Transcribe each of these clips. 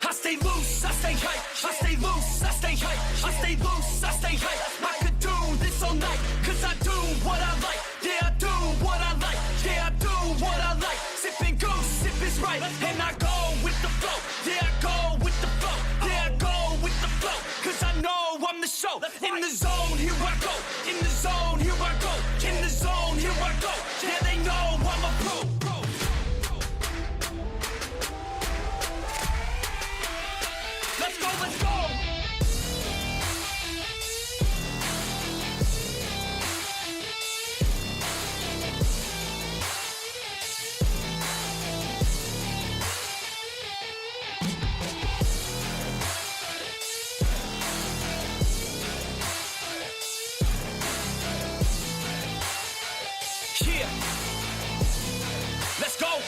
I stay loose, I stay hype, I stay loose, I stay hype, I stay loose, I stay hype. I could do this all night, cause I do what I like. Yeah, I do what I like, yeah, I do what I like. Sipping goose, sip is right, and I go with the flow. Yeah, I go with the flow, yeah, I go with the flow. Cause I know I'm the show. In the zone, here I go. In the zone, here I go. In the zone, here I go. Yeah, they know I'm a pro. Let's go, let's go! Yeah. Let's go!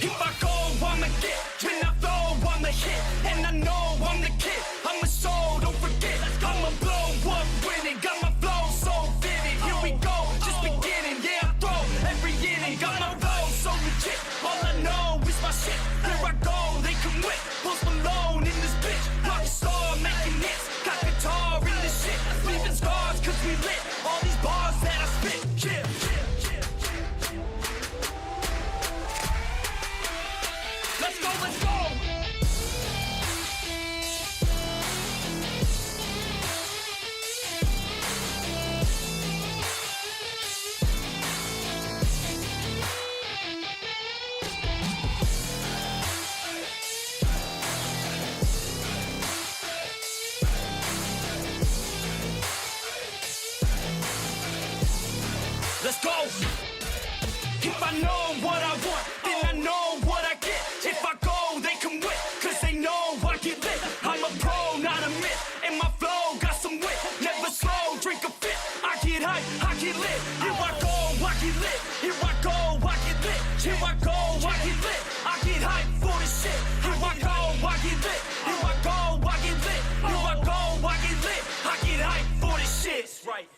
If I go, I'ma get. When I flow, I'ma hit. And I know I'm the kid. I'm a soul, don't forget. I'ma blow up winning. Got my flow so vivid. Here we go, just beginning. Yeah, I throw every inning. Got my flow so legit. All I know is my shit. Here I go, they can whip. Post Malone in this bitch. Rock star making hits. Got guitar in this shit. Leaving scars cause we lit. All these bars that I spit. Yeah. Let's go, let's go! Let's go! If I know what I want, then I know what I get. If I go, they can win, cause they know I get lit. I'm a pro, not a myth, and my flow got some wit. Never slow, drink a fit. I get hype, I get lit. Here I go, I get lit. Here I go, I get lit. Here I go, I get lit. I get hype for this shit. Here I go, I get lit. Here I go, I get lit. Here I go, I get lit. I get hype for this shit. That's right.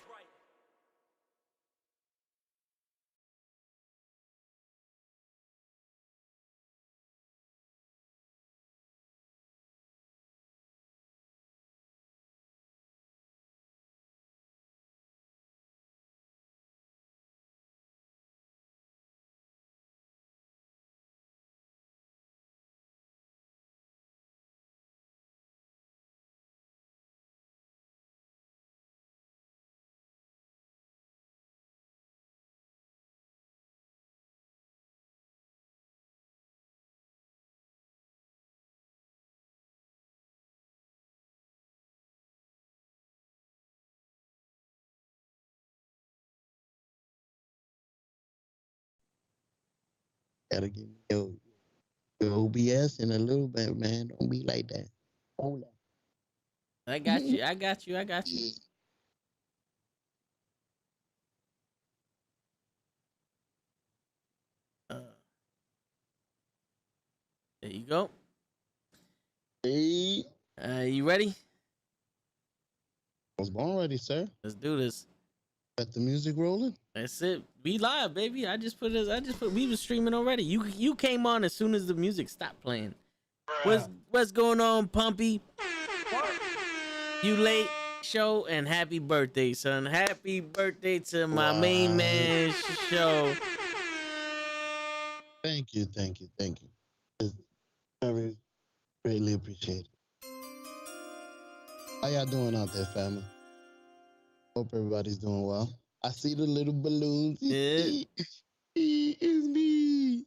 Gotta give me your OBS in a little bit, man. Don't be like that. Hold on. I got you. I got you. I got you. There you go. Hey, You ready? I was born ready, sir. Let's do this. Got the music rolling. That's it. We live, baby. I just put. We was streaming already. You came on as soon as the music stopped playing. What's going on, Pumpy? You late show and happy birthday, son. Happy birthday to my main man show. Thank you. It's very greatly appreciated. How y'all doing out there, family? Hope everybody's doing well. I see the little balloons. Yeah. It's me.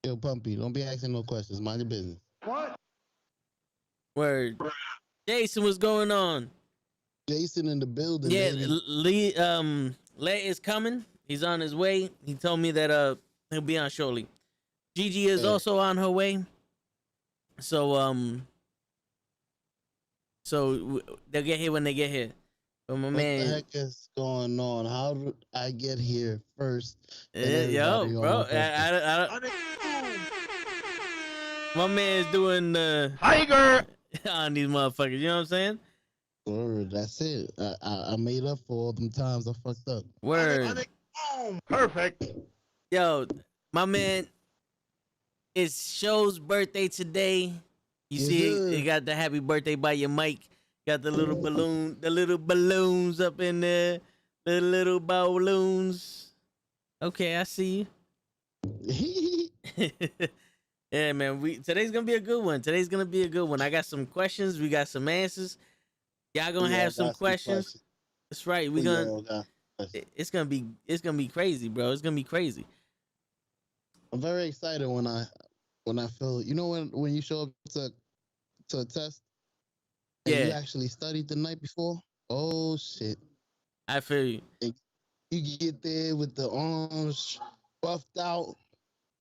Yo, Pumpy, don't be asking no questions. Mind your business. What? Word. Jason, what's going on? Jason in the building. Yeah, baby. Lay is coming. He's on his way. He told me that he'll be on shortly. Gigi is also on her way. So they'll get here when they get here. But my man, what the heck is going on? How did I get here first? Yo, bro, my man's doing Tiger on these motherfuckers. You know what I'm saying? Word, that's it. I made up for all them times I fucked up. Word. Perfect. Yo, my man, It's Show's birthday today. You Yes, see, sir. it got the happy birthday by your mic. Got the little balloons up in there. The little balloons. Okay, I see you. Yeah, man. Today's gonna be a good one. Today's gonna be a good one. I got some questions. We got some answers. Y'all gonna Yeah, I have some got questions. That's right. We We gonna. all got questions. It's gonna be crazy, bro. It's gonna be crazy. I'm very excited when I feel, you know, when you show up to a test and you Yeah, actually studied the night before. Oh shit! I feel you. And you get there with the arms buffed out.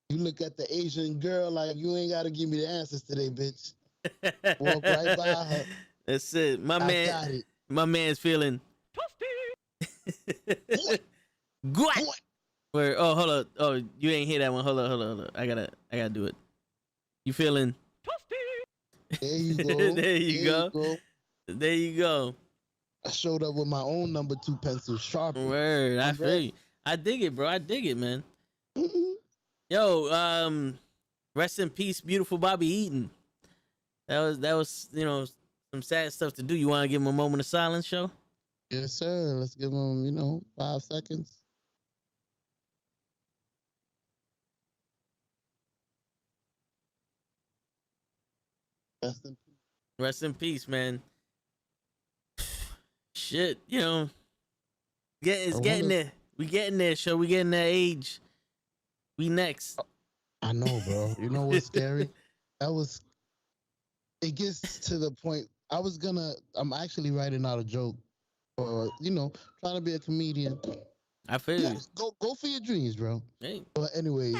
You look at the Asian girl like you ain't gotta give me the answers today, bitch. Walk right by her. That's it. I got it. My man's feeling. What? What? Where? Oh, hold up. Oh, you ain't hear that one. Hold up. I gotta do it. You feeling? There you go. There you go. There you go. I showed up with my own number 2 pencil sharpener. Word. I I'm feel ready. you. I dig it, bro. I dig it, man. Mhm. Yo, rest in peace, beautiful Bobby Eaton. That was, you know, some sad stuff to do. You want to give him a moment of silence, show? Yes, sir. Let's give him, 5 seconds. Rest in peace. Rest in peace, man. Shit, you know, it's I getting wonder- there. We getting there, show. We getting that age. We next. I know, bro. You know what's scary? It gets to the point. I'm actually writing out a joke or, trying to be a comedian. I feel you. Go for your dreams, bro. Hey, But anyways,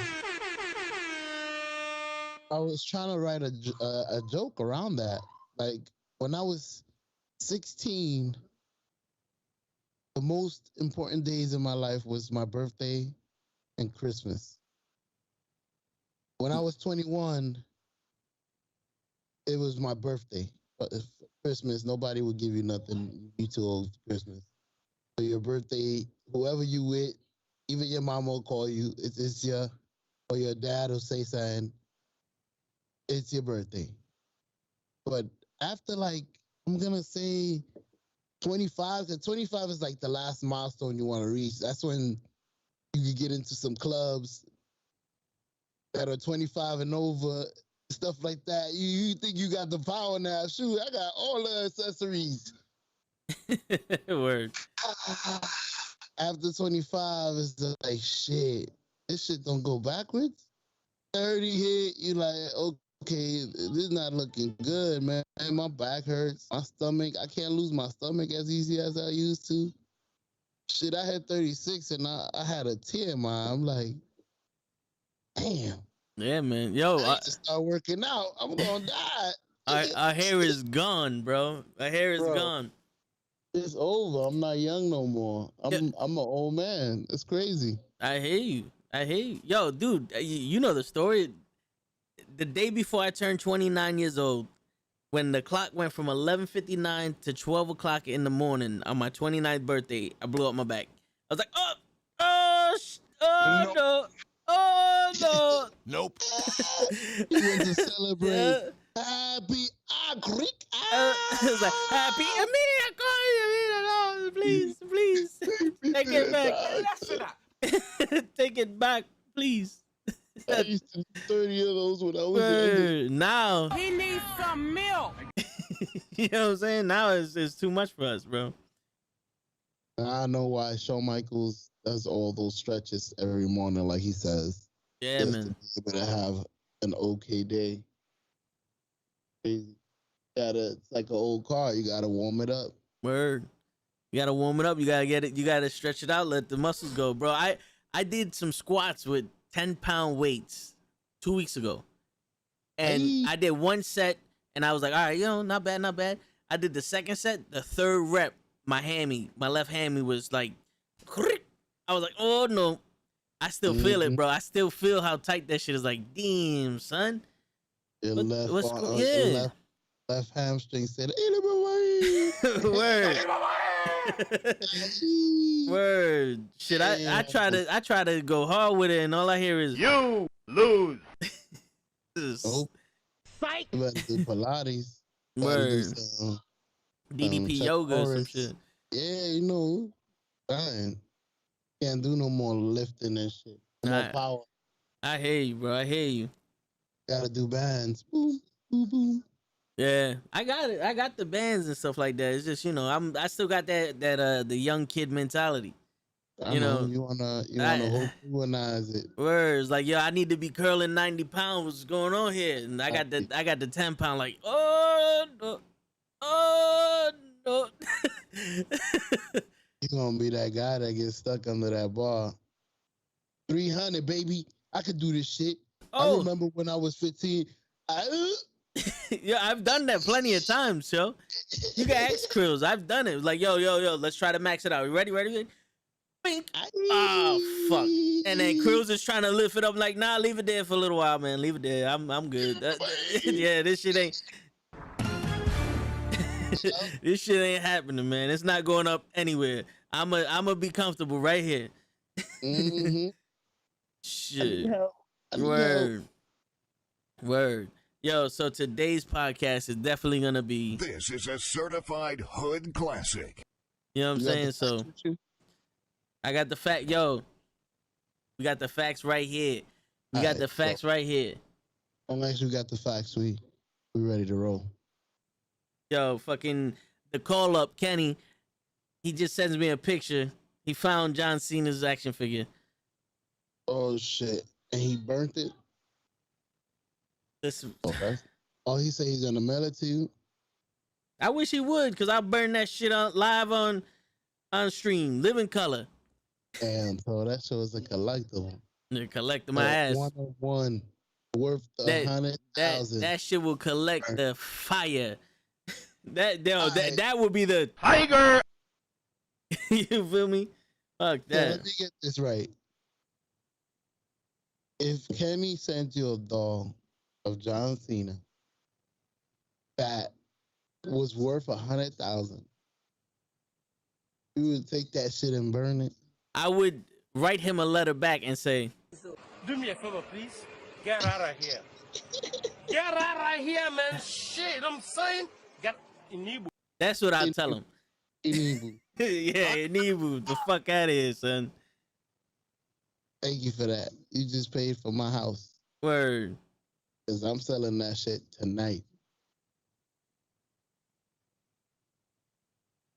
I was trying to write a joke around that. Like when I was 16, the most important days in my life was my birthday and Christmas. When I was 21, it was my birthday. But if Christmas, nobody would give you nothing. You too old for Christmas. So your birthday, whoever you with, even your mom will call you. Or your dad will say something. It's your birthday. But after I'm gonna say 25, because 25 is like the last milestone you want to reach. That's when you can get into some clubs that are 25 and over, stuff like that. You think you got the power now. Shoot, I got all the accessories. word. After 25, it's just like, shit, this shit don't go backwards. 30 hit, you like, okay, this is not looking good, man. My back hurts. My stomach, I can't lose my stomach as easy as I used to. Shit, I had 36 and I had a tear in my eye. I'm like, damn. Yeah, man. Yo, I need to start working out. I'm gonna die. our hair is gone, bro. Our hair is Bro. gone. It's over. I'm not young no more. I'm an old man. It's crazy. I hear you. Yo, dude, you know the story. The day before I turned 29 years old, when the clock went from 11:59 to 12 o'clock in the morning on my 29th birthday, I blew up my back. I was like, no. Nope. You went to celebrate. Yeah. Happy Greek. I was like, happy Amina, please, take it back. Take it back, please. I used to do 30 of those when I was younger. Now, He needs some milk. you know what I'm saying? Now it's too much for us, bro. I know why Shawn Michaels does all those stretches every morning, like he says. Yeah, Just man. to be able to have an okay day. Crazy. It's like an old car. You gotta warm it up. Word. You gotta warm it up. You gotta get it. You gotta stretch it out. Let the muscles go, bro. I did some squats with 10-pound weights 2 weeks ago, and Hey. I did one set, and I was like, all right, not bad. I did the second set, the third rep. My left hammy was like, I was like, oh no. I still feel it, bro. I still feel how tight that shit is. Like, damn, son. Your Yeah. left hamstring said, "Hey, Word. Word. Shit, I Yeah. try to go hard with it, and all I hear is You lose. Oh, Psych. you better do Pilates. Better do Word. some DDP Chuck yoga or some Norris. shit. Yeah, you know, fine. Can't do no more lifting and shit. No more power. I hear you, bro. I hear you. Gotta do bands. Boom, boom, boom. Yeah, I got it. I got the bands and stuff like that. It's just I still got that the young kid mentality. I know you wanna humanize it. Words like, yo, I need to be curling 90 pounds. What's going on here? And I got the 10-pound like, oh no, oh no. You gonna be that guy that gets stuck under that bar. 300, baby. I could do this shit. I remember when I was 15. Yeah, I've done that plenty of times, yo. You got X Krills. I've done it. Like, yo, let's try to max it out. You ready? Bink. Oh fuck. And then Krills is trying to lift it up. Like, nah, leave it there for a little while, man. Leave it there. I'm good. Yeah, this shit ain't. This shit ain't happening, man. It's not going up anywhere. I'ma be comfortable right here. Mm-hmm. Shit. Word. Yo, so today's podcast is definitely gonna be. This is a certified hood classic. You know what I'm saying? So I got the fact. Yo, we got the facts right here. We got the facts right here. Unless you got the facts, we ready to roll. Yo, fucking the call up, Kenny. He just sends me a picture. He found John Cena's action figure. Oh shit! And he burnt it. Listen. Okay. Oh, he said he's gonna mail it to you. I wish he would, cause I'll burn that shit live on stream, living color. And so that shows a collectible. They're collecting my ass. 1 of 1 worth 100,000. That shit will collect the fire. That would be the tiger. You feel me? Fuck that. Yeah, let me get this right. If Kenny sent you a doll of John Cena that was worth 100,000, you would take that shit and burn it? I would write him a letter back and say, do me a favor, please. Get out of here. Get out of here, man. Shit, I'm saying. Get Inibu. That's what I tell him. Inibu. Yeah, Inibu. The fuck out of here, son. Thank you for that. You just paid for my house. Word. Because I'm selling that shit tonight.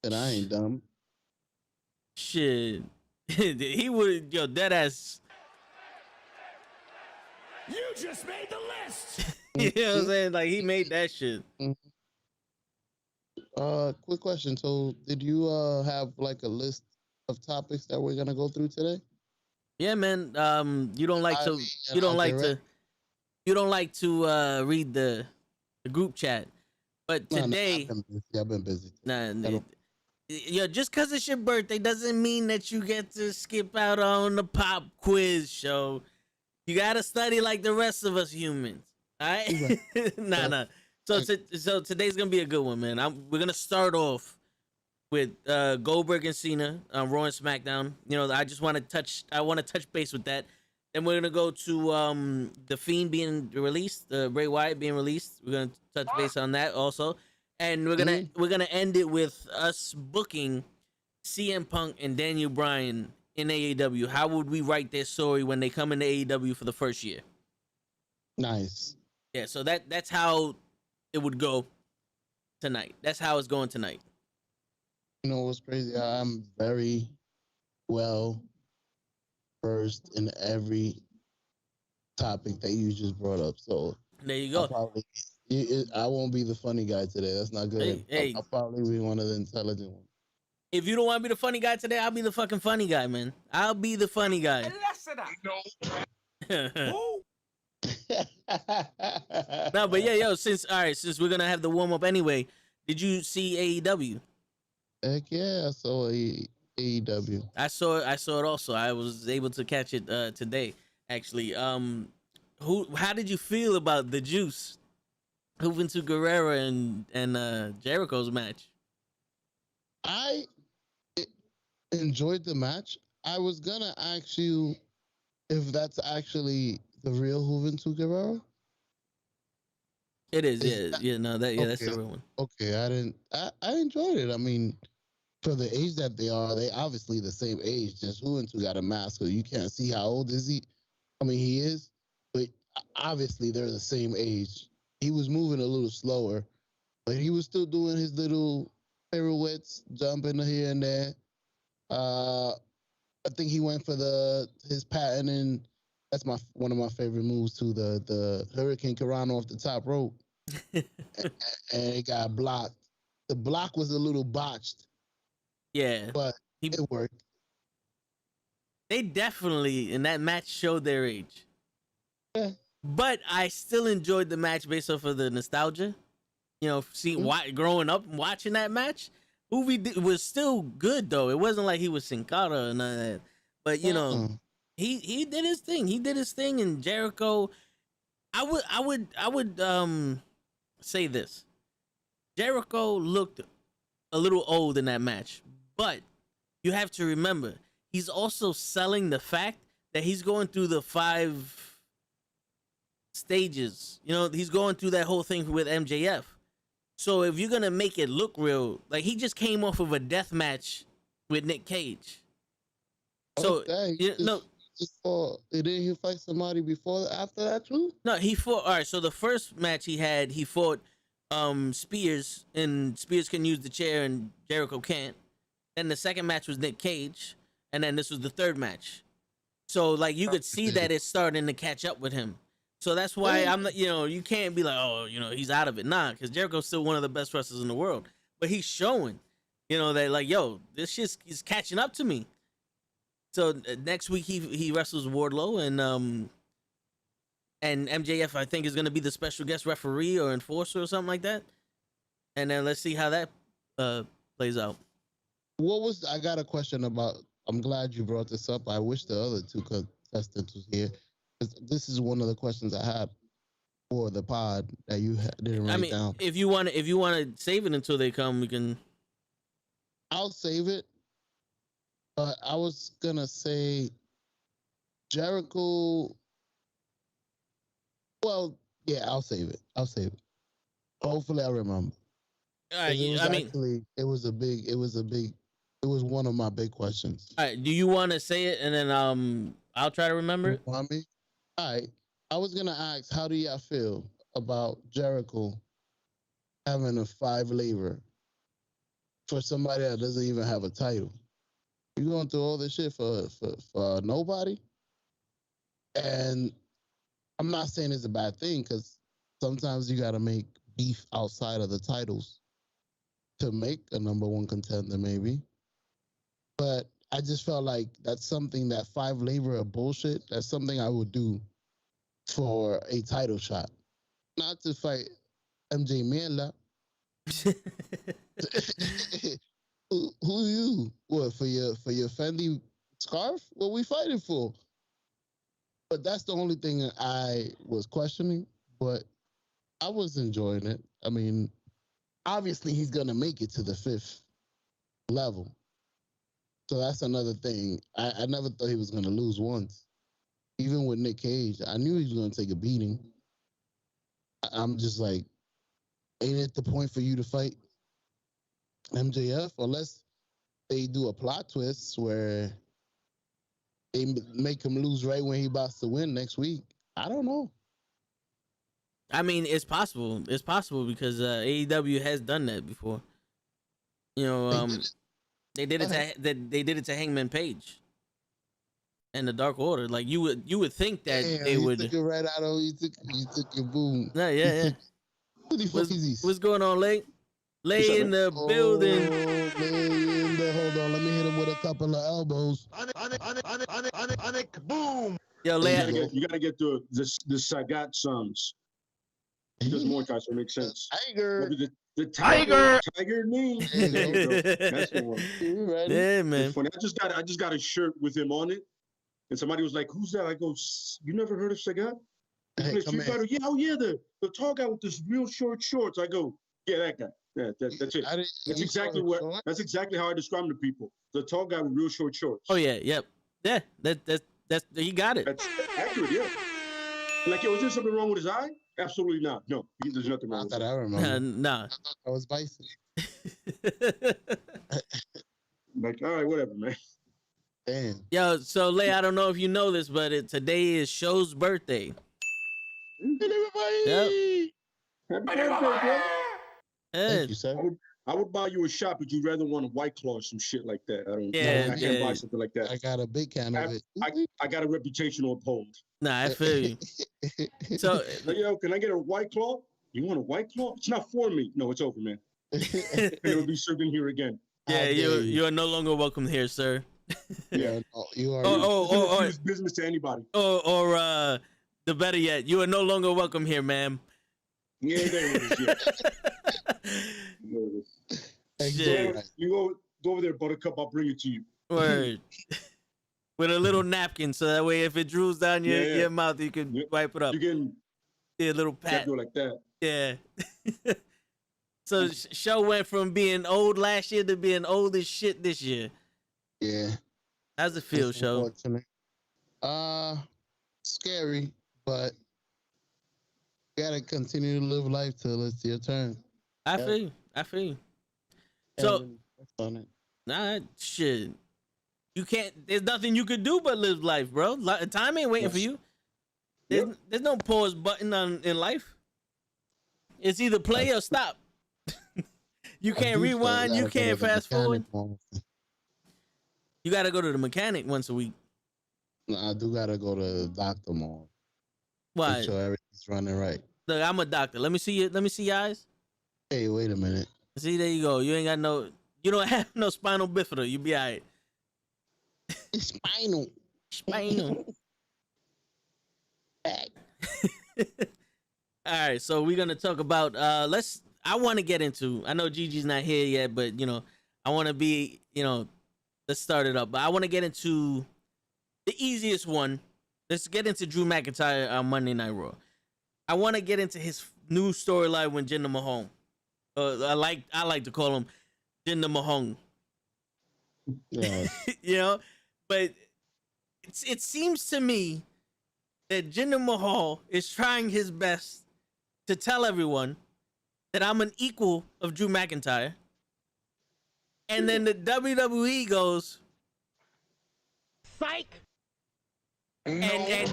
And I ain't dumb. Shit. He would, yo, dead ass. You just made the list. You know what I'm saying? Like, he made that shit. Quick question. So, did you have like a list of topics that we're gonna go through today? Yeah, man. You don't like to read the group chat, but today, I've been busy. Yo, just because it's your birthday doesn't mean that you get to skip out on the pop quiz show. You gotta study like the rest of us humans. All right? Nah. So today's gonna be a good one, man. We're gonna start off with Goldberg and Cena on Raw and SmackDown. You know, I want to touch base with that. Then we're gonna go to the Fiend being released, Bray Wyatt being released. We're gonna touch base on that also, and we're gonna end it with us booking CM Punk and Daniel Bryan in AEW. How would we write their story when they come into AEW for the first year? Nice. Yeah, so that's how it would go tonight. That's how it's going tonight. You know what's crazy? I'm very well versed in every topic that you just brought up. So there you go. I won't be the funny guy today. That's not good. Hey. I'll probably be one of the intelligent ones. If you don't want to be the funny guy today, I'll be the fucking funny guy, man. I'll be the funny guy. No, but yeah, since we're gonna have the warm up anyway, did you see AEW? Heck yeah, I saw AEW. I saw it also. I was able to catch it today, actually. How did you feel about the Juice moving to Guerrero and Jericho's match? I enjoyed the match. I was gonna ask you if that's actually the real Juventud Guerrero. It is, Is yeah, that- yeah. No, that's okay. the real one. Okay, I didn't. I enjoyed it. I mean, for the age that they are, they obviously the same age. Just who and two got a mask, so you can't see how old is he. I mean, he is, but obviously they're the same age. He was moving a little slower, but he was still doing his little pirouettes, jumping here and there. I think he went for his patent, and that's one of my favorite moves too. The Hurricane Carano off the top rope, and it got blocked. The block was a little botched, Yeah, but he, it worked. they definitely in that match showed their age. Yeah. But I still enjoyed the match based off of the nostalgia. You know, growing up and watching that match, was still good though. It wasn't like he was Sin Cara or none of that. But you know, he did his thing. He did his thing, and Jericho. I would say this. Jericho looked a little old in that match, but you have to remember he's also selling the fact that he's going through the 5 stages. You know, he's going through that whole thing with MJF. So if you're gonna make it look real, like he just came off of a death match with Nick Cage. So didn't he fight somebody after that too? No, he fought. All right, so the first match he fought Spears, and Spears can use the chair and Jericho can't. Then the second match was Nick Cage, and then this was the third match. So like you could see that it's starting to catch up with him. So that's why I'm not, you can't be like, oh, he's out of it. Nah, because Jericho's still one of the best wrestlers in the world. But he's showing, that like, yo, this shit is catching up to me. So next week he wrestles Wardlow, and MJF I think is gonna be the special guest referee or enforcer or something like that. And then let's see how that plays out. I got a question about. I'm glad you brought this up. I wish the other two contestants was here. This is one of the questions I had for the pod that you didn't write down. If you want to save it until they come, we can. I'll save it. But I was gonna say Jericho. Well, yeah, I'll save it. Hopefully, I remember. It was one of my big questions. All right, do you want to say it and then I'll try to remember it? Want me? All right. I was gonna ask, how do y'all feel about Jericho having a 5 labor for somebody that doesn't even have a title? You going through all this shit for nobody? And I'm not saying it's a bad thing, because sometimes you got to make beef outside of the titles to make a number 1 contender, maybe. But I just felt like that's something, that 5 labor of bullshit, that's something I would do for a title shot. Not to fight MJ Mierda. Who you? What, for your Fendi scarf? What we fighting for? But that's the only thing that I was questioning. But I was enjoying it. I mean, obviously he's gonna make it to the 5th level. So that's another thing. I never thought he was gonna lose once. Even with Nick Cage, I knew he was gonna take a beating. I'm just like, ain't it the point for you to fight MJF? Unless they do a plot twist where they make him lose right when he about to win next week. I don't know. I mean, it's possible. It's possible because AEW has done that before. They did it to Hangman Page and the Dark Order. Like you would think that they would. Took it right out of you took your boom. Yeah. Who the fuck is this? What's going on, Lay? Lay in the building. Hold on, let me hit him with a couple of elbows. Boom. Yo, Lay. You gotta get the Sagat sons. There's more types to make sense. Tiger. The tiger knee. That's the one. Yeah, man. It's funny. I just got a shirt with him on it, and somebody was like, "Who's that?" I go, "You never heard of Sagat?" Hey, Yeah, oh yeah, the tall guy with this real short shorts. I go, "Yeah, that guy. Yeah, that's it. That's exactly how I describe him to people. The tall guy with real short shorts." Oh yeah, yep, yeah. That's he got it. That's accurate, yeah. Like, yo, is there something wrong with his eye? Absolutely not. No, there's nothing wrong Not with that it. I remember. Nah. I was Bison. Like, all right, whatever, man. Damn. Yo, so Lay, I don't know if you know this, but today is Show's birthday. Yep. Happy birthday, bro. Thank you, sir. I would buy you a shot, but you'd rather want a White Claw or some shit like that. Yeah, I can't buy something like that. I got a big can of it. I got a reputation to uphold. Nah, I feel you. So, Like, yo, can I get a White Claw? You want a White Claw? It's not for me. No, it's over, man. It'll be served in here again. yeah, you are no longer welcome here, sir. Yeah, you are. Or business to anybody. Or the better yet, you are no longer welcome here, ma'am. Yeah, there it is. Yeah. Shit. You go over there, Buttercup. I'll bring it to you. Word. With a little napkin, so that way if it drools down your mouth, you can wipe it up. You can a little pat. do it like that. Yeah. So Show went from being old last year to being old as shit this year. Yeah. How's it feel, Show? Scary, but you gotta continue to live life till it's your turn. I feel you. So, nah, shit. You can't. There's nothing you could do but live life, bro. Time ain't waiting for you. There's no pause button in life. It's either play or stop. You can't rewind. You can't fast forward. You gotta go to the mechanic once a week. No, I do gotta go to the doctor more. Why? Make sure everything's running right. Look, I'm a doctor. Let me see you. Let me see your eyes. Hey, wait a minute. See, there you go. You ain't got no. You don't have no spinal bifida. You be alright. Spinal. All right, so we're gonna talk about. I want to get into. I know Gigi's not here yet, but I want to be. Let's start it up. But I want to get into the easiest one. Let's get into Drew McIntyre on Monday Night Raw. I want to get into his new storyline with Jinder Mahal. I like to call him Jinder Mahal. Yeah. But it seems to me that Jinder Mahal is trying his best to tell everyone that I'm an equal of Drew McIntyre. And then the WWE goes, psych, and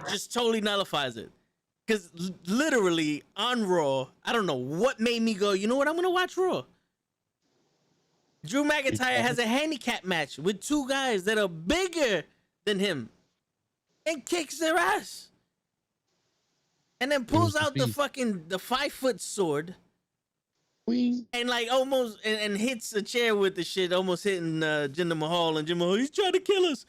just totally nullifies it. Because literally on Raw, I don't know what made me go, you know what, I'm going to watch Raw. Drew McIntyre has a handicap match with two guys that are bigger than him and kicks their ass. And then pulls out the 5-foot sword. And like almost and hits a chair with the shit, almost hitting Jinder Mahal. And Jinder Mahal, he's trying to kill us.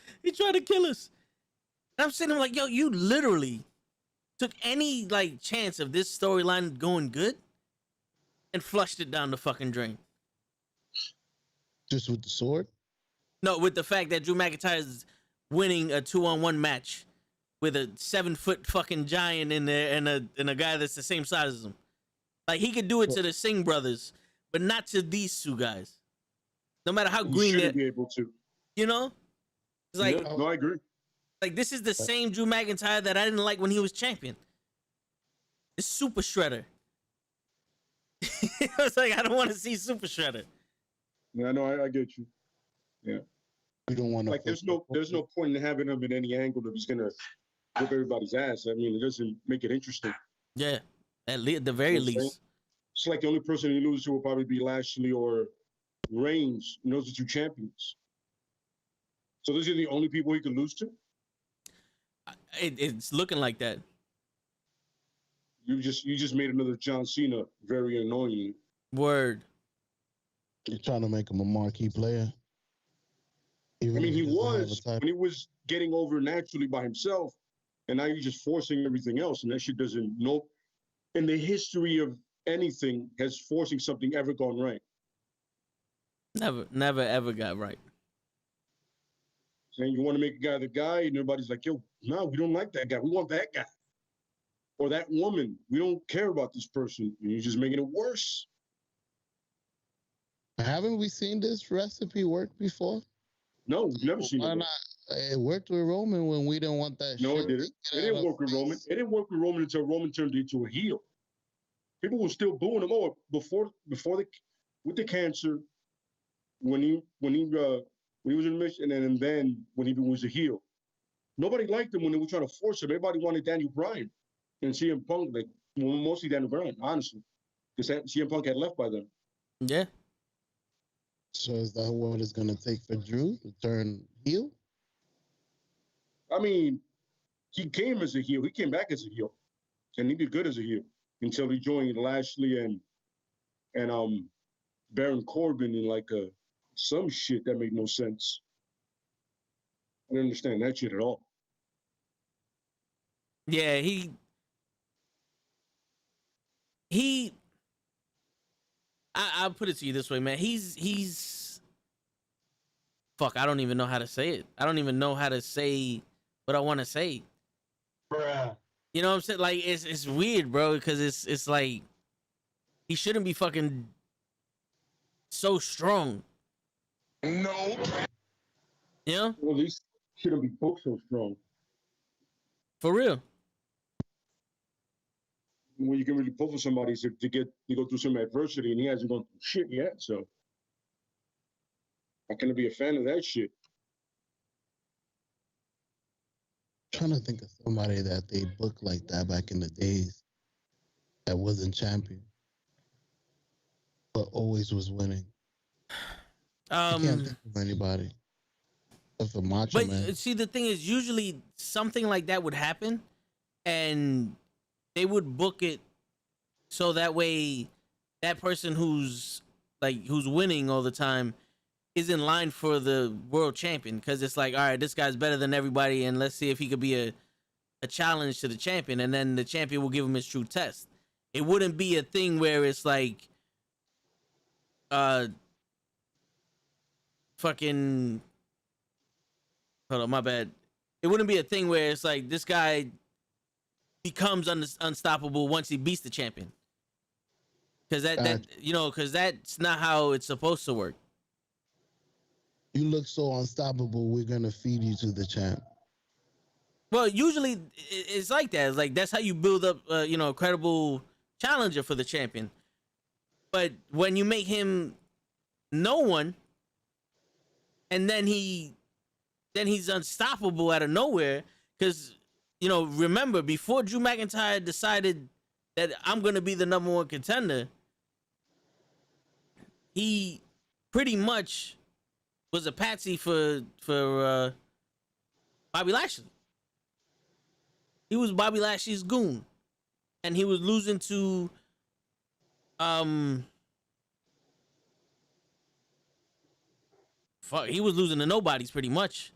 And I'm sitting there like, yo, you literally took any like chance of this storyline going good and flushed it down the fucking drain. Just with the sword? No, with the fact that Drew McIntyre is winning a 2-on-1 match with a 7-foot fucking giant in there and a guy that's the same size as him. Like, he could do it to the Singh brothers, but not to these two guys. No matter how green they're... be able to. It's like... Yeah, no, I agree. Like, this is the same Drew McIntyre that I didn't like when he was champion. It's Super Shredder. I was like, I don't want to see Super Shredder. Yeah, no, I get you. Yeah. You don't want to... Like, there's no point in having him in any angle that he's going to whip everybody's ass. I mean, it doesn't make it interesting. Yeah. At the very least. It's like the only person he loses to will probably be Lashley or Reigns, and those are two champions. So those are the only people he can lose to? It's looking like that. You just made another John Cena very annoying. Word. You're trying to make him a marquee player. I mean, he was when he was getting over naturally by himself, and now you're just forcing everything else, and that shit doesn't know. In the history of anything, has forcing something ever gone right? Never, ever got right. Saying you want to make a guy the guy, and everybody's like, yo, no, we don't like that guy. We want that guy. Or that woman. We don't care about this person. And you're just making it worse. Haven't we seen this recipe work before? No, we've never seen it. it worked with Roman when we didn't want that. No, shit. it didn't. It didn't work with Roman. It didn't work with Roman until Roman turned into a heel. People were still booing him. Oh, before with the cancer, when he was in the mission, and then when he was a heel, nobody liked him when they were trying to force him. Everybody wanted Daniel Bryan and CM Punk, like mostly Daniel Bryan, honestly, because CM Punk had left by then. Yeah. So is that what it's gonna take for Drew to turn heel? I mean, he came as a heel. He came back as a heel, and he did good as a heel until he joined Lashley and Baron Corbin in like some shit that made no sense. I didn't understand that shit at all. Yeah, I'll put it to you this way, man. He's fuck, I don't even know how to say it. I don't even know how to say what I want to say. Bruh. You know what I'm saying? Like it's weird, bro, because it's like he shouldn't be fucking so strong. No. You know? Well, these shouldn't be booked so strong. For real. When you can really pull for somebody is to go through some adversity, and he hasn't gone through shit yet. So I can't be a fan of that shit. Trying to think of somebody that they booked like that back in the days that wasn't champion, but always was winning. I can't think of anybody. Except for Macho Man. See, the thing is, usually something like that would happen, and they would book it so that way that person who's winning all the time is in line for the world champion, because it's like, all right, this guy's better than everybody, and let's see if he could be a challenge to the champion, and then the champion will give him his true test. It wouldn't be a thing where it's like fucking hold on, my bad. It wouldn't be a thing where it's like this guy becomes unstoppable once he beats the champion, because because that's not how it's supposed to work. You look so unstoppable, we're gonna feed you to the champ. Well, usually it's like that. It's like that's how you build up a credible challenger for the champion. But when you make him no one, and then he's unstoppable out of nowhere, because remember, before Drew McIntyre decided that I'm gonna be the number one contender, he pretty much was a patsy for Bobby Lashley. He was Bobby Lashley's goon, and he was losing to he was losing to nobodies pretty much.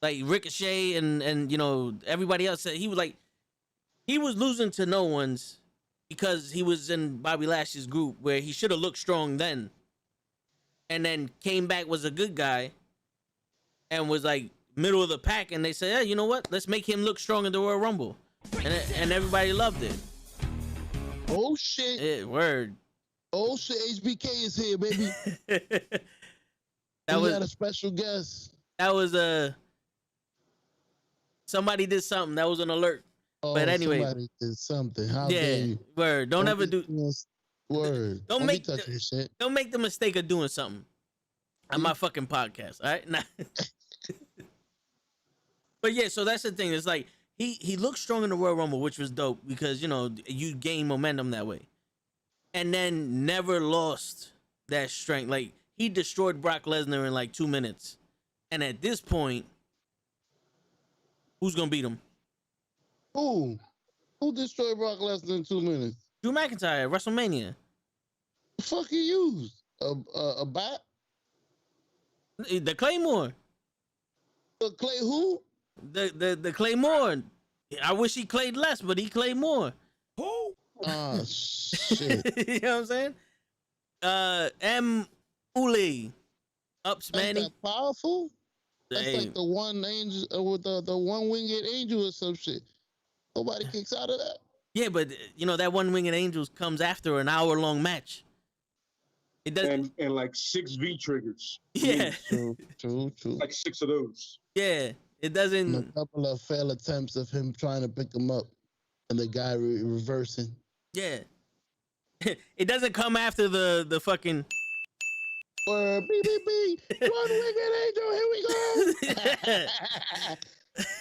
Like Ricochet and everybody else said he was losing to no ones because he was in Bobby Lashley's group where he should have looked strong then. And then came back, was a good guy, and was like middle of the pack, and they said, hey, you know what? Let's make him look strong in the Royal Rumble. And everybody loved it. Oh shit. Word. Oh shit, HBK is here, baby. We got a special guest. That was somebody did something. That was an alert. Oh, but anyway, somebody did something. How dare you? Word. Don't ever do. Word. Don't make the mistake of doing something on my fucking podcast. All right. Nah. But yeah, so that's the thing. It's like he looked strong in the Royal Rumble, which was dope because you gain momentum that way, and then never lost that strength. Like he destroyed Brock Lesnar in like 2 minutes, and at this point, who's gonna beat him? Who destroyed Brock Lesnar in 2 minutes? Drew McIntyre, WrestleMania. The fuck he used? A bat? The Claymore. The Clay who? The Claymore. I wish he clayed less, but he clayed more. Who? Ah, shit. You know what I'm saying? M. Uli. Ups, Manny. That's that powerful? That's Hey. like the one angel with the one-winged angel or some shit. Nobody kicks out of that. Yeah, but that one winged angels comes after an hour-long match. It does. And like 6 V triggers. Yeah. True. Like 6 of those. Yeah. It doesn't. And a couple of failed attempts of him trying to pick him up, and the guy reversing. Yeah. It doesn't come after the fucking. Or beep beep beep. One wicked angel. Here we go.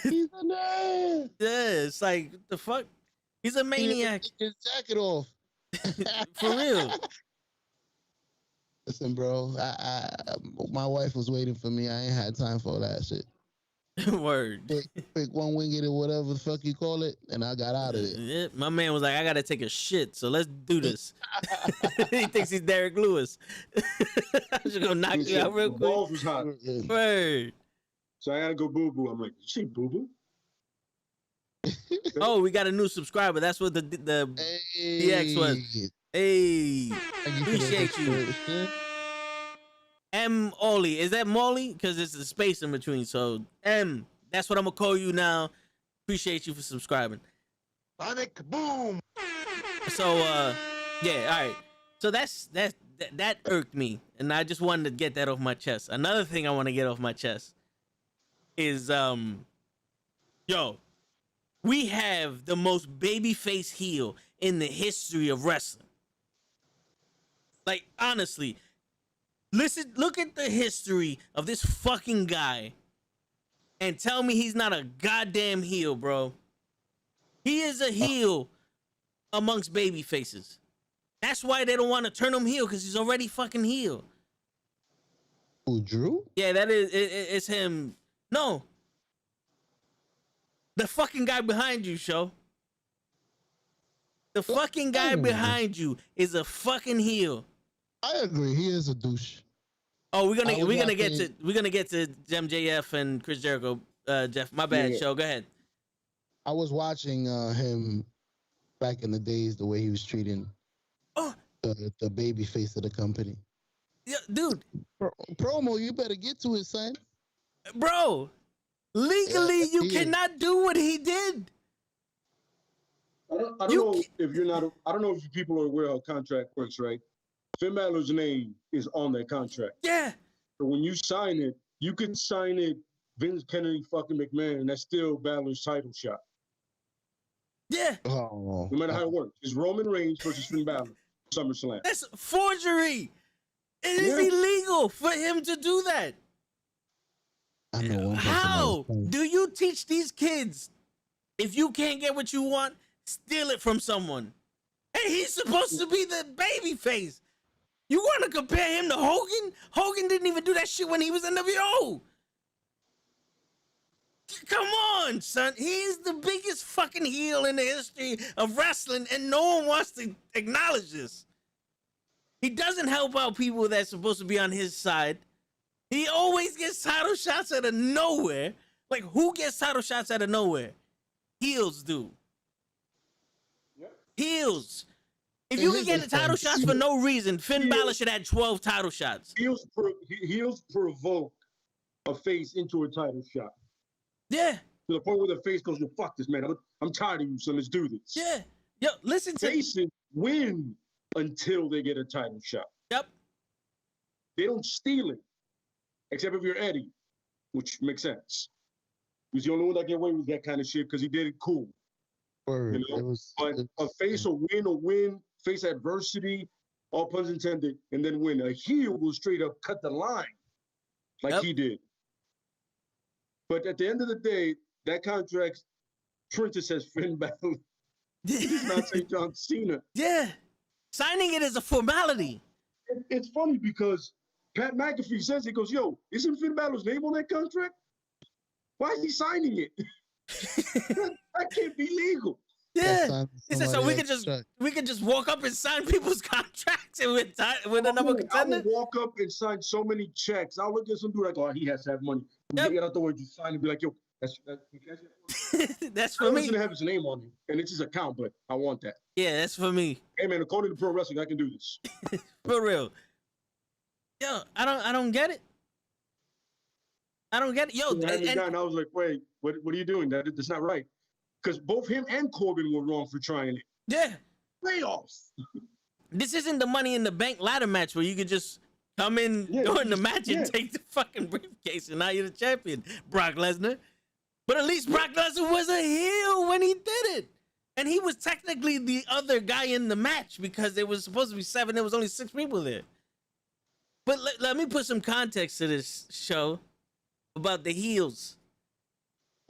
He's in there. Yeah. It's like the fuck. He's a maniac. Take his jacket off. For real. Listen, bro. My wife was waiting for me. I ain't had time for all that shit. Word. Pick one winged or whatever the fuck you call it, and I got out of it. Yeah, my man was like, I gotta take a shit, so let's do this. He thinks he's Derek Lewis. I'm just gonna knock you out real The quick. balls was hot. Word. So I had to go boo boo. I'm like, you see boo boo? Oh, we got a new subscriber. That's what the DX was. Hey, appreciate you. M Oli, is that Molly? Because it's a space in between. So M, that's what I'm gonna call you now. Appreciate you for subscribing. Sonic boom. So yeah, all right. So that irked me, and I just wanted to get that off my chest. Another thing I want to get off my chest is yo, we have the most babyface heel in the history of wrestling. Like, honestly, look at the history of this fucking guy and tell me he's not a goddamn heel, bro. He is a heel amongst baby faces. That's why they don't want to turn him heel, because he's already fucking heel. Who, Drew? Yeah, that is, it's him. No. The fucking guy behind you, Show. The fucking guy behind you is a fucking heel. I agree. He is a douche. Oh, we're gonna get to MJF and Chris Jericho. Jeff, my bad. Yeah. Show, go ahead. I was watching him back in the days, the way he was treating the baby face of the company. Yeah, dude. Promo, you better get to it, son. Bro, legally you cannot do what he did. I don't know if people are aware how contract works, right? Finn Balor's name is on that contract. Yeah. So when you sign it, you can sign it Vince Kennedy fucking McMahon, and that's still Balor's title shot. Yeah. Oh. No matter how it works. It's Roman Reigns versus Finn Balor. SummerSlam. That's forgery. It is illegal for him to do that. I know one person. How do you teach these kids, if you can't get what you want, steal it from someone? And he's supposed to be the baby face. You want to compare him to Hogan? Hogan didn't even do that shit when he was NWO. Come on, son. He's the biggest fucking heel in the history of wrestling, and no one wants to acknowledge this. He doesn't help out people that's supposed to be on his side. He always gets title shots out of nowhere. Like, who gets title shots out of nowhere? Heels do. Yep. Heels. If you can get the title shots for no reason, Finn Balor should have 12 title shots. Heels provoke a face into a title shot. Yeah. To the point where the face goes, "Yo, fuck this, man. I'm tired of you, so let's do this." Yeah. Yo, listen to Faces win until they get a title shot. Yep. They don't steal it, except if you're Eddie, which makes sense. He's the only one that get away with that kind of shit because he did it cool. Word. You know? But a face will win, face adversity, all puns intended, and then win. A heel will straight up cut the line like he did. But at the end of the day, that contract printed says Finn Balor. It's not St. John Cena. Yeah. Signing it is a formality. It's funny because Pat McAfee says, he goes, "Yo, isn't Finn Balor's name on that contract? Why is he signing it? That can't be legal." Yeah. He said, so we could just walk up and sign people's contracts and with another contender. I would walk up and sign so many checks. I'll look at some dude like, "Oh, he has to have money." Get out the way, just sign and be like, "Yo, that's that's for me." He doesn't have his name on it, and it's his account, but I want that. Yeah, that's for me. Hey man, according to pro wrestling, I can do this. For real. Yo, I don't get it. I don't get it. Yo, and I was like, "Wait, what are you doing? That's not right." Because both him and Corbin were wrong for trying it. Yeah. Way off. This isn't the Money in the Bank ladder match where you could just come in during the match and take the fucking briefcase and now you're the champion, Brock Lesnar. But at least Brock Lesnar was a heel when he did it. And he was technically the other guy in the match because there was supposed to be 7. There was only 6 people there. But let me put some context to this show about the heels.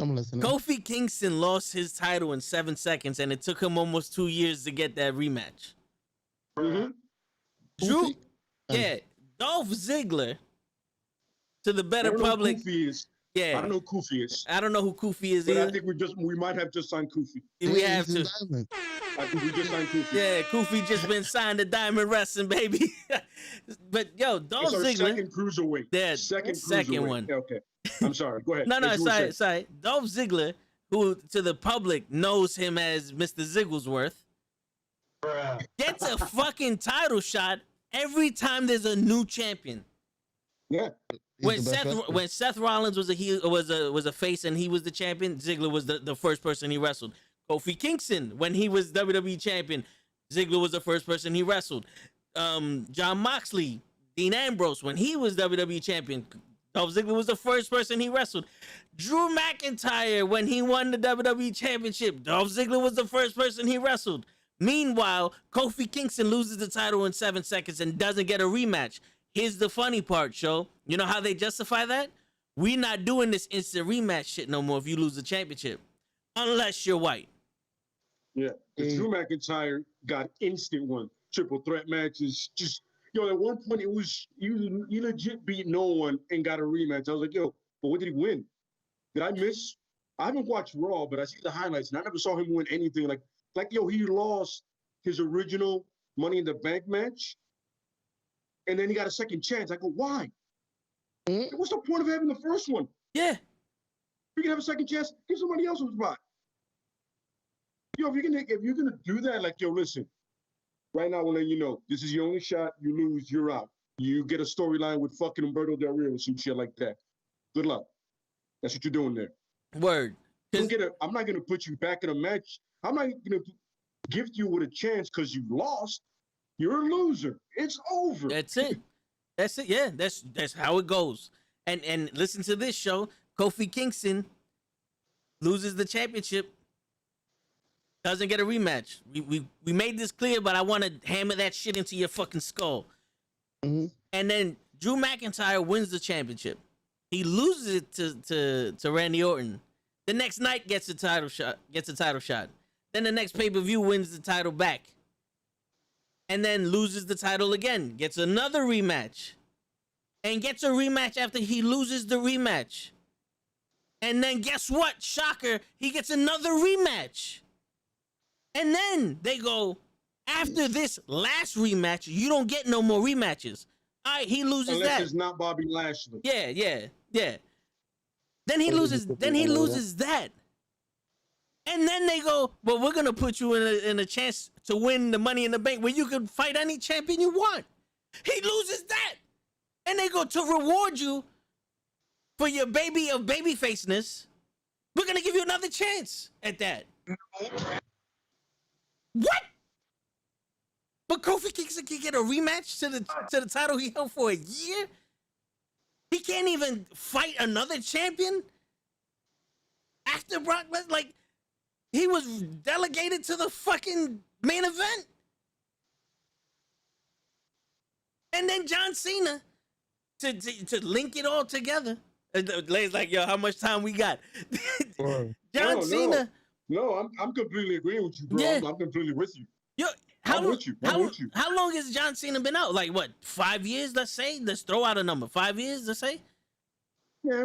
I'm listening. Kofi Kingston lost his title in 7 seconds, and it took him almost 2 years to get that rematch. Kofi? Dolph Ziggler, to the better public. I don't know who Kofi is. I don't know who Kofi is but either. I think we might have just signed Kofi. We have to. I think we just signed Kofi. Yeah, Kofi just been signed to Diamond Wrestling, baby. But yo, Dolph Ziggler. Second cruiserweight. Yeah, second one. Yeah, okay. I'm sorry. Go ahead. No, sorry. Dolph Ziggler, who to the public knows him as Mr. Zigglesworth, gets a fucking title shot every time there's a new champion. Yeah. When Seth Rollins was a face and he was the champion, Ziggler was the first person he wrestled. Kofi Kingston, when he was WWE champion, Ziggler was the first person he wrestled. Jon Moxley, Dean Ambrose, when he was WWE champion, Dolph Ziggler was the first person he wrestled. Drew McIntyre, when he won the WWE championship, Dolph Ziggler was the first person he wrestled. Meanwhile, Kofi Kingston loses the title in 7 seconds and doesn't get a rematch. Here's the funny part, Show. You know how they justify that? We're not doing this instant rematch shit no more if you lose the championship. Unless you're white. Yeah. Drew McIntyre got instant one. Triple threat matches. Just, at one point it was, you legit beat no one and got a rematch. I was like, but what did he win? Did I miss? I haven't watched Raw, but I see the highlights and I never saw him win anything. He lost his original Money in the Bank match. And then he got a second chance. I go, why? What's the point of having the first one? Yeah. You can have a second chance, give somebody else a spot. If you're gonna do that, listen, right now we'll let you know, this is your only shot, you lose, you're out. You get a storyline with fucking Humberto Del Rio or some shit like that. Good luck. That's what you're doing there. Word. I'm not gonna put you back in a match. I'm not gonna gift you with a chance because you lost. You're a loser. It's over. That's it. Yeah, that's how it goes. And listen to this, Show. Kofi Kingston loses the championship, doesn't get a rematch. We made this clear, but I want to hammer that shit into your fucking skull. Mm-hmm. And then Drew McIntyre wins the championship. He loses it to Randy Orton. The next night gets a title shot. Then the next pay-per-view wins the title back. And then loses the title again, gets another rematch, and gets a rematch after he loses the rematch. And then guess what? Shocker, he gets another rematch. And then they go, after this last rematch, you don't get no more rematches. All right, he loses Unless that. It's not Bobby Lashley. Yeah. Then he loses that. And then they go, well, we're going to put you in a chance to win the Money in the Bank where you can fight any champion you want. He loses that. And they go, to reward you for your babyfaceness, we're going to give you another chance at that. What? But Kofi Kingston can get a rematch to the title he held for a year? He can't even fight another champion after Brock Lesnar? He was delegated to the fucking main event. And then John Cena, to link it all together. Lay's like, yo, how much time we got? John Cena. No, I'm completely agreeing with you, bro. Yeah. I'm completely with you. Yo, I'm with you. How long has John Cena been out? 5 years, let's say? Let's throw out a number. 5 years, let's say? Yeah,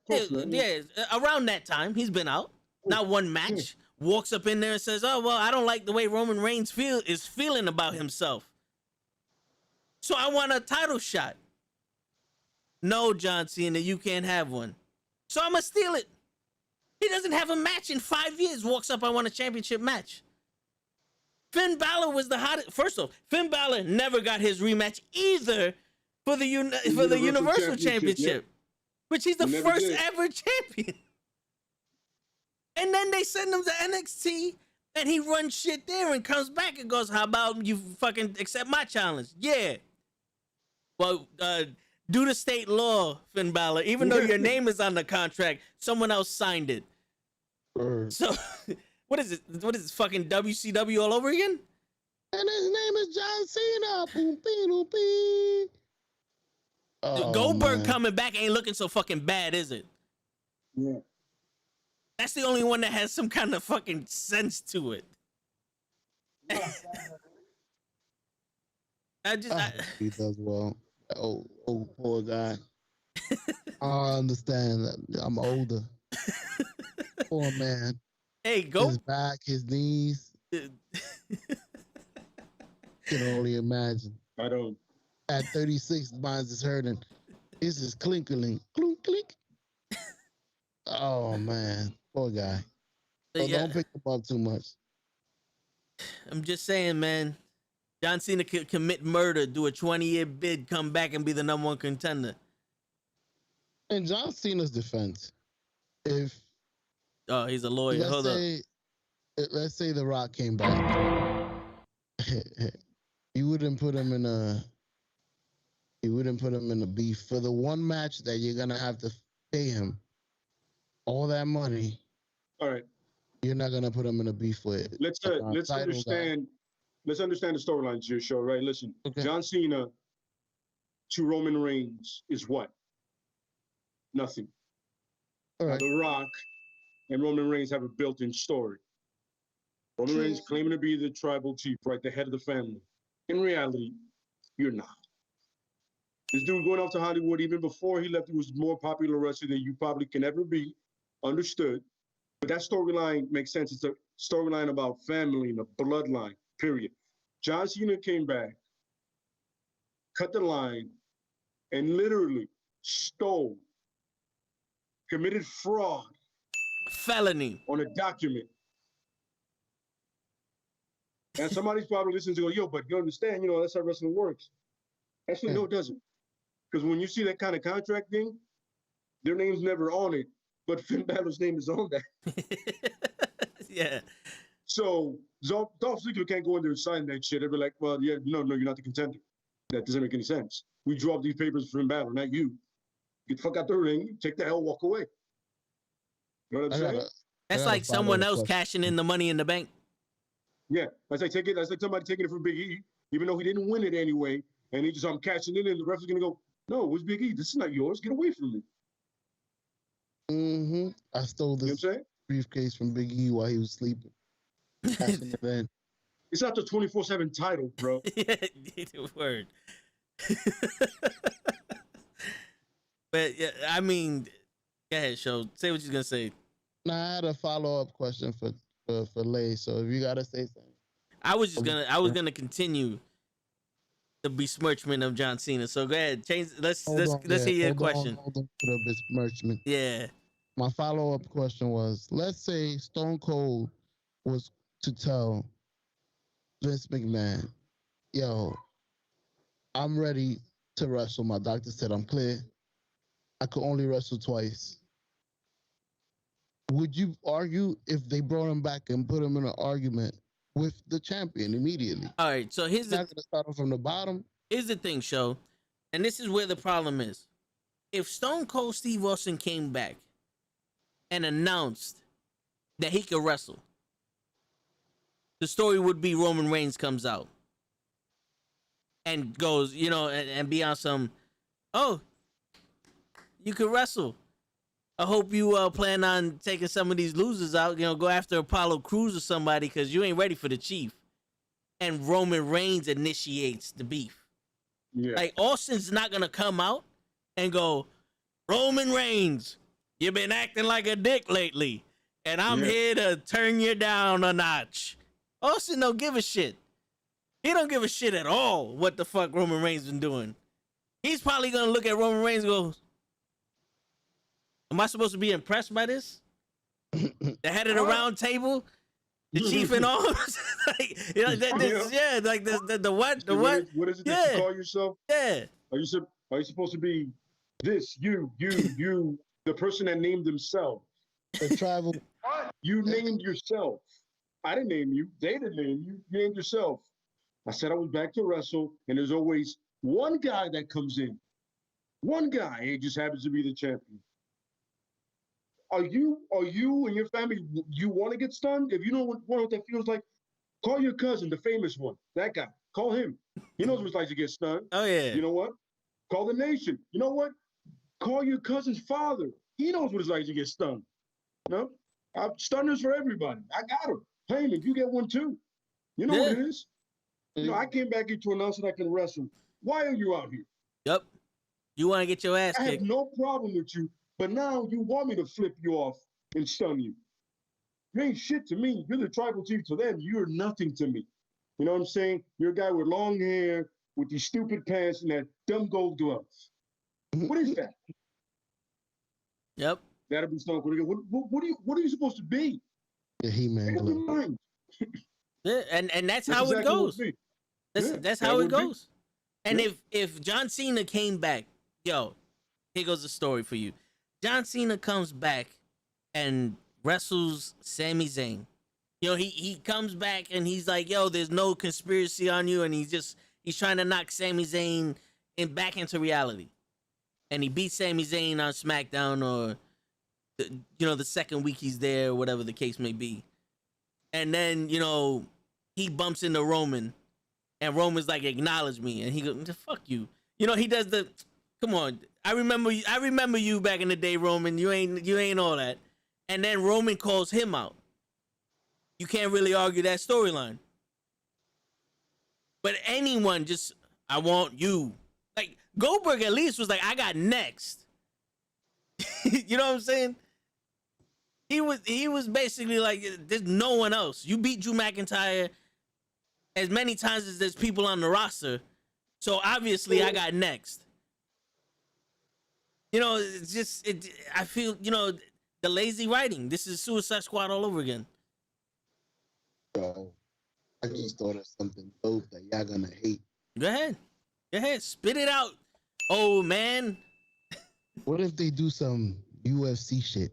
close, yeah, around that time, he's been out. Not one match. Walks up in there and says, oh, well, I don't like the way Roman Reigns is feeling about himself. So I want a title shot. No, John Cena, you can't have one. So I'm going to steal it. He doesn't have a match in 5 years. Walks up, I want a championship match. Finn Balor was the hottest. First off, Finn Balor never got his rematch either for the Universal Championship. Which he's the first ever champion. And then they send him to NXT And he runs shit there and comes back and goes, "How about you fucking accept my challenge?" Yeah. Well, due to state law, Finn Balor, even though your name is on the contract, someone else signed it. So, what is it? What is this, fucking WCW all over again? And his name is John Cena. Boom, boom, boom. Goldberg coming back ain't looking so fucking bad, is it? Yeah. That's the only one that has some kind of fucking sense to it. He does well. Oh, poor guy. I understand that I'm older. Poor man. Hey, go. His back, his knees. Can only imagine. I don't. At 36, mine is hurting. This is clinkling. Clink, clink. Oh, man. Poor guy. So don't pick him up too much. I'm just saying, man. John Cena could commit murder, do a 20-year bid, come back and be the #1 contender. In John Cena's defense, if he's a lawyer. Let's say The Rock came back, you wouldn't put him in a beef for the one match that you're gonna have to pay him all that money. All right, you're not gonna put him in a beef with. Let's understand. Let's understand the storylines here, show, right? Listen, okay. John Cena to Roman Reigns is what? Nothing. All right. The Rock and Roman Reigns have a built-in story. Roman Reigns claiming to be the tribal chief, right? The head of the family. In reality, you're not. This dude going off to Hollywood, even before he left, he was more popular wrestler than you probably can ever be. Understood. But that storyline makes sense. It's a storyline about family and a bloodline. Period. John Cena came back, cut the line, and literally stole, committed fraud, felony on a document. And somebody's probably listening to go, yo, but you understand, that's how wrestling works. Actually, no, it doesn't. Because when you see that kind of contract thing, their name's never on it, but Finn Balor's name is on that. Yeah. So Dolph Ziggler can't go in there and sign that shit. They'd be like, well, yeah, no, you're not the contender. That doesn't make any sense. We drew up these papers for Finn Balor, not you. Get the fuck out the ring, take the hell, walk away. You know what I'm saying? That's like someone else cashing in the Money in the Bank. Yeah, that's like somebody taking it from Big E, even though he didn't win it anyway, and he just, I'm cashing in, and the ref is gonna go, no, where's Big E? This is not yours. Get away from me. Mm-hmm. I stole this briefcase from Big E while he was sleeping. It's not the 24/7 title, bro. Word. But yeah, I mean, go ahead, show. Say what you're gonna say. Nah, I had a follow-up question for Lay. So if you gotta say something, I was gonna continue the besmirchment of John Cena. So go ahead, change. Let's hear your question. Hold on to the besmirchment. Yeah. My follow-up question was: let's say Stone Cold was to tell Vince McMahon, yo, I'm ready to wrestle. My doctor said I'm clear. I could only wrestle twice. Would you argue if they brought him back and put him in an argument with the champion immediately? All right, so here's not gonna start from the bottom. Here's the thing, show, and this is where the problem is. If Stone Cold Steve Austin came back and announced that he could wrestle, the story would be Roman Reigns comes out and goes, and be on some, oh, you could wrestle. I hope you plan on taking some of these losers out, go after Apollo Crews or somebody because you ain't ready for the chief. And Roman Reigns initiates the beef. Yeah. Like, Austin's not going to come out and go, Roman Reigns, you've been acting like a dick lately, and I'm here to turn you down a notch. Austin don't give a shit. He don't give a shit at all what the fuck Roman Reigns been doing. He's probably going to look at Roman Reigns and go, am I supposed to be impressed by this? The head of the round table, the chief in arms, like, the what? The what? What is it that you call yourself? Yeah. Are you supposed to be this? You, the person that named themselves. The tribal. You named yourself. I didn't name you. They didn't name you. You named yourself. I said I was back to wrestle, and there's always one guy that comes in. One guy. He just happens to be the champion. Are you and your family, you want to get stunned? If you know what that feels like, call your cousin, the famous one. That guy. Call him. He knows what it's like to get stunned. Oh, yeah. You know what? Call the nation. You know what? Call your cousin's father. He knows what it's like to get stunned. No? Stunners for everybody. I got him. Payment, you get one too. You know what it is? You know, I came back here to announce that I can wrestle. Why are you out here? Yep. You want to get your ass kicked. I have no problem with you, but now you want me to flip you off and stun you. You ain't shit to me. You're the tribal chief to them. You're nothing to me. You know what I'm saying? You're a guy with long hair, with these stupid pants and that dumb gold gloves. What is that? Yep. That'll be Stone Cold. What are you supposed to be? The He-Man glove. Yeah, and that's how it goes. That's how it goes. And if John Cena came back, yo, here goes the story for you. John Cena comes back and wrestles Sami Zayn. You know, he comes back and he's like, yo, there's no conspiracy on you, and he's trying to knock Sami Zayn back into reality. And he beats Sami Zayn on SmackDown, or the second week he's there, or whatever the case may be. And then, he bumps into Roman, and Roman's like, acknowledge me. And he goes, fuck you. He does the, come on. I remember you back in the day, Roman. You ain't all that. And then Roman calls him out. You can't really argue that storyline. But anyone just, I want you. Like, Goldberg at least was like, I got next. You know what I'm saying? He was basically like, there's no one else. You beat Drew McIntyre as many times as there's people on the roster. So obviously I got next. It's just, I feel, the lazy writing. This is Suicide Squad all over again. Bro, I just thought of something dope that y'all gonna hate. Go ahead. Spit it out. Oh, man. What if they do some UFC shit?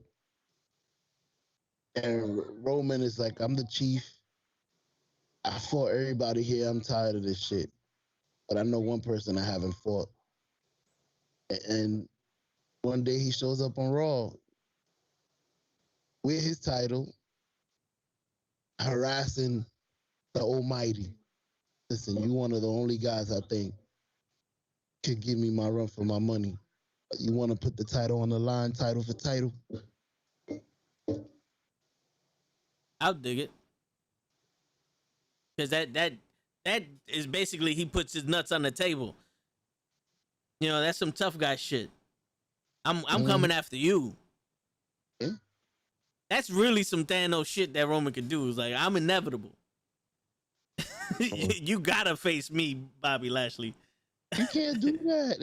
And Roman is like, I'm the chief. I fought everybody here. I'm tired of this shit. But I know one person I haven't fought. And one day he shows up on Raw with his title, harassing the Almighty. Listen, you one of the only guys I think could give me my run for my money. You want to put the title on the line, title for title? I'll dig it. Because that is basically, he puts his nuts on the table. That's some tough guy shit. I'm coming after you. Yeah. That's really some Thanos shit that Roman could do. It's like, I'm inevitable. You gotta face me, Bobby Lashley. You can't do that.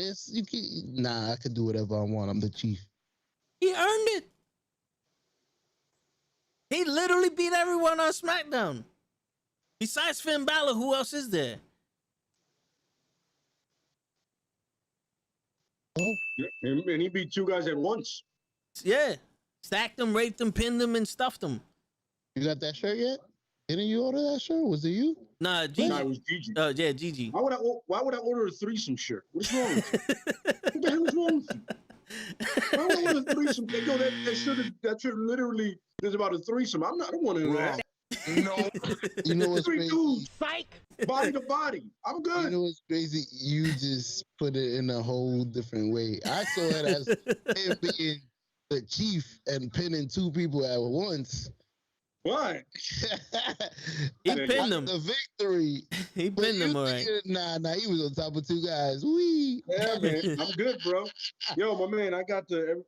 Nah, I can do whatever I want. I'm the chief. He earned it. He literally beat everyone on SmackDown. Besides Finn Balor, who else is there? Oh. And he beat two guys at once. Yeah. Stacked them, raped them, pinned them, and stuffed them. You got that shirt yet? Didn't you order that shirt? Was it you? Nah, Gigi. Nah, it was Gigi. Oh, yeah, Gigi. Why would I order a threesome shirt? What's wrong with you? What the hell is wrong with you? Why would I order a threesome? Yo, that shirt literally is about a threesome. I don't want to do that. No. You know what's crazy? Dudes, body to body. I'm good. You know what's crazy? You just put it in a whole different way. I saw it as him being the chief and pinning two people at once. What? He pinned them. The victory. He pinned them, all right. Nah, he was on top of two guys. Wee. Yeah, man. I'm good, bro. Yo, my man, I got to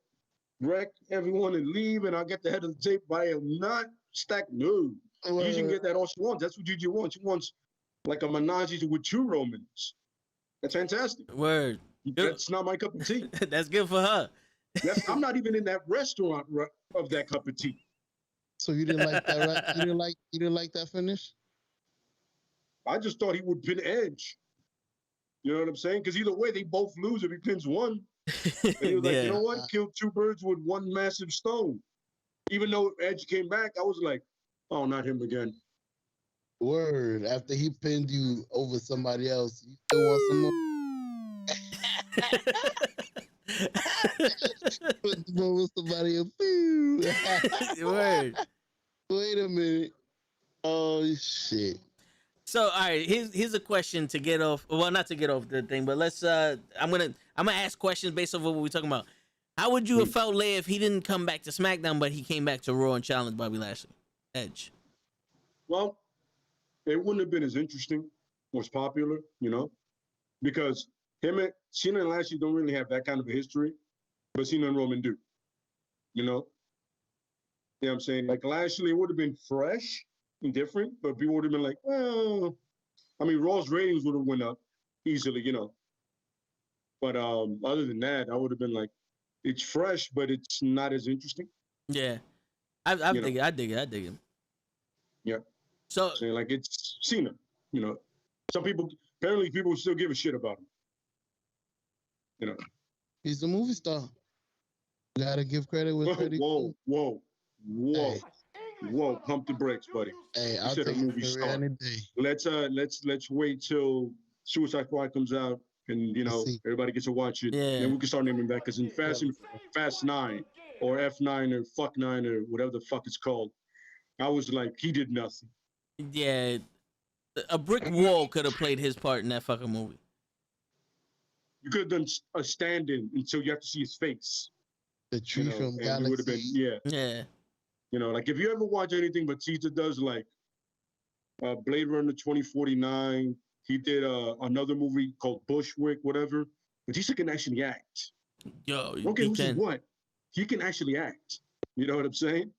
wreck everyone and leave, and I'll get the head of the tape, but I am not stacked. No. Gigi can get that all she wants. That's what Gigi wants. She wants like a menage with two Romans. That's fantastic. Word. That's not my cup of tea. That's good for her. I'm not even in that restaurant of that cup of tea. So you didn't like that, right? You didn't like that finish? I just thought he would pin Edge. You know what I'm saying? Because either way, they both lose if he pins one. And he was like, you know what? Kill two birds with one massive stone. Even though Edge came back, I was like, oh, not him again. Word. After he pinned you over somebody else, you still want some more? Put them over somebody else. Word. Wait a minute. Oh shit. So all right, here's a question to get off. Well, not to get off the thing, but let's. I'm gonna ask questions based off of what we're talking about. How would you have felt, Lay, if he didn't come back to SmackDown, but he came back to Raw and challenged Bobby Lashley? Edge. Well, it wouldn't have been as interesting or as popular, because Cena and Lashley don't really have that kind of a history, but Cena and Roman do. You know what I'm saying? Like Lashley, it would have been fresh and different, but people would have been like, well, I mean, Raw's ratings would have went up easily, But other than that, I would have been like, it's fresh, but it's not as interesting. Yeah, I dig it. I dig it. Yeah. So like it's Cena, Some people still give a shit about him. He's a movie star. You gotta give credit with credit. Whoa. Pump the brakes, buddy. Hey, I'll take a movie star any day. Let's wait till Suicide Squad comes out and everybody gets to watch it. Yeah. Then we can start naming back because in Fast 9 or F9 or Fuck 9 or whatever the fuck it's called, I was like, he did nothing. Yeah, a brick wall could have played his part in that fucking movie. You could have done a stand-in until you have to see his face. The tree from Galaxy. Would have been, Yeah. Like if you ever watch anything Batista does, like Blade Runner 2049, he did another movie called Bushwick, whatever. Batista can actually act. Yo, okay, who's what? He can actually act. You know what I'm saying?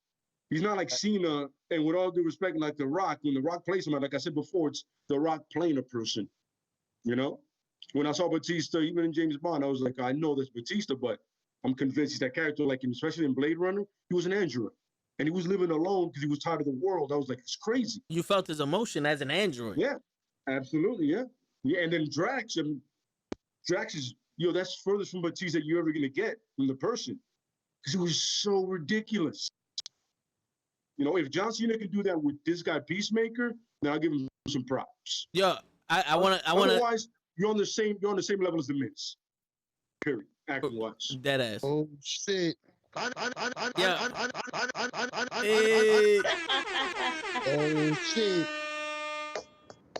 He's not like Cena, and with all due respect, like The Rock, when The Rock plays him, like I said before, it's The Rock playing a person. When I saw Batista, even in James Bond, I was like, I know that's Batista, but I'm convinced he's that character, like especially in Blade Runner, he was an android. And he was living alone because he was tired of the world. I was like, it's crazy. You felt his emotion as an android. Yeah, absolutely, yeah. And then Drax is, that's furthest from Batista you're ever going to get from the person. Because it was so ridiculous. If John Cena can do that with this guy Peacemaker, then I'll give him some props. Yo, I want to. Otherwise, you're on the same level as the Miz. Period. Acting wise. Dead ass. Oh shit. Yeah. Oh shit.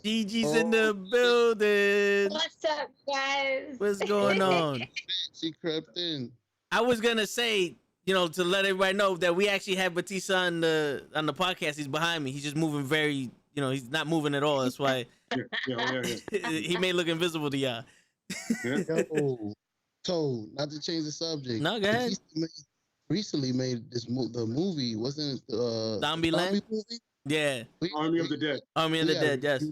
Gigi's in the building. What's up, guys? What's going on? She crept in. I was gonna say, to let everybody know that we actually have Batista on the podcast. He's behind me. He's just moving very, he's not moving at all. That's why Yeah. he may look invisible to y'all. Yo, so not to change the subject. No, go ahead. Recently made the movie, wasn't it? Zombieland movie? Yeah. Army of the Dead. Army of the Dead. Yes. We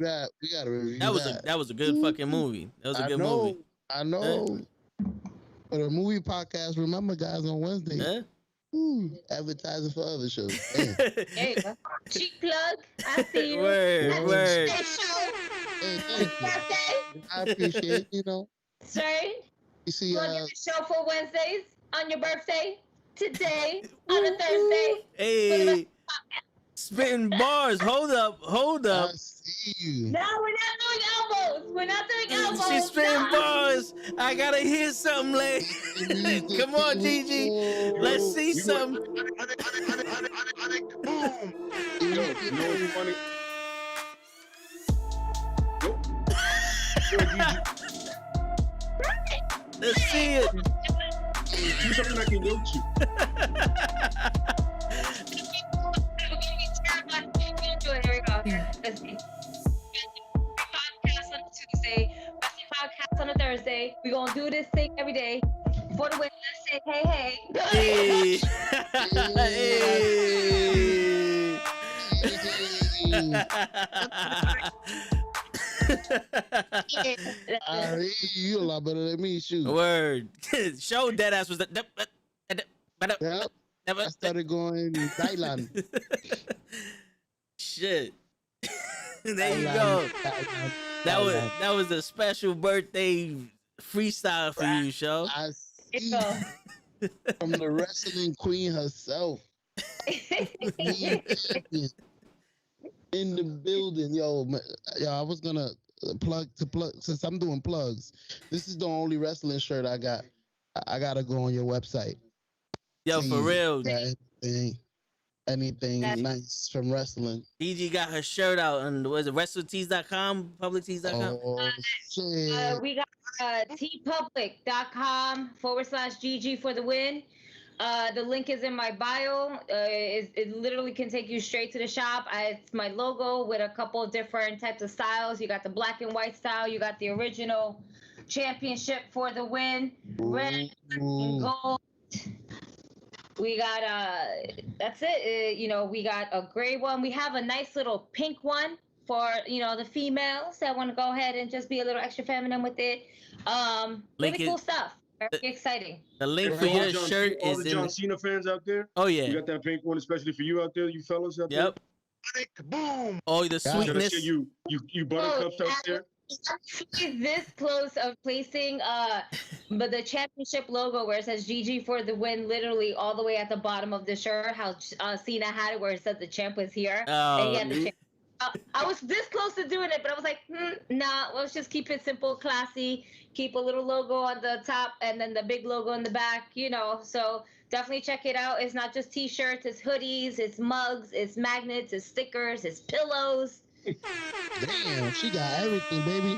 gotta review that. That was a good fucking movie. That was a good movie. I know. For the movie podcast, remember guys on Wednesday. Huh? Advertising for other shows. Hey, cheap plug. I see you. Word. Hey, thank you. I appreciate it, Sir, You see, you want to get the show for Wednesdays on your birthday? Today, on a Thursday? Hey. Spitting bars. Hold up. I see you. No, we're not doing elbows. She's spitting bars. I gotta hear something, Lay. Come on, Gigi. Let's see something. What's funny? Let's see it. Do something I can go to. Here we go. Let's see. Podcast on a Tuesday, wrestling podcast on a Thursday. We're gonna do this thing every day. For the win, let's say hey. Hey. You a lot better than me, shoot. Word. Show Deadass was the. Yep. I started going in Thailand. Shit. There you go. That was a special birthday freestyle for you, show. I see from the wrestling queen herself. Yo, in the building, yo. I was gonna plug since I'm doing plugs. This is the only wrestling shirt I got. I gotta go on your website. Yo, See for real. Anything nice from wrestling. DG got her shirt out on, was it WrestleTees.com, PublicTees.com? Oh shit! We got tpublic.com/GG for the win. The link is in my bio. It literally can take you straight to the shop. It's my logo with a couple of different types of styles. You got the black and white style. You got the original championship for the win. Red and gold. We got that's it. We got a gray one. We have a nice little pink one for the females that want to go ahead and just be a little extra feminine with it. Really cool stuff. Very exciting. The link for your shirt is all the John Cena fans out there. Oh yeah, we got that pink one, especially for you out there, you fellas out there. Yep. Boom. Oh, the sweetness. You buttercups out there. This close of placing but the championship logo where it says GG for the win, literally all the way at the bottom of the shirt, how Cena had it where it said the champ was here. And he had the champ. I was this close to doing it, but I was like, nah, let's just keep it simple, classy, keep a little logo on the top and then the big logo in the back, so definitely check it out. It's not just t-shirts, it's hoodies, it's mugs, it's magnets, it's stickers, it's pillows. Damn, she got everything, baby.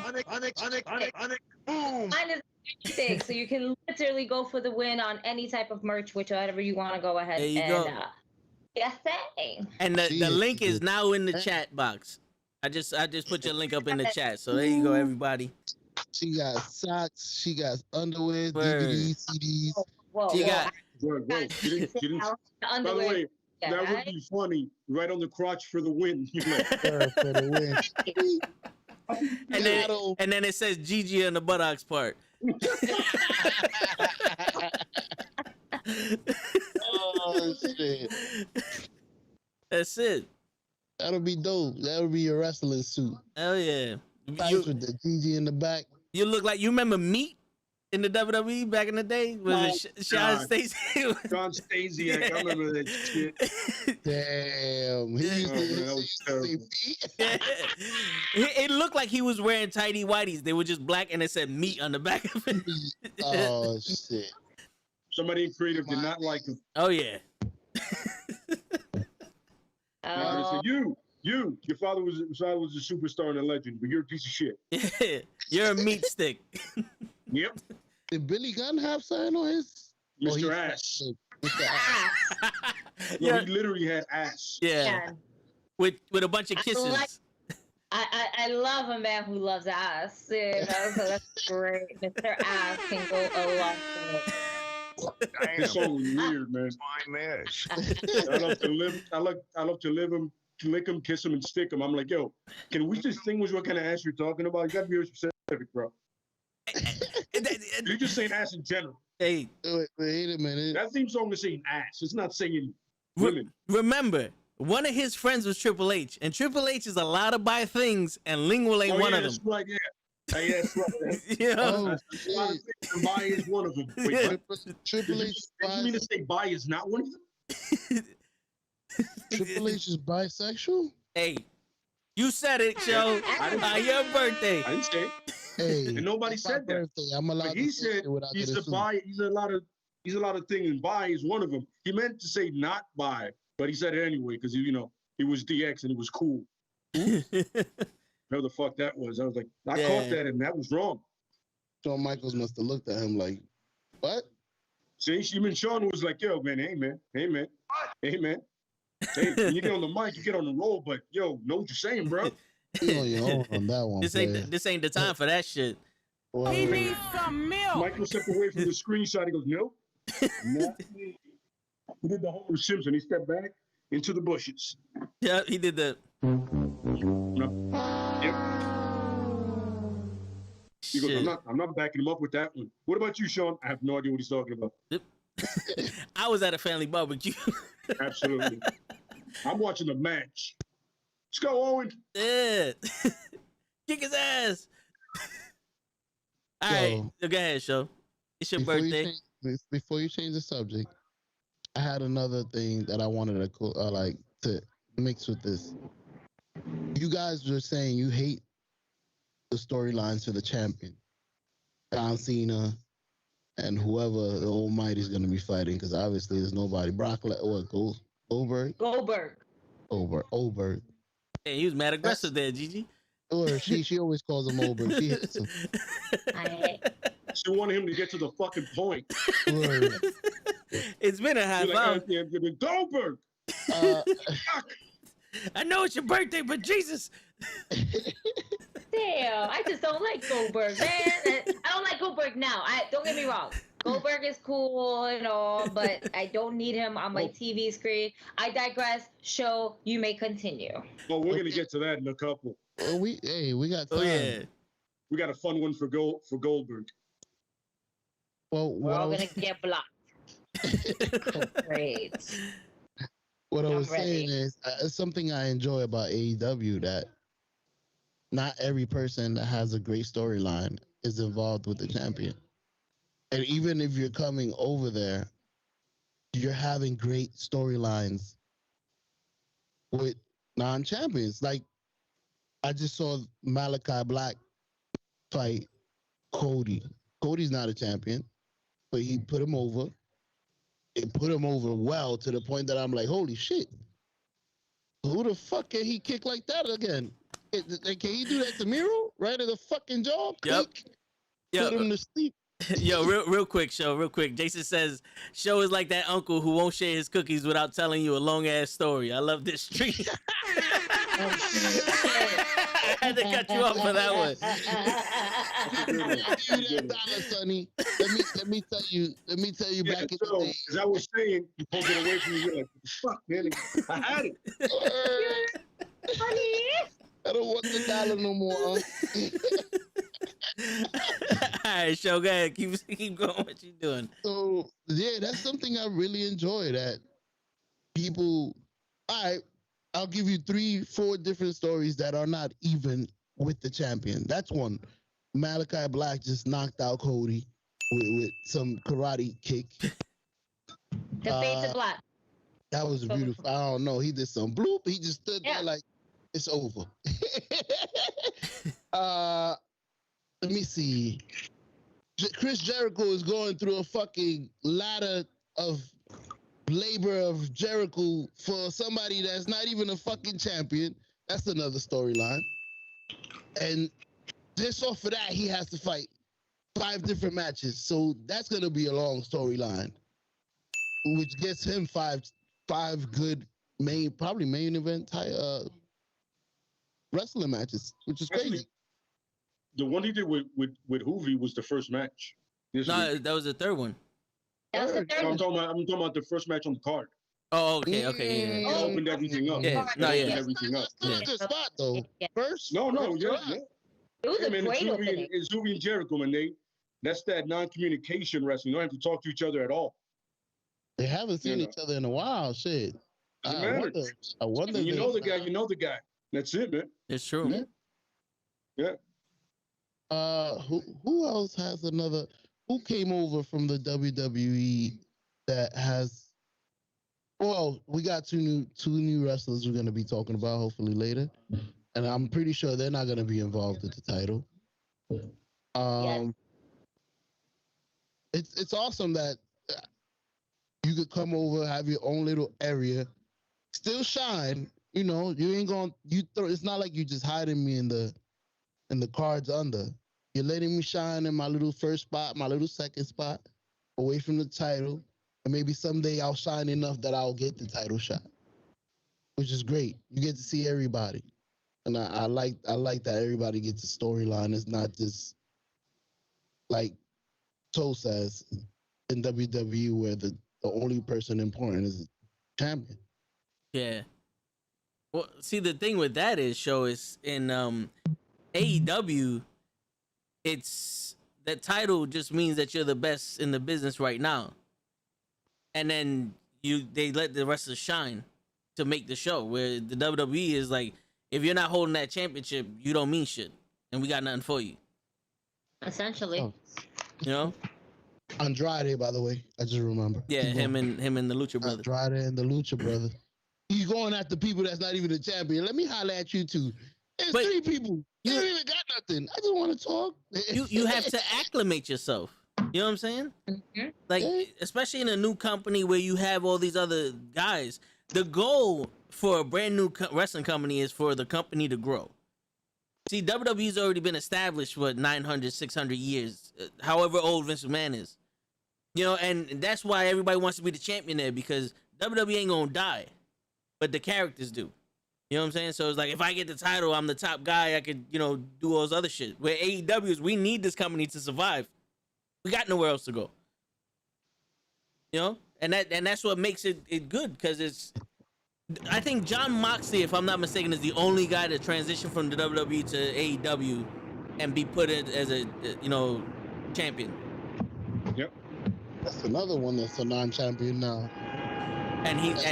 Boom. Mine is everything, so you can literally go for the win on any type of merch, whichever you want to go ahead there you and go. And the link is now in the chat box. I just put your link up in the chat, so there you go, everybody. She got socks, she got underwear, DVDs, CDs. She got. By the way, that would be funny. Right on the crotch for the win. For the win. And then it says GG on the buttocks part. Oh shit! That's it. That'll be dope. That'll be your wrestling suit. Hell yeah! With the GG in the back. You look like you remember Meat in the WWE back in the day? Was it Sean Stacey? John Stasiak, I remember that shit. Damn, he used to say It looked like he was wearing tighty whities. They were just black, and it said Meat on the back of it. Oh shit! Somebody in creative did not like him. Oh yeah. Your father was a superstar and a legend, but you're a piece of shit. Yeah, you're a meat stick. Yep. Did Billy Gunn have something on his? Mr. Ass. Mr. Ass. No, he literally had ass. Yeah. With a bunch of kisses. I love a man who loves ass. So that's great. Mr. Ass can go a long way. This song was weird, man. I love to lick him, kiss him, and stick him. I'm like, yo, can we distinguish what kind of ass you're talking about? You gotta be specific, bro. You're just saying ass in general. Hey, wait a minute. That theme song is saying ass. It's not saying women. Remember, one of his friends was Triple H, and Triple H is allowed to buy things, and lingual ain't one of them. That's right, yeah. Hey, that's right. Yeah. Buy is one of them. Wait, Triple H. You mean to say buy is not one of them? Triple H is bisexual? Hey, you said it, Joe. Your birthday. I didn't say it. Hey, and nobody said that. I'm allowed he said he's a bi. He's a lot of things, and bi is one of them. He meant to say not bi, but he said it anyway because he was DX and it was cool. Whatever the fuck that was, I was like, I caught that and that was wrong. Shawn Michaels must have looked at him like, what? See, even Shawn was like, yo, man, hey, man. Hey, when you get on the mic, you get on the roll, but yo, know what you're saying, bro. You on your own on that one. This ain't the time for that shit. Well, He needs some milk. Michael stepped away from the screenshot. He goes, milk? No. He did the Homer Simpson. He stepped back into the bushes. Yeah, he did that. Yep. He goes, I'm not backing him up with that one. What about you, Sean? I have no idea what he's talking about. I was at a family barbecue. Absolutely. I'm watching the match. Let's go, Owen. Yeah. Kick his ass. All right. Go ahead, Show. It's your birthday. Before you change the subject, I had another thing that I wanted to to mix with this. you guys were saying you hate the storylines for the champion, John Cena, and whoever the Almighty is going to be fighting, because obviously there's nobody. Goldberg? Goldberg. Yeah, he was mad aggressive there, Gigi. Or she always calls him Goldberg. She hits him. She wanted him to get to the fucking point. It's been a half hour. Goldberg. I know it's your birthday, but Jesus. Damn, I just don't like Goldberg, man. I don't like Goldberg now. Don't get me wrong. Goldberg is cool and all, but I don't need him on my TV screen. I digress. Show, you may continue. Well, we're gonna get to that in a couple. Well, we got time. Oh yeah. We got a fun one for Goldberg. Well, we're all gonna get blocked. Great. What I was saying is something I enjoy about AEW, that not every person that has a great storyline is involved with the champion. And even if you're coming over there, you're having great storylines with non-champions. Like, I just saw Malachi Black fight Cody. Cody's not a champion, but he put him over. It put him over well, to the point that I'm like, holy shit. Who the fuck can he kick like that again? Can he do that to Miro? Right in the fucking jaw? Yep. Put him to sleep. Yo, real quick. Jason says, show is like that uncle who won't share his cookies without telling you a long ass story. I love this street. I had to cut you off for that one. Sonny. Let me tell you back in the day. As I was saying, you pulled it away from me. You're like, fuck, man, I had it. I don't want the dollar no more. All right, show, go ahead. Keep going. What you doing? So yeah, that's something I really enjoy. That people. All right, I'll give you 3-4 different stories that are not even with the champion. That's one. Malachi Black just knocked out Cody with some karate kick. The fade to black. That was beautiful. I don't know. He did some bloop. He just stood there like, it's over. Let me see. Chris Jericho is going through a fucking ladder of labor of Jericho for somebody that's not even a fucking champion. That's another storyline. And just off of that, he has to fight 5 different matches. So that's going to be a long storyline, which gets him five good main event wrestling matches, which is crazy. The one he did with Hoovy was the first match. That was the third one. That was the third one. I'm talking about the first match on the card. Oh, okay, yeah. He opened everything up. Everything up. That's a good spot, though. First? No, yeah. It was a great opening. It's Hoovy and Jericho, man. That's that non-communication wrestling. You don't have to talk to each other at all. They haven't seen each other in a while. Shit. I wonder. You know the guy. That's it, man. It's true. Yeah. Who else has another? Who came over from the WWE that has? Well, we got two new wrestlers we're going to be talking about hopefully later, and I'm pretty sure they're not going to be involved with the title. It's awesome that you could come over, have your own little area, still shine. You know, you ain't going. It's not like you just hiding me in the cards under. You're letting me shine in my little first spot, my little second spot, away from the title. And maybe someday I'll shine enough that I'll get the title shot, which is great. You get to see everybody. And I like that everybody gets a storyline. It's not just like Toe says in WWE where the only person important is the champion. Yeah. Well, see, the thing with that is, in AEW, it's that title just means that you're the best in the business right now. And then they let the wrestlers shine to make the show. Where the WWE is like, if you're not holding that championship, you don't mean shit, and we got nothing for you. Essentially, you know. Andrade, by the way, I just remember. Yeah, him and the Lucha Brothers. Andrade and the Lucha Brothers. He's going after people that's not even a champion. Let me holler at you too. There's 3 people. You don't even got nothing. I just want to talk. You have to acclimate yourself. You know what I'm saying? Mm-hmm. Like, especially in a new company where you have all these other guys. The goal for a brand new wrestling company is for the company to grow. See, WWE's already been established for 900, 600 years, however old Vince McMahon is. You know, and that's why everybody wants to be the champion there, because WWE ain't gonna die, but the characters do. You know what I'm saying? So it's like, if I get the title, I'm the top guy. I could, you know, do all this other shit. Where AEW is, we need this company to survive. We got nowhere else to go. You know, and that's what makes it good, because it's. I think Jon Moxley, if I'm not mistaken, is the only guy to transition from the WWE to AEW and be put in as a, you know, champion. Yep. That's another one that's a non-champion now. And he's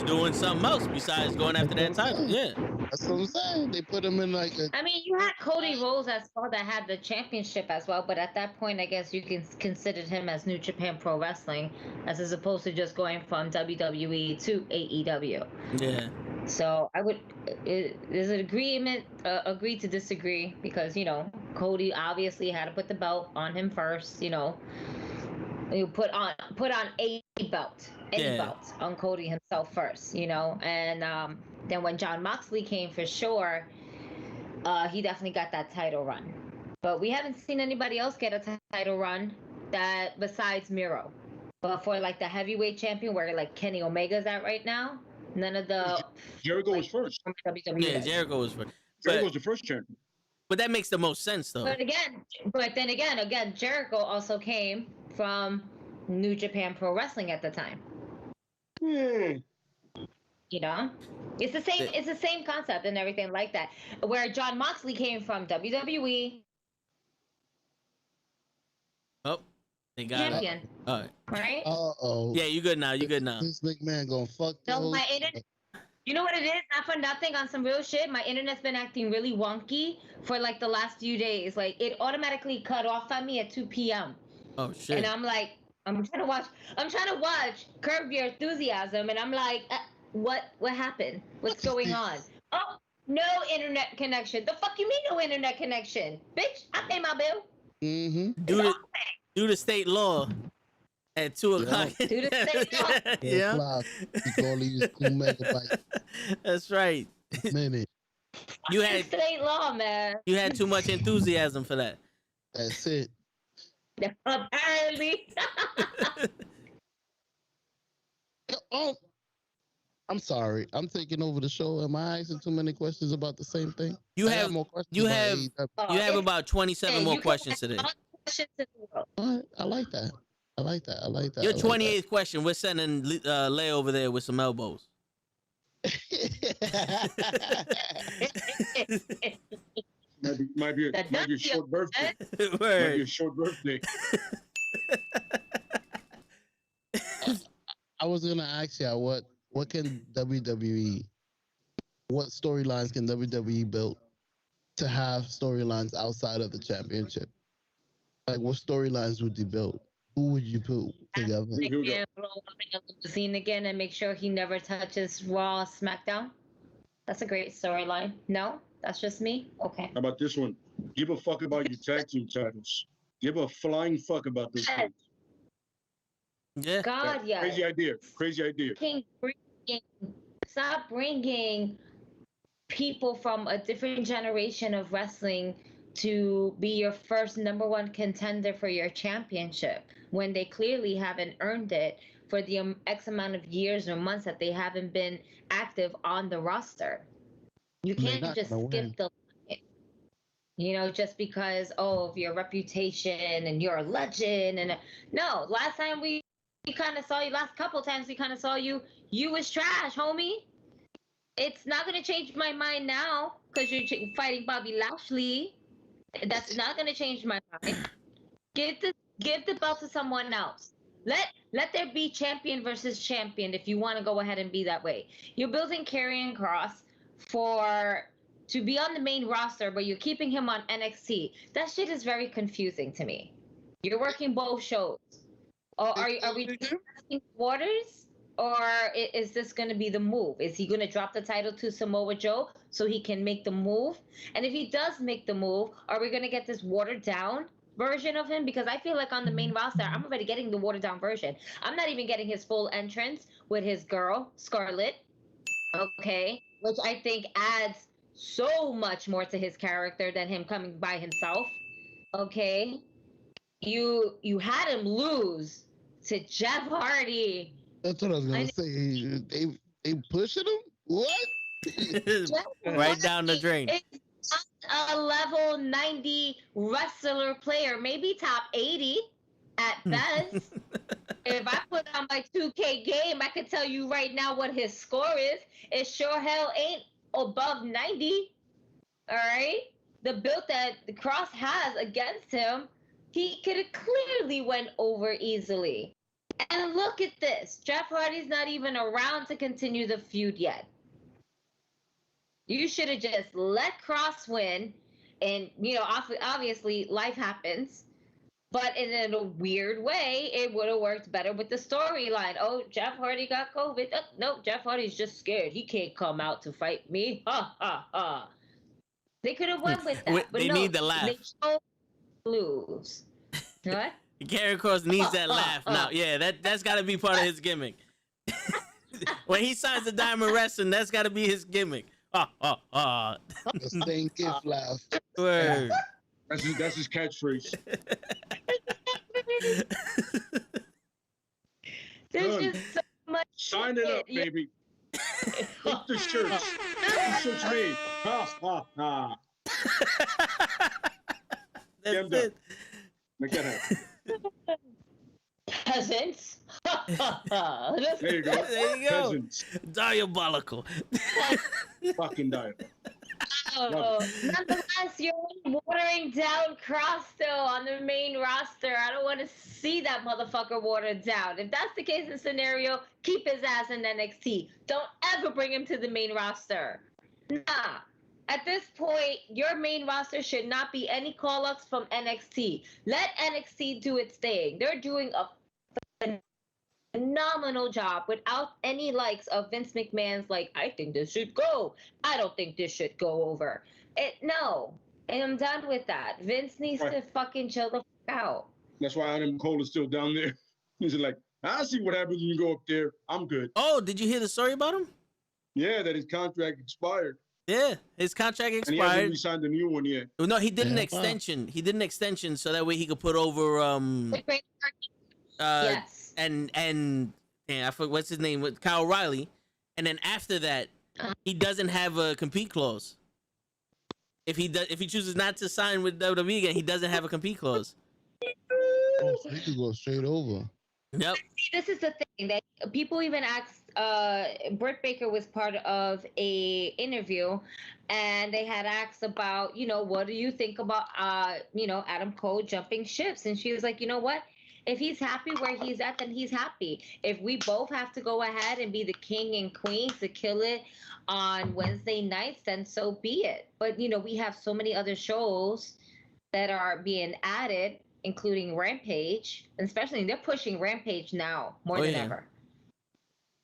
doing something else besides going after that title. Yeah. That's what I'm saying. They put him in like a... I mean, you had Cody Rhodes as well that had the championship as well, but at that point, I guess you can consider him as New Japan Pro Wrestling, as opposed to just going from WWE to AEW. Yeah. So I would, there's an agreement, agree to disagree, because, you know, Cody obviously had to put the belt on him first, you know. You put on a belt, any belt on Cody himself first, you know. And then when Jon Moxley came, for sure, he definitely got that title run. But we haven't seen anybody else get a title run that besides Miro. But for like the heavyweight champion, where like Kenny Omega's at right now, none of the Jericho was first. Yeah, Jericho was first. Jericho was the first champion. But that makes the most sense, though. But then again, Jericho also came from New Japan Pro Wrestling at the time. You know, it's the same. It's the same concept and everything like that. Where Jon Moxley came from WWE. Oh, they got champion. It. All right. Right. Uh-oh. Yeah, you good now. You good now. This big man gonna fuck. So my internet. You know what it is? Not for nothing, on some real shit, my internet's been acting really wonky for like the last few days. Like, it automatically cut off on me at 2 p.m. Oh shit. And I'm like, I'm trying to watch Curb Your Enthusiasm, and I'm like, what happened? What's going on? Oh, no internet connection. The fuck you mean no internet connection? Bitch, I pay my bill. Mm-hmm. Due to state law. At 2 o'clock. Yeah. That's right. Minute. You had state law, man. You had too much enthusiasm for that. That's it. Apparently. Oh, I'm sorry. I'm taking over the show. Am I asking too many questions about the same thing? You have more questions. You have about 27 more questions today. I like that. I like that. Your 28th question. We're sending Lay over there with some elbows. might be a short birthday. Might be a short birthday. I was gonna ask you what can WWE, what storylines can WWE build to have storylines outside of the championship? Like, what storylines would you build? Who would you put together? Cena again and make sure he never touches Raw, SmackDown. That's a great storyline. No, that's just me. Okay. How about this one? Give a fuck about your tag team titles. Give a flying fuck about this. Yes. Yeah. God, yeah. Crazy idea. Stop bringing people from a different generation of wrestling to be your first number one contender for your championship when they clearly haven't earned it for the X amount of years or months that they haven't been active on the roster. You can't just skip the line, you know, just because of your reputation and you're a legend. And no, last time we kind of saw you, last couple times we kind of saw you was trash, homie. It's not going to change my mind now because you're fighting Bobby Lashley. That's not going to change my mind. Give the belt to someone else. Let there be champion versus champion if you want to go ahead and be that way. You're building Karrion Kross to be on the main roster, but you're keeping him on NXT. That shit is very confusing to me. You're working both shows. Or are we testing waters? or is this going to be the move? Is he going to drop the title to Samoa Joe so he can make the move? And if he does make the move, are we going to get this watered down version of him? Because I feel like on the main roster, I'm already getting the watered down version. I'm not even getting his full entrance with his girl, Scarlett. Okay. Which I think adds so much more to his character than him coming by himself. Okay. You had him lose to Jeff Hardy. That's what I was gonna say. They pushing him? What? Right down the drain. It's not a level 90 wrestler player, maybe top 80 at best. If I put on my 2K game, I could tell you right now what his score is. It sure hell ain't above 90. All right? The build that the Cross has against him, he could have clearly went over easily. And look at this. Jeff Hardy's not even around to continue the feud yet. You should have just let Cross win. And, you know, obviously life happens. But in a weird way, it would have worked better with the storyline. Oh, Jeff Hardy got COVID. Oh, no, Jeff Hardy's just scared. He can't come out to fight me. Ha, ha, ha. They could have won with that. But they no, need the laugh. They chose lose. What? Karrion Kross needs that laugh now. Yeah, that's got to be part of his gimmick. When he signs the Diamond Wrestling, that's got to be his gimmick. The same gift laugh. Word. That's his catchphrase. There's just so much. Sign it up, baby. Take the shirts. The shirts made. Ha ha ha. That's it. Make that happen. Peasants. There you go. There you go. Peasants. Diabolical. Fucking diet. Oh, nonetheless, you're watering down Cross though on the main roster. I don't want to see that motherfucker watered down. If that's the case in the scenario, keep his ass in NXT. Don't ever bring him to the main roster. Nah. At this point, your main roster should not be any call-ups from NXT. Let NXT do its thing. They're doing a phenomenal job without any likes of Vince McMahon's like, I think this should go. I don't think this should go over. No. And I'm done with that. Vince needs to fucking chill the fuck out. That's why Adam Cole is still down there. He's like, I see what happens when you go up there. I'm good. Oh, did you hear the story about him? Yeah, that his contract expired. Yeah, his contract expired. And he hasn't signed a new one yet. No, he did an extension. He did an extension so that way he could put over yes. And I forgot what's his name with Kyle O'Reilly, and then after that he doesn't have a compete clause. If he chooses not to sign with WWE again, he doesn't have a compete clause. Oh, so he could go straight over. Yep. This is the thing that people even asked. Britt Baker was part of a interview, and they had asked about, you know, what do you think about, you know, Adam Cole jumping ships? And she was like, you know what? If he's happy where he's at, then he's happy. If we both have to go ahead and be the king and queen to kill it on Wednesday nights, then so be it. But, you know, we have so many other shows that are being added, including Rampage, and especially they're pushing Rampage now more than ever.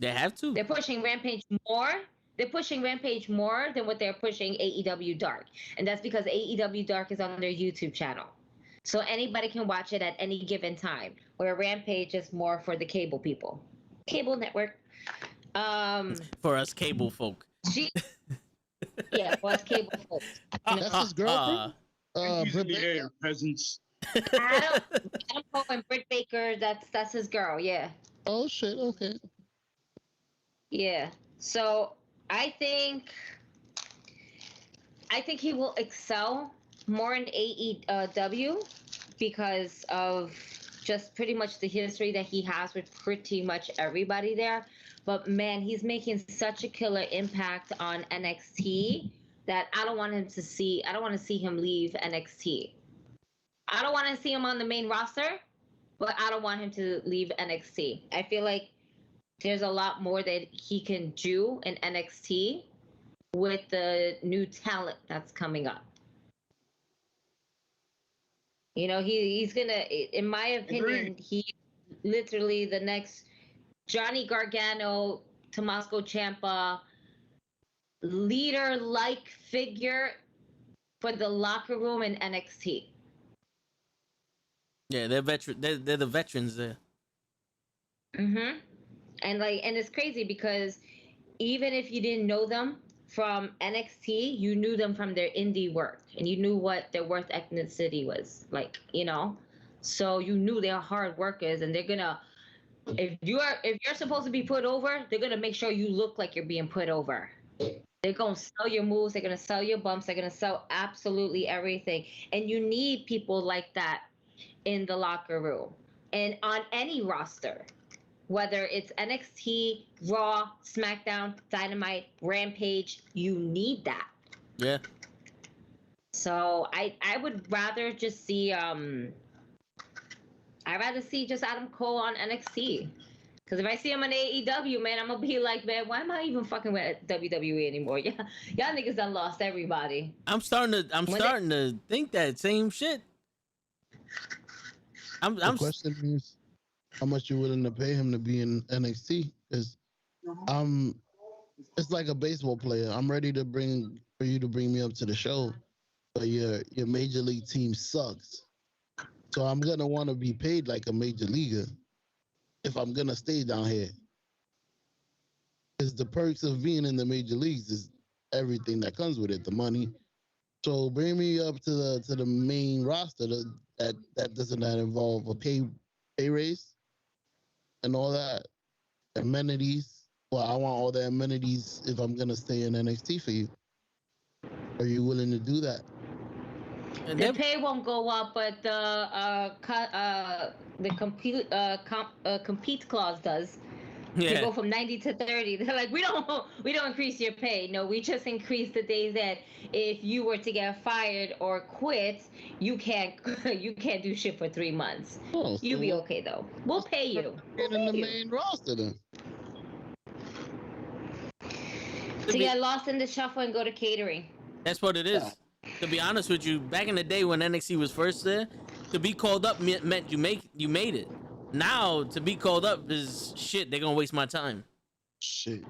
They have to. They're pushing Rampage more. They're pushing Rampage more than what they're pushing AEW Dark. And that's because AEW Dark is on their YouTube channel. So anybody can watch it at any given time, where Rampage is more for the cable people. Cable network. For us cable folk. Yeah, for us cable folks. That's his girlfriend? He's in the air, peasants. Adam Cole and Britt Baker, that's his girl, yeah. Oh, shit, okay. Yeah. So I think he will excel more in AEW because of just pretty much the history that he has with pretty much everybody there. But man, he's making such a killer impact on NXT that I don't want to see him leave NXT. I don't want to see him on the main roster, but I don't want him to leave NXT. I feel like there's a lot more that he can do in NXT with the new talent that's coming up. You know, he's gonna, in my opinion, he's literally the next Johnny Gargano, Tommaso Ciampa, leader-like figure for the locker room in NXT. Yeah, they're veteran. They're the veterans there. Mm-hmm. And it's crazy because even if you didn't know them from NXT, you knew them from their indie work, and you knew what their work ethnicity was like. So you knew they're hard workers, and they're gonna. If you're supposed to be put over, they're gonna make sure you look like you're being put over. They're gonna sell your moves. They're gonna sell your bumps. They're gonna sell absolutely everything. And you need people like that in the locker room and on any roster, whether it's NXT, Raw, SmackDown, Dynamite, Rampage. You need that. Yeah. So I would rather just see I'd rather see just Adam Cole on NXT. Because if I see him on AEW, man, I'm going to be like, man, why am I even fucking with WWE anymore? Yeah, y'all niggas done lost everybody. I'm starting to think that same shit. The question is, how much you willing to pay him to be in NXT? Because it's like a baseball player. I'm ready for you to bring me up to the show, but your major league team sucks. So I'm gonna want to be paid like a major leaguer if I'm gonna stay down here. Because the perks of being in the major leagues is everything that comes with it, the money. So bring me up to the main roster that doesn't involve a pay raise and all that amenities. Well, I want all the amenities if I'm gonna stay in NXT for you. Are you willing to do that? The pay won't go up, but the compete clause does. Yeah. They go from 90 to 30. They're like, we don't increase your pay. No, we just increase the days that if you were to get fired or quit, you can't do shit for 3 months. Oh, you'll be okay though. We'll pay you. Get in the main roster then. To get lost in the shuffle and go to catering. That's what it is. To be honest with you, back in the day when NXT was first there, to be called up meant you made it. Now to be called up is shit. They're gonna waste my time. Shit.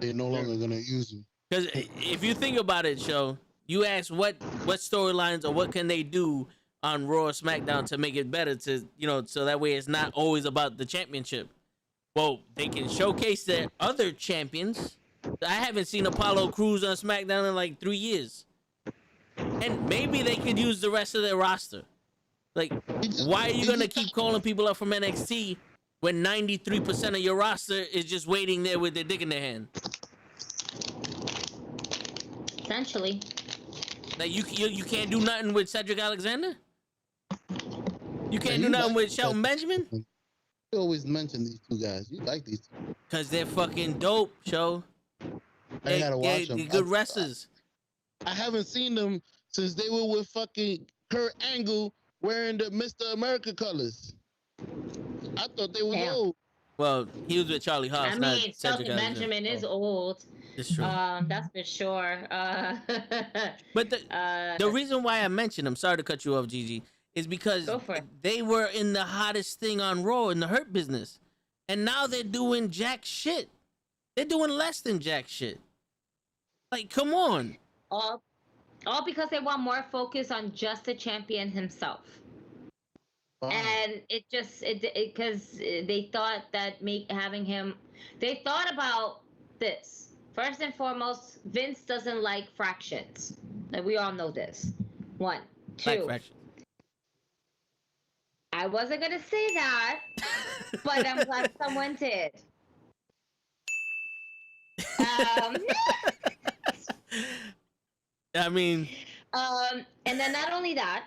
They're no longer gonna use me. Because if you think about it, show you ask what storylines or what can they do on Raw or SmackDown to make it better to so that way it's not always about the championship. Well, they can showcase their other champions. I haven't seen Apollo Crews on SmackDown in like 3 years. And maybe they could use the rest of their roster. Like, why are you going to keep calling people up from NXT when 93% of your roster is just waiting there with their dick in their hand? Essentially. Like, you can't do nothing with Cedric Alexander? You can't do nothing with Shelton Benjamin? You always mention these two guys. You like these two. Because they're fucking dope, show. I gotta watch them. They're good wrestlers. I haven't seen them since they were with fucking Kurt Angle wearing the Mr. America colors. I thought they was old. Well, he was with Charlie Haas. I mean, Shelton Benjamin is old. It's true. That's for sure. But the reason why I mentioned them, sorry to cut you off, Gigi, is because they were in the hottest thing on Raw in the Hurt Business. And now they're doing jack shit. They're doing less than jack shit. Like, come on. All because they want more focus on just the champion himself. Oh. And it because they thought that having him, they thought about this. First and foremost, Vince doesn't like fractions. Like, we all know this. 1, 2. Like I wasn't going to say that, but I'm glad someone did. I mean, and then not only that,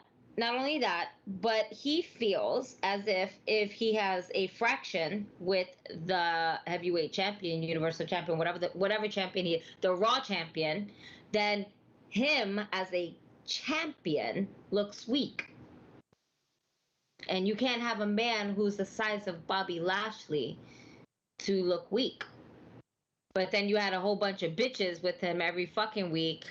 but he feels as if he has a fraction with the heavyweight champion, universal champion, whatever champion he is, the Raw champion, then him as a champion looks weak. And you can't have a man who's the size of Bobby Lashley to look weak. But then you had a whole bunch of bitches with him every fucking week,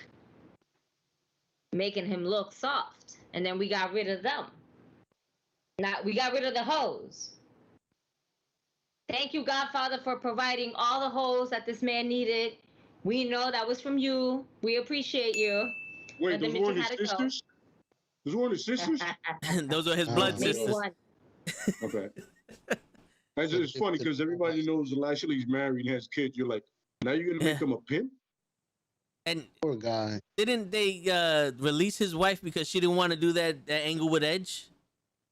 making him look soft. And then we got rid of them. We got rid of the hoes. Thank you, Godfather, for providing all the holes that this man needed. We know that was from you. We appreciate you. Wait, those weren't his sisters? Those weren't his sisters? Those are his blood Maybe sisters. one. Okay. It's funny because everybody knows Lashley's married and has kids. You're like, now you're going to make him a pimp? And poor guy. Didn't they release his wife because she didn't want to do that angle with Edge?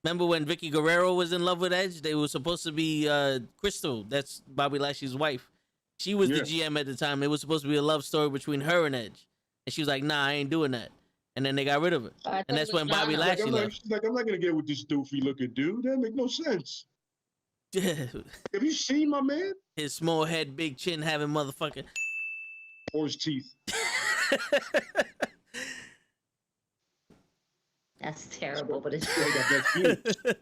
Remember when Vicky Guerrero was in love with Edge? They were supposed to be Crystal. That's Bobby Lashley's wife. She was the GM at the time. It was supposed to be a love story between her and Edge. And she was like, nah, I ain't doing that. And then they got rid of it. And that's when Bobby Lashley left. She's like, I'm not going to get with this doofy looking dude. That make no sense. Have you seen my man? His small head, big chin, having motherfucker. Or his teeth. That's terrible, but it's true.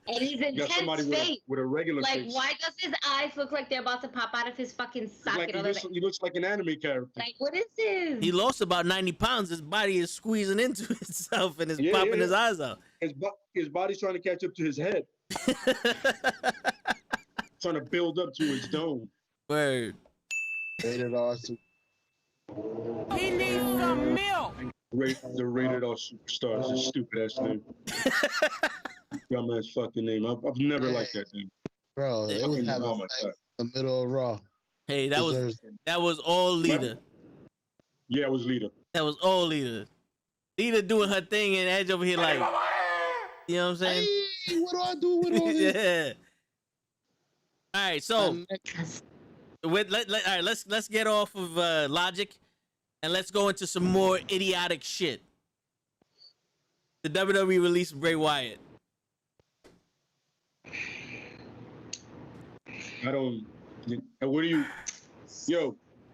And he's intense face. With a regular like, face. why does his eyes look like they're about to pop out of his fucking socket? He looks like an anime character. Like, what is this? He lost about 90 pounds. His body is squeezing into itself and is popping his eyes out. His body's trying to catch up to his head. Trying to build up to his dome. Word. Rated R. He needs some milk. The Rated R Superstar is a stupid ass name. Dumbass fucking name. I've never liked that name. Bro, they was having sex in the middle of Raw. Hey, that was all Lita. Yeah, it was Lita. That was all Lita. Lita doing her thing and Edge over here like, you know what I'm saying? Hey, what do I do with all this? Yeah. All right, so let's get off of logic and let's go into some more idiotic shit. The WWE released Bray Wyatt.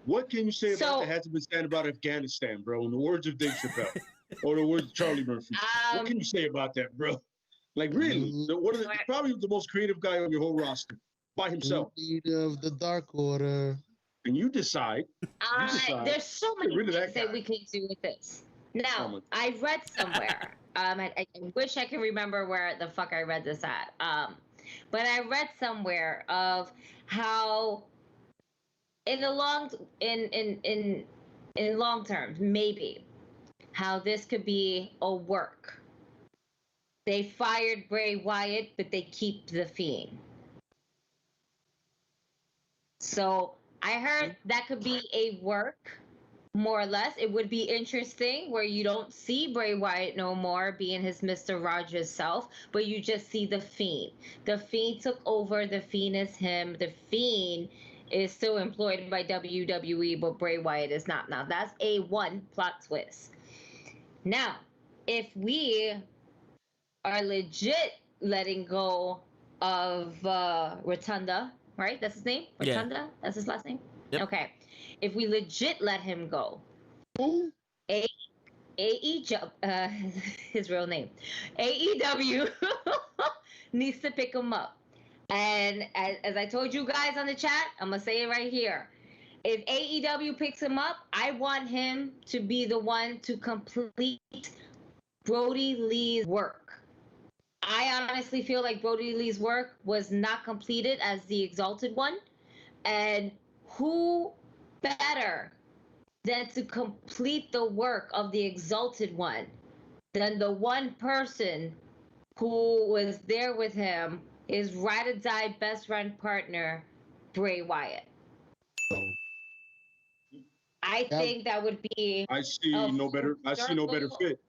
What can you say about that hasn't been said about Afghanistan, bro? In the words of Dave Chappelle, or the words of Charlie Murphy. What can you say about that, bro? Like, really? Probably the most creative guy on your whole roster, by himself. Leader of the Dark Order. And you decide. There's so many things that we can do with this. Now, I read somewhere. I wish I could remember where the fuck I read this at. But I read somewhere of how in the long term, maybe how this could be a work. They fired Bray Wyatt, but they keep the Fiend. So I heard that could be a work, more or less. It would be interesting where you don't see Bray Wyatt no more being his Mr. Rogers self, but you just see the Fiend. The Fiend took over. The Fiend is him. The Fiend is still employed by WWE, but Bray Wyatt is not. Now, that's a one plot twist. Now, if we are legit letting go of Rotunda, right? That's his name? Rotunda? Yeah. That's his last name? Yep. Okay. If we legit let him go, his real name, AEW needs to pick him up. And as I told you guys on the chat, I'm going to say it right here. If AEW picks him up, I want him to be the one to complete Brody Lee's work. I honestly feel like Brody Lee's work was not completed as the Exalted One. And who better than to complete the work of the Exalted One than the one person who was there with him, his ride or die best friend partner, Bray Wyatt. I think that would be. I see no better fit.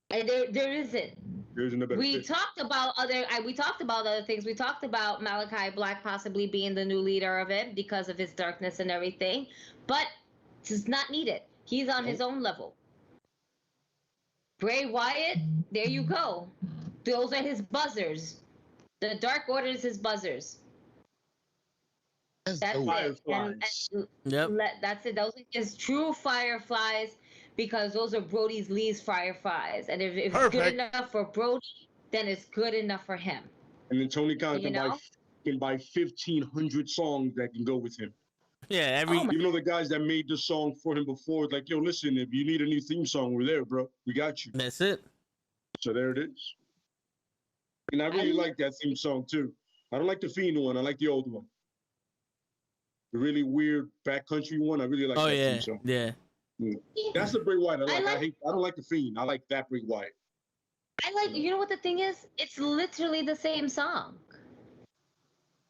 And there isn't. There isn't a better fit. We talked about other things. We talked about Malachi Black possibly being the new leader of it because of his darkness and everything, but it's not needed. He's on his own level. Bray Wyatt, there you go. Those are his buzzers. The Dark Order is his buzzers. That's it. Fireflies. That's it. Those are his true fireflies because those are Brody Lee's fireflies. And if it's good enough for Brody, then it's good enough for him. And then Tony Khan can buy 1,500 songs that can go with him. Yeah, even though the guys that made the song for him before, like, yo, listen, if you need a new theme song, we're there, bro. We got you. That's it. So there it is. And I really like that theme song too. I don't like the Fiend one. I like the old one. the really weird backcountry one. I really like that theme song. Yeah. That's the Bray Wyatt I like. I don't like the Fiend. I like that Bray Wyatt. I like, you know what the thing is? It's literally the same song.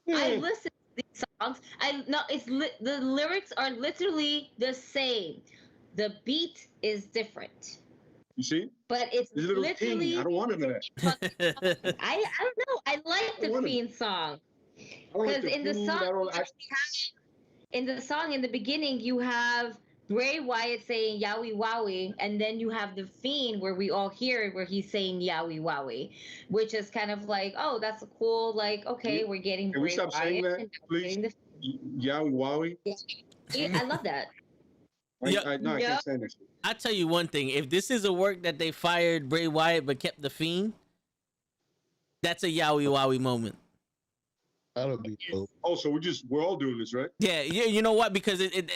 I listen to these songs. The lyrics are literally the same. The beat is different. You see? But it's literally. I don't want none of that. I don't know. I like the Fiend song. Because in the song, in the beginning, you have Bray Wyatt saying Yowie Wowie, and then you have the Fiend where we all hear it where he's saying Yowie Wowie, which is kind of like, oh, that's a cool, like, okay, we're getting Can we stop saying that, please? Yowie Wowie? Yeah, I love that. I can't stand that shit. I tell you one thing: if this is a work that they fired Bray Wyatt but kept the Fiend, that's a Yowie Wowie moment. That'll be dope. Oh, so we're all doing this, right? Yeah. You know what? Because it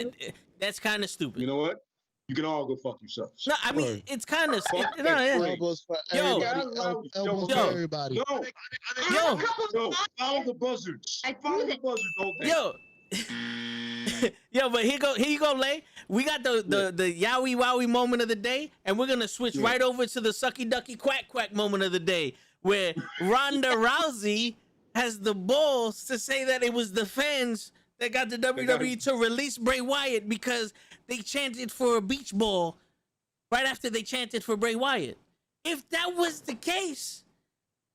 that's kind of stupid. You know what? You can all go fuck yourselves. No, I mean it's kind of elbows for everybody. Elbows for everybody. No, follow the buzzards. Follow the buzzards all day. Yo, but here you go, Lay. We got the Yowie Wowie moment of the day, and we're gonna switch right over to the Sucky Ducky Quack Quack moment of the day, where Ronda Rousey has the balls to say that it was the fans that got the WWE to release Bray Wyatt because they chanted for a beach ball right after they chanted for Bray Wyatt. If that was the case,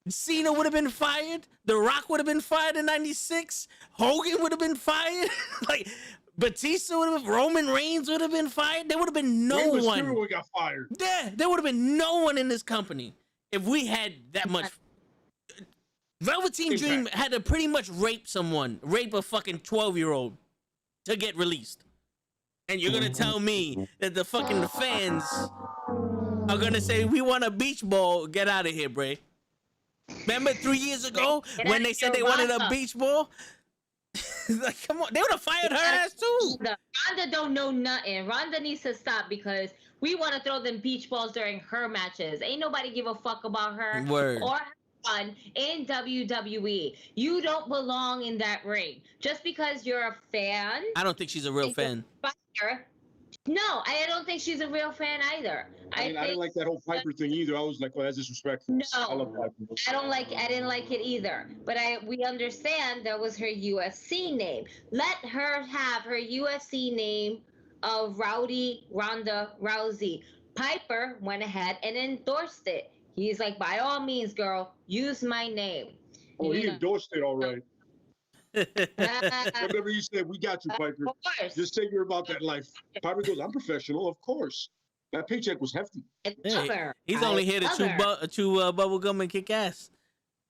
Cena would have been fired. The Rock would have been fired in '96. Hogan would have been fired. Like Batista would have been. Roman Reigns would have been fired. There would have been no one. Would got fired. Yeah, there would have been no one in this company if we had that much. Velveteen Dream had to pretty much rape a fucking 12-year-old to get released. And you're gonna tell me that the fucking fans are gonna say we want a beach ball? Get out of here, Bray. Remember 3 years ago when they said they wanted a beach ball? Like, come on, they would have fired her ass too. Ronda don't know nothing. Ronda needs to stop because we want to throw them beach balls during her matches. Ain't nobody give a fuck about her or her run in WWE. You don't belong in that ring just because you're a fan. I don't think she's a real fan. No, I don't think she's a real fan either. I didn't like that whole Piper thing either. I was like, well, that's disrespectful. No, I love Piper. I didn't like it either. But we understand that was her UFC name. Let her have her UFC name of Rowdy Ronda Rousey. Piper went ahead and endorsed it. He's like, by all means, girl, use my name. Oh, he endorsed it all right. Whatever you said, we got you, Piper. Of course. Just say you're about that life. Piper goes, I'm professional, of course. That paycheck was hefty. Hey, he's only here to chew bubble gum and kick ass.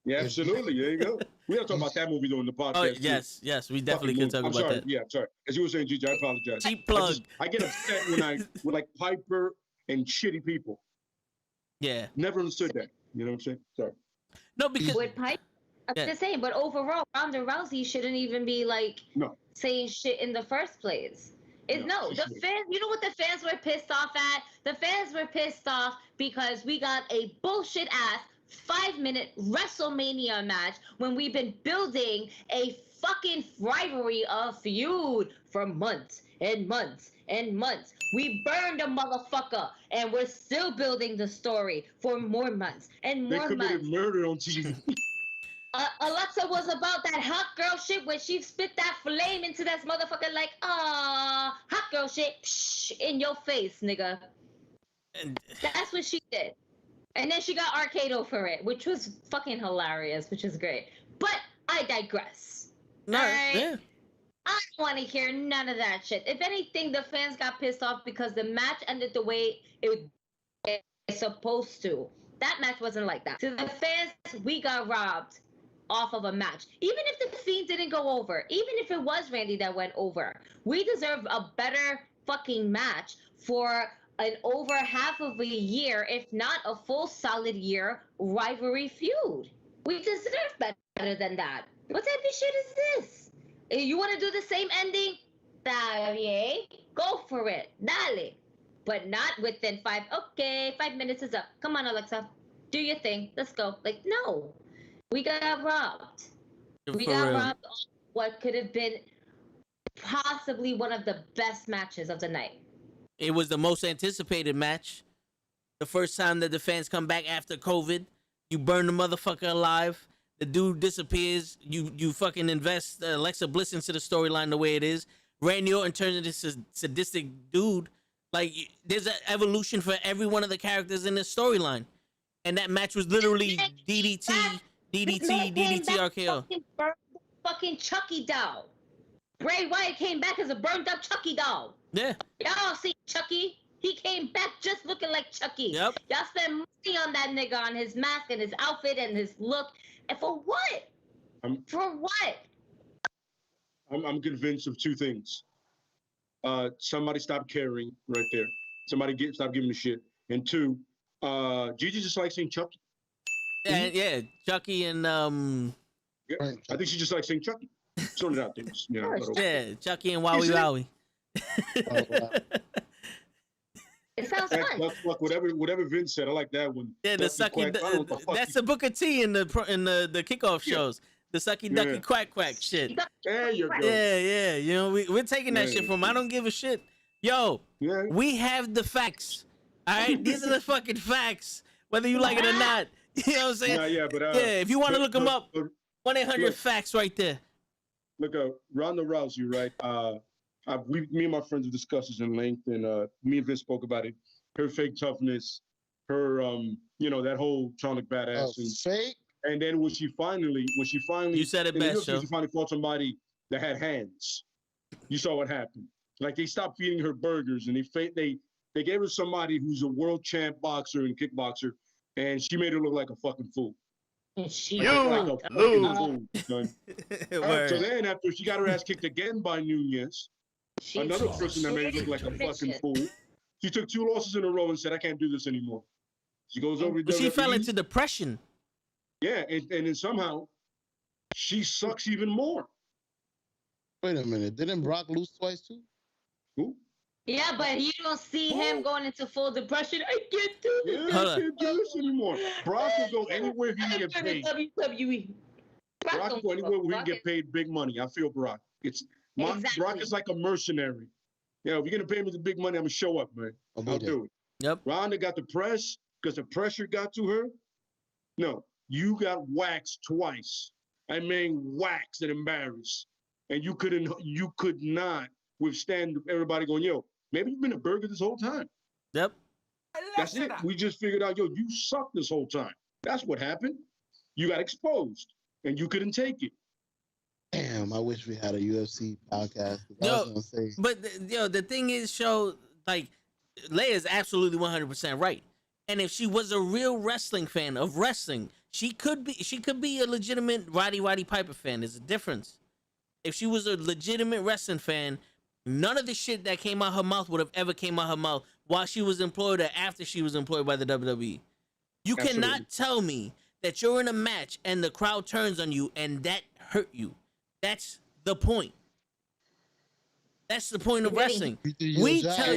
Yeah, absolutely. There you go. We gotta talk about that movie during the podcast. Oh, yes, we definitely can talk about that. Yeah, I'm sorry. As you were saying, Gigi, I apologize. Cheap plug. I get upset when with like Piper and shitty people. Yeah. Never understood that. You know what I'm saying? Sorry. No, because with Piper, I'm just saying, but overall, Ronda Rousey shouldn't even be like saying shit in the first place. The fans, you know what the fans were pissed off at? The fans were pissed off because we got a bullshit ass 5-minute WrestleMania match when we've been building a fucking rivalry of feud for months and months and months. We burned a motherfucker and we're still building the story for more months and more months. They committed murder on TV. Alexa was about that hot girl shit when she spit that flame into that motherfucker like, hot girl shit in your face, nigga. That's what she did. And then she got RKO for it, which was fucking hilarious, which is great. But I digress. No, right? yeah. I don't want to hear none of that shit. If anything, the fans got pissed off because the match ended the way it was supposed to. That match wasn't like that. To the fans, we got robbed off of a match. Even if the Fiend didn't go over, even if it was Randy that went over, we deserve a better fucking match for an over half of a year, if not a full solid year rivalry feud. We deserve better than that. What type of shit is this? You want to do the same ending? Go for it. Dale. But not within 5 minutes is up. Come on, Alexa. Do your thing. Let's go. Like, no. We got robbed. We got robbed of what could have been possibly one of the best matches of the night. It was the most anticipated match. The first time that the fans come back after COVID, you burn the motherfucker alive. The dude disappears. You fucking invest Alexa Bliss into the storyline the way it is. Randy Orton turns into this sadistic dude. Like, there's an evolution for every one of the characters in this storyline. And that match was literally DDT, RKO. Fucking Chucky doll. Bray Wyatt came back as a burned up Chucky doll. Yeah. Y'all see Chucky? He came back just looking like Chucky. Yep. Y'all spent money on that nigga, on his mask and his outfit and his look. And for what? For what? I'm convinced of two things. Somebody stopped caring right there. Somebody stop giving a shit. And two, Gigi just likes saying Chucky. Yeah, Chucky and Yeah, I think she just likes saying Chucky. Throwing it out there. You know, yeah, Chucky and Wowie Wowie. It sounds fun. Fuck, whatever Vince said, I like that one. Yeah, the sucky. That's the Booker T in the kickoff shows. The sucky ducky quack shit. There you go. Yeah. You know, we're taking that shit from him. I don't give a shit. Yo, we have the facts. All right, these are the fucking facts. Whether you like it or not. You know what I'm saying? But if you want to look them up, 1-800-FACTS right there. Look, Ronda Rousey, right? Me and my friends have discussed this in length, and me and Vince spoke about it. Her fake toughness, her that whole Tronic badass, fake. And then when she finally, you said it best, she finally fought somebody that had hands. You saw what happened. Like, they stopped feeding her burgers, and they gave her somebody who's a world champ boxer and kickboxer, and she made her look like a fucking fool. She like a fucking fool, son. Word. So then, after she got her ass kicked again by Nunez, another person that made her look like a fucking fool, she took 2 losses in a row and said, "I can't do this anymore." She goes over to But she WWE. fell into depression. Yeah, and then somehow she sucks even more. Wait a minute, didn't Brock lose twice too? Who? Yeah, but you don't see him going into full depression. I can't do this. Yeah, I can't do this anymore. Brock will go anywhere he can get paid. WWE. Brock will go anywhere where he can get paid big money. I feel Brock. Brock is like a mercenary. Yeah, if you're gonna pay me the big money, I'm gonna show up, man. I'll do it. Yep. Ronda got the press because the pressure got to her. No, you got waxed twice. I mean, waxed and embarrassed, and you could not withstand everybody going, "Yo, maybe you've been a burger this whole time." Yep. That's it. We just figured out, yo, you sucked this whole time. That's what happened. You got exposed, and you couldn't take it. Damn, I wish we had a UFC podcast. The thing is, like, Leia's absolutely 100% right. And if she was a real wrestling fan of wrestling, she could be a legitimate Roddy Piper fan. There's a difference. If she was a legitimate wrestling fan, none of the shit that came out her mouth would have ever came out her mouth while she was employed or after she was employed by the WWE. You cannot tell me that you're in a match and the crowd turns on you and that hurt you. That's the point. That's the point of wrestling. We tell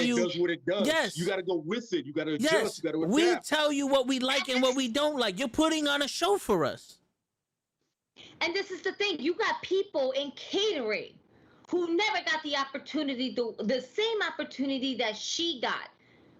you does what it does. Yes. You got to go with it. You got to adjust. Yes. You got to adapt. We tell you what we like and what we don't like. You're putting on a show for us. And this is the thing. You got people in catering who never got the opportunity, the same opportunity that she got.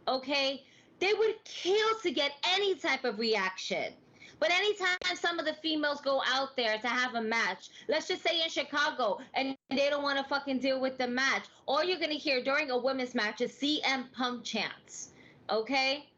Okay? They would kill to get any type of reaction. But anytime some of the females go out there to have a match, let's just say in Chicago, and they don't want to fucking deal with the match, all you're going to hear during a women's match is CM Punk chants, okay?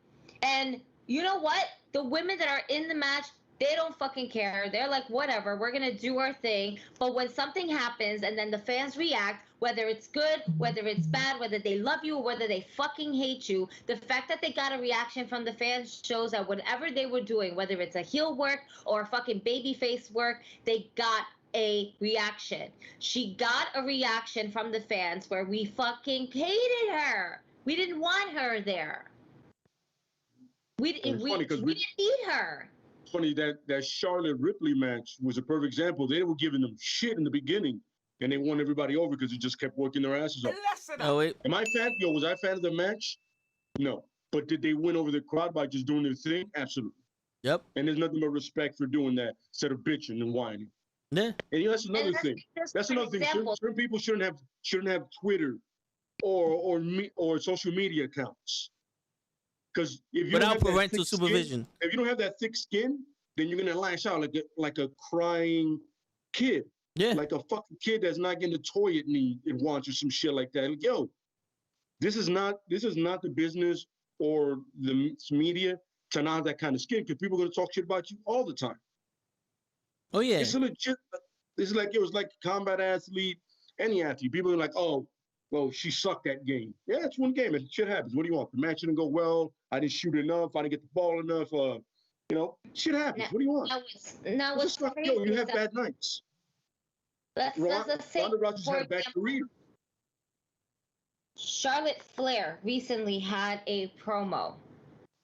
And you know what? The women that are in the match, they don't fucking care. They're like, whatever, we're going to do our thing. But when something happens and then the fans react, whether it's good, whether it's bad, whether they love you or whether they fucking hate you, the fact that they got a reaction from the fans shows that whatever they were doing, whether it's a heel work or fucking babyface work, they got a reaction. She got a reaction from the fans where we fucking hated her. We didn't want her there. We didn't need her. It's funny that Charlotte Ripley match was a perfect example. They were giving them shit in the beginning, and they won everybody over because they just kept working their asses off. Oh, wait. Was I a fan of the match? No. But did they win over the crowd by just doing their thing? Absolutely. Yep. And there's nothing but respect for doing that instead of bitching and whining. Yeah. And that's another thing. That's another thing. Certain people shouldn't have Twitter or social media accounts. Because if you Without don't have parental that supervision. skin, if you don't have that thick skin, then you're gonna lash out like a crying kid. Yeah. Like a fucking kid that's not getting the toy it wants or some shit like that. Like, yo, this is not the business or the media to not have that kind of skin, because people are gonna talk shit about you all the time. Oh yeah. It's a legit. It's like it was like a combat athlete, any athlete. People are like, oh, well, she sucked that game. Yeah, it's one game. And shit happens. What do you want? The match didn't go well. I didn't shoot enough. I didn't get the ball enough. Shit happens. What do you want? Now what's crazy? Yo, you have bad nights. Let's say Ronda Rousey's had a bad career. Charlotte Flair recently had a promo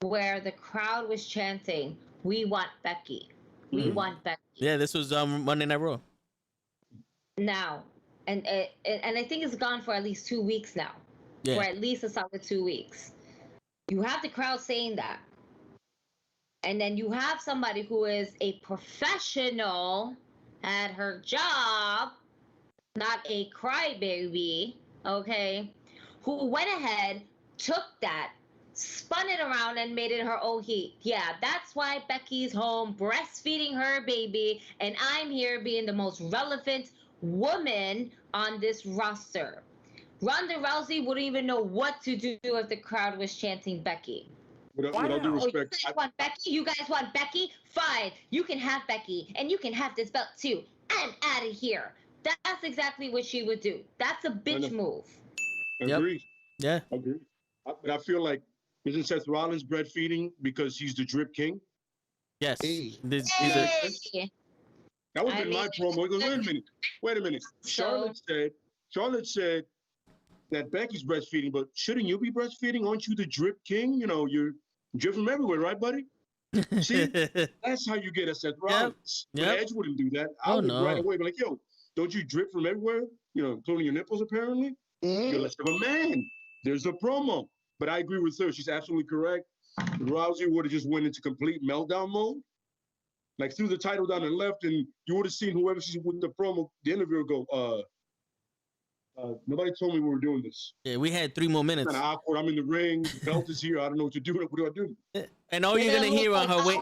where the crowd was chanting, "We want Becky. We want Becky." Yeah, this was Monday Night Raw. Now, and I think it's gone for at least 2 weeks now. Yeah. For at least a solid 2 weeks. You have the crowd saying that. And then you have somebody who is a professional at her job, not a crybaby, okay, who went ahead, took that, spun it around and made it her own heat. Yeah, that's why Becky's home breastfeeding her baby, and I'm here being the most relevant woman on this roster. Ronda Rousey wouldn't even know what to do if the crowd was chanting Becky. With all due respect, you guys want Becky? You guys want Becky? Fine, you can have Becky, and you can have this belt too. I'm out of here. That's exactly what she would do. That's a bitch move. Agreed. Yeah. Agreed. But I feel like, isn't Seth Rollins breastfeeding because he's the drip king? Yes. Hey. That was in my promo. He goes, wait a minute. Charlotte said that Becky's breastfeeding, but shouldn't you be breastfeeding? Aren't you the drip king? You know, you're drip from everywhere, right, buddy? See, that's how you get us at Rollins. Yep. Edge wouldn't do that. I would right away be like, yo, don't you drip from everywhere? You know, including your nipples, apparently. You're less of a man. There's a promo. But I agree with her. She's absolutely correct. Rousey would have just went into complete meltdown mode. Like, threw the title down and left, and you would have seen whoever she's with the promo, the interviewer go, nobody told me we were doing this. Yeah, we had 3 more minutes. Kind of awkward. I'm in the ring. The belt is here. I don't know what to do. What do I do? And all you're going to hear on her way.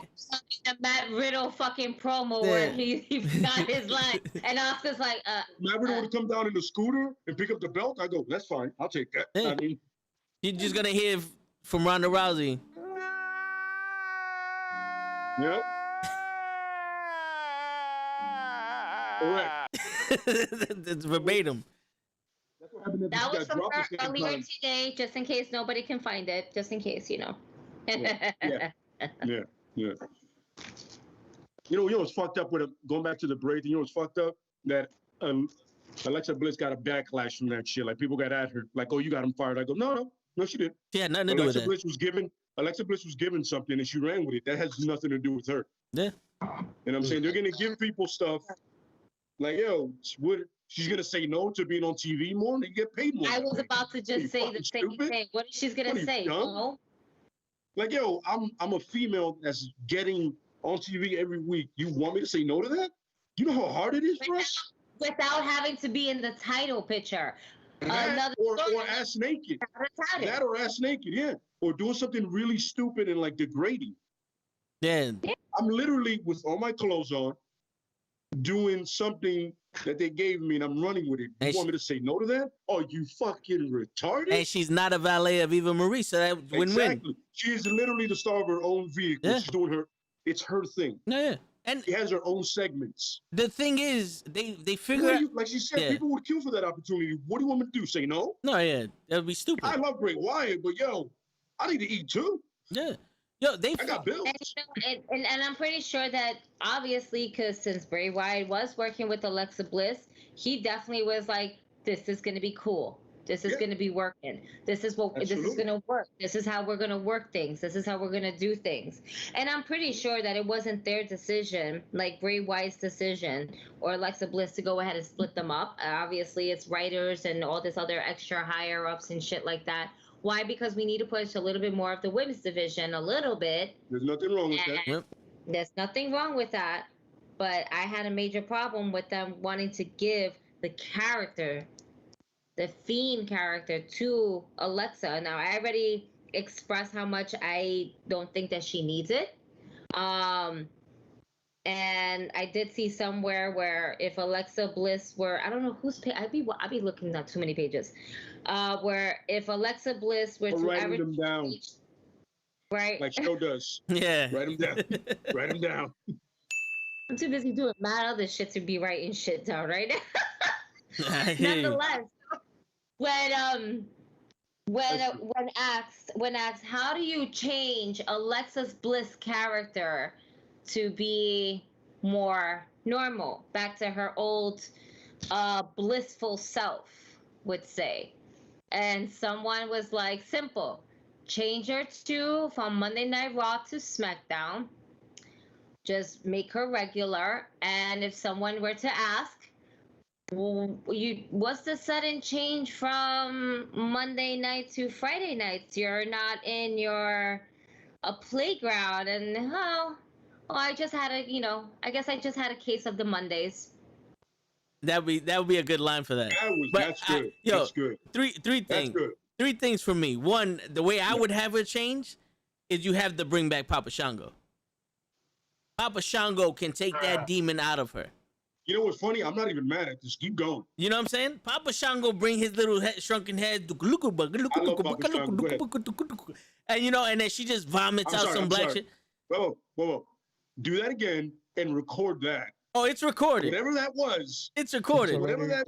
The Matt Riddle fucking promo where he got his line. And Oscar's like, Matt Riddle would have come down in the scooter and pick up the belt. I go, that's fine. I'll take that. Yeah. I mean, You're just going to hear from Ronda Rousey. Yep. Correct. It's verbatim. that was from her earlier today, just in case nobody can find it. Just in case, you know. Yeah. You know what's fucked up with going back to the Bray thing? You know what's fucked up? That Alexa Bliss got a backlash from that shit. Like, people got at her. Like, oh, you got him fired. I go, no, she didn't. She had nothing to do with it. Alexa Bliss was given something and she ran with it. That has nothing to do with her. Yeah. And I'm saying they're going to give people stuff like, yo, she's going to say no to being on TV more and they get paid more. I was about to just say the same thing. What is she going to say? No? Like, yo, I'm a female that's getting on TV every week. You want me to say no to that? You know how hard it is for us? Without having to be in the title picture. Or ass naked. That or ass naked, yeah. Or doing something really stupid and like degrading. Yeah. I'm literally with all my clothes on doing something that they gave me and I'm running with it. You want me to say no to that? Are you fucking retarded? And she's not a valet of Eva Marie, so that win-win. Exactly. She is literally the star of her own vehicle. Yeah. She's doing it's her thing. Yeah. And she has her own segments. The thing is, they figure out, like she said, people would kill for that opportunity. What do you want me to do? Say no? No, yeah. That would be stupid. I love Bray Wyatt, but yo, I need to eat too. Yeah. Yo, I got bills. And I'm pretty sure that obviously, because since Bray Wyatt was working with Alexa Bliss, he definitely was like, this is going to be cool. This is going to be working. This is going to work. This is how we're going to work things. This is how we're going to do things. And I'm pretty sure that it wasn't their decision, like Bray Wyatt's decision or Alexa Bliss, to go ahead and split them up. Obviously, it's writers and all this other extra higher ups and shit like that. Why? Because we need to push a little bit more of the women's division, a little bit. There's nothing wrong with that. Yep. There's nothing wrong with that. but I had a major problem with them wanting to give the character, the Fiend character, to Alexa. Now, I already expressed how much I don't think that she needs it. And I did see somewhere where if Alexa Bliss were, I don't know who's I'd be looking at too many pages. Where if Alexa Bliss were to writing them down, right? like show does. Yeah. Write them down. Write them down. I'm too busy doing mad other shit to be writing shit down right now. Nonetheless, when asked how do you change Alexa's Bliss character to be more normal, back to her old blissful self, would say, and someone was like, simple, change her from Monday Night Raw to SmackDown. Just make her regular. And if someone were to ask, what's the sudden change from Monday night to Friday nights? You're not in your playground. And I just had I guess I just had a case of the Mondays. That would be a good line for that. That's good. That's good. Three things. That's good. 3 things for me. One, the way I would have her change is you have to bring back Papa Shango. Papa Shango can take that demon out of her. You know what's funny? I'm not even mad at this. Keep going. You know what I'm saying? Papa Shango bring his little shrunken head. I love Papa Shango. And and then she just vomits out some black shit. Whoa. Do that again and record that. Oh, it's recorded. Whatever that was. It's recorded. Whatever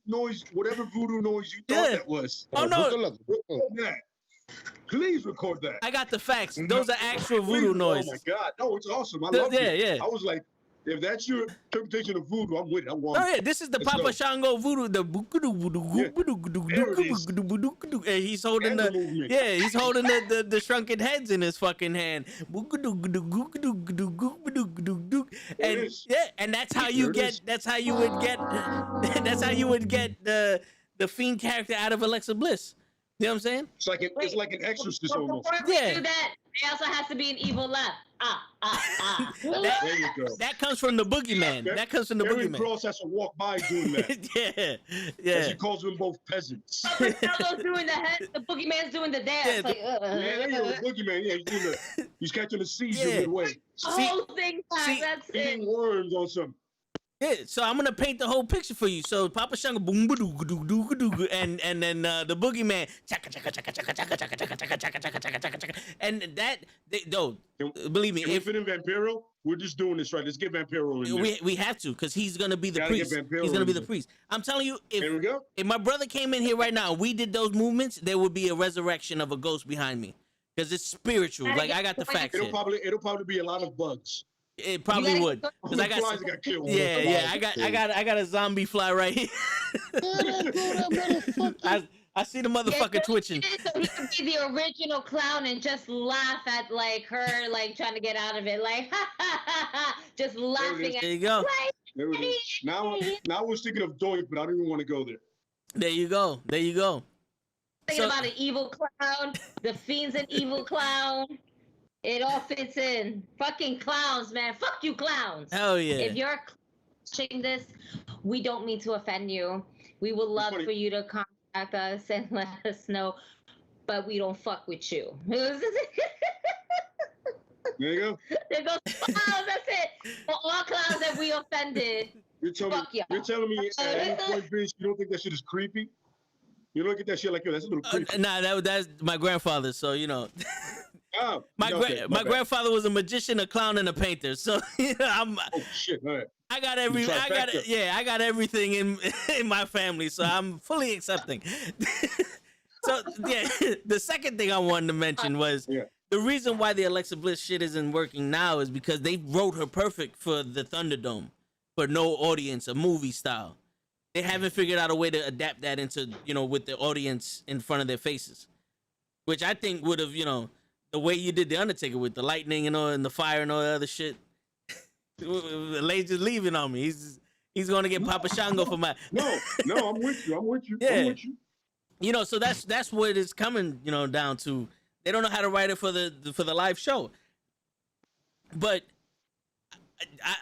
noise, whatever voodoo noise you thought that was. Oh no. Record that. Please record that. I got the facts. Those are actual voodoo noises. Oh my God. No, it's awesome. I love it. Yeah. I was like, if that's your interpretation of voodoo, I'm with it. This is the Papa Shango voodoo. The and he's holding he's holding the shrunken heads in his fucking hand. And that's how you would get the Fiend character out of Alexa Bliss. You know what I'm saying? It's like an exorcist almost. Yeah. Do that. There also has to be an evil laugh. There you go. That comes from the boogeyman. That comes from the boogeyman. Every cross has to walk by doing that. Yeah. As he calls them both peasants. Shango's doing the head, the boogeyman's doing the dance. There you go, boogeyman. Yeah, he's catching the seizure midway. Whole thing, that's it. Eating worms on some. Yeah, so I'm gonna paint the whole picture for you. So Papa Shango, boom, and then the boogeyman, and that, believe me, if it in Vampiro, we're just doing this right. Let's get Vampiro in there. We have to, because he's gonna be the priest. He's gonna be the priest. I'm telling you, if my brother came in here right now and we did those movements, there would be a resurrection of a ghost behind me, because it's spiritual. Like, I got the facts. It'll probably be a lot of bugs. It probably would, because I got killed. I got a zombie fly right here. I see the motherfucker twitching. So he could be the original clown and just laugh at like her, like trying to get out of it, like just laughing. There you go. There it is. Now I was thinking of doing it, but I don't even want to go there. There you go. Thinking about an evil clown. The Fiend's an evil clown. It all fits in. Fucking clowns, man. Fuck you, clowns. Hell yeah. If you're watching this, we don't mean to offend you. We would love for you to contact us and let us know, but we don't fuck with you. There you go. There goes clowns. That's it. For all clowns that we offended, you're telling me at any point, bitch, you don't think that shit is creepy? You don't get that shit like, yo, that's a little creepy. Nah, that's my grandfather, so Oh, my grandfather was a magician, a clown, and a painter. So I'm. Oh shit! All right. I got everything in my family, so I'm fully accepting. So the second thing I wanted to mention was the reason why the Alexa Bliss shit isn't working now is because they wrote her perfect for the Thunderdome, for no audience, a movie style. They haven't figured out a way to adapt that into with the audience in front of their faces, which I think would have the way you did the Undertaker with the lightning and the fire and all the other shit. Laser's leaving on me. He's gonna get Papa Shango for my. No, I'm with you. Yeah. I'm with you. So that's what it's coming down to. They don't know how to write it for the live show. But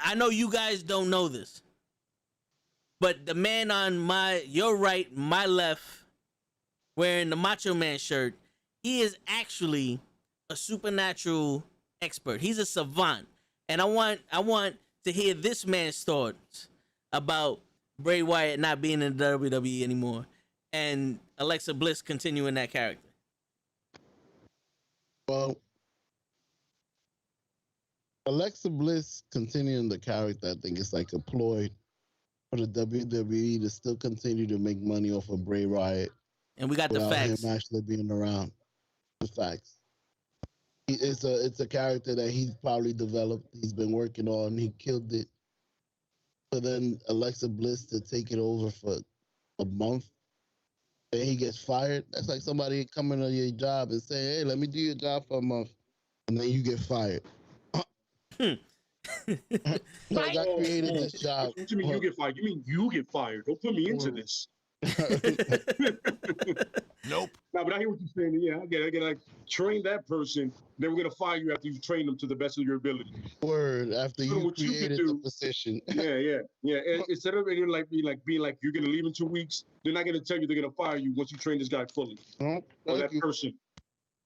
I know you guys don't know this, but the man on your right, my left, wearing the Macho Man shirt, he is actually a supernatural expert. He's a savant, and I want to hear this man's thoughts about Bray Wyatt not being in the WWE anymore and Alexa Bliss continuing that character. Well, Alexa Bliss continuing the character, I think it's like a ploy for the WWE to still continue to make money off of Bray Wyatt. And we got the facts. Him actually being around. The facts. It's a character that he's probably developed. He's been working on. He killed it. So then Alexa Bliss to take it over for a month, and he gets fired. That's like somebody coming to your job and saying, "Hey, let me do your job for a month," and then you get fired. Like I created this job. What do you mean you get fired? You mean you get fired? Don't put me into this. Nope. No, but I hear what you're saying. Yeah, I get it. Like train that person, then we're gonna fire you after you train them to the best of your ability. Word after you what created you the position. Yeah. And instead of it being like you're gonna leave in 2 weeks, they're not gonna tell you they're gonna fire you once you train this guy fully. Or that person.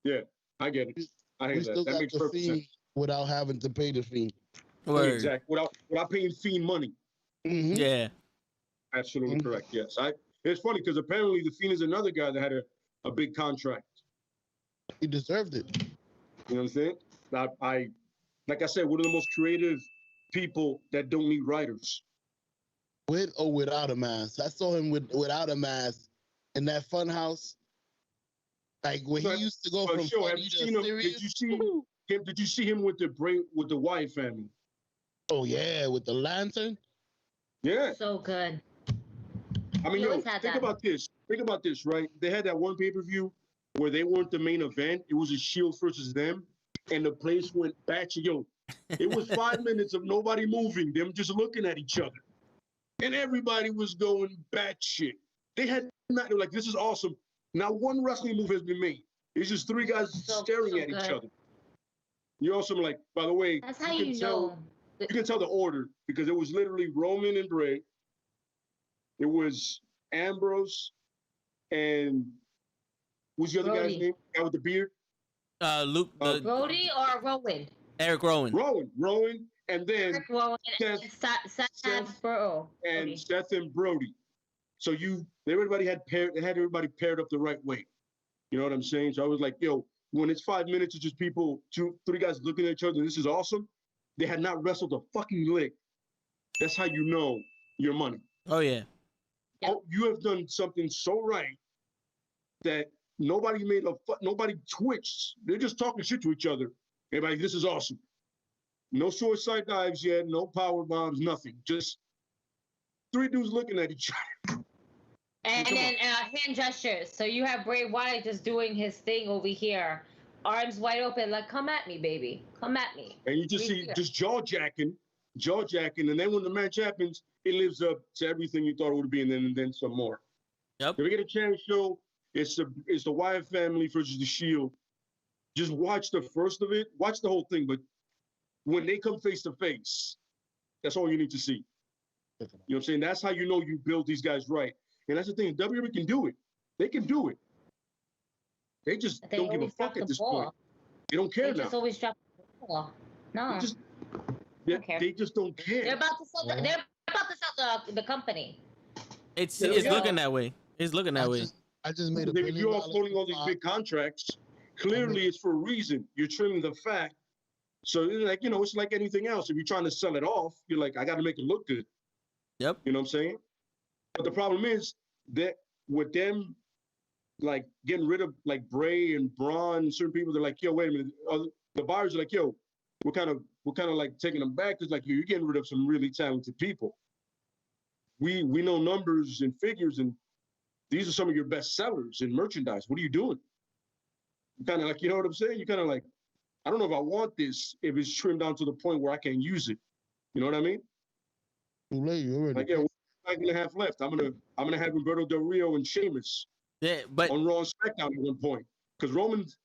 Yeah, I get it. I hear that. That makes perfect sense. Without having to pay the fee. Word. Exactly. Without paying Fiend money. Mm-hmm. Yeah. Absolutely correct. Yes. It's funny because apparently the Fiend is another guy that had a big contract. He deserved it. You know what I'm saying? Like I said, one of the most creative people that don't need writers. With or without a mask. I saw him without a mask in that fun house. Like when he used to go from funny to serious. Did you see him with the Wyatt family? Oh yeah, with the lantern. Yeah. So good. I mean, think about this. Think about this, right? They had that one pay-per-view where they weren't the main event. It was a Shield versus them, and the place went batshit. Yo, it was 5 minutes of nobody moving, them just looking at each other, and everybody was going batshit. They had not. They were like, this is awesome. Not one wrestling move has been made. It's just three guys staring at each other. You also like, by the way, that's how you know. You can tell the order because it was literally Roman and Bray. It was Ambrose and what's the other guy's name? Guy with the beard? Luke. Brody or Rowan? Eric Rowan. Rowan, and then Eric Rowan and Seth Bro. And Seth and Brody. So everybody had everybody paired up the right way. You know what I'm saying? So I was like, yo, when it's 5 minutes, it's just people, 2, 3 guys looking at each other. This is awesome. They had not wrestled a fucking lick. That's how you know your money. Oh yeah. Oh, you have done something so right that nobody twitched. They're just talking shit to each other. Everybody, this is awesome. No suicide dives yet, no power bombs, nothing. Just 3 dudes looking at each other. And then hand gestures. So you have Bray Wyatt just doing his thing over here, arms wide open, like, come at me, baby. Come at me. And you just see just jaw-jacking. And then when the match happens, it lives up to everything you thought it would be, and then some more. Yep. If we get a chance show, it's the Wyatt family versus the Shield. Just watch the first of it. Watch the whole thing. But when they come face to face, that's all you need to see. You know what I'm saying? That's how you know you build these guys right. And that's the thing. WWE can do it. They can do it. They just don't give a fuck at this point. They don't care now. They just always drop the ball. No. They just don't care. They're about to sell the company. It's looking that way. It's looking that way. I just made a If you're all floating all these big contracts, clearly it's for a reason. You're trimming the fat. So it's like, it's like anything else. If you're trying to sell it off, you're like, I got to make it look good. Yep. You know what I'm saying? But the problem is that with them, like getting rid of like Bray and Braun and certain people, they're like, yo, wait a minute. The buyers are like, yo, we're kind of like taking them back because like you're getting rid of some really talented people. We know numbers and figures, and these are some of your best sellers in merchandise. What are you doing? You kind of like, you know what I'm saying? You kind of like, I don't know if I want this if it's trimmed down to the point where I can't use it. You know what I mean? Too late, you already. Like, yeah, we're 9.5 left. I'm gonna have Roberto Del Rio and Sheamus. Yeah, but on Raw and SmackDown at one point, because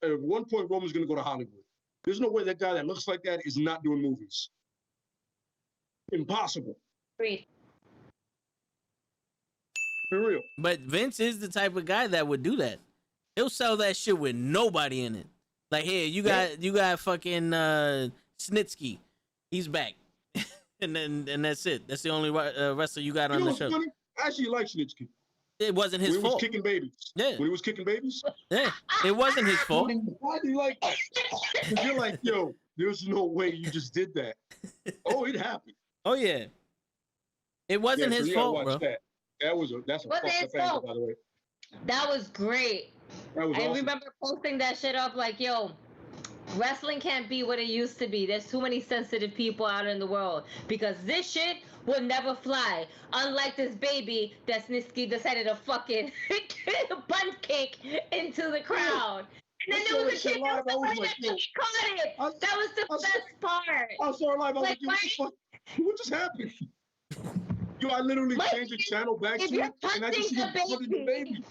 at one point Roman's gonna go to Hollywood. There's no way that guy that looks like that is not doing movies. impossible. Agreed. For real. But Vince is the type of guy that would do that. He'll sell that shit with nobody in it. Like, here, you got fucking Snitsky. He's back. and that's it. That's the only wrestler you got on the show. Funny? I actually like Snitsky. It wasn't his fault. fault. When he was kicking babies. Yeah. When he was kicking babies? Yeah. It wasn't his fault. Why do you like that? Because you're like, yo, there's no way you just did that. Oh, it happened. Oh, yeah. It wasn't his fault, bro. That's a fucked up angle, by the way. That was great. That was awesome. Remember posting that shit up like, yo, wrestling can't be what it used to be. There's too many sensitive people out in the world because this shit will never fly. Unlike this baby that Snitsky decided to fucking bunt kick into the crowd. And then there was a kid that caught it. That was the best part. I saw it live. I was like, yo, what the fuck? What just happened? Yo, I literally changed the channel back to it, and I just see him punting the baby.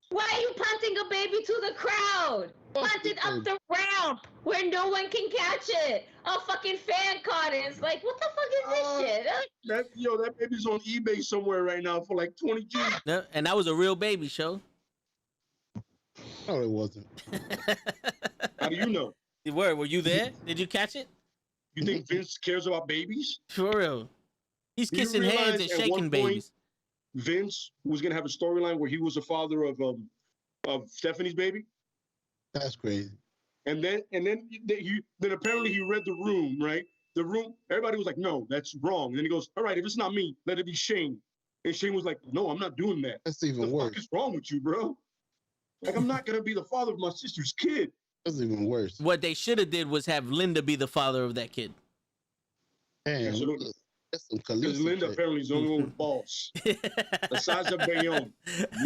Why are you punting a baby to the crowd? Punt it up the ramp where no one can catch it. A fucking fan caught it. It's like, what the fuck is this shit? That baby's on eBay somewhere right now for like 20 G. Yeah, and that was a real baby show. No, it wasn't. How do you know? Were you there? Did you catch it? You think Vince cares about babies? For real. He's kissing hands and shaking babies. Vince was gonna have a storyline where he was the father of Stephanie's baby. That's crazy. And then apparently he read the room, right? The room, everybody was like, no, that's wrong. And then he goes, all right, if it's not me, let it be Shane. And Shane was like, no, I'm not doing that. That's even worse. What the fuck is wrong with you, bro? Like, I'm not gonna be the father of my sister's kid. That's even worse. What they should have did was have Linda be the father of that kid. Damn, because Linda apparently is the only one with balls. The size of Bayonne.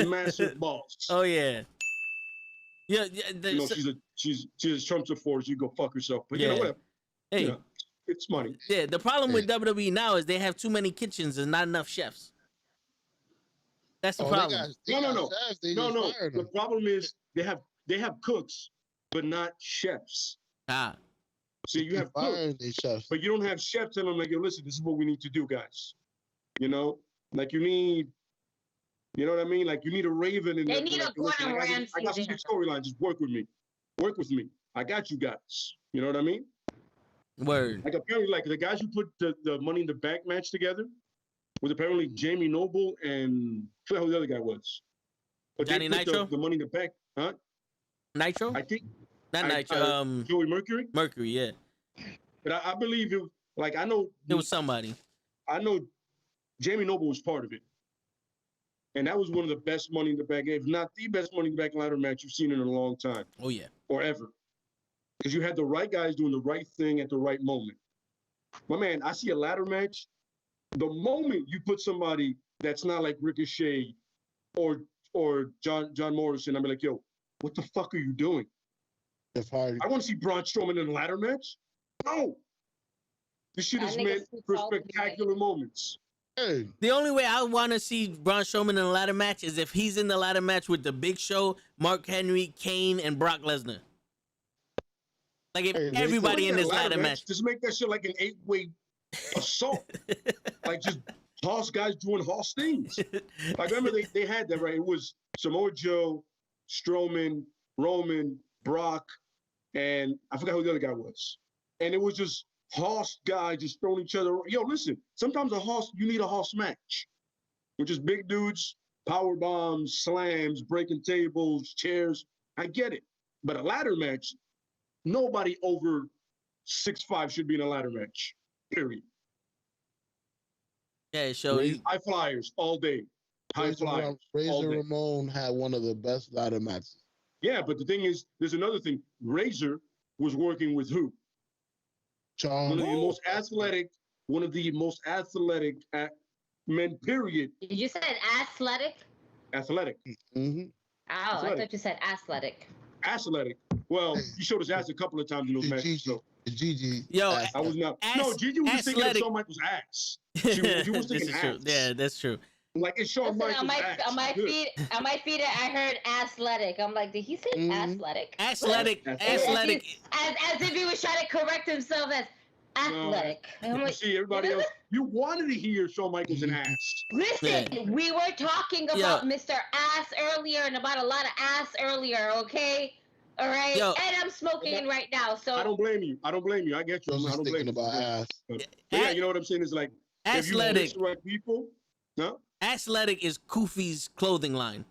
Massive balls. Oh, yeah. Yeah, she's a Trump supporter. You go fuck yourself. But yeah. You know what? Hey, it's money. Yeah, the problem with WWE now is they have too many kitchens and not enough chefs. That's the problem. No. The problem is they have cooks, but not chefs. Ah. So you have cooks, but you don't have chefs telling them like, yo, listen, this is what we need to do, guys. You know, like you need, you know what I mean? Like you need a Raven in there. They need a Gordon Ramsay. I got some good storyline. Just work with me. Work with me. I got you guys. You know what I mean? Word. Like apparently, like the guys who put the Money in the Bank match together was apparently Jamie Noble and I forgot who the other guy was. But Johnny they put Nitro? the Money in the Bank, huh? Nitro? I think. Not Nitro. Joey Mercury. Mercury, yeah. But I believe it. Like I know it was somebody. I know Jamie Noble was part of it, and that was one of the best Money in the Bank, if not the best Money in the Bank ladder match you've seen in a long time. Oh yeah, or ever, because you had the right guys doing the right thing at the right moment. My man, I see a ladder match. The moment you put somebody that's not like Ricochet or John Morrison, I'm like, yo, what the fuck are you doing? I want to see Braun Strowman in a ladder match. No, this shit is meant for spectacular moments. Hey. The only way I want to see Braun Strowman in a ladder match is if he's in the ladder match with the Big Show, Mark Henry, Kane, and Brock Lesnar. Like if everybody in this ladder match, just make that shit like an 8-way assault. Like just Hoss guys doing Hoss things. Like remember they had that, right? It was Samoa Joe, Strowman, Roman, Brock, and I forgot who the other guy was. And it was just Hoss guys just throwing each other. Yo, listen, sometimes you need a Hoss match, which is big dudes, power bombs, slams, breaking tables, chairs. I get it. But a ladder match, nobody over 6'5" should be in a ladder match. Period. Yeah, so high flyers all day. High flyers. Razor Ramon had one of the best ladder matches. Yeah, but the thing is, there's another thing. Razor was working with who? John. One of the most athletic men, period. You said athletic? Athletic. Mm-hmm. Oh, athletic. I thought you said athletic. Athletic. Well, he showed his ass a couple of times in those matches. So. Gigi. Yo, I was not. No, Gigi was just thinking of Shawn Michaels' ass. She was thinking ass. Yeah, that's true. Like it's Shawn Michaels' ass. On my feed, I heard athletic. I'm like, did he say athletic? Athletic. As if he was trying to correct himself as athletic. You see, everybody else, you wanted to hear Shawn Michaels an ass. Listen, we were talking about Mr. Ass earlier and about a lot of ass earlier, okay? All right? And I'm smoking right now, so... I don't blame you. I don't blame you. I get you. I don't blame you. About ass. But yeah, you know what I'm saying? It's like, if you mix the right people, no? Athletic is Kofi's clothing line.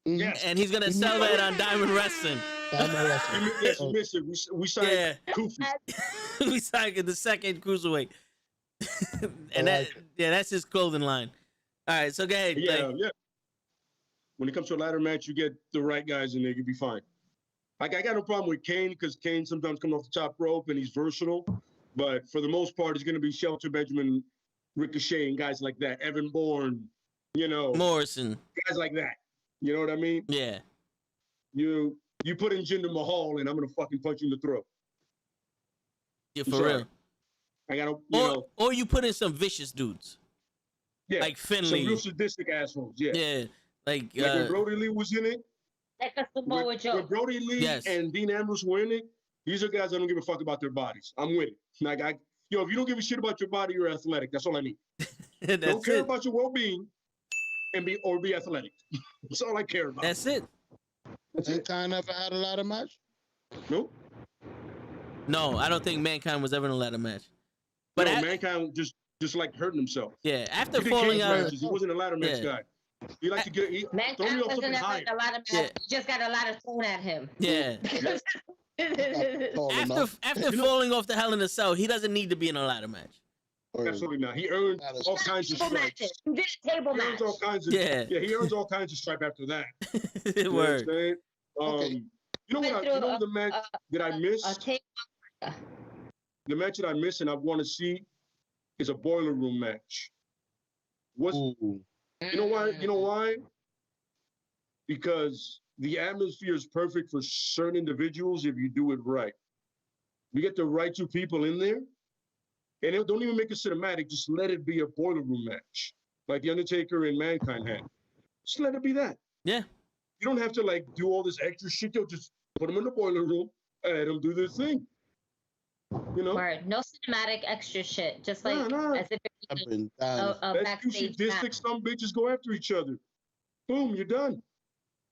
Yes. And he's going to sell that on Diamond Wrestling. Yes, we signed Kofi. We signed the second cruiserweight. And that's his clothing line. All right, so go ahead. Yeah. When it comes to a ladder match, you get the right guys in there, you'll be fine. Like, I got no problem with Kane because Kane sometimes comes off the top rope and he's versatile. But for the most part, it's going to be Shelton Benjamin, Ricochet, and guys like that. Evan Bourne, Morrison. Guys like that. You know what I mean? Yeah. You put in Jinder Mahal and I'm going to fucking punch you in the throat. Yeah, for real. I got or you put in some vicious dudes. Yeah. Like Finley. Some real sadistic assholes. Yeah. Yeah. Like when Brody Lee was in it. When Brody Lee and Dean Ambrose were in it, these are guys I don't give a fuck about their bodies. I'm with it. Like, if you don't give a shit about your body, you're athletic. That's all I need. Don't care about your well-being and be athletic. That's all I care about. That's it. Mankind ever had a ladder match? Nope. No, I don't think Mankind was ever in a ladder match. But Mankind just like hurting himself. Yeah, after falling out, he wasn't a ladder match guy. He liked to get Mankind wasn't ever in a ladder match. He just got a ladder thrown at him. Yeah. After falling off the Hell in a Cell, he doesn't need to be in a ladder match. Absolutely not. He earned all kinds of stripes. He did a table match. All kinds of, he earns all kinds of stripe after that. Word. You know what? You know the match that I miss? The match that I miss and I want to see is a boiler room match. You know why? You know why? Because the atmosphere is perfect for certain individuals if you do it right. You get the right two people in there, and don't even make it cinematic. Just let it be a boiler room match, like The Undertaker and Mankind had. Just let it be that. Yeah. You don't have to like do all this extra shit. You'll just put them in the boiler room and let them do their thing. You know? Word. No cinematic extra shit. Just like as if I've been a backstage match. Some bitches go after each other. Boom, you're done.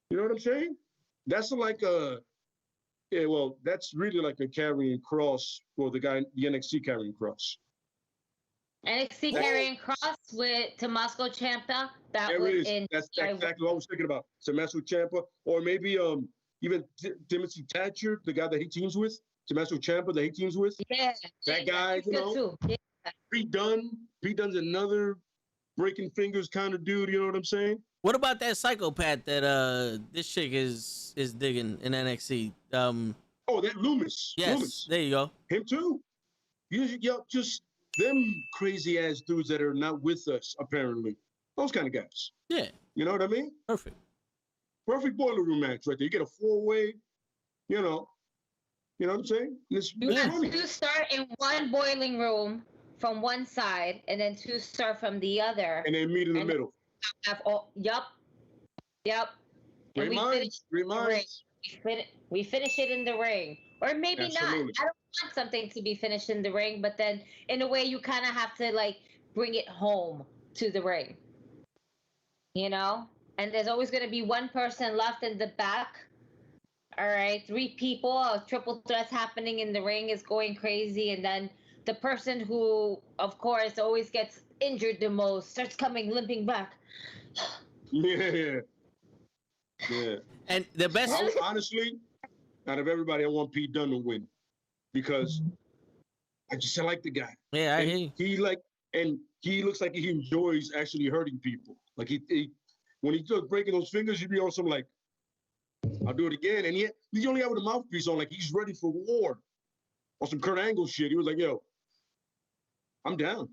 You know what I'm saying? That's like that's really like a carrying cross for the NXT carrying cross. NXT carrying cross with Tommaso Ciampa. That's exactly what I was thinking about. Tommaso Ciampa, or maybe even Timothy Thatcher, the guy that he teams with. Tommaso Ciampa that he teams with. Yeah. That guy, you know. Yeah. Pete Dunne's another breaking fingers kind of dude, you know what I'm saying? What about that psychopath that this chick is digging in NXT? That Loomis. Yes, Loomis. There you go. Him too. Just them crazy ass dudes that are not with us, apparently. Those kind of guys. Yeah. You know what I mean? Perfect boiler room match right there. You get a 4-way, you know what I'm saying? You have to start in one boiling room from one side, and then two start from the other, and then meet in the middle. Yup. Great minds. We finish it in the ring, or maybe Absolutely. not. I don't want something to be finished in the ring, but then in a way you kind of have to like bring it home to the ring, you know. And there's always going to be one person left in the back. All right, 3 people, a triple threat happening in the ring is going crazy, and then the person who, of course, always gets injured the most starts limping back. Yeah. And the best, honestly, out of everybody, I want Pete Dunne to win because I like the guy. Yeah, I hear you. He looks like he enjoys actually hurting people. Like he when he starts breaking those fingers, he'd be on some like, I'll do it again. And he's only out with a mouthpiece on, like he's ready for war. Or some Kurt Angle shit. He was like, yo, I'm down.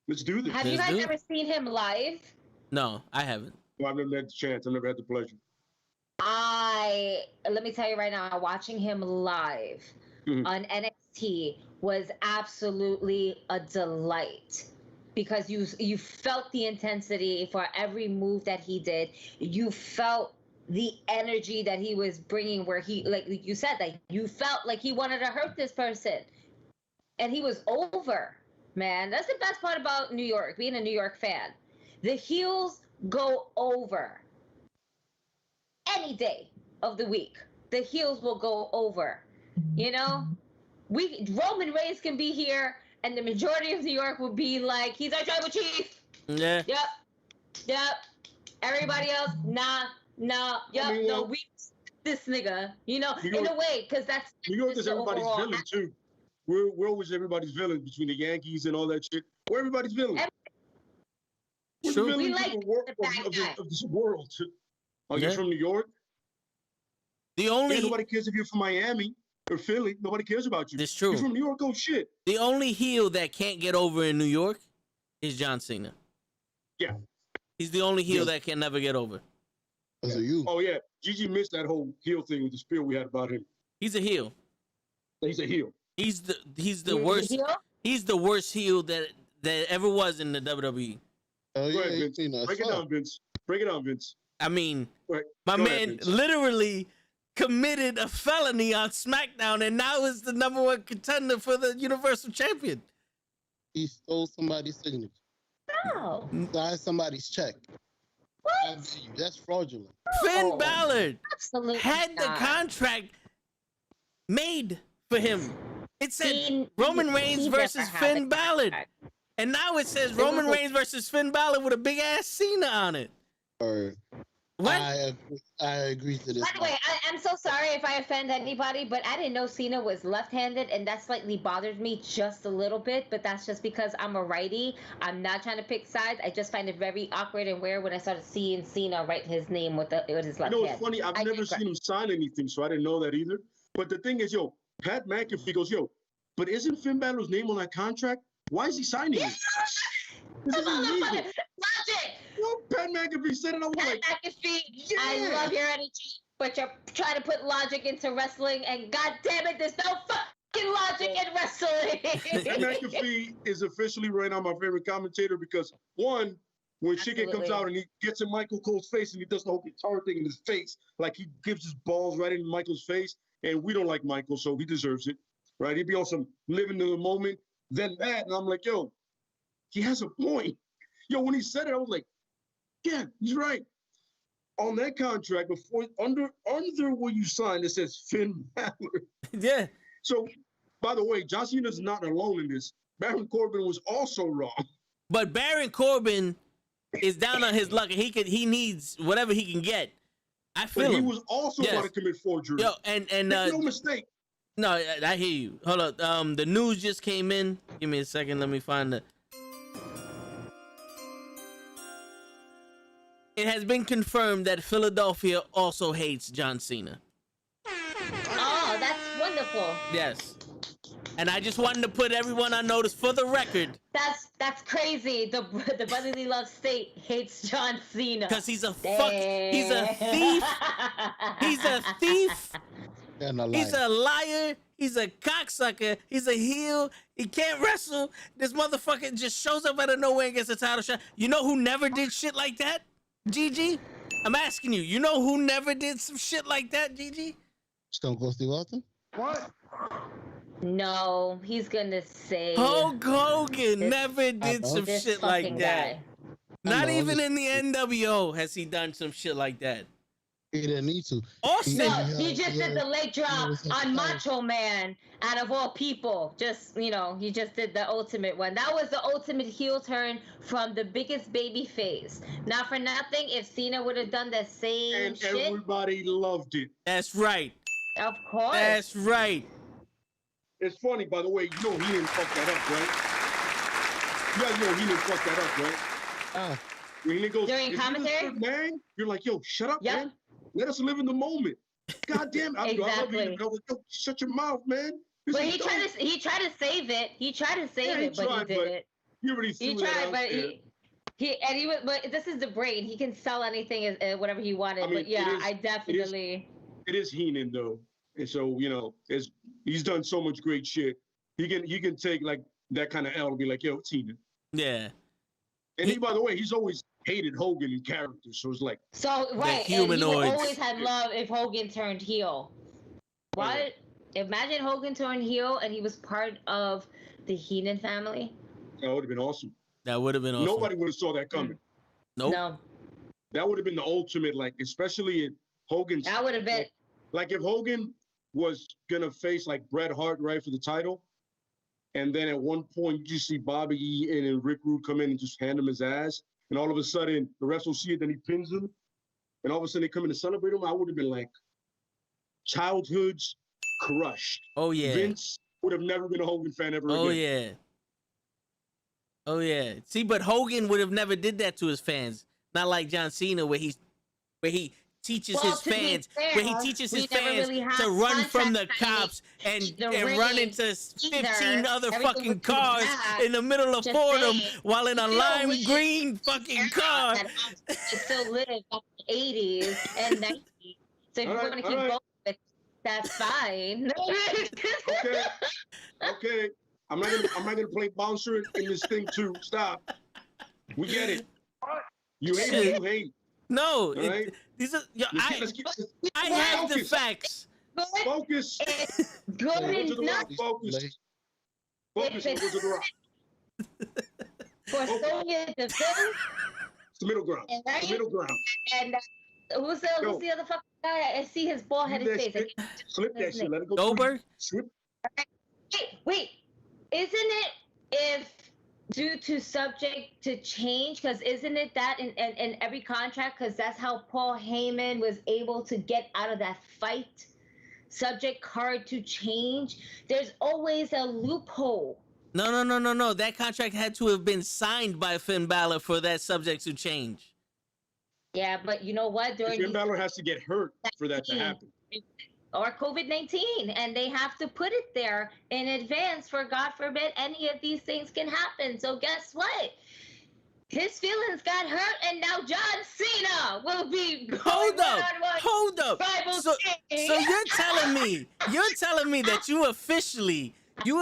Let's do this. Have you guys ever seen him live? No, I haven't. Well, I've never had the chance. I've never had the pleasure. Let me tell you right now, watching him live on NXT was absolutely a delight. Because you felt the intensity for every move that he did. You felt the energy that he was bringing, where he, like you said, like you felt like he wanted to hurt this person. and he was over, man. That's the best part about New York, being a New York fan. The heels go over any day of the week. The heels will go over. You know, Roman Reigns can be here, and the majority of New York will be like, he's our tribal chief. Yeah. Yep. Everybody else, nah. Yep. I mean, well, no, we this nigga. You know, in a way, because that's New York is everybody's villain too. We're always everybody's villain between the Yankees and all that shit. We're everybody's villain. We're the villains of this world. Are you from New York? Nobody cares if you're from Miami or Philly. Nobody cares about you. That's true. You're from New York, oh shit. The only heel that can't get over in New York is John Cena. Yeah. He's the only heel that can never get over. Oh yeah. Gigi missed that whole heel thing with the spiel we had about him. He's a heel. He's a heel. He's the worst. He's the worst heel that ever was in the WWE. Oh yeah, Vince. Break it down, Vince. I mean, my man literally committed a felony on SmackDown, and now is the #1 contender for the Universal Champion. He stole somebody's signature. No. Signed somebody's check. What? That's fraudulent. Finn Balor had the not. contract made for him. It said Roman Reigns versus Finn Balor. And now it says Roman Reigns versus Finn Balor with a big ass Cena on it. What? I agree to this. By the way, I'm so sorry if I offend anybody, but I didn't know Cena was left-handed, and that slightly bothers me just a little bit, but that's just because I'm a righty. I'm not trying to pick sides. I just find it very awkward and weird when I started seeing Cena write his name with his left hand. You know, it's funny. I've never seen him sign anything, so I didn't know that either. But the thing is, Pat McAfee goes, but isn't Finn Balor's name on that contract? Why is he signing it? This is illegal. Logic. Pat McAfee said it. I was like, McAfee, I love your energy, but you're trying to put logic into wrestling, and God damn it, there's no fucking logic in wrestling. Pat McAfee is officially right now my favorite commentator because one, when Chicken comes out and he gets in Michael Cole's face and he does the whole guitar thing in his face, like he gives his balls right in Michael's face, and we don't like Michael, so he deserves it, right? He'd be on some living in the moment. Then that, and I'm like, he has a point. When he said it, I was like, yeah, he's right. On that contract, before under where you signed, it says Finn Balor. Yeah. So, by the way, John Cena's not alone in this. Baron Corbin was also wrong. But Baron Corbin is down on his luck, and he needs whatever he can get. I feel but he him. was also about to commit forgery. And Make no mistake. No, I hear you. Hold up. The news just came in. Give me a second. Let me find it. It has been confirmed that Philadelphia also hates John Cena. Oh, that's wonderful. Yes. And I just wanted to put everyone on notice for the record. That's crazy. The brotherly love state hates John Cena. Because he's a he's a thief. He's a thief. He's a liar. He's a cocksucker. He's a heel. He can't wrestle. This motherfucker just shows up out of nowhere and gets a title shot. You know who never did shit like that? Gigi? I'm asking you. You know who never did some shit like that, Gigi? Stone Cold Steve Austin? What? No, he's gonna say Hulk Hogan never did some shit like that. Not even in the NWO has he done some shit like that. He didn't need to. Austin. No, he just did the leg drop on Macho Man, out of all people. He just did the ultimate one. That was the ultimate heel turn from the biggest baby face. Not for nothing, if Cena would have done the same shit. And everybody loved it. That's right. Of course. That's right. It's funny, by the way, he didn't fuck that up, right? You guys know he didn't fuck that up, right? When he goes, during commentary? Man, you're like, shut up, Yep. man. Let us live in the moment. God damn, Exactly. I was like, shut your mouth, man. But he tried to save it. He tried to save it, but he didn't. He already threw it out there. But this is the brain. He can sell anything, whatever he wanted. I definitely. It is Heenan though, and so he's done so much great shit. He can take like that kind of L and be like, it's Heenan. Yeah. And by the way, he's always hated Hogan in character, so it's like right. Humanoids. And he always had love if Hogan turned heel. What? Imagine Hogan turned heel and he was part of the Heenan family. That would have been awesome. That would have been awesome. Nobody would have saw that coming. Nope. No. That would have been the ultimate, like, especially in Hogan's. That would have been. Like, if Hogan was going to face, like, Bret Hart, right, for the title, and then at one point you just see Bobby Eaton and Rick Rude come in and just hand him his ass, and all of a sudden the refs will see it, then he pins him, and all of a sudden they come in to celebrate him, I would have been like, childhood's crushed. Oh, yeah. Vince would have never been a Hogan fan ever Oh, again. yeah. Oh, yeah. See, but Hogan would have never did that to his fans. Not like John Cena, where he teaches his fans, to run from the cops and run into 15 other fucking cars in the middle of Fordham while in a lime green fucking car. It still live in the 80s and 90s. So if you want to keep going with that's fine. Okay. I'm not gonna play bouncer in this thing too. Stop. We get it. You hate it, you hate. No, right? These are. I have the facts. Focus. Good enough. Focus. Focus. Go to the rock. For Sonya to defend. It's the middle ground. Right? The middle ground. And who's the other fucking guy? I see his bald headed face. Slip that shit. Let it go. Goldberg? Wait. Isn't it if due to subject to change? Because isn't it that in every contract? Because that's how Paul Heyman was able to get out of that fight. Subject card to change. There's always a loophole. No. That contract had to have been signed by Finn Balor for that subject to change. Yeah, but you know what? Finn Balor has to get hurt for that to happen. Or COVID-19, and they have to put it there in advance for God forbid any of these things can happen. So guess what? His feelings got hurt, and now John Cena will be Hold up. So you're telling me that you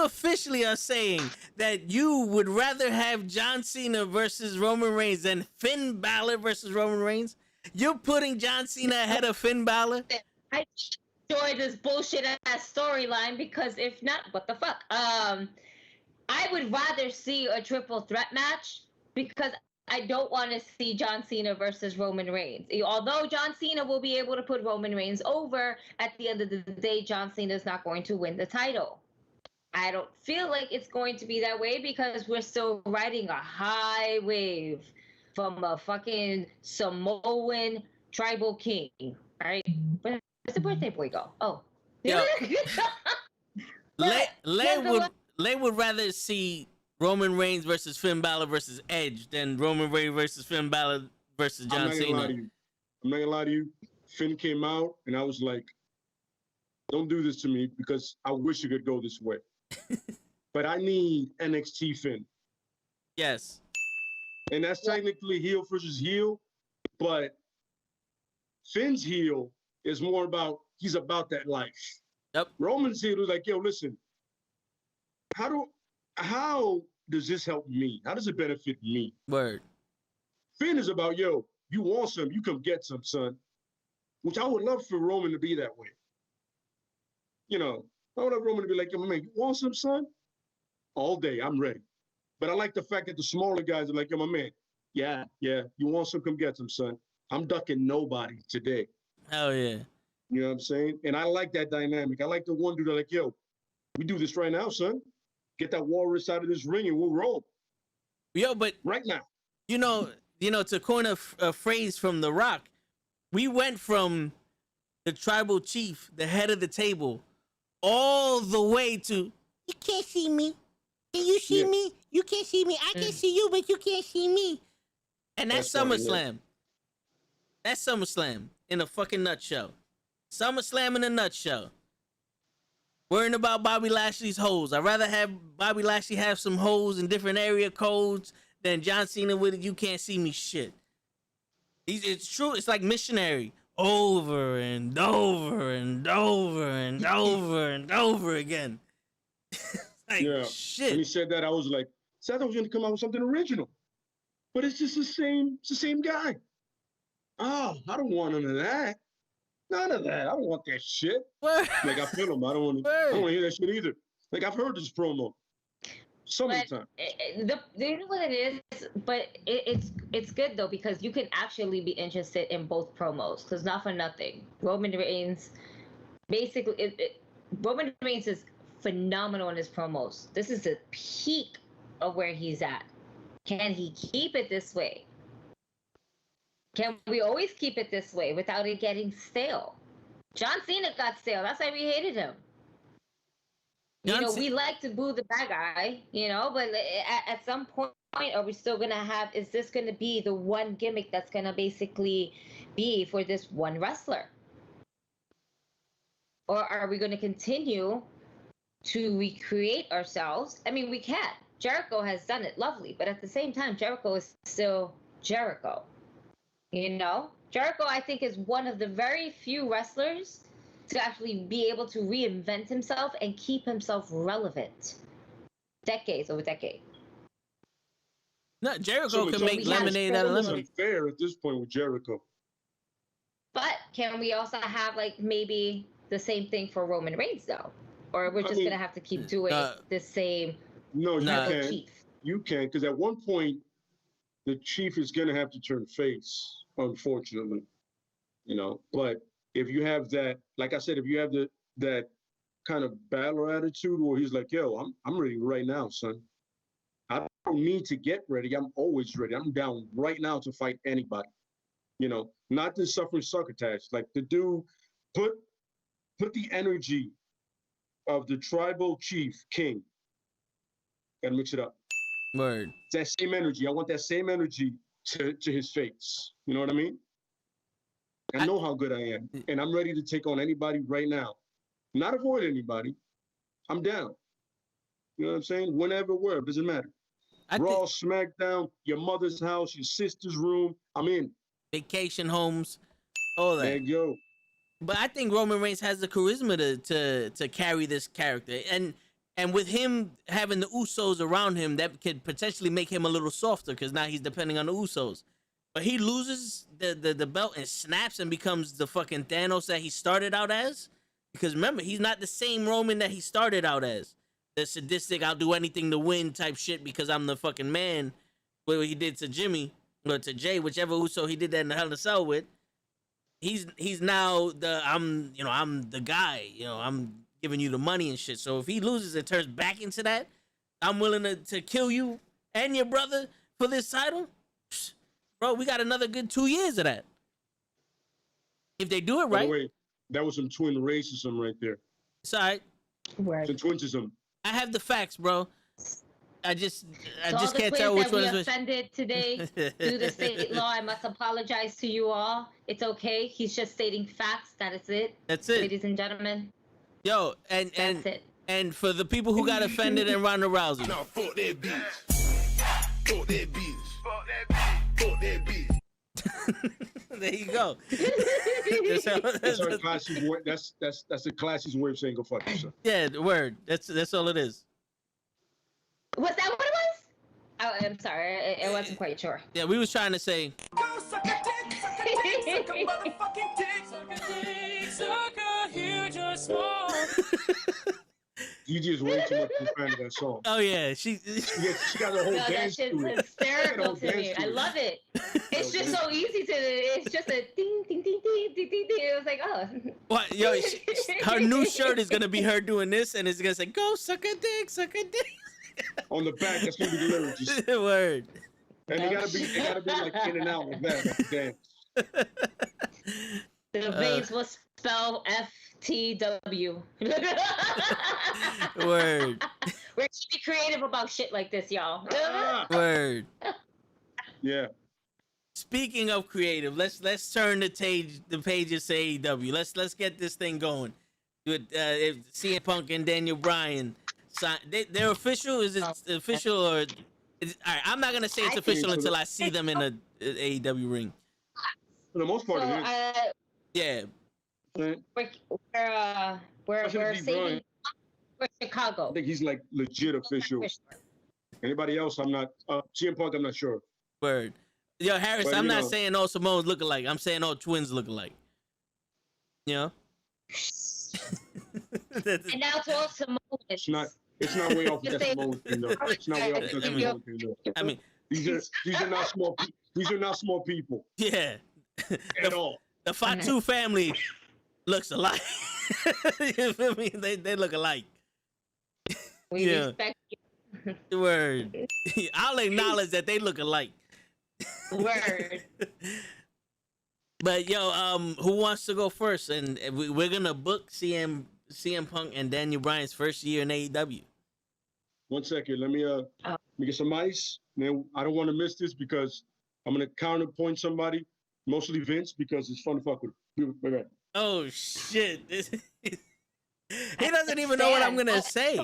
officially are saying that you would rather have John Cena versus Roman Reigns than Finn Balor versus Roman Reigns? You're putting John Cena ahead of Finn Balor? I enjoy this bullshit ass storyline because if not, what the fuck? I would rather see a triple threat match because I don't want to see John Cena versus Roman Reigns. Although John Cena will be able to put Roman Reigns over, at the end of the day, John Cena is not going to win the title. I don't feel like it's going to be that way because we're still riding a high wave from a fucking Samoan tribal king, right? Where's the birthday boy go? Oh. Yeah. Lay would rather see Roman Reigns versus Finn Balor versus Edge than Roman Reigns versus Finn Balor versus John Cena. I'm not gonna lie to you. Finn came out and I was like, don't do this to me because I wish it could go this way. But I need NXT Finn. Yes. And that's technically heel versus heel, but Finn's heel is more about, he's about that life. Yep. Roman's heel is like, yo, listen, how does this help me? How does it benefit me? Word. Finn is about, yo, you want some, you come get some, son. Which I would love for Roman to be that way. You know, I would love Roman to be like, yo, man, you want some, son? All day, I'm ready. But I like the fact that the smaller guys are like, yo, my man, yeah, you want some, come get some, son. I'm ducking nobody today. Hell yeah. You know what I'm saying? And I like that dynamic. I like the one dude that like, yo, we do this right now, son. Get that walrus out of this ring and we'll roll. Yo, but right now. You know, to coin a phrase from The Rock, we went from the tribal chief, the head of the table, all the way to, you can't see me. Can you see me? You can't see me. I can see you, but you can't see me. And that's SummerSlam. That's SummerSlam in a fucking nutshell. SummerSlam in a nutshell. Worrying about Bobby Lashley's hoes. I'd rather have Bobby Lashley have some hoes in different area codes than John Cena with it. You can't see me shit. It's true. It's like missionary. Over and over and over and over and over again. Like, shit. When he said that, I was like, I thought I was going to come out with something original. But it's just the same guy. Oh, I don't want none of that. None of that. I don't want that shit. Word. Like I feel him. I don't want to hear that shit either. Like I've heard this promo so many times. You know what it is, but it's good though because you can actually be interested in both promos. Because not for nothing, Roman Reigns, basically, Roman Reigns is phenomenal in his promos. This is the peak of where he's at. Can he keep it this way? Can we always keep it this way without it getting stale? John Cena got stale. That's why we hated him. We like to boo the bad guy, but at some point, are we still going to have, is this going to be the one gimmick that's going to basically be for this one wrestler? Or are we going to continue to recreate ourselves? I mean, we can. Jericho has done it lovely, but at the same time, Jericho is still Jericho. Jericho, I think, is one of the very few wrestlers to actually be able to reinvent himself and keep himself relevant decades over decades. No, Jericho can make lemonade out of lemon. It's unfair at this point with Jericho. But can we also have maybe the same thing for Roman Reigns though? Or we're just going to have to keep doing the same? No, you can't. You can, because at one point, the Chief is going to have to turn face, unfortunately. But if you have that, like I said, if you have that kind of battle attitude where he's like, yo, I'm ready right now, son. I don't need to get ready. I'm always ready. I'm down right now to fight anybody. Not the suffering succotash. Like the dude, put the energy of the tribal chief king and mix it up. Word. That same energy. I want that same energy to his face. You know what I mean? I know how good I am, and I'm ready to take on anybody right now. Not avoid anybody. I'm down. You know what I'm saying? Whenever, wherever, doesn't matter. Raw, SmackDown, your mother's house, your sister's room. I'm in. Vacation homes, all that. There you go. But I think Roman Reigns has the charisma to carry this character, and with him having the Usos around him, that could potentially make him a little softer because now he's depending on the Usos. But he loses the belt and snaps and becomes the fucking Thanos that he started out as. Because remember, he's not the same Roman that he started out as. The sadistic, I'll do anything to win type shit because I'm the fucking man. What he did to Jimmy or to Jay, whichever Uso he did that in the Hell in a Cell with. He's now I'm the guy. I'm giving you the money and shit. So if he loses and turns back into that, I'm willing to kill you and your brother for this title. Bro, we got another good 2 years of that. If they do it right. By the way, that was some twin racism right there. It's all right. Some twinsism. I have the facts, bro. I just can't tell which one is which. Offended today due to state law. I must apologize to you all. It's okay. He's just stating facts. That is it. That's it, ladies and gentlemen. Yo, and for the people who got offended in Ronda Rousey. No, fuck that bitch. Fuck that bitch. Fuck that bitch. Fuck that bitch. There you go. That's a classy way of saying go fuck yourself. Yeah, the word. That's all it is. Was that what it was? Oh, I'm sorry. I wasn't quite sure. Yeah, we was trying to say. Go suck a dick, suck a dick, suck a motherfucking dick, suck a dick, suck a huge or small. You just way too much fan of that song. Oh yeah, she got a whole dance to it. That shit's hysterical to me. I love it. It's just so easy to. It's just a ding, ding, ding, ding, ding, ding, ding. It was like, oh. What? Yo, her new shirt is gonna be her doing this, and it's gonna say, "Go suck a dick, suck a dick." On the back, that's gonna be the lyrics. Word. And they gotta be like in and out like that, like dance. The veins will spell FTW. Word. We're to be creative about shit like this, y'all. Word. Yeah. Speaking of creative, let's turn the pages to AEW. Let's get this thing going. With CM Punk and Daniel Bryan. They're official. Is it official or? All right, I'm not gonna say it's official until I see them in a AEW ring. For the most part, it is. Yeah. We're saving for Chicago. I think he's like legit official. Anybody else? I'm not. CM Punk, I'm not sure. Word. Yo, Harris, but, I'm not saying all Samoans look alike. I'm saying all twins look alike. You know. And now to all Samoans. It's not way off the Samoan thing, though. It's not way off the Samoan thing, though. I mean, these are not small. These are not small people. Yeah. At all. The Fatu family looks alike. You feel me? They look alike. We respect you. Word. I'll acknowledge that they look alike. Word. But yo, who wants to go first? And we're gonna book CM Punk and Daniel Bryan's first year in AEW. 1 second, let me get some ice. Man, I don't want to miss this because I'm gonna counterpoint somebody, mostly Vince, because it's fun to fuck with. Wait, wait. Oh shit! He doesn't even know what I'm gonna say.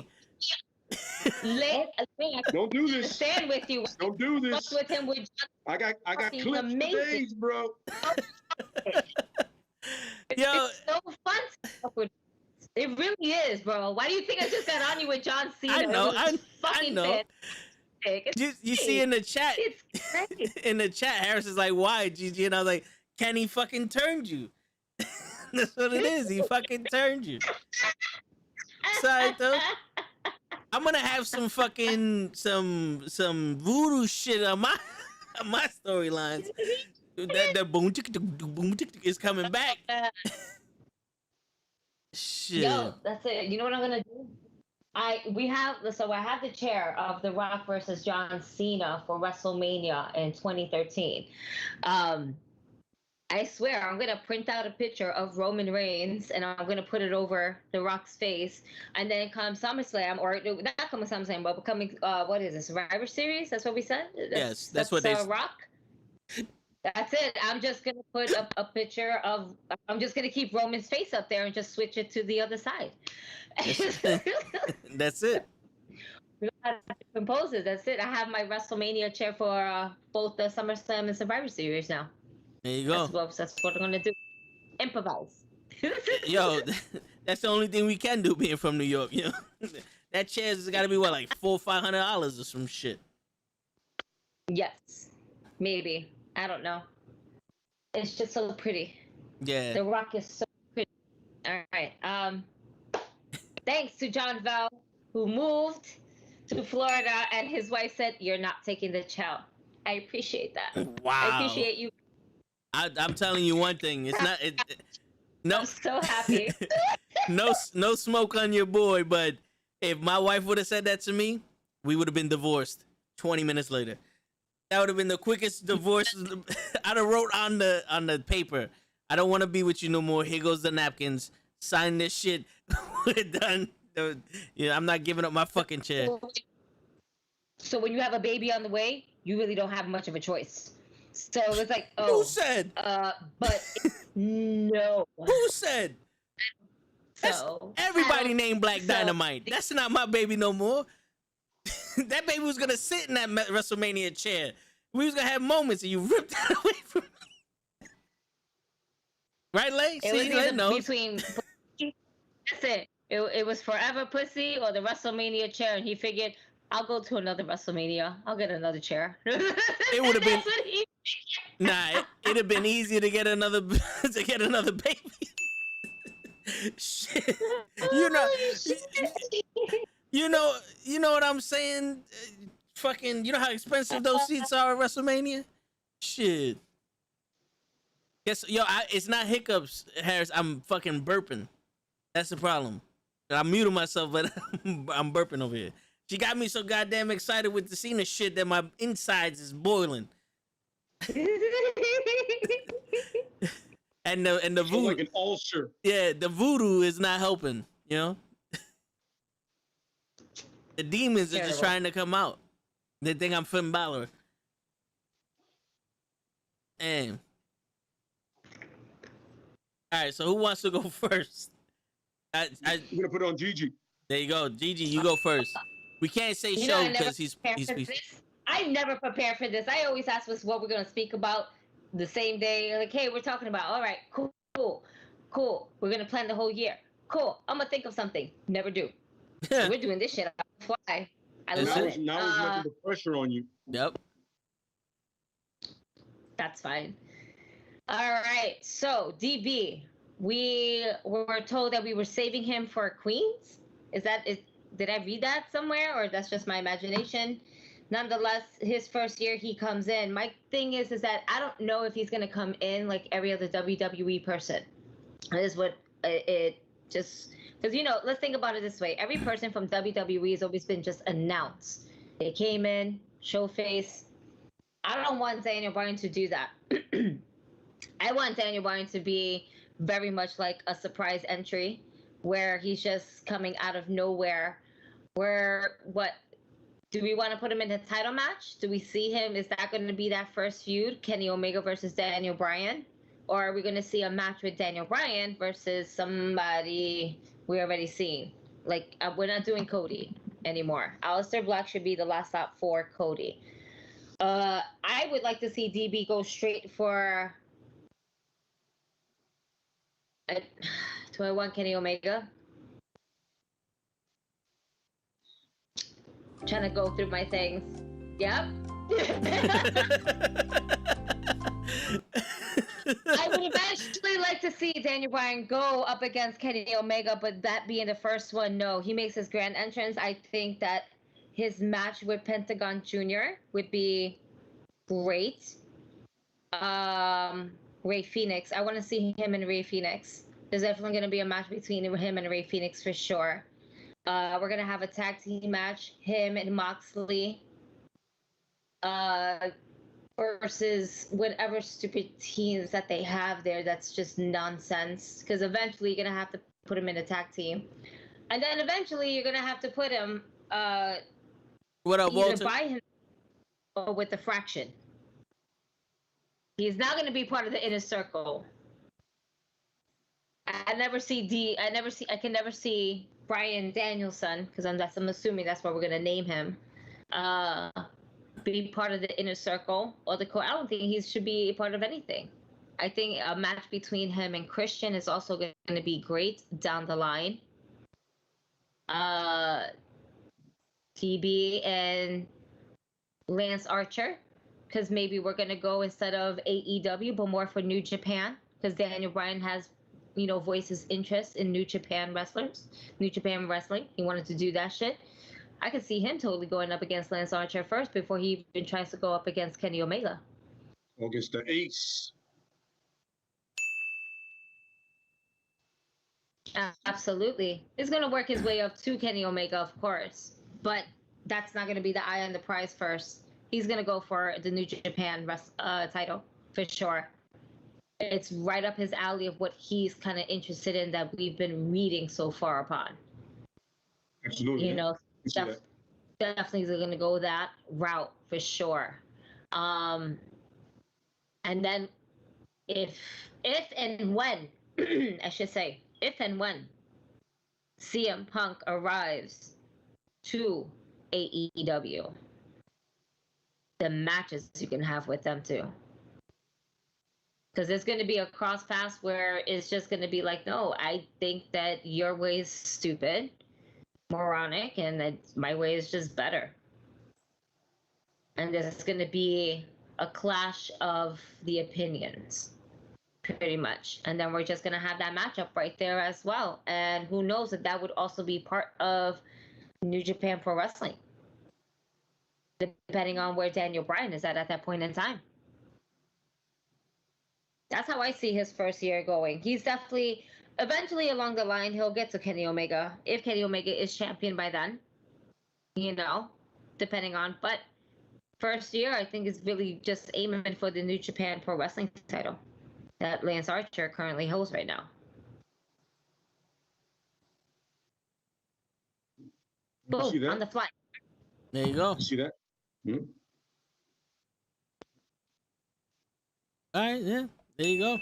Don't do this. Stand with you. Don't do this. With him, I got clips for days, bro. Yo, it's so fun. It really is, bro. Why do you think I just got on you with John Cena? I know. I know. You see in the chat, in the chat, Harris is like, "Why, Gigi?" And I was like, "Kenny fucking turned you." That's what it is. He fucking turned you. Sorry, though. I'm gonna have some fucking some voodoo shit on my storylines. That boom is coming back. Shit. Yo, that's it. You know what I'm gonna do? I have the chair of The Rock versus John Cena for WrestleMania in 2013. I swear I'm gonna print out a picture of Roman Reigns and I'm gonna put it over The Rock's face, and then come SummerSlam, or not come SummerSlam, but coming what is it, Survivor Series? That's what we said. That's what they Rock. That's it. I'm just gonna put a picture of. I'm just gonna keep Roman's face up there and just switch it to the other side. That's it. We have different poses. That's it. I have my WrestleMania chair for both the SummerSlam and Survivor Series now. There you go. That's what I'm gonna do. Improvise. Yo, that's the only thing we can do being from New York. You know, that chair's got to be what, like $400 or $500 or some shit. Yes, maybe. I don't know. It's just so pretty. Yeah. The Rock is so pretty. All right. Thanks to John Val, who moved to Florida, and his wife said, "You're not taking the child." I appreciate that. Wow. I appreciate you. I'm telling you one thing. It's not. No. I'm so happy. no smoke on your boy. But if my wife would have said that to me, we would have been divorced 20 minutes later. That would have been the quickest divorce. I'd have wrote on the paper, "I don't want to be with you no more. Here goes the napkins. Sign this shit. We're done." I'm not giving up my fucking chair. So when you have a baby on the way, you really don't have much of a choice. So it's like, who said? But no. Who said? So everybody named Black Dynamite. That's not my baby no more. That baby was gonna sit in that WrestleMania chair. We was gonna have moments, and you ripped that away from me. Right, Lay? See, Lay knows. Between, that's it. It was forever pussy or the WrestleMania chair, and he figured, I'll go to another WrestleMania. I'll get another chair. It would have been. It'd have been easier to get another baby. Shit. You know what I'm saying? Fucking, you know how expensive those seats are at WrestleMania? Shit. Guess, it's not hiccups, Harris. I'm fucking burping. That's the problem. I'm muting myself, but I'm burping over here. She got me so goddamn excited with the Cena shit that my insides is boiling. and the voodoo, like an ulcer. Yeah, the voodoo is not helping. You know, the demons are just trying to come out. They think I'm Finn Balor. And all right, so who wants to go first? I'm gonna put it on Gigi. There you go, Gigi. You go first. We can't say show because he's. I never prepare for this. I always ask us what we're gonna speak about the same day. Like, hey, we're talking about. All right, cool. We're gonna plan the whole year. Cool. I'm gonna think of something. Never do. So we're doing this shit on the fly. I love it. Now it's making the pressure on you. Yep. That's fine. All right. So DB, we were told that we were saving him for Queens. Did I read that somewhere, or that's just my imagination? Nonetheless, his first year he comes in. My thing is that I don't know if he's gonna come in like every other WWE person. That is what it just, because let's think about it this way. Every person from WWE has always been just announced. They came in, show face. I don't want Daniel Bryan to do that. I want Daniel Bryan to be very much like a surprise entry where he's just coming out of nowhere. Do we want to put him in a title match? Do we see him? Is that going to be that first feud, Kenny Omega versus Daniel Bryan? Or are we going to see a match with Daniel Bryan versus somebody we already seen? Like, we're not doing Cody anymore. Aleister Black should be the last stop for Cody. I would like to see DB go straight for... do I want Kenny Omega? I'm trying to go through my things. Yep. I would eventually like to see Daniel Bryan go up against Kenny Omega, but that being the first one, no. He makes his grand entrance. I think that his match with Pentagon Jr. would be great. Ray Phoenix. I want to see him and Ray Phoenix. There's definitely going to be a match between him and Ray Phoenix for sure. We're going to have a tag team match, him and Moxley versus whatever stupid teams that they have there that's just nonsense. Because eventually you're going to have to put him in a tag team. And then eventually you're going to have to put him what up, Walter? by him or with the Fraction. He's not going to be part of the Inner Circle. I can never see Bryan Danielson, because I'm assuming that's what we're going to name him, be part of the Inner Circle or the core. I don't think he should be a part of anything. I think a match between him and Christian is also going to be great down the line. TB and Lance Archer, because maybe we're going to go instead of AEW, but more for New Japan, because Daniel Bryan has, voices interest in New Japan wrestlers, New Japan wrestling. He wanted to do that shit. I could see him totally going up against Lance Archer first before he even tries to go up against Kenny Omega. Against the Ace. Absolutely. He's going to work his way up to Kenny Omega, of course. But that's not going to be the eye on the prize first. He's going to go for the New Japan title, for sure. It's right up his alley of what he's kind of interested in that we've been reading so far upon. Absolutely. Definitely going to go that route, for sure. And then if and when, I should say, if and when CM Punk arrives to AEW, the matches you can have with them too. Because there's going to be a cross pass where it's just going to be like, no, I think that your way is stupid, moronic, and that my way is just better. And there's going to be a clash of the opinions, pretty much. And then we're just going to have that matchup right there as well. And who knows if that would also be part of New Japan Pro Wrestling, depending on where Daniel Bryan is at that point in time. That's how I see his first year going. He's definitely, eventually along the line, he'll get to Kenny Omega. If Kenny Omega is champion by then, depending on. But first year, I think, is really just aiming for the New Japan Pro Wrestling title that Lance Archer currently holds right now. Boom, on the fly. There you go. You see that? Hmm? All right, yeah. There you go.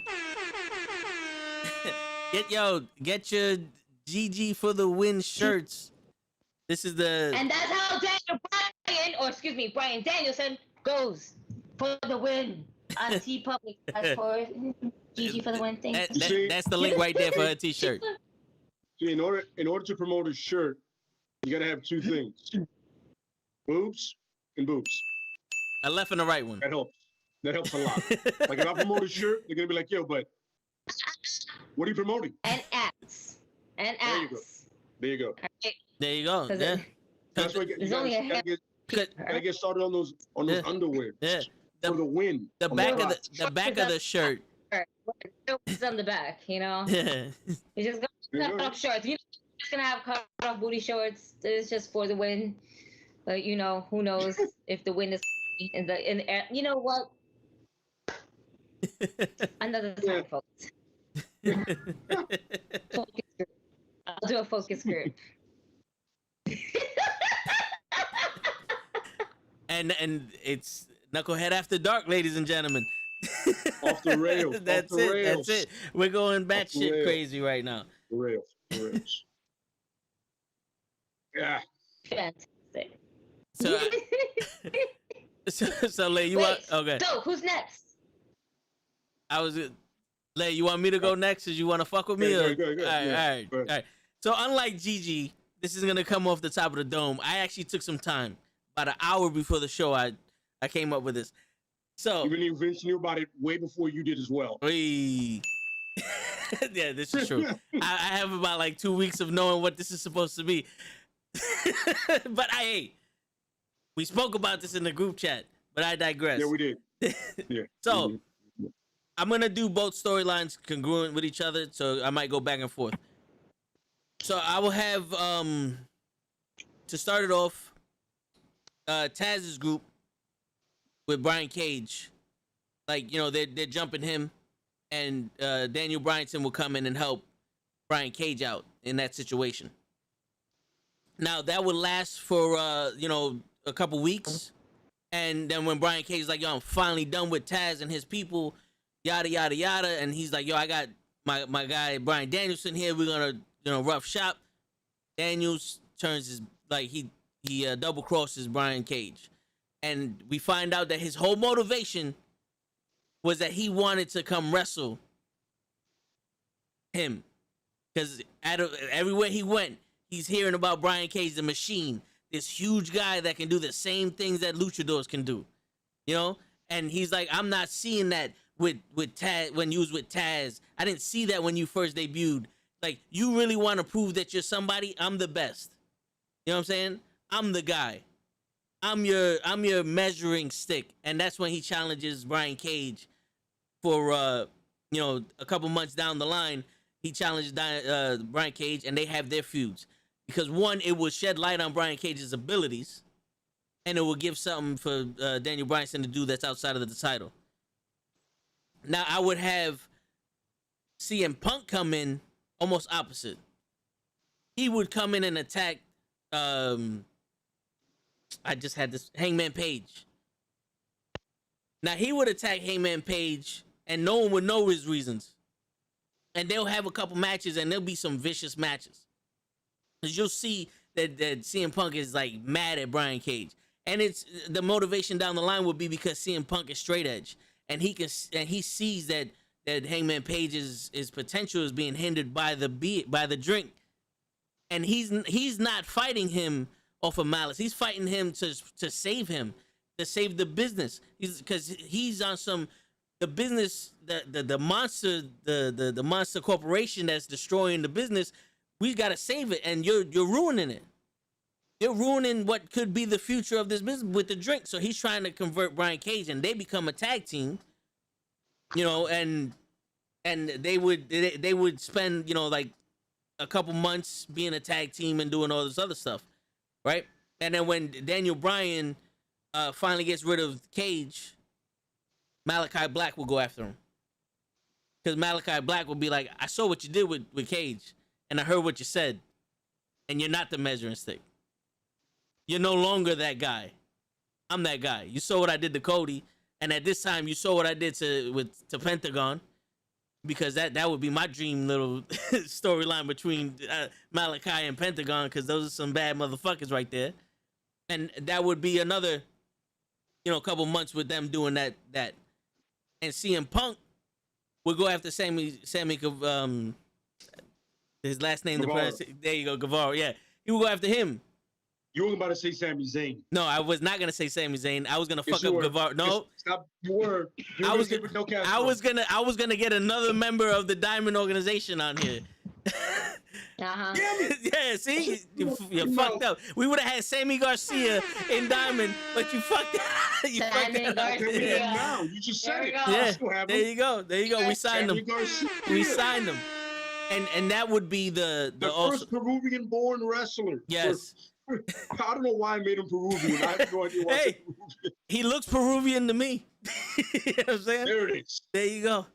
Get your GG for the win shirts. This is and that's how Bryan Danielson goes for the win on T Public. That's for GG for the win thing. That's the link right there for her t-shirt. See, in order to promote a shirt, you gotta have two things: boobs and boobs. A left and a right one. That helps. That helps a lot. Like if I promote a shirt, they're gonna be like, "Yo, but What are you promoting? And ass. And ass. There you go. Right? There you go. Yeah. That's why you gotta get started on those underwear. Yeah. For the win. The back of the shirt. It's on the back, you know. Yeah. You just got cut off shorts. You're just gonna have cut off booty shorts. It's just for the win. But you know, who knows if the win is in the air. You know what? Another time, folks. Focus group. I'll do a focus group. and it's Knucklehead After Dark, ladies and gentlemen. Off the rails. That's off the it. rails. That's it. We're going batshit crazy right now. The rails. The rails. Yeah. Fantastic. So Lay, you want okay? So who's next? Lay, you want me to go next, or you want to fuck with me? Go. All right. So unlike Gigi, this is gonna come off the top of the dome. I actually took some time, about an hour before the show. I came up with this. So even Vince knew about it way before you did as well. Yeah, this is true. I have about like 2 weeks of knowing what this is supposed to be. But we spoke about this in the group chat, but I digress. Yeah, we did. Yeah. So I'm gonna do both storylines congruent with each other, so I might go back and forth. So I will have to start it off, Taz's group with Brian Cage. Like, you know, they're jumping him, and Daniel Bryan will come in and help Brian Cage out in that situation. Now that would last for a couple weeks, and then when Brian Cage is like, yo, I'm finally done with Taz and his people, yada yada yada, and he's like, yo, I got my guy Bryan Danielson here, we're gonna rough shop. Daniels turns his he double crosses Brian Cage, and we find out that his whole motivation was that he wanted to come wrestle him, because everywhere he went, he's hearing about Brian Cage, the Machine, this huge guy that can do the same things that luchadors can do, you know. And he's like, I'm not seeing that with Taz when you was with Taz. I didn't see that when you first debuted. Like, you really want to prove that you're somebody? I'm the best. You know what I'm saying? I'm the guy. I'm your measuring stick. And that's when he challenges Brian Cage for a couple months down the line. He challenged Brian Cage, and they have their feuds. Because one, it will shed light on Brian Cage's abilities, and it will give something for Daniel Bryan to do that's outside of the title. Now, I would have CM Punk come in almost opposite. He would come in and attack, I just had this, Hangman Page. Now, he would attack Hangman Page, and no one would know his reasons. And they'll have a couple matches, and there'll be some vicious matches. Because you'll see that CM Punk is like mad at Brian Cage, and it's the motivation down the line will be because CM Punk is straight edge, and he sees that Hangman Page's potential is being hindered by the drink, and he's not fighting him off of malice. He's fighting him to save him, to save the business. Because he's on some the business the monster corporation that's destroying the business. We got to save it, and you're ruining it. You're ruining what could be the future of this business with the drink. So he's trying to convert Brian Cage, and they become a tag team. You know, and they would spend like a couple months being a tag team and doing all this other stuff, right? And then when Daniel Bryan finally gets rid of Cage, Malachi Black will go after him, because Malachi Black will be like, I saw what you did with Cage. And I heard what you said, and you're not the measuring stick. You're no longer that guy. I'm that guy. You saw what I did to Cody, and at this time, you saw what I did to Pentagon, because that would be my dream little storyline between Malachi and Pentagon, because those are some bad motherfuckers right there, and that would be another, couple months with them doing that. And CM Punk would go after Sammy his last name, there you go, Guevara. Yeah, he will go after him, You were about to say Sami Zayn. No, I was not gonna say Sami Zayn. I was gonna Yes, fuck you up were. Guevara. No, Stop. You were. You I were was gonna gonna, no I was gonna get another member of the Diamond Organization on here. Uh-huh. Yeah, see, you fucked up. We would have had Sammy Garcia in Diamond, but you fucked. You fucked Sammy it up. Garcia. Now you just said There we it. go. Yeah, Still have there him. you go. There you go. We signed Sammy them. Garcia. We signed them, and that would be the The also. first Peruvian-born wrestler. Yes. I don't know why I made him Peruvian. I have no idea why. I Hey, said Peruvian. he looks Peruvian to me. You know what I'm saying? There it is. There you go.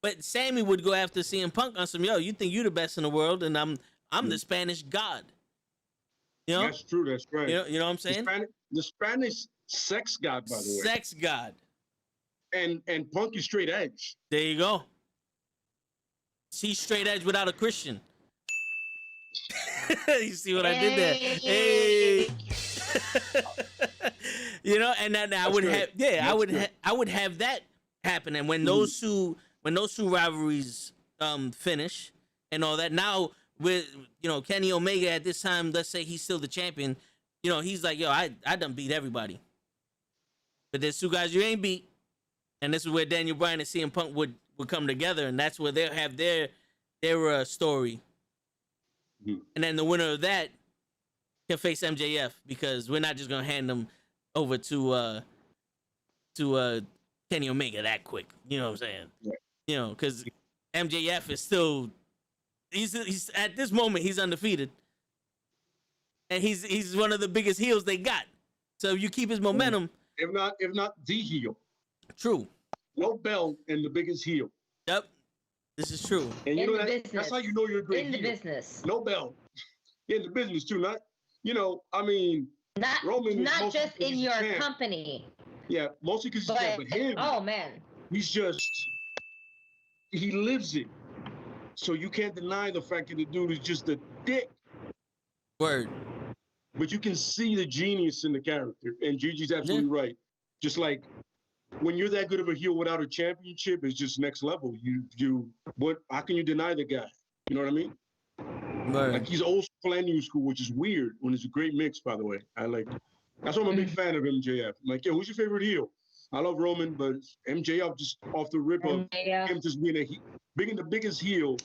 But Sammy would go after CM Punk on some, yo, you think you the best in the world, and I'm the Spanish god. You know? That's true. That's right. You know what I'm saying? The Spanish sex god, by the way. Sex god. And Punk is straight edge. There you go. He's straight edge without a Christian. You see what I did there? Hey. You know, and then I would have, I would have that happen. And when those two rivalries finish and all that, now with Kenny Omega at this time, let's say he's still the champion, he's like, yo, I done beat everybody. But there's two guys you ain't beat, and this is where Daniel Bryan and CM Punk would come together, and that's where they'll have their story. And then the winner of that can face MJF, because we're not just gonna hand them over to Kenny Omega that quick. You know what I'm saying? Yeah. Because MJF is still he's at this moment he's undefeated, and he's one of the biggest heels they got. So if you keep his momentum, if not the heel. True. No belt and the biggest heel. Yep. This is true. And that's how you know you're a great in the heel. business. No belt. In the business too, not Roman not just in your company. Yeah, mostly because he's champ, but him. Oh man. He lives it. So you can't deny the fact that the dude is just a dick. Word. But you can see the genius in the character. And Gigi's absolutely right. Just like when you're that good of a heel without a championship, it's just next level. How can you deny the guy? You know what I mean? Right. Like he's old school and new school, which is weird when it's a great mix, by the way. That's why I'm a big fan of MJF. I'm like, who's your favorite heel? I love Roman, but MJF just off the rip of him just being the biggest heel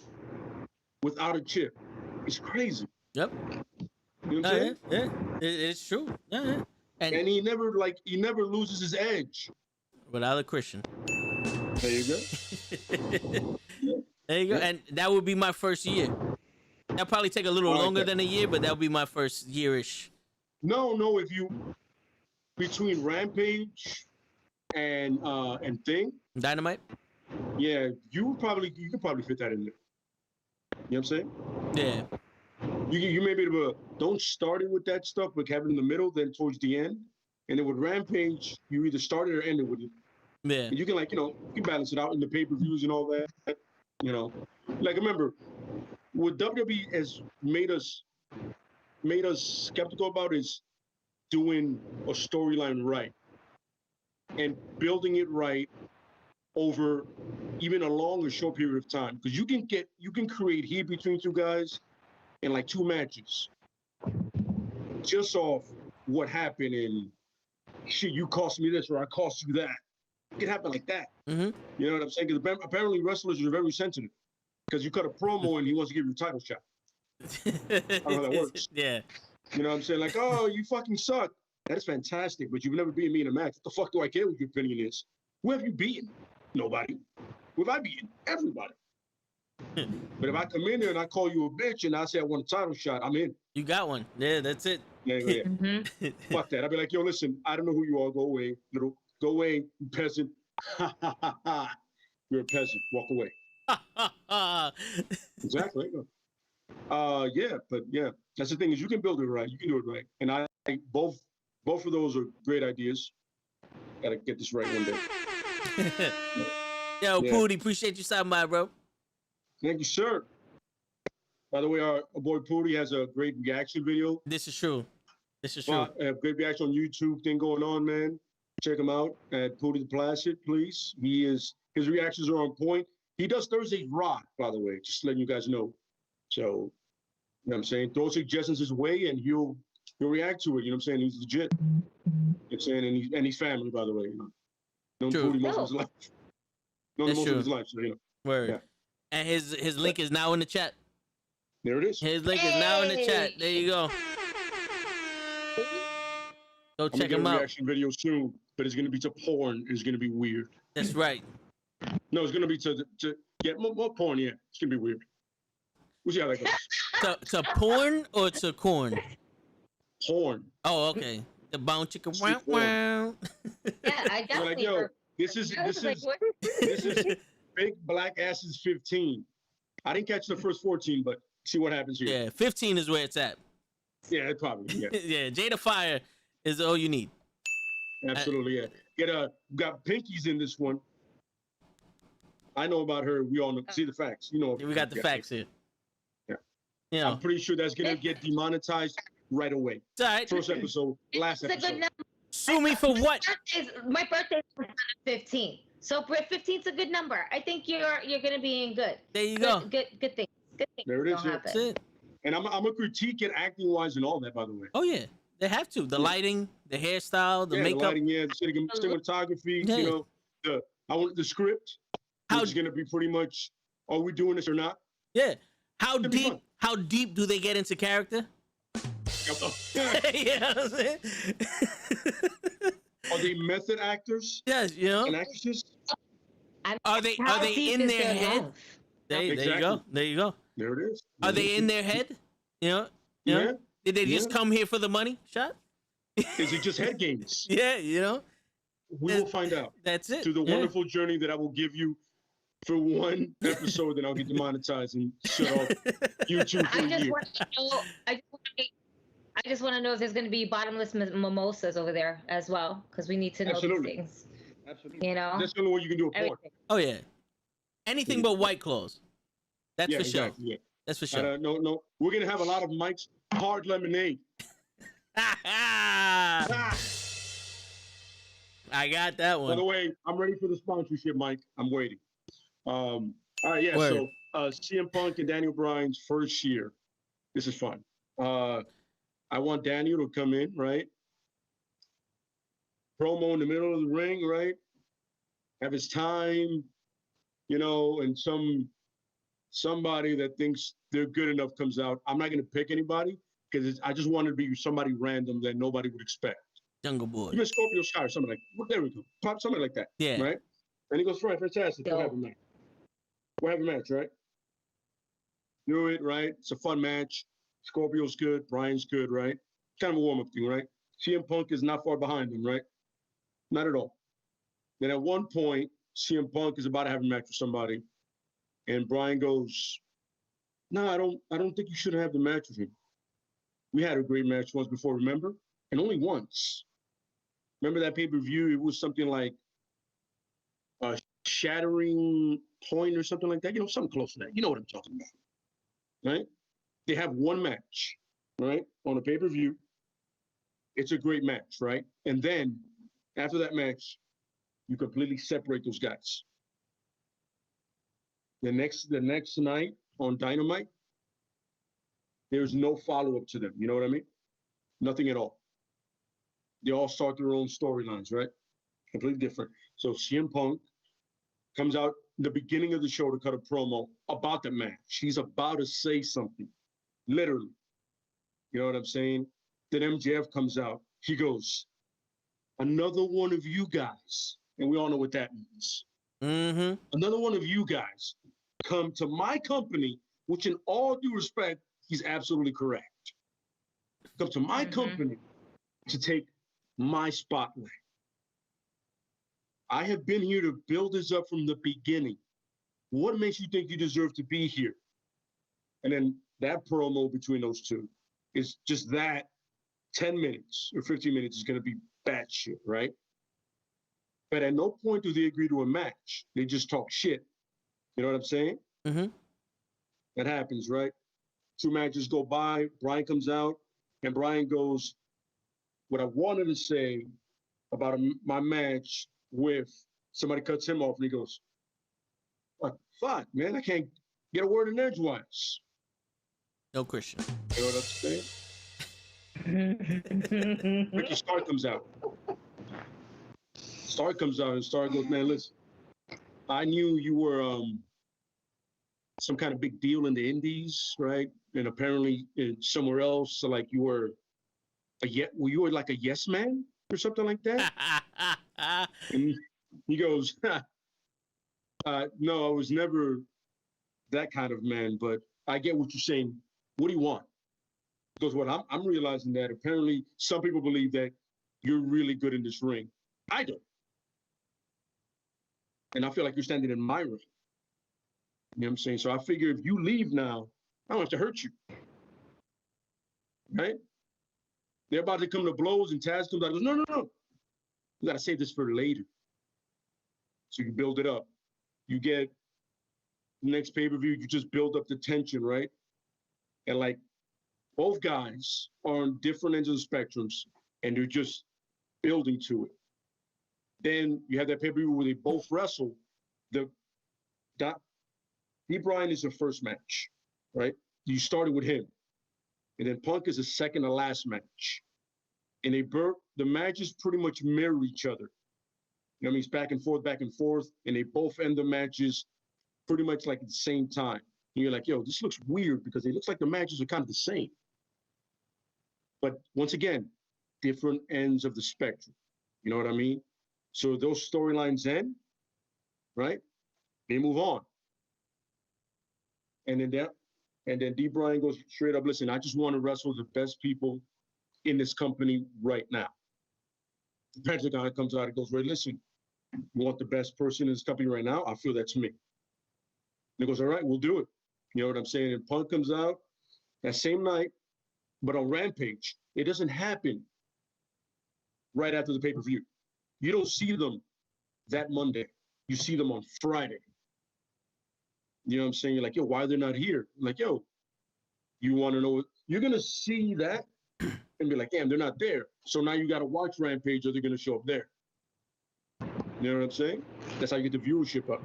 without a chip. It's crazy. Yep. You know what I'm saying? Yeah. It's true. Yeah. And he never loses his edge. Without a Christian. There you go. There you go. And that would be my first year. That'll probably take a little longer than a year, but that'll be my first year-ish. No, if you between Rampage and Thing. Dynamite? Yeah, you could probably fit that in there. You know what I'm saying? Yeah. You may be able to don't start it with that stuff, but have it in the middle, then towards the end. And then with Rampage, you either start it or end it with it. Yeah. And you can you can balance it out in the pay-per-views and all that. Like remember, what WWE has made us skeptical about is doing a storyline right and building it right over even a long or short period of time. Because you can create heat between two guys in like 2 matches just off what happened and shit, you cost me this or I cost you that. It can happen like that. Mm-hmm. You know what I'm saying? Because apparently wrestlers are very sensitive. Because you cut a promo and he wants to give you a title shot. I don't know how that works. Yeah. You know what I'm saying? Like, oh, you fucking suck. That's fantastic, but you've never beaten me in a match. What the fuck do I care what your opinion is? Who have you beaten? Nobody. Who have I beaten? Everybody. But if I come in there and I call you a bitch and I say I want a title shot, I'm in. You got one. Yeah, that's it. Yeah. Mm-hmm. Fuck that. I'd be like, yo, listen, I don't know who you are. Go away, go away, peasant. You're a peasant. Walk away. Exactly. That's the thing is you can build it right. You can do it right. And I think both of those are great ideas. Gotta get this right one day. Yo, Pooty, appreciate you stopping by, bro. Thank you, sir. By the way, our boy Pooty has a great reaction video. This is true. Great reaction on YouTube thing going on, man. Check him out at Pooty the Placid, please. His reactions are on point. He does Thursday Rock, by the way, just letting you guys know. So, you know what I'm saying? Throw suggestions his way and he'll He'll react to it. You know what I'm saying? He's legit. You know what I'm saying? And he's family, by the way. You know, known True. Booty most of his life. Known That's most true. of his life. So you know. Word. Yeah. And his link is now in the chat. There it is. His link is now in the chat. There you go. Go I'm check gonna him get a out. reaction video soon, but it's gonna be to porn. It's gonna be weird. That's right. No, it's gonna be to more porn. Yeah, it's gonna be weird. We'll see how that goes. To porn or to corn? Porn. Oh, okay. The bone chicken. Sweet Wow, wow. Yeah, I We're definitely. like, yo, this is Big Black Asses 15. I didn't catch the first 14, but see what happens here. Yeah, 15 is where it's at. Yeah, it probably. Yeah, Yeah, Jada Fire is all you need. absolutely. Yeah, got Pinkies in this one. I know about her. We all know. See the facts. You know. We got the facts here. Yeah. You know, I'm pretty sure that's gonna get demonetized right away. it's all right. First episode, last It's a good episode. number. Sue me for what? My birthday is 15. So 15's a good number. I think you're gonna be in good. There you go. Good thing. Good thing. There it is, yeah. That's it. And I'm gonna critique it acting wise and all that, by the way. Oh yeah, they have to. The lighting, the hairstyle, the Yeah, makeup. the lighting, yeah, the cinematography. Yeah. You know, I want the script. How- Which is gonna be pretty much, are we doing this or not? Yeah. How It'll be deep? fun. How deep do they get into character? You know what I'm saying? Are they method actors Yes, you know. and actresses? Are they How deep in is their head? love? There you go. Exactly. There you go. There it is. Are they in their head? You know? You Yeah. know? Did they just Yeah. come here for the money shot? Is it just head games? Yeah, you know? We will find out That's it. through the Yeah. wonderful journey that I will give you for one episode. Then I'll get demonetized and shut off YouTube for I a just year. want to know. I just want to know if there's going to be bottomless mimosas over there as well, because we need to know Absolutely. these things. Absolutely. You know, That's the only way you can do a porn. everything. Oh yeah. Anything but White Claws. That's Yeah, for sure. exactly. Yeah. That's for sure. No. We're gonna have a lot of Mike's hard lemonade. I got that By the one. way, I'm ready for the sponsorship, Mike. I'm waiting. All right, yeah. Word. So CM Punk and Daniel Bryan's first year. This is fun. I want Daniel to come in, right? Promo in the middle of the ring, right? Have his time, you know, and somebody that thinks they're good enough comes out. I'm not gonna pick anybody because I just want to be somebody random that nobody would expect. Jungle Boy. Even Scorpio Sky or something like that. There we go. Pop something like that. Yeah. Right? And he goes, right, fantastic. We'll Yo. have a match. We'll have a match, right? Do it, right? It's a fun match. Scorpio's good. Bryan's good, right? Kind of a warm-up thing, right? CM Punk is not far behind him, right? Not at all. Then at one point, CM Punk is about to have a match with somebody. And Bryan goes, no, I don't think you should have the match with him. We had a great match once before, remember? And only once. Remember that pay-per-view? It was something like a shattering point or something like that. You know, something close to that. You know what I'm talking about, right? They have one match, right, on a pay-per-view. It's a great match, right? And then after that match, you completely separate those guys. The next night on Dynamite, there's no follow-up to them. You know what I mean? Nothing at all. They all start their own storylines, right? Completely different. So CM Punk comes out in the beginning of the show to cut a promo about the match. He's about to say something, literally. You know what I'm saying? Then MJF comes out. He goes, another one of you guys, and we all know what that means. Mm-hmm. Another one of you guys come to my company, which in all due respect, he's absolutely correct. Come to my company to take my spotlight. I have been here to build this up from the beginning. What makes you think you deserve to be here? And then that promo between those two is just that 10 minutes or 15 minutes is going to be batshit, right? But at no point do they agree to a match. They just talk shit. You know what I'm saying? Mm-hmm. That happens, right? 2 matches go by. Bryan comes out, and Bryan goes, what I wanted to say about my match with somebody cuts him off, and he goes, what? Fuck, man, I can't get a word in edgewise. No Christian. You know what I'm saying? Ricky Starr comes out. Starr comes out and Starr goes, man, listen, I knew you were some kind of big deal in the indies, right? And apparently somewhere else, so like you were like a yes man or something like that. And he goes, no, I was never that kind of man, but I get what you're saying. What do you want? He goes, well, I'm realizing that apparently some people believe that you're really good in this ring. I don't. And I feel like you're standing in my ring. You know what I'm saying? So I figure if you leave now, I don't have to hurt you. Right? They're about to come to blows and Taz comes out and goes, no. You got to save this for later. So you build it up. You get the next pay-per-view, you just build up the tension, right? And like both guys are on different ends of the spectrums and they're just building to it. Then you have that pay-per-view where they both wrestle. D. Bryan is the first match, right? You started with him. And then Punk is the second to last match. And the matches pretty much mirror each other. You know what I mean? It's back and forth, and they both end the matches pretty much like at the same time. And you're like, yo, this looks weird because it looks like the matches are kind of the same. But once again, different ends of the spectrum. You know what I mean? So those storylines end, right? They move on. And then D. Bryan goes straight up, listen, I just want to wrestle the best people in this company right now. The Pentagon comes out and goes, right, listen, you want the best person in this company right now? I feel that's me. And he goes, all right, we'll do it. You know what I'm saying? And Punk comes out that same night, but on Rampage. It doesn't happen right after the pay-per-view. You don't see them that Monday. You see them on Friday. You know what I'm saying? You're like, yo, why they're not here? I'm like, yo, you want to know? You're going to see that and be like, damn, they're not there. So now you got to watch Rampage or they're going to show up there. You know what I'm saying? That's how you get the viewership up.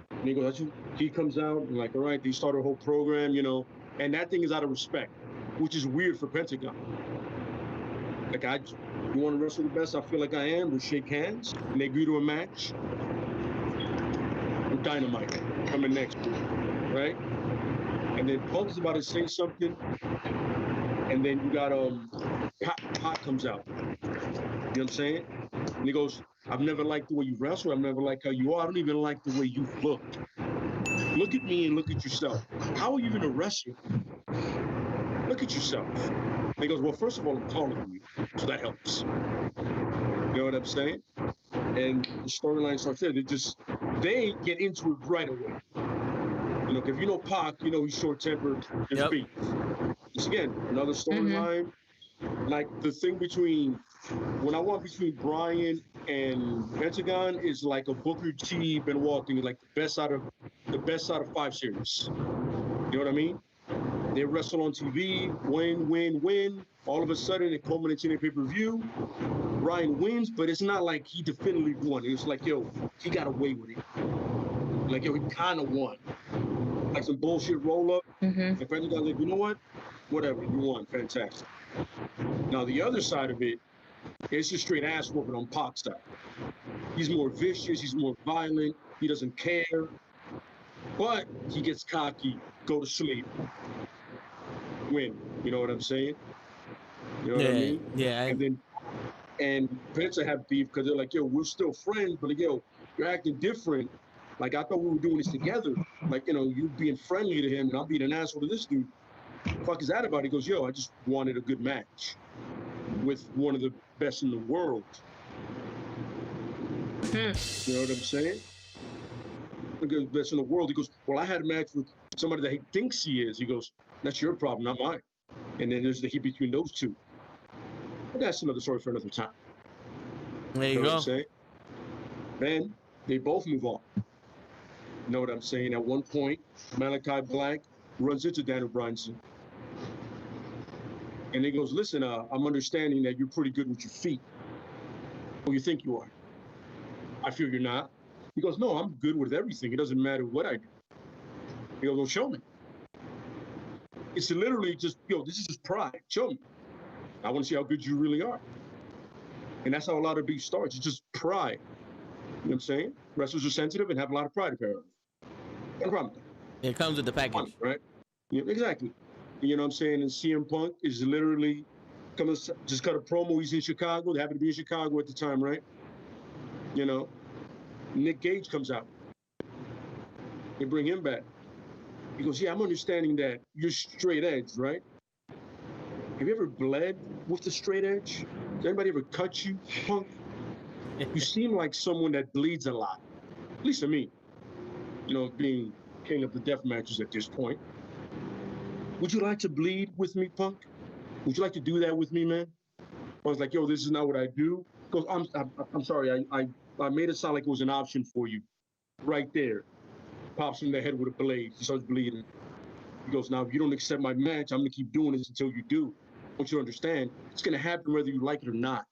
And he goes, he comes out and like, all right, they start a whole program, you know, and that thing is out of respect, which is weird for Pentagon. Like, you want to wrestle the best? I feel like I am. We shake hands and they agree to a match. With Dynamite coming next, right? And then Punk's about to say something, and then you got Hot comes out. You know what I'm saying? And he goes, I've never liked the way you wrestle. I've never liked how you are. I don't even like the way you look. Look at me and look at yourself. How are you going to wrestle? Look at yourself. And he goes, well, first of all, I'm taller than you, so that helps. You know what I'm saying? And the storyline starts there. They get into it right away. You know, if you know Pac, you know he's short-tempered and beef. Just again, another storyline. Like the thing between Bryan and Pentagon is like a Booker T, Benoit thing, like the best out of 5 series. You know what I mean? They wrestle on TV, win. All of a sudden, it culminates in a pay-per-view. Bryan wins, but it's not like he definitively won. It's like, yo, he got away with it. Like, yo, he kind of won. Like some bullshit roll-up. And Pentagon's like, you know what? Whatever, you won. Fantastic. Now, the other side of it, it's just straight ass whooping on Pac's side. He's more vicious. He's more violent. He doesn't care. But he gets cocky, go to sleep, win. You know what I'm saying? You know what I mean? Yeah. And Penta have beef because they're like, yo, we're still friends, but like, yo, you're acting different. Like, I thought we were doing this together. Like, you know, you being friendly to him and I'm being an asshole to this dude. The fuck is that about? He goes, yo, I just wanted a good match with one of the best in the world. You know what I'm saying? The best in the world. He goes, well, I had a match with somebody that he thinks he is. He goes, that's your problem, not mine. And then there's the heat between those two. But that's another story for another time. There you know go. What I'm saying? Then they both move on. You know what I'm saying? At one point, Malachi Black runs into Daniel Bryan. And he goes, listen, I'm understanding that you're pretty good with your feet. Well, you think you are. I feel you're not. He goes, no, I'm good with everything. It doesn't matter what I do. He goes, well, show me. It's literally just, yo, this is just pride. Show me. I want to see how good you really are. And that's how a lot of beef starts. It's just pride. You know what I'm saying? Wrestlers are sensitive and have a lot of pride, apparently. No problem. It comes with the package. Fun, right? Yeah, exactly. You know what I'm saying? And CM Punk is literally just cut a promo. He's in Chicago. They happen to be in Chicago at the time, right? You know, Nick Gage comes out. They bring him back. He goes, yeah, I'm understanding that you're straight edge, right? Have you ever bled with the straight edge? Does anybody ever cut you, Punk? You seem like someone that bleeds a lot. At least to me. You know, being king of the death matches at this point. Would you like to bleed with me, Punk? Would you like to do that with me, man? I was like, yo, this is not what I do. He goes, I'm sorry, I made it sound like it was an option for you. Right there. Pops him in the head with a blade. He starts bleeding. He goes, now, if you don't accept my match, I'm going to keep doing this until you do. I want you to understand, it's going to happen whether you like it or not.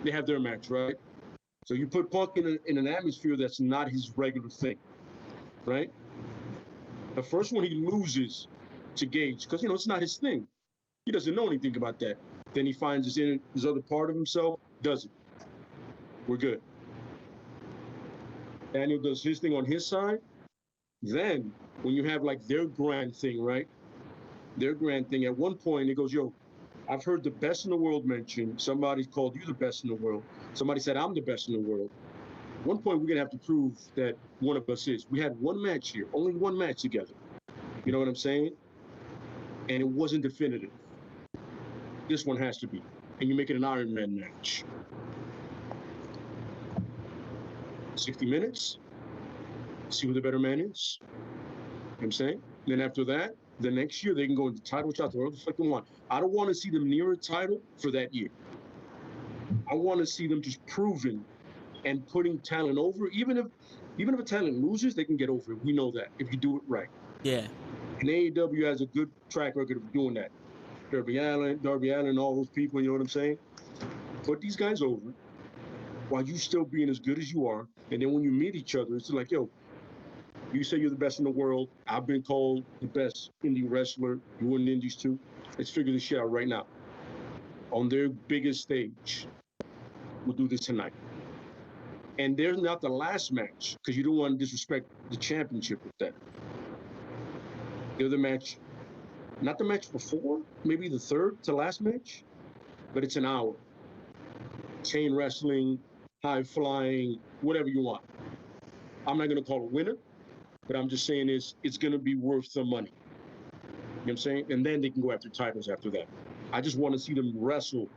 They have their match, right? So you put Punk in an atmosphere that's not his regular thing, right? The first one he loses to Gage, because, you know, it's not his thing. He doesn't know anything about that. Then he finds his other part of himself, does it. We're good. Daniel does his thing on his side. Then, when you have like their grand thing, right? Their grand thing, at one point, he goes, yo, I've heard the best in the world mentioned. Somebody called you the best in the world. Somebody said I'm the best in the world. At one point, we're going to have to prove that one of us is. We had one match here, only one match together. You know what I'm saying? And it wasn't definitive. This one has to be. And you make it an Iron Man match. 60 minutes. See who the better man is. You know what I'm saying? Then after that, the next year, they can go into title shots, whatever the fuck they want. I don't want to see them near a title for that year. I want to see them just proving and putting talent over. Even if a talent loses, they can get over it. We know that if you do it right. Yeah. And AEW has a good track record of doing that. Darby Allin, all those people, you know what I'm saying? Put these guys over while you still being as good as you are. And then when you meet each other, it's like, yo, you say you're the best in the world. I've been called the best indie wrestler. You were in the indies too. Let's figure this shit out right now. On their biggest stage. We'll do this tonight. And there's not the last match, because you don't want to disrespect the championship with that. They're the match, not the match before, maybe the third to last match, but it's an hour. Chain wrestling, high flying, whatever you want. I'm not going to call a winner, but I'm just saying it's going to be worth the money. You know what I'm saying? And then they can go after titles after that. I just want to see them wrestle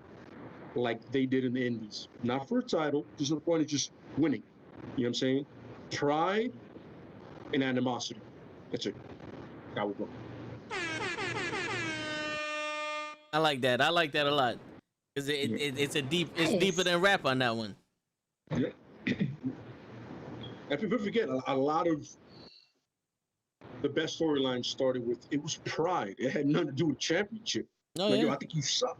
like they did in the indies. Not for a title, just to the point of just winning. You know what I'm saying? Pride and animosity. That's it. How we go. I like that. I like that a lot. Because it's deeper than rap on that one. Yeah. And people forget, a lot of the best storylines started with, it was pride. It had nothing to do with championship. Oh, like, yeah. yo, I think you suck.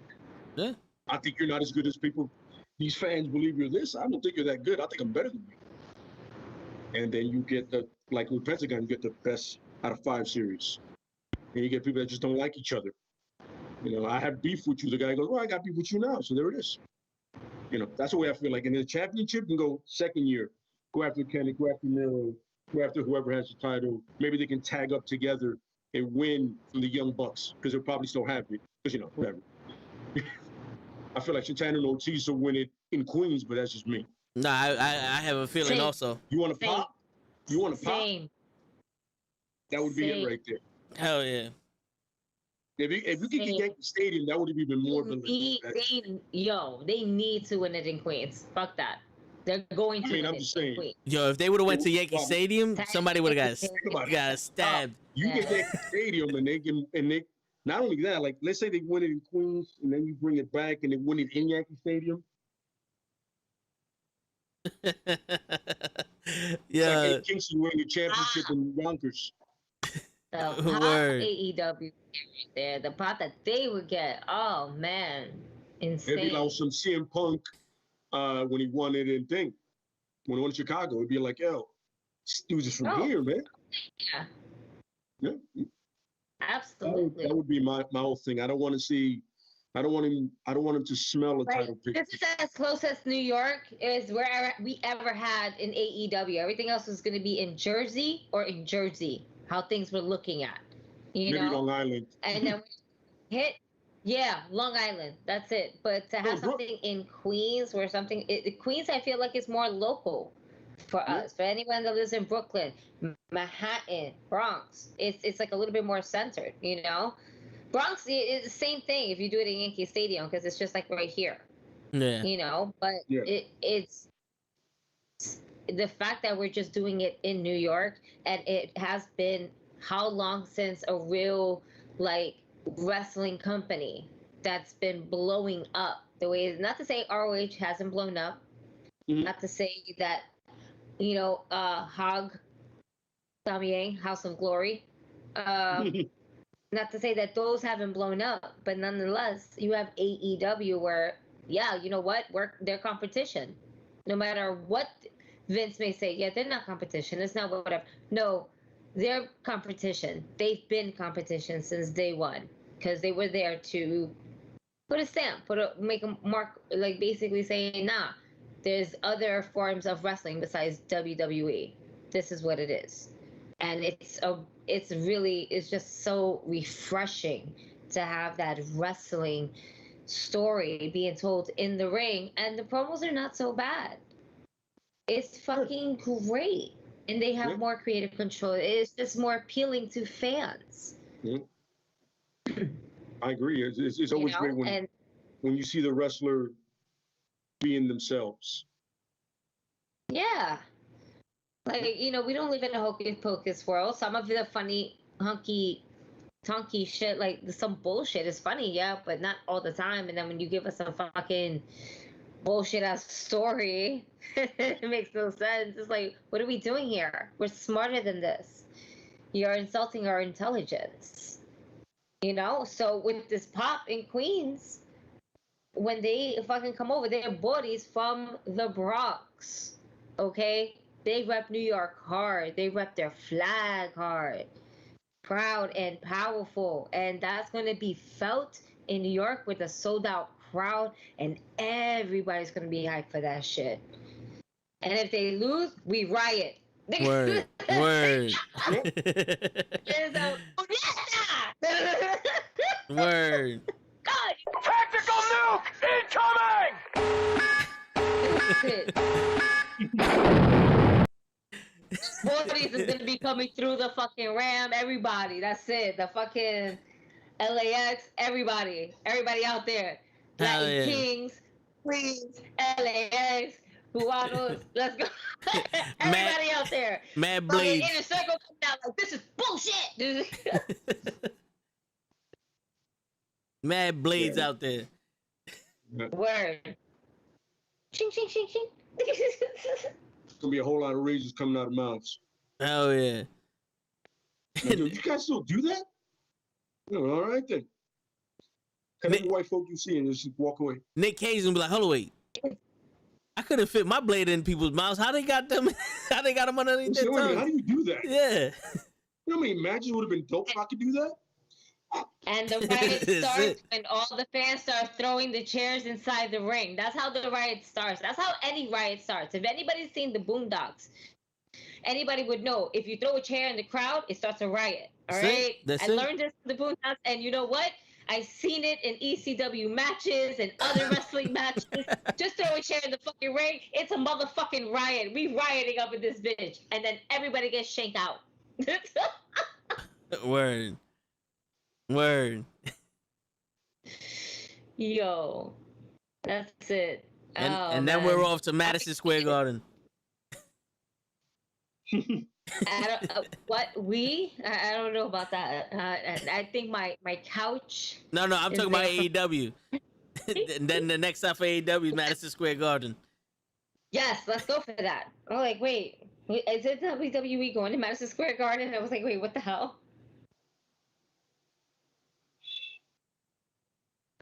Yeah. I think you're not as good as people. These fans believe you're this. I don't think you're that good. I think I'm better than you. And then you get like with Pentagon, you get the best out of 5 series. And you get people that just don't like each other. You know, I have beef with you. The guy goes, well, I got beef with you now. So there it is. You know, that's the way I feel like. And in the championship, you can go second year. Go after Kenny, go after Miro, go after whoever has the title. Maybe they can tag up together and win from the Young Bucks, because they'll probably still have it. Because, you know, whatever. I feel like Santana and Ortiz will win it in Queens, but that's just me. Nah, I have a feeling Same. also. You want to pop? You want to pop? Same. That would be it right there. Hell yeah. If you could get Yankee Stadium, that would have even more than they need to win it in Queens. Fuck that. They're going to win I'm it just in saying. Queens. Yo, if they would have went to Yankee Stadium, somebody would have got stabbed. You get Yankee Stadium and they not only that, like let's say they win it in Queens and then you bring it back and they win it in Yankee Stadium. Yeah. Like Eddie Kingston winning the championship in Yonkers. The pop Word. AEW there, the pop that they would get, oh man, insane. It'd be like some CM Punk when he won it in thing. When he won in Chicago, it'd be like, yo, he was just from here, man. Yeah. Yeah. Absolutely. That would be my whole thing. I don't want to see I don't want him to smell a title pick. This is as close as New York is where we ever had in AEW. Everything else was going to be in Jersey or in Jersey. How things were looking at, Maybe Long Island. And then we hit, Long Island. That's it. But to have something in Queens or something, Queens, I feel like it's more local for us. For anyone that lives in Brooklyn, Manhattan, Bronx, it's like a little bit more centered, Bronx is the same thing if you do it in Yankee Stadium because it's just like right here. Yeah. But it's the fact that we're just doing it in New York, and it has been how long since a real like wrestling company that's been blowing up the way, not to say ROH hasn't blown up, not to say that, Hog, Samyang, House of Glory, not to say that those haven't blown up, but nonetheless, you have AEW where, you know what? We're their competition. No matter what Vince may say, they're not competition. It's not whatever. No, they're competition. They've been competition since day one because they were there to put a stamp, make a mark, like basically saying, nah, there's other forms of wrestling besides WWE. This is what it is. And it's just so refreshing to have that wrestling story being told in the ring, and the promos are not so bad. It's fucking great, and they have more creative control. It's just more appealing to fans. I agree. It's always great when you see the wrestler being themselves. Yeah. Like, we don't live in a hocus pocus world. Some of the funny, tonky shit, like some bullshit is funny, but not all the time. And then when you give us a fucking bullshit ass story, it makes no sense. It's like, what are we doing here? We're smarter than this. You're insulting our intelligence. So with this pop in Queens, when they fucking come over, they're bodies from the Bronx. Okay? They rep New York hard. They rep their flag hard. Proud and powerful. And that's going to be felt in New York with a sold-out crowd. And everybody's going to be hyped for that shit. And if they lose, we riot. Word. Word. Word. God. Tactical nuke incoming! Bodies is gonna be coming through the fucking Ram. Everybody, that's it. The fucking LAX. Everybody out there. Latin Kings, Queens, LAX, Cubanos. Let's go. Everybody out there. Mad Blades. Inner circle coming out like, this is bullshit. Mad Blades out there. Word. Ching, ching, ching, ching. Gonna be a whole lot of razors coming out of mouths. Oh yeah. Now, dude, you guys still do that? No, all right then. Cut every white folk you see and just walk away. Nick Cage gonna be like, hold on, wait. I couldn't fit my blade in people's mouths. How they got them? How they got them underneath their tongue? How do you do that? Yeah. You know how many matches would have been dope if I could do that? And the riot starts when all the fans start throwing the chairs inside the ring. That's how the riot starts. That's how any riot starts. If anybody's seen the Boondocks, anybody would know. If you throw a chair in the crowd, it starts a riot. All right? I learned this from the Boondocks, and you know what? I've seen it in ECW matches and other wrestling matches. Just throw a chair in the fucking ring. It's a motherfucking riot. We rioting up in this bitch. And then everybody gets shanked out. Word. Word. Yo, that's it. And then we're off to Madison Square Garden. I don't know about that. I think my couch. No, I'm talking about AEW. Then the next stop for AEW is Madison Square Garden. Yes, let's go for that. I'm like, wait, is it WWE going to Madison Square Garden? I was like, wait, what the hell?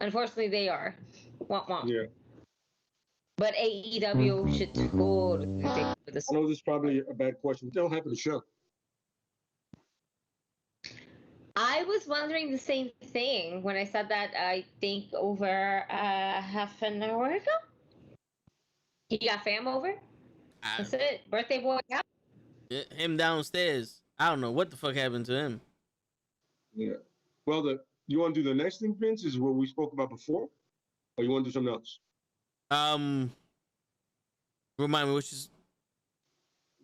Unfortunately, they are. Womp womp. Yeah. But AEW should totally take this. I know this is probably a bad question, but they'll happen to show. I was wondering the same thing when I said that. I think over half an hour ago. You got fam over? That's it. Birthday boy out. Him downstairs. I don't know what the fuck happened to him. Yeah. Well, you want to do the next thing, Vince? Is what we spoke about before, or you want to do something else? Remind me, which is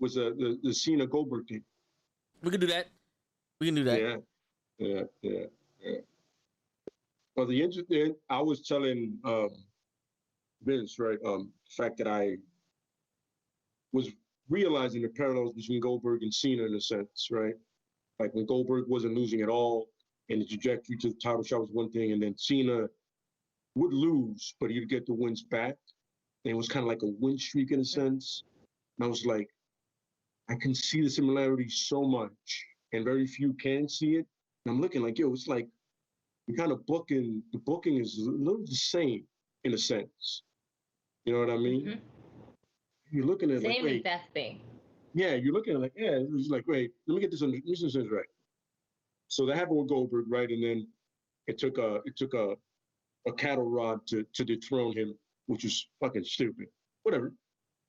was the Cena Goldberg thing. We can do that. We can do that. Yeah. Well, the interesting, I was telling Vince, right, the fact that I was realizing the parallels between Goldberg and Cena in a sense, right? Like when Goldberg wasn't losing at all, and the trajectory to the title shot was one thing, and then Cena would lose, but he'd get the wins back. And it was kind of like a win streak in a sense. And I was like, I can see the similarities so much, and very few can see it. And I'm looking like, yo, it's like the booking is a little the same in a sense. You know what I mean? Mm-hmm. You're looking at same like, wait. exact thing. Yeah, you're looking at like, yeah, it's like, wait, let me get this right. So that happened with Goldberg, right? And then it took a cattle rod to dethrone him, which is fucking stupid. Whatever.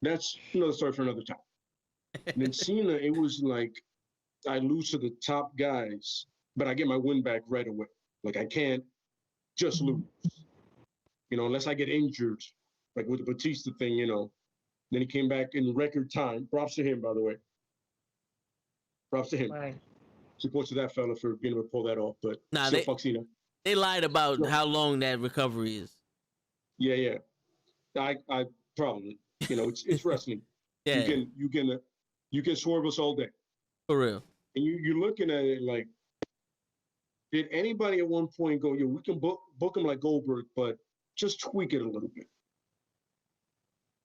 That's another story for another time. And then Cena, it was like I lose to the top guys, but I get my win back right away. Like I can't just lose, unless I get injured, like with the Batista thing, Then he came back in record time. Props to him, by the way. Props to him. Right. Support to that fella for being able to pull that off. But fuck Cena. They lied about how long that recovery is. Yeah. I probably. It's wrestling. Yeah. You can swerve us all day. For real. And you're looking at it like, did anybody at one point go, we can book him like Goldberg, but just tweak it a little bit?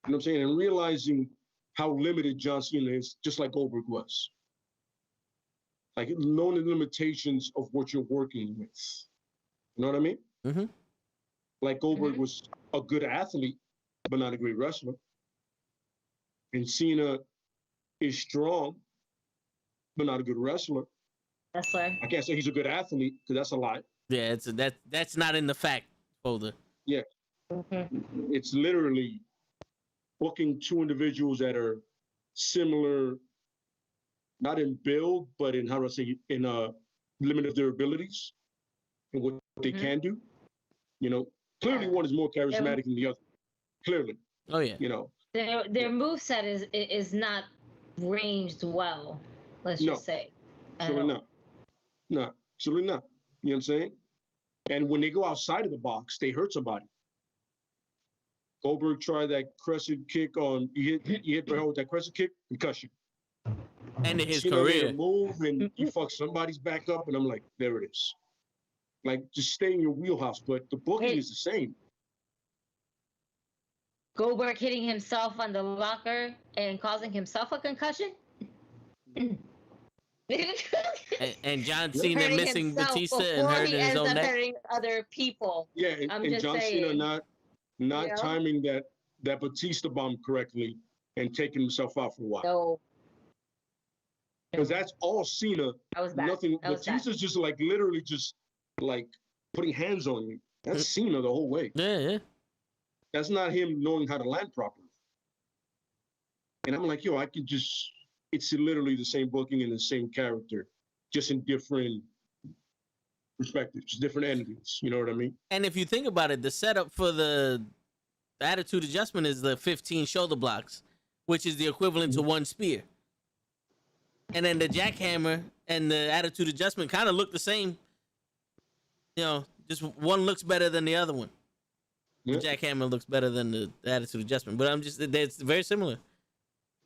You know what I'm saying? And realizing how limited John Cena is, just like Goldberg was. Like knowing the limitations of what you're working with. You know what I mean? Mm-hmm. Like Goldberg was a good athlete, but not a great wrestler. And Cena is strong, but not a good wrestler. Wrestler. I can't say he's a good athlete because that's a lie. Yeah, that's not in the fact folder. Yeah. Mm-hmm. It's literally booking two individuals that are similar, not in build, but in in limit of their abilities and what they can do. Clearly one is more charismatic than the other. Clearly. Oh yeah. Their moveset is not ranged well. Let's just say. Absolutely not. No, absolutely not. You know what I'm saying? And when they go outside of the box, they hurt somebody. Goldberg tried that crescent kick on. He hit Bray with that crescent kick, concussion. Ended his career. Move and you fuck somebody's back up, and I'm like, there it is. Like, just stay in your wheelhouse, but the booking is the same. Goldberg hitting himself on the locker and causing himself a concussion. and John Cena missing Batista and hurting his own neck. Hurting other people. Yeah, and John Cena not timing that Batista bomb correctly and taking himself out for a while. No. Because that's all Cena. That was bad. Nothing. Batista's just like literally just like putting hands on you. That's Cena the whole way. Yeah. That's not him knowing how to land properly. And I'm like, it's literally the same booking and the same character, just in different perspectives, different entities. You know what I mean? And if you think about it, the setup for the attitude adjustment is the 15 shoulder blocks, which is the equivalent to one spear. And then the jackhammer and the attitude adjustment kind of look the same. Just one looks better than the other one. The jackhammer looks better than the attitude adjustment, but it's very similar.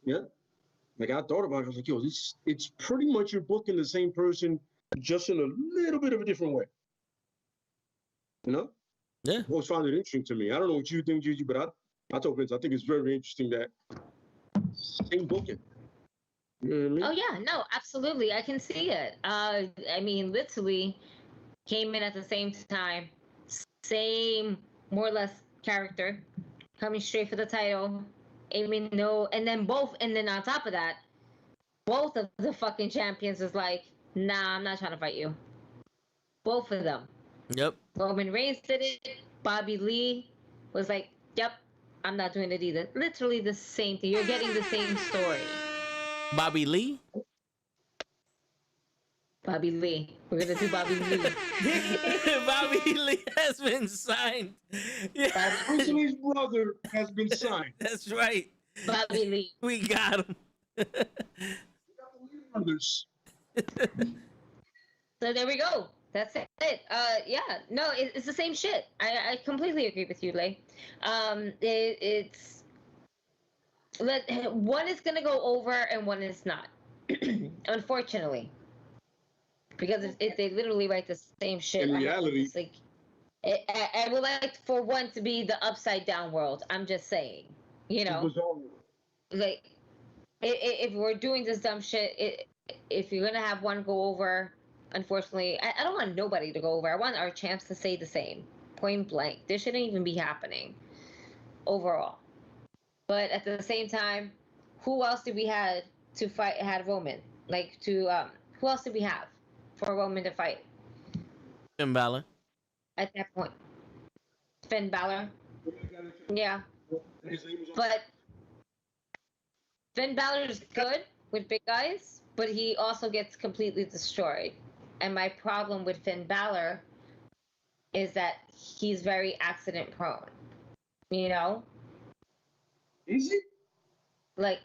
Yeah. Like I thought about it, I was like, it's pretty much you're booking the same person, just in a little bit of a different way. Yeah. I always found it interesting to me. I don't know what you think, Gigi, but I told Vince, I think it's very interesting that same booking. You know what I mean? Oh yeah, no, absolutely. I can see it. Literally came in at the same time, same more or less character, coming straight for the title. And then on top of that, both of the fucking champions was like, nah, I'm not trying to fight you. Both of them. Yep. Roman Reigns did it. Bobby Lee was like, "Yep, I'm not doing it either." Literally the same thing. You're getting the same story. Bobby Lee. Bobby Lee. We're gonna do Bobby Lee. Bobby Lee has been signed. Yeah. Bruce Lee's brother has been signed. That's right. Bobby Lee. We got him. Brothers. So there we go. That's it. Yeah, no, it's the same shit. I completely agree with you, Lay. One is gonna go over and one is not. Unfortunately, because they literally write the same shit. In reality, it's like I would like for one to be the upside down world. I'm just saying, you know, like if we're doing this dumb shit, if you're gonna have one go over. Unfortunately, I don't want nobody to go over. I want our champs to say the same. Point blank. This shouldn't even be happening overall. But at the same time, who else did we have to fight? Had Roman? Like who else did we have for Roman to fight? Finn Balor. At that point, Finn Balor. Yeah. But Finn Balor is good with big guys, but he also gets completely destroyed. And my problem with Finn Balor is that he's very accident prone. You know? Is he? Like,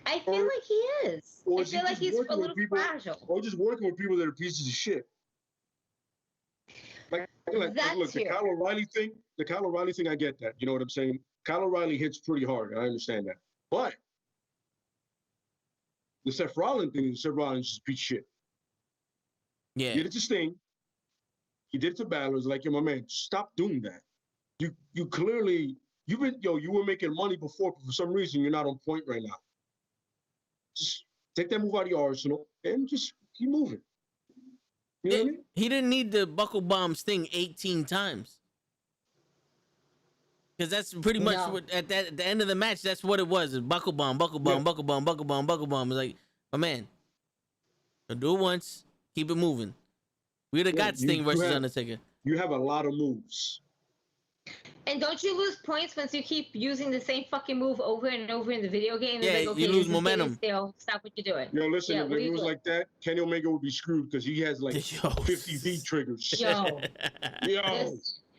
I feel like he is. I feel like he's a little fragile. Or just working with people that are pieces of shit. Like look, the Kyle O'Reilly thing, I get that. You know what I'm saying? Kyle O'Reilly hits pretty hard. I understand that. But the Seth Rollins thing, Seth Rollins is a piece of shit. Yeah. He did it to Sting. He did it to Balor. It's like, yo, my man, stop doing that. You clearly, you were making money before, but for some reason you're not on point right now. Just take that move out of your arsenal and just keep moving. You know what I mean? He didn't need to buckle bomb Sting 18 times. Because that's pretty much what at the end of the match, that's what it was. It's buckle bomb, buckle bomb, buckle bomb, buckle bomb, buckle bomb. It's like, my man, do it once, keep it moving. We'd have got Sting versus Undertaker. You have a lot of moves. And don't you lose points once you keep using the same fucking move over and over in the video game? Yeah, like, okay, you lose momentum. Still, stop what you're doing. Yo, listen, if it was like that, Kenny Omega would be screwed because he has like 50 V triggers. Yo.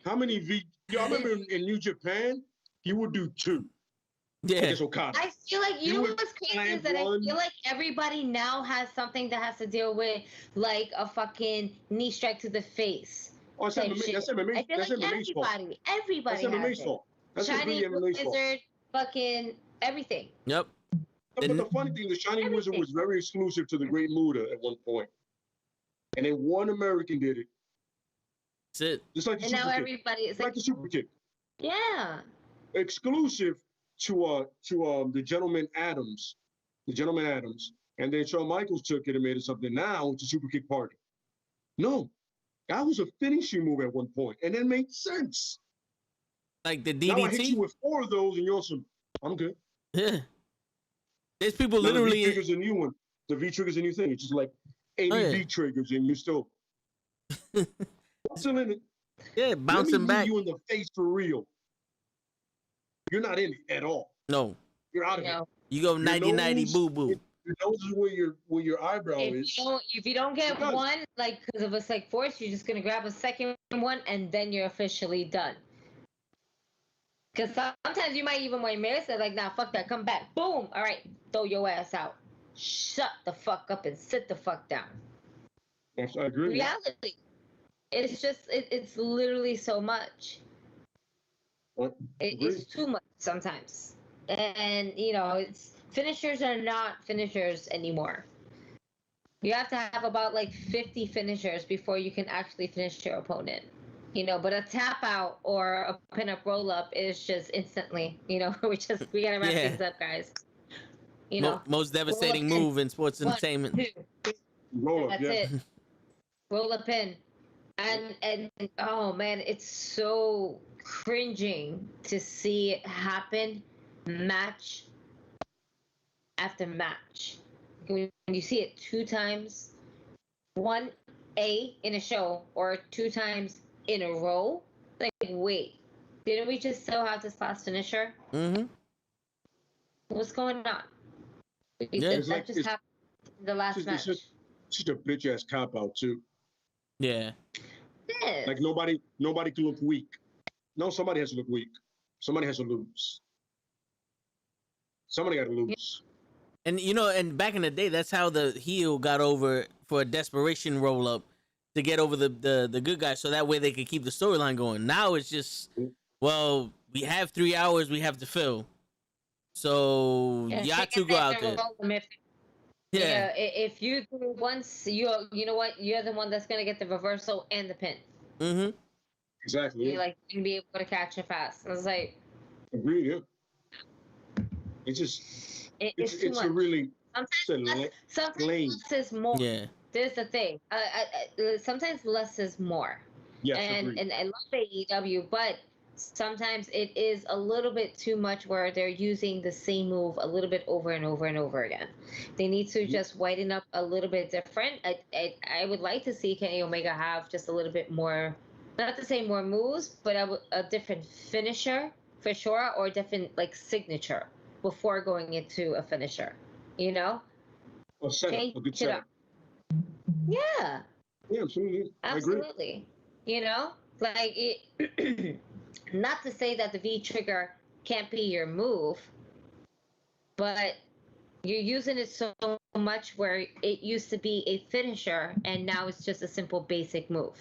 How many V? Yo, I remember in New Japan, he would do 2. Yeah. Against Okada. I feel like, you know what's crazy is that I feel like everybody now has something that has to deal with like a fucking knee strike to the face. Oh, that's MMA. That's MMA. I feel that's like MMA's everybody that's has MMA's it. fault. That's Shiny MMA's fault. Wizard, fucking everything. Yep. But the funny thing, the Shiny Wizard was very exclusive to the Great Muta at one point. And then one American did it. That's it. Just like the And super now kick. everybody is like the super kick. Yeah. Exclusive to the Gentleman Adams. The Gentleman Adams. And then Shawn Michaels took it and made it something. Now it's a super kick party. No. That was a finishing move at one point, and it made sense. Like the DDT? Now I hit you with 4 of those, and you're awesome. I'm good. Yeah. There's people now literally... The V trigger's a new one. The V trigger's a new thing. It's just like 80 V triggers, and you're still... still in it. Yeah, bouncing back. You in the face for real. You're not in it at all. No. You're out of it. You go 90-90 boo-boo. Your nose is where your eyebrow is. If you don't get one, like because of a psych force, you're just gonna grab a second one and then you're officially done. Because sometimes you might even want to miss it, like, nah, fuck that, come back, boom, all right, throw your ass out, shut the fuck up and sit the fuck down. Yes, I agree. Reality, it's just it's literally so much. It's too much sometimes, and it's. Finishers are not finishers anymore. You have to have about like 50 finishers before you can actually finish your opponent. But a tap out or a pin-up roll-up is just instantly, we gotta wrap things up, guys. Most devastating move in sports entertainment. 1, 2. Roll up, That's it. Roll up in. And oh man, it's so cringing to see it happen match after match. When you see it 2 times, one, in a show or 2 times in a row. Like, wait, didn't we just still have this last finisher? Mm-hmm. What's going on? Yeah. That like, just happened in the last match. It's just a bitch ass cop out too. Yeah. Yes. Like nobody can look weak. No, somebody has to look weak. Somebody has to lose. Somebody got to lose. And and back in the day, that's how the heel got over for a desperation roll up to get over the good guy, so that way they could keep the storyline going. Now it's just, well, we have 3 hours we have to fill, so y'all two go out there. Yeah. If you do it once, you know what, you're the one that's gonna get the reversal and the pin. Mm-hmm. Exactly. You like you can be able to catch it fast. I was like, agree. Yeah. It's just it's a really sometimes less is more. Yeah. There's the thing. Sometimes less is more. Yes, and I love AEW, but sometimes it is a little bit too much where they're using the same move a little bit over and over and over again. They need to just whiten up a little bit different. I would like to see Kenny Omega have just a little bit more, not to say more moves, but a different finisher for sure, or different like signature before going into a finisher. You know? A setup, a good setup. Yeah. Yeah, absolutely. Absolutely. You know, like it. Not to say that the V trigger can't be your move, but you're using it so much where it used to be a finisher and now it's just a simple basic move.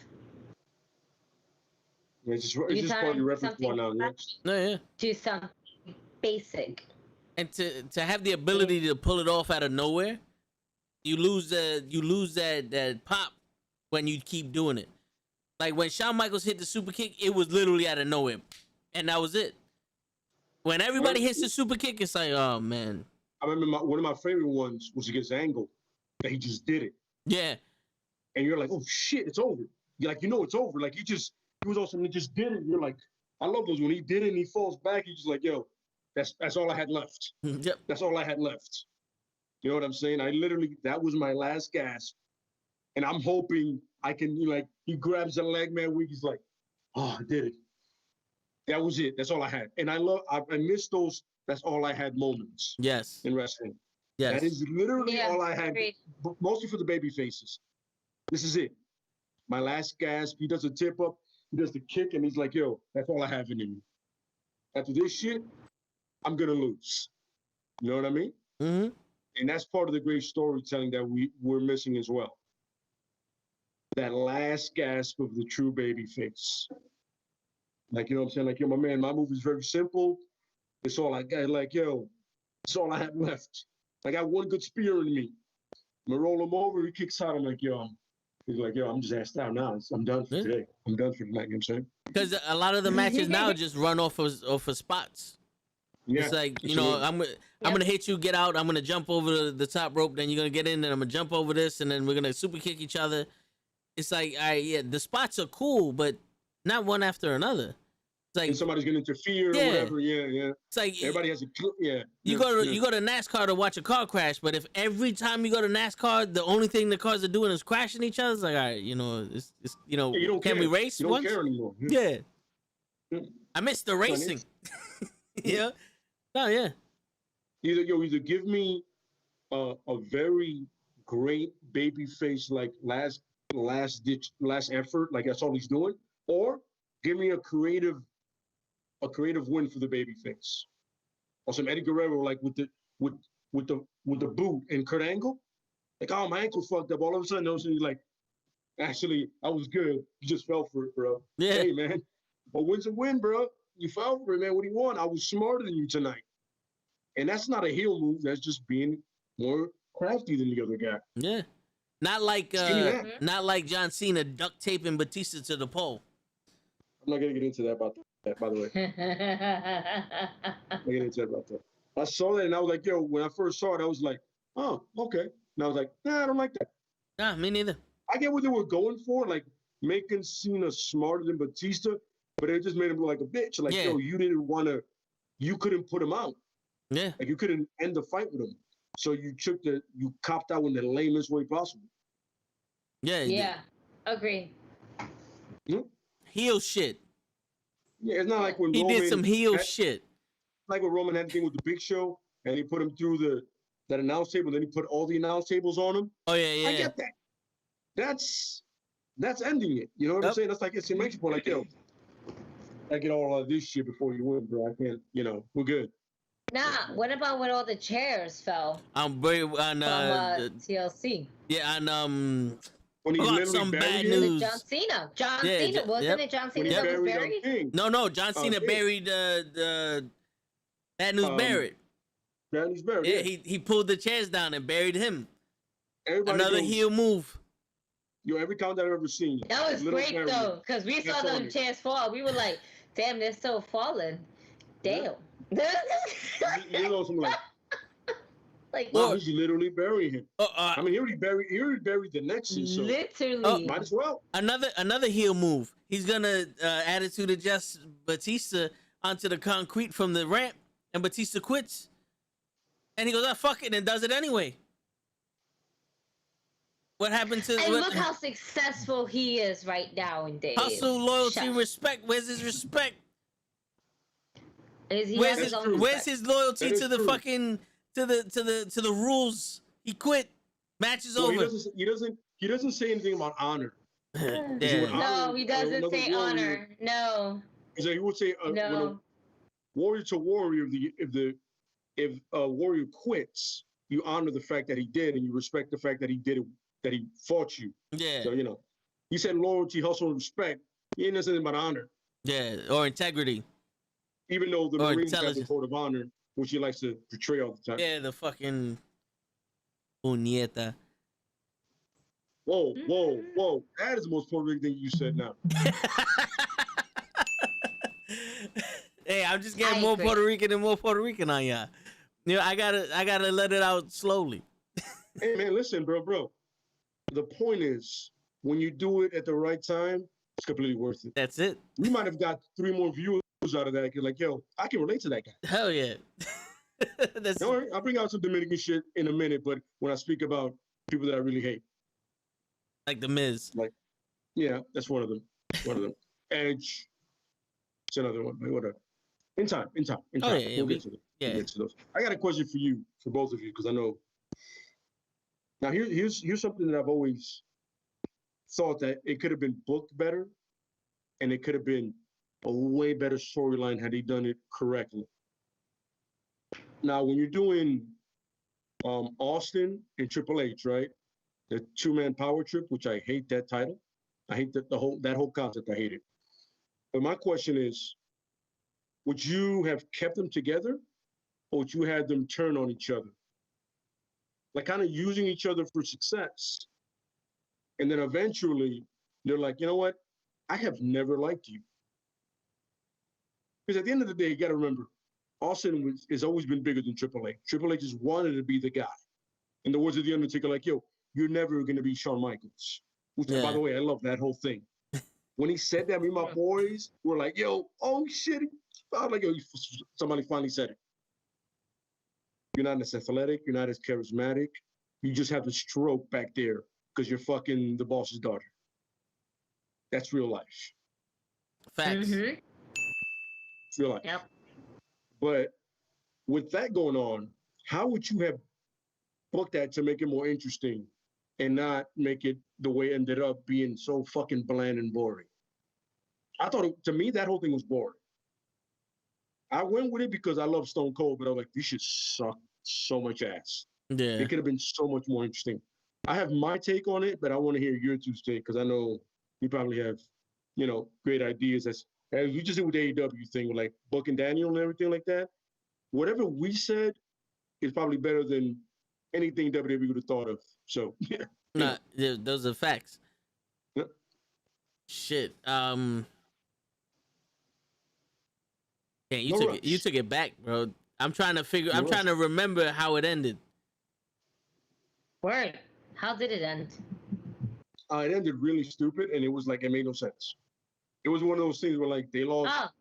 Yeah, it's just part of your repertoire now. Yeah. Do something basic. And to have the ability to pull it off out of nowhere, you lose that pop when you keep doing it. Like when Shawn Michaels hit the super kick, it was literally out of nowhere, and that was it. When everybody hits the super kick, it's like, oh man. I remember one of my favorite ones was against Angle, that he just did it. Yeah. And you're like, oh shit, it's over. You're like, it's over. Like he was awesome. He just did it. You're like, I love those when he did it and he falls back. He's just like, yo, that's all I had left. Yep. That's all I had left. You know what I'm saying? That was my last gasp. And I'm hoping I can, he grabs the leg, man, he's like, oh, I did it. That was it. That's all I had. And I miss those, that's all I had moments. Yes. In wrestling. Yes. That is literally all I had, mostly for the baby faces. This is it. My last gasp, he does a tip up, he does the kick, and he's like, yo, that's all I have in me. After this shit, I'm going to lose. You know what I mean? Mm-hmm. And that's part of the great storytelling that we're missing as well. That last gasp of the true baby face. Like, you know what I'm saying? Like, yo, my man, my move is very simple. It's all I got. Like, yo, it's all I have left. I got one good spear in me. I'm going to roll him over. He kicks out. I'm like, yo. He's like, yo, I'm just assed out now. I'm done for today. I'm done for tonight. You know what I'm saying? Because a lot of the matches now just run off of spots. Yeah, it's like, I'm gonna hit you, get out. I'm gonna jump over the top rope. Then you're gonna get in, and I'm gonna jump over this, and then we're gonna super kick each other. It's like, the spots are cool, but not one after another. It's like and somebody's gonna interfere or whatever. Yeah. It's like everybody has You go to NASCAR to watch a car crash, but if every time you go to NASCAR, the only thing the cars are doing is crashing each other, it's like, all right, it's can we race you don't once? care anymore. Yeah. I miss the racing. Yeah. Oh yeah. Either give me a very great baby face like last effort, like that's all he's doing, or give me a creative win for the baby face. Or some Eddie Guerrero like with the boot and Kurt Angle. Like, oh, my ankle fucked up. All of a sudden, he's like, actually, I was good. You just fell for it, bro. Yeah. Hey, man. But win's a win, bro. You fell for it, man. What do you want? I was smarter than you tonight. And that's not a heel move. That's just being more crafty than the other guy. Yeah. Not like John Cena duct taping Batista to the pole. I'm not gonna get into that about that, by the way. I'm not gonna get into that about that. I saw that and I was like, yo, when I first saw it, I was like, oh, okay. And I was like, nah, I don't like that. Nah, me neither. I get what they were going for, like making Cena smarter than Batista, but it just made him look like a bitch. Like, yo, you couldn't put him out. Yeah. Like you couldn't end the fight with him. So you copped out in the lamest way possible. Yeah. Agree. Heel shit. Yeah, it's not like when He Roman did some heel shit. Like when Roman had the thing with the Big Show, and he put him through that announce table, then he put all the announce tables on him. Oh yeah. I get that. That's ending it. You know what I'm saying? That's like it's in Mexico. Like, yo, I get all of this shit before you win, bro. I can't. We're good. Nah. What about when all the chairs fell? From TLC. Yeah, and when he literally some bad him? news. John Cena. Cena wasn't it? John Cena that was buried. No. John Cena buried the Bad News Barrett. Bad News Barrett. Yeah, he pulled the chairs down and buried him. Another heel move. Yo, every count I've ever seen. That was great though, because we saw them chairs fall. We were like, damn, they're still falling. Damn. You know, some like wow, he's literally burying him. I mean, he already buried the Nexus. So literally. Might as well. Another heel move. He's gonna attitude adjust Batista onto the concrete from the ramp, and Batista quits. And he goes, fuck it, and does it anyway. What happened to... And look how successful he is right now in days. Hustle, loyalty, respect. Where's his respect? Where's his loyalty to the fucking... To the rules? He quit. Match is over. He doesn't say anything about honor. No, he doesn't say honor. No. He would say when a warrior to warrior, if a warrior quits, you honor the fact that he did, and you respect the fact that he did it, that he fought you. Yeah. So he said loyalty, hustle, and respect. He ain't nothing about honor. Yeah, or integrity. Even though the Marines have a code of honor, which he likes to portray all the time. Yeah, the fucking puñeta. Whoa. That is the most Puerto Rican thing you said now. Hey, I'm just getting more Puerto Rican and more Puerto Rican on ya. I gotta let it out slowly. Hey man, listen, bro. The point is, when you do it at the right time, it's completely worth it. That's it. We might have got 3 more views out of that. You're like, yo, I can relate to that guy. Hell yeah. Don't worry, I'll bring out some Dominican shit in a minute, but when I speak about people that I really hate. Like The Miz. Yeah, that's one of them. Edge. It's another one. Whatever. In time. Oh, yeah, we'll get to those. I got a question for you, for both of you, because I know. Now, here's something that I've always thought that it could have been booked better, and it could have been a way better storyline had he done it correctly. Now, when you're doing Austin and Triple H, right? The 2-man power trip, which I hate that title. I hate that whole concept. I hate it. But my question is, would you have kept them together, or would you have them turn on each other? Like kind of using each other for success. And then eventually they're like, you know what? I have never liked you. Because at the end of the day, you got to remember, Austin has always been bigger than Triple H. Triple H just wanted to be the guy. In the words of The Undertaker, like, yo, you're never going to be Shawn Michaels. Which, by the way, I love that whole thing. When he said that, me and my boys were like, yo, oh shit. I was like, yo, somebody finally said it. You're not as athletic. You're not as charismatic. You just have the stroke back there because you're fucking the boss's daughter. That's real life. Facts. Mm-hmm. It's real life. Yep. But with that going on, how would you have booked that to make it more interesting and not make it the way it ended up being so fucking bland and boring? I thought, to me, that whole thing was boring. I went with it because I love Stone Cold, but I was like, this shit sucked so much ass. Yeah. It could have been so much more interesting. I have my take on it, but I want to hear your two take because I know you probably have, great ideas. As you just did with the AEW thing, with like Buck and Daniel and everything like that. Whatever we said is probably better than anything WWE would have thought of. So, yeah. Nah, those are facts. Yep. Shit. Yeah, you took it back, bro. I'm trying to remember how it ended. Word. How did it end? It ended really stupid, and it was like it made no sense. It was one of those things where like they lost.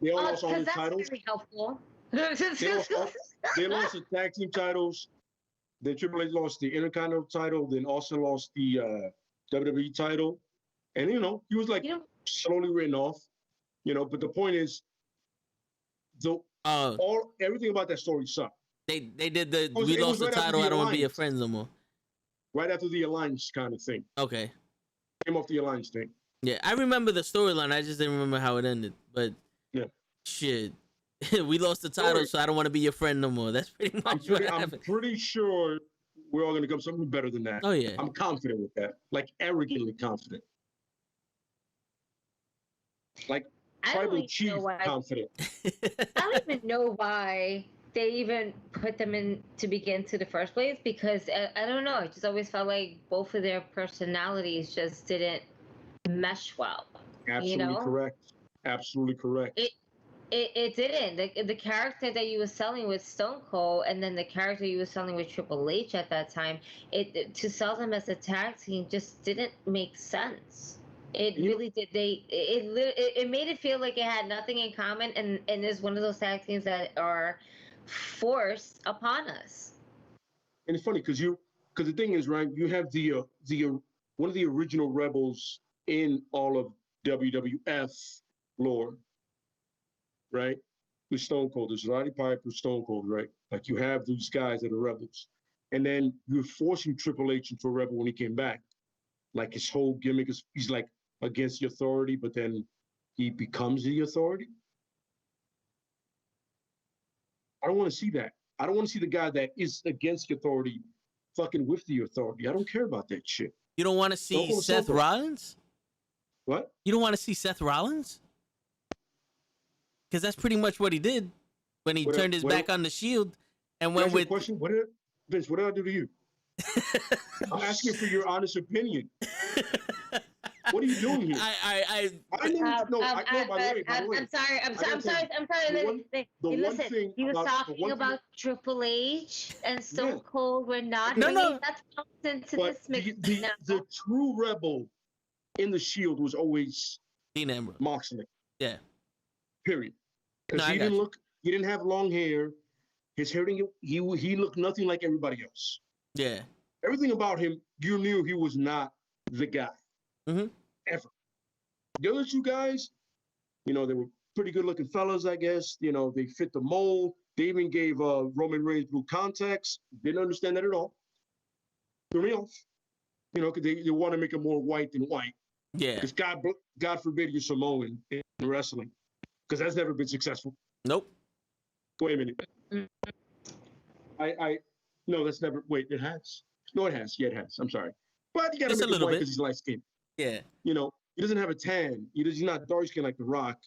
They all lost all the titles. Very helpful. They lost the tag team titles. Then Triple H lost the Intercontinental title. Then Austin lost the WWE title. And he was like slowly written off. But the point is, everything about that story sucked. They did we lost the title. I don't want to be your friends no more. Right after the alliance kind of thing. Okay. Came off the alliance thing. Yeah, I remember the storyline. I just didn't remember how it ended. But yeah, shit, we lost the title, so I don't want to be your friend no more. That's pretty much what happened. I'm pretty sure we're all gonna come something better than that. Oh yeah, I'm confident with that. Like arrogantly confident. Like tribal chief confident. I don't even know why they even put them in to begin to the first place, because I don't know. I just always felt like both of their personalities just didn't mesh well. Absolutely correct. Absolutely correct. It didn't. The character that you were selling with Stone Cold, and then the character you were selling with Triple H at that time, to sell them as a tag team just didn't make sense. It really did. It made it feel like it had nothing in common, and is one of those tag teams that are forced upon us. And it's funny because the thing is, right, you have the one of the original rebels in all of WWF lore, right? With Stone Cold, there's Roddy Piper, Stone Cold, right? Like you have these guys that are rebels, and then you're forcing Triple H into a rebel when he came back. Like his whole gimmick is he's like against the authority, but then he becomes the authority. I don't want to see that. I don't want to see the guy that is against the authority fucking with the authority. I don't care about that shit. You don't want to see Seth Rollins? What? You don't want to see Seth Rollins? Because that's pretty much what he did when he turned his back on the Shield and went with. Question? Vince, what did I do to you? I'm asking for your honest opinion. What are you doing here? I'm sorry. Listen, you were talking about Triple H and Stone Cold. We're not. That's into this mix. The true rebel in the Shield was always Dean Ambrose. Moxley. Yeah. Period. Because he didn't have long hair. His hair he looked nothing like everybody else. Yeah. Everything about him, you knew he was not the guy. Mm-hmm. Ever. The other two guys, they were pretty good looking fellas, I guess. They fit the mold. They even gave Roman Reigns blue contacts. Didn't understand that at all. Threw me off. Because they want to make him more white than white. Yeah. Because God forbid you're Samoan in wrestling. Because that's never been successful. Nope. Wait a minute. No, that's never. Wait, it has. No, it has. Yeah, it has. I'm sorry. But you got to make him white because he's light skinned. Yeah. He doesn't have a tan. He's not dark skinned like The Rock.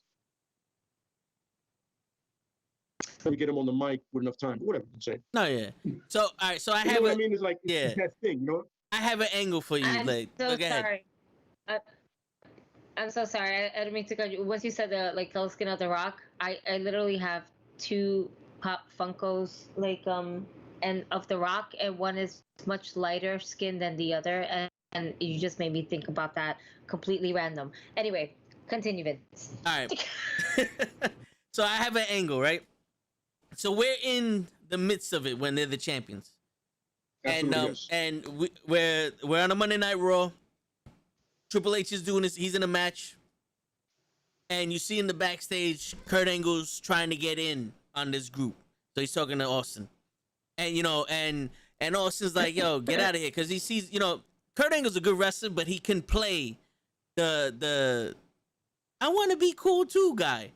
Let me get him on the mic with enough time. But whatever you say. No, yeah. So, all right. So I have. What I mean? It's like it's that thing, I have an angle for you. I'm so go sorry. I'm so sorry. I didn't mean to cut you. Once you said the color skin of The Rock, I literally have two Pop Funkos and of The Rock, and one is much lighter skin than the other, and you just made me think about that. Completely random. Anyway, continue, Vince. All right. So I have an angle, right? So we're in the midst of it when they're the champions, and we're on a Monday Night Raw. Triple H is doing this. He's in a match, and you see in the backstage, Kurt Angle's trying to get in on this group. So he's talking to Austin, and and Austin's like, "Yo, get out of here," because he sees, Kurt Angle's a good wrestler, but he can play the I want to be cool too guy.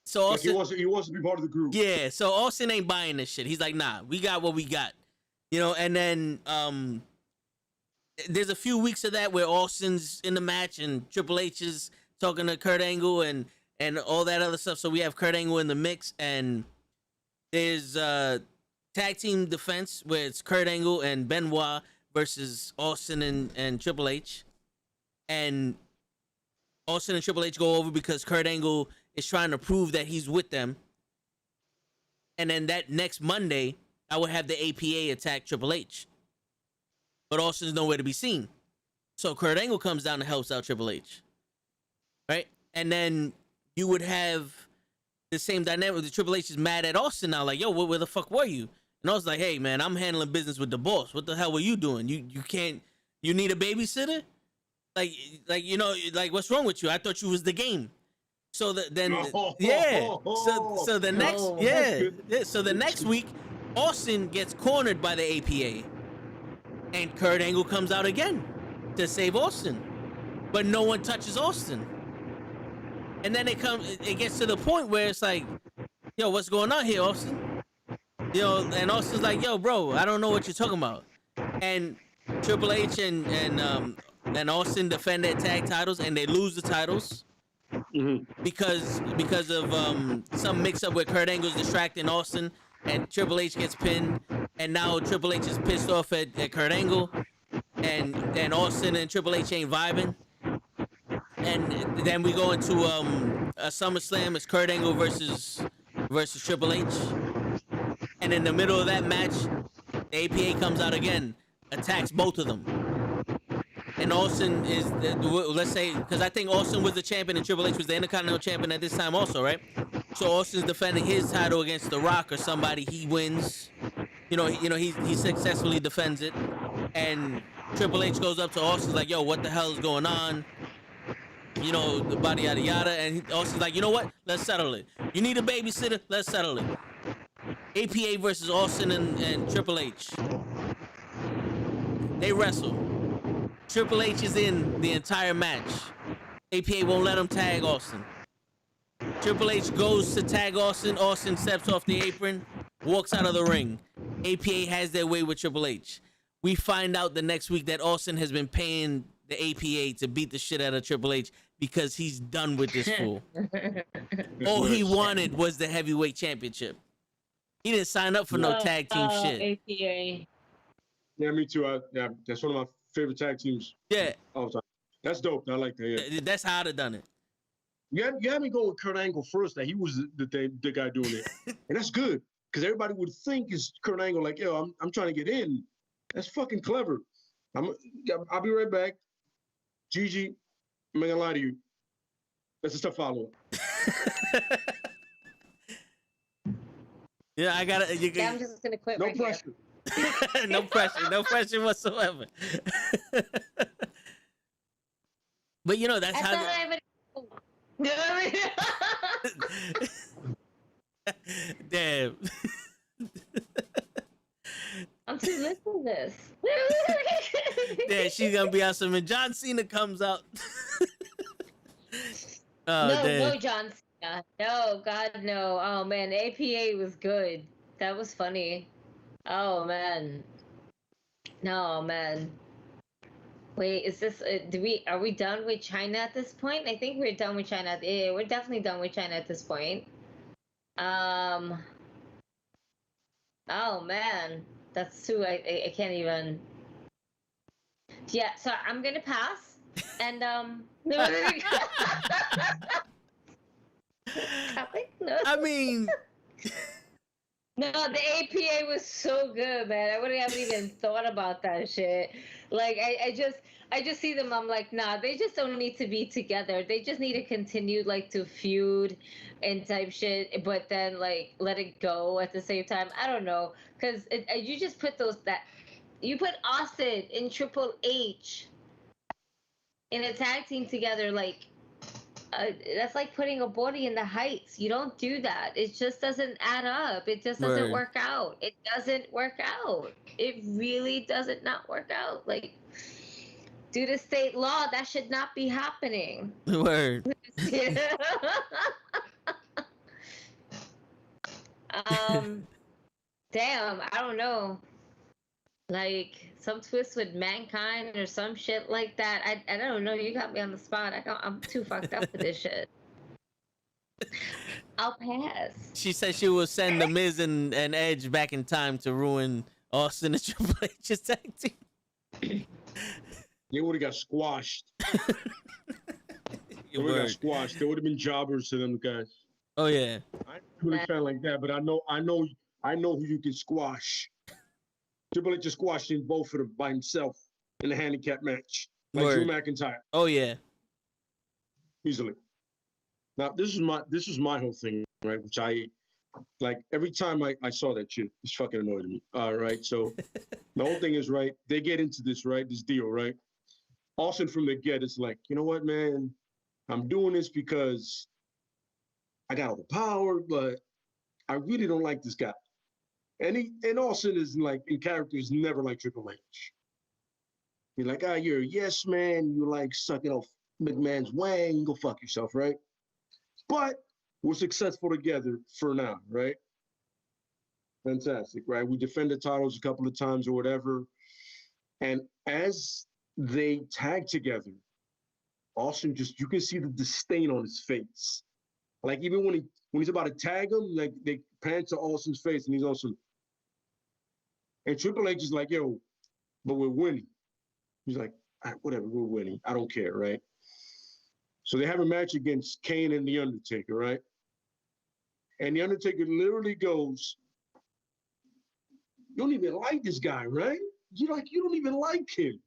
So Austin, he wants to be part of the group. Yeah. So Austin ain't buying this shit. He's like, "Nah, we got what we got," And then there's a few weeks of that where Austin's in the match and Triple H is talking to Kurt Angle and all that other stuff. So we have Kurt Angle in the mix, and there's tag team defense where it's Kurt Angle and Benoit versus Austin and Triple H. And Austin and Triple H go over because Kurt Angle is trying to prove that he's with them. And then that next Monday, I would have the APA attack Triple H. But Austin's nowhere to be seen. So Kurt Angle comes down and helps out Triple H. Right? And then you would have the same dynamic. The Triple H is mad at Austin now. Like, yo, where the fuck were you? And I was like, hey, man, I'm handling business with the boss. What the hell were you doing? You can't, you need a babysitter? like you know, like what's wrong with you? I thought you was the game. So then Oh, yeah. So the next Oh, yeah. So the next week, Austin gets cornered by the APA, and Kurt Angle comes out again to save Austin, but no one touches Austin. And then it gets to the point where it's like, yo, what's going on here, Austin? Yo, and Austin's like, yo, bro, I don't know what you're talking about. And Triple H and Austin defend their tag titles, and they lose the titles because of some mix up where Kurt Angle's distracting Austin, and Triple H gets pinned, and now Triple H is pissed off at Kurt Angle, and Austin and Triple H ain't vibing. And then we go into a SummerSlam. It's Kurt Angle versus Triple H. And in the middle of that match, the APA comes out again, attacks both of them. And Austin is, let's say, because I think Austin was the champion and Triple H was the Intercontinental champion at this time also, right? So Austin's defending his title against The Rock or somebody. He wins. He successfully defends it. And Triple H goes up to Austin like, yo, what the hell is going on? You know, the body yada yada, and Austin's like, you know what? Let's settle it. You need a babysitter? Let's settle it. APA versus Austin and Triple H. They wrestle. Triple H is in the entire match. APA won't let him tag Austin. Triple H goes to tag Austin. Austin steps off the apron, walks out of the ring. APA has their way with Triple H. We find out the next week that Austin has been paying the APA to beat the shit out of Triple H because he's done with this fool. All he wanted was the heavyweight championship. He didn't sign up for no tag team shit. APA. Yeah, me too. That's one of my favorite tag teams. Yeah. All the time. That's dope. I like that. Yeah. That's how I'd have done it. You had me go with Kurt Angle first, that he was the guy doing it. And that's good, because everybody would think it's Kurt Angle like, yo, I'm trying to get in. That's fucking clever. I'll be right back. Gigi, I'm not gonna lie to you. That's a tough follow-up. Yeah, I gotta. I'm just gonna quit. No right pressure. No pressure. No pressure whatsoever. But you know that's I how. Damn. I'm too little for this. Yeah, she's gonna be awesome. And John Cena comes out. No, John Cena. No, God, no. Oh man, the APA was good. That was funny. Oh man. No, man. Wait, is this? Are we done with China at this point? I think we're done with China. Yeah, we're definitely done with China at this point. Oh man, that's too. I can't even. Yeah, so I'm gonna pass. And I mean, no, the APA was so good, man. I haven't even thought about that shit. Like, I just see them. I'm like, nah, they just don't need to be together. They just need to continue like to feud and type shit, but then like let it go at the same time. I don't know, because you just put you put Austin and Triple H in a tag team together, like that's like putting a body in the heights. You don't do that. It just doesn't add up. It just doesn't work out. It doesn't work out. It really doesn't not work out. Like, due to state law, that should not be happening. Word. Damn, I don't know. Like some twist with Mankind or some shit like that. I don't know. You got me on the spot. I'm too fucked up for this shit. I'll pass. She said she will send the Miz and Edge back in time to ruin Austin and Triple H's tag team. They would have got squashed. They would have got squashed. They would have been jobbers to them guys. Oh yeah. I ain't really fan like that, but I know who you can squash. Triple H just squashed in both of them by himself in a handicap match, like Drew McIntyre. Oh yeah, easily. Now this is my whole thing, right? Which I like every time I saw that shit, it's fucking annoyed me. All right, so the whole thing is right. They get into this right, this deal, right? Austin from the get is like, you know what, man? I'm doing this because I got all the power, but I really don't like this guy. And Austin is like, in character, is never like Triple H. You're like, you're a yes man. You like sucking off McMahon's wang. Go fuck yourself, right? But we're successful together for now, right? Fantastic, right? We defended titles a couple of times or whatever. And as they tag together, Austin you can see the disdain on his face. Like even when he's about to tag him, like they pan to Austin's face and he's also, and Triple H is like, yo, but we're winning. He's like, all right, whatever, we're winning. I don't care, right? So they have a match against Kane and The Undertaker, right? And The Undertaker literally goes, you don't even like this guy, right? You don't even like him.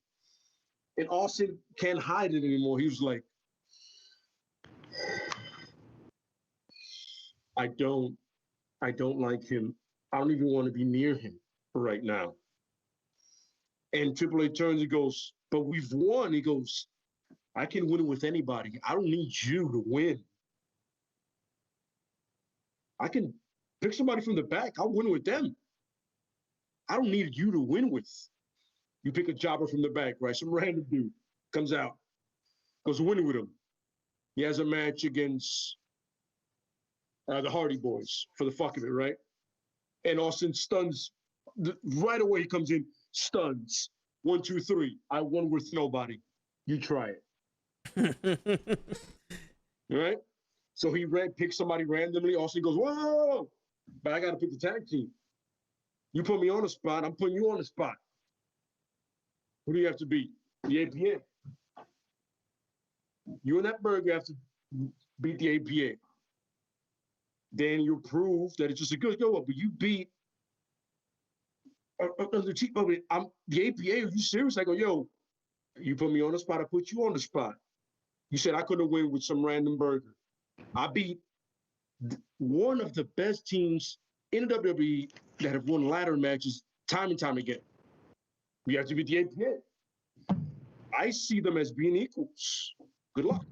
And Austin can't hide it anymore. He was like, I don't like him. I don't even want to be near him right now. And Triple H turns and goes, but we've won. He goes, I can win with anybody. I don't need you to win. I can pick somebody from the back. I'll win with them. I don't need you to win with. You pick a jobber from the back, right? Some random dude comes out, goes winning with him. He has a match against the Hardy Boys for the fuck of it, right? And Austin stuns. Right away he comes in, stuns. 1, 2, 3. I won with nobody. You try it. Right? So he picks somebody randomly. Austin goes, whoa! But I got to pick the tag team. You put me on the spot, I'm putting you on the spot. Who do you have to beat? The APA. You and that Burger have to beat the APA. Then you prove that it's just a good go up, but you beat the chief of it. I'm the APA. Are you serious? I go, yo, you put me on the spot, I put you on the spot. You said I couldn't win with some random burger. I beat one of the best teams in the WWE that have won ladder matches time and time again. We have to beat the APA. I see them as being equals. Good luck.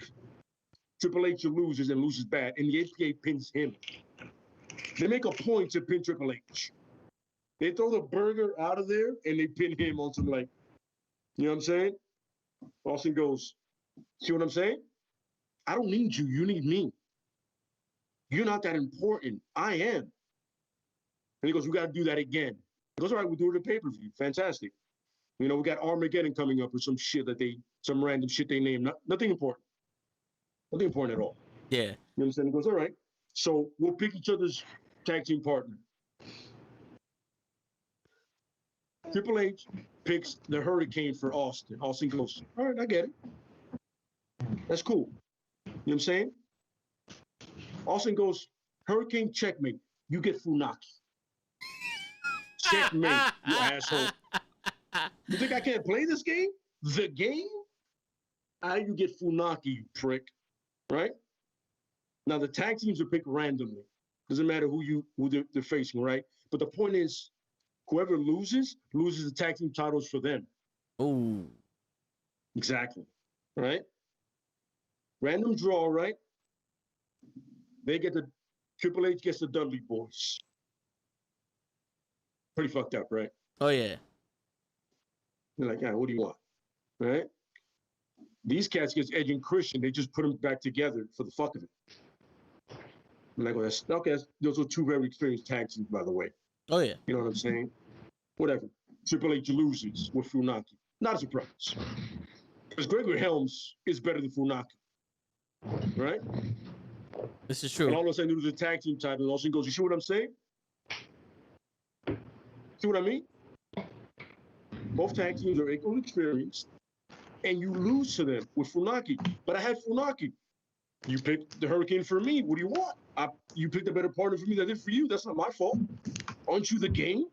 Triple H loses and loses bad, and the APA pins him. They make a point to pin Triple H. They throw the burger out of there, and they pin him on some, like, you know what I'm saying? Austin goes, see what I'm saying? I don't need you. You need me. You're not that important. I am. And he goes, we got to do that again. He goes, all right, we'll do it at pay-per-view. Fantastic. You know, we got Armageddon coming up or some shit some random shit they named. Nothing important. Nothing important at all. Yeah. You understand? He goes, all right. So we'll pick each other's tag team partner. Triple H picks the Hurricane for Austin. Austin goes, all right, I get it. That's cool. You know what I'm saying? Austin goes, Hurricane, checkmate. You get Funaki. Checkmate, you asshole. You think I can't play this game? The game? You get Funaki, you prick. Right? Now, the tag teams are picked randomly. Doesn't matter who they're facing, right? But the point is, whoever loses the tag team titles for them. Oh. Exactly. Right? Random draw, right? They get Triple H gets the Dudley Boys. Pretty fucked up, right? Oh, yeah. They're like, what do you want? Right? These cats get Edge and Christian. They just put them back together for the fuck of it. I'm like, those are two very experienced tag teams, by the way. Oh, yeah. You know what I'm saying? Whatever. Triple H loses with Funaki. Not a surprise. Because Gregory Helms is better than Funaki. Right? This is true. And all of a sudden, it was a tag team title. And all of a sudden goes, you see what I'm saying? See what I mean? Both tag teams are equally experienced. And you lose to them with Funaki. But I had Funaki. You picked the Hurricane for me. What do you want? You picked a better partner for me than I did for you. That's not my fault. Aren't you the game?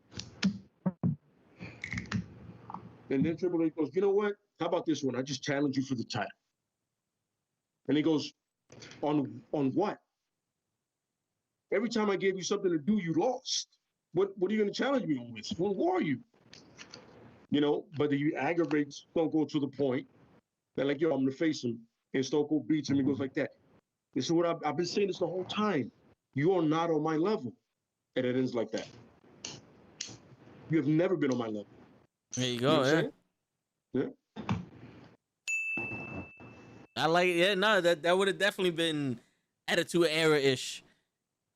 And then Triple H goes, you know what? How about this one? I just challenge you for the title. And he goes, on what? Every time I gave you something to do, you lost. What are you going to challenge me on with? Who are you? You know, but he aggravates, don't go to the point. They're like, yo, I'm gonna face him. And Stone Cold beats him. He goes like that. This is what I've been saying this the whole time. You are not on my level. And it ends like that. You have never been on my level. There you You go. know what I'm saying? I like it. Yeah, no, that would have definitely been Attitude Era-ish.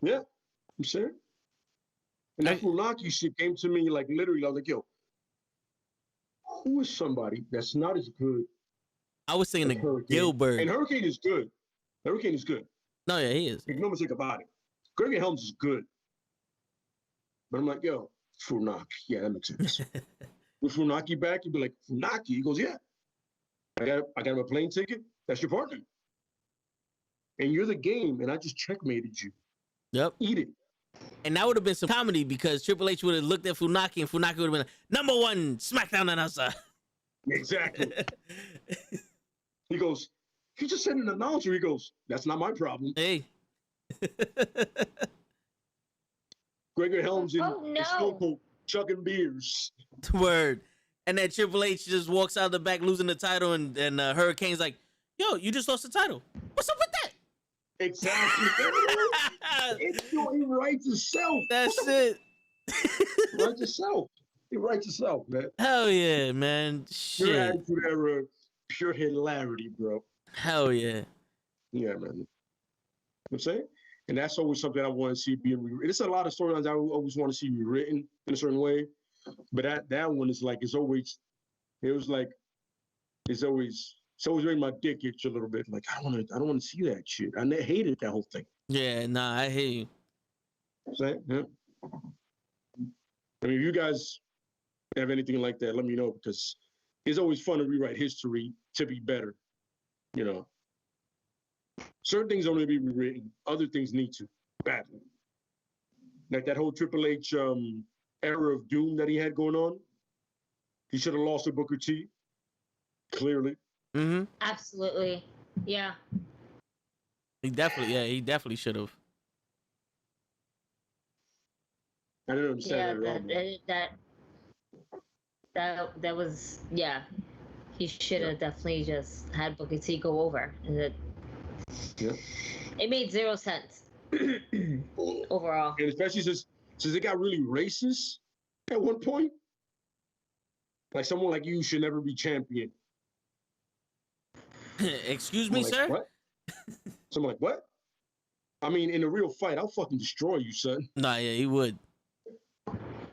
Yeah, I'm saying. And that Funaki shit came to me like literally. I was like, yo, who is somebody that's not as good? I was saying as the Hurricane? Gilbert. And Hurricane is good. Hurricane is good. No, yeah, he is. Make no mistake about it. Greg Helms is good. But I'm like, yo, Funaki. Yeah, that makes sense. With Funaki back, you'd be like, Funaki? He goes, yeah. I got him a plane ticket. That's your partner. And you're the game, and I just checkmated you. Yep. Eat it. And that would have been some comedy because Triple H would have looked at Funaki and Funaki would have been like, #1 SmackDown announcer. Exactly. He goes, he just said an announcer. He goes, that's not my problem. Hey. Gregor Helms and Oh, no. Stone Cold chugging beers. Word. And then Triple H just walks out the back losing the title and Hurricane's like, yo, you just lost the title. What's up with that? Exactly. He writes himself. That's it. He writes himself. He writes himself, man. Hell yeah, man. Pure Shit. Attitude Era, pure hilarity, bro. Hell yeah. Yeah, man. You know what I'm saying? And that's always something I want to see being rewritten. There's a lot of storylines I always want to see rewritten in a certain way. But that one is like, it's always made my dick itch a little bit. Like, I don't want to see that shit. I hated that whole thing. Yeah, nah, I hear you. Saying, yeah. I mean, if you guys have anything like that, let me know, because it's always fun to rewrite history to be better. You know, certain things don't need to be rewritten. Other things need to badly. Like that whole Triple H era of doom that he had going on. He should have lost to Booker T. Clearly. Mm-hmm. Absolutely. Yeah. He definitely should have. I didn't understand that was, yeah. He should have definitely just had Booker T go over. And it made zero sense overall. And especially since it got really racist at one point. Like, someone like you should never be champion. Excuse me, like, sir? What? So I'm like, what? I mean, in a real fight, I'll fucking destroy you, son. Nah, yeah, he would.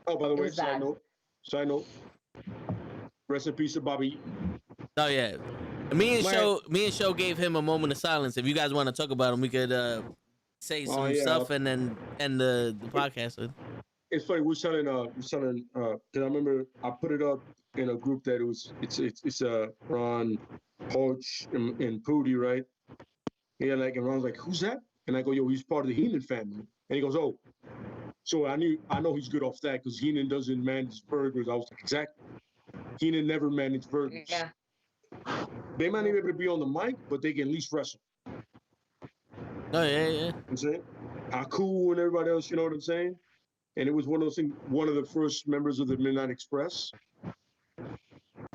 Oh, by the way, side note. Rest in peace to Bobby Eaton. Oh yeah. Me and Show gave him a moment of silence. If you guys want to talk about him, we could say some stuff and then end the podcast with. It's funny, we're telling because I remember I put it up in a group that it's Ron, Poach, and Pooty, right? Yeah, like, and Ron's like, who's that? And I go, yo, he's part of the Heenan family. And he goes, oh. So I know he's good off that because Heenan doesn't manage burgers. I was like, exactly. Heenan never managed burgers. Yeah. They might not be able to be on the mic, but they can at least wrestle. Oh, yeah. You know what I'm saying? Haku and everybody else, you know what I'm saying? And it was one of those things, one of the first members of the Midnight Express.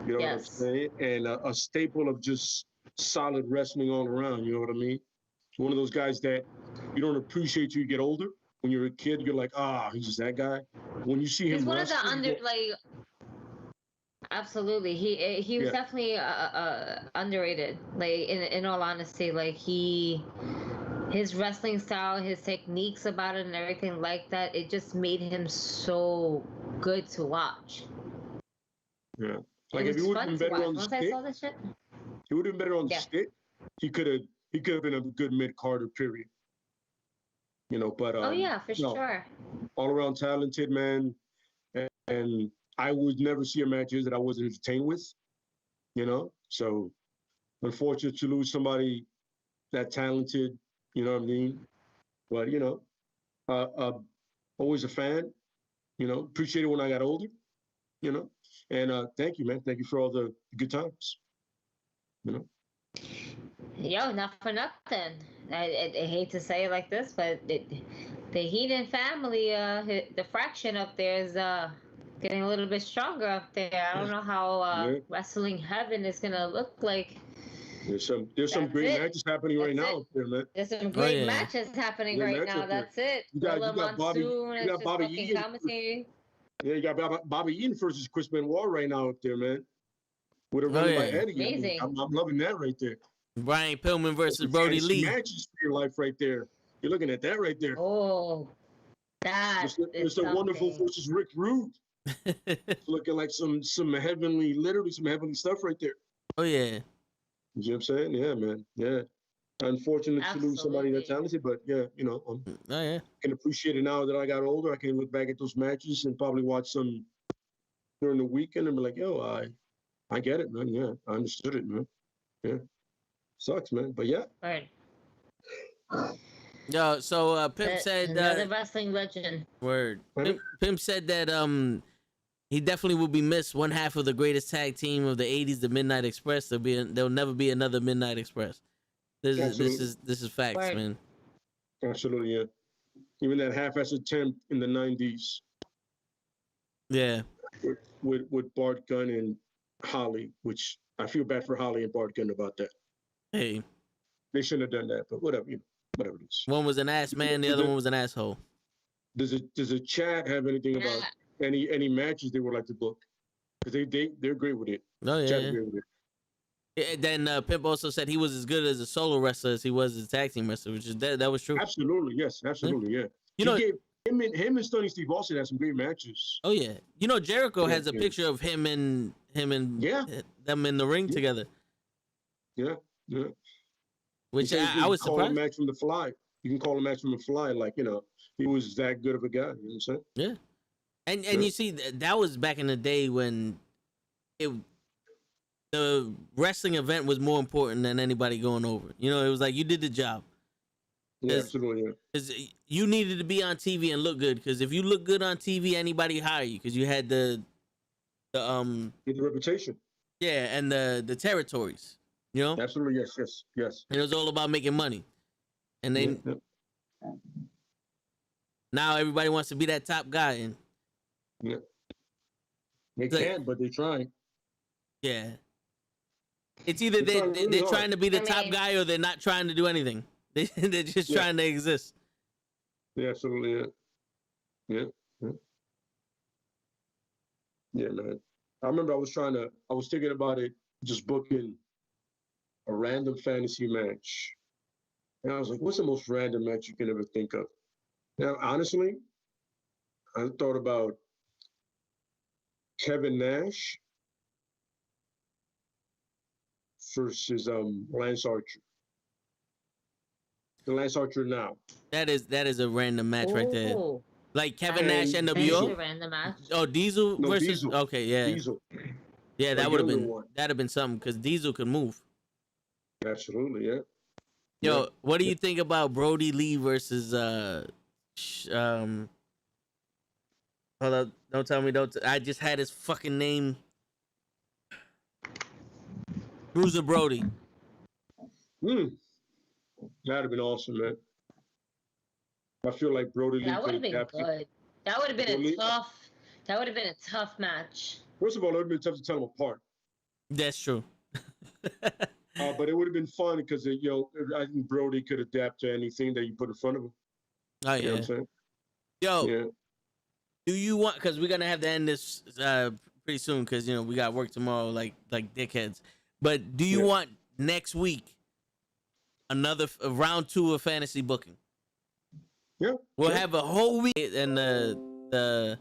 You know what I'm saying? And a staple of just solid wrestling all around, you know what I mean? One of those guys that you don't appreciate till you get older. When you're a kid, you're like, he's just that guy. When you see him, he's one of the absolutely. He was definitely underrated. Like, in all honesty, like his wrestling style, his techniques about it, and everything like that, it just made him so good to watch. Yeah, like if he would have been better on the stick, he would have been better on the stick. He could have been a good mid-carder, period. You know, but sure. All around talented, man, and I would never see a match that I wasn't entertained with. You know, so unfortunate to lose somebody that talented. You know what I mean? But you know, always a fan. You know, appreciate it when I got older. You know, and thank you, man. Thank you for all the good times. You know. Yo, not for nothing. I hate to say it like this, but the Heenan family, the fraction up there is getting a little bit stronger up there. I don't know how wrestling heaven is gonna look like There's some That's great it. matches happening right That's now it. out there, man. There's some great yeah. matches happening Great right match now. up there. That's it. You got Bobby. Monsoon You is got just Bobby fucking Eaton. commentating. Yeah, you got Bobby Eaton versus Chris Benoit right now up there, man. With a run by yeah. Eddie. Amazing. I'm loving that right there. Brian Pillman versus Some Brody fantasy Lee. matches for your life right there. You're looking at that right there. Oh, that is Mr. Wonderful something. versus Rick Rude. It's looking like some heavenly, literally some heavenly stuff right there. Oh yeah. You know what I'm saying? Yeah, man. Yeah. Unfortunate to lose somebody that talented, but yeah, you know, Oh yeah. I can appreciate it now that I got older. I can look back at those matches and probably watch some during the weekend and be like, yo, I get it, man. Yeah, I understood it, man. Yeah. Sucks, man. But yeah. Right. Yo, so Pimp said another wrestling legend. word. Pimp said that he definitely will be missed. One half of the greatest tag team of the '80s, the Midnight Express. There'll never be another Midnight Express. This is facts, Word. man. Absolutely, yeah. Even that half-assed attempt in the '90s. Yeah. With Bart Gunn and Holly, which I feel bad for Holly and Bart Gunn about that. Hey. They shouldn't have done that, but whatever, whatever it is. One was an ass man, the other one was an asshole. Does a chat have anything about any matches they would like to book? Because they're great with it. Oh yeah. Chat's great with it. Then Pimp also said he was as good as a solo wrestler as he was as a tag team wrestler, which is that was true. Absolutely, yes, absolutely, yeah. You know, him and Stunning Steve Austin had some great matches. Oh yeah, you know Jericho has a picture of him and them in the ring together. Yeah. Which I was call surprised. a match from the fly. You can call a match from the fly, like he was that good of a guy. You know what I'm saying? Yeah, and you see that was back in the day when the wrestling event was more important than anybody going over. You know, it was like you did the job. Yeah, absolutely. Because you needed to be on TV and look good. Because if you look good on TV, anybody hire you. Because you had the reputation. Yeah, and the territories. You know. Absolutely, yes. And it was all about making money. And then now everybody wants to be that top guy. And they can't, but they're trying. Yeah. It's either they're trying to be the top guy or they're not trying to do anything. They're just trying to exist. Yeah, absolutely. Yeah, man. I remember I was thinking about it, just booking a random fantasy match. And I was like, what's the most random match you can ever think of? Now, honestly, I thought about Kevin Nash versus Lance Archer. The Lance Archer now. That is a random match right there. Like Kevin Nash NWO. Random match. Oh, Diesel versus. Diesel. Okay, yeah. Diesel. Yeah, that would have been something because Diesel could move. Absolutely, yeah. Yo, what do you think about Brody Lee versus hold up, don't tell me, I just had his fucking name. Bruiser Brody. That'd have been awesome, man. I feel like Brody Lee. That would have been good. That would have been a tough match. First of all, it would have been tough to tell them apart. That's true. But it would have been fun because I think Brody could adapt to anything that you put in front of him. Oh yeah. You know what I'm saying? Yo, do you want? Because we're gonna have to end this pretty soon because we got work tomorrow, like dickheads. But do you want next week another round 2 of fantasy booking? Yeah. We'll have a whole week and the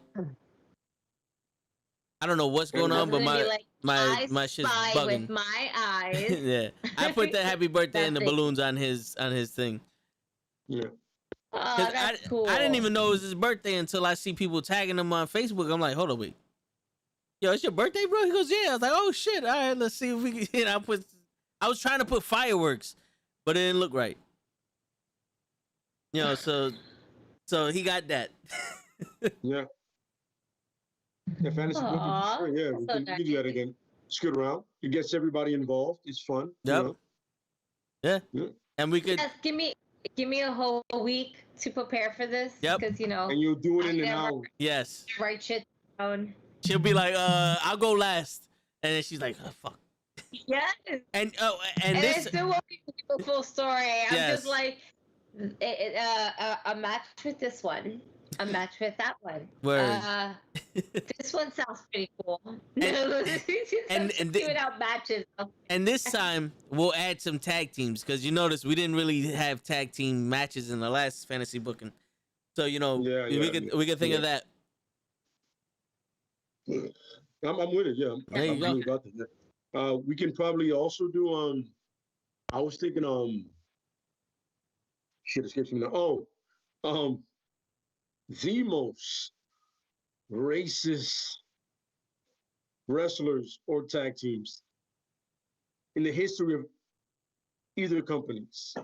I don't know what's going on, but my shit's bugging. With my eyes. Yeah, I put the happy birthday and the balloons on his thing. Yeah. Oh, that's cool. I didn't even know it was his birthday until I see people tagging him on Facebook. I'm like, hold on, wait. Yo, it's your birthday, bro? He goes, yeah. I was like, oh shit. All right, let's see if we can. I was trying to put fireworks, but it didn't look right. So he got that. Yeah. Yeah, fantasy booking. Sure, yeah, we can do that again. Scoot around. It gets everybody involved. It's fun. Yep. Yeah. And we could give me a whole week to prepare for this. Yep. Because and you'll do it in an hour. Yes. Write shit down. She'll be like, I'll go last. And then she's like, oh, fuck. Yes. And And this, I still won't give people full story. I'm Yes. just like a match with this one, a match with that one. Word. This one sounds pretty cool. and giving out matches. and this time we'll add some tag teams because you notice we didn't really have tag team matches in the last fantasy booking. So we could think of that. I'm with it. Yeah, There you I'm go. really about that. We can probably also do. I was thinking. Shit escapes me now. The most racist wrestlers or tag teams in the history of either companies.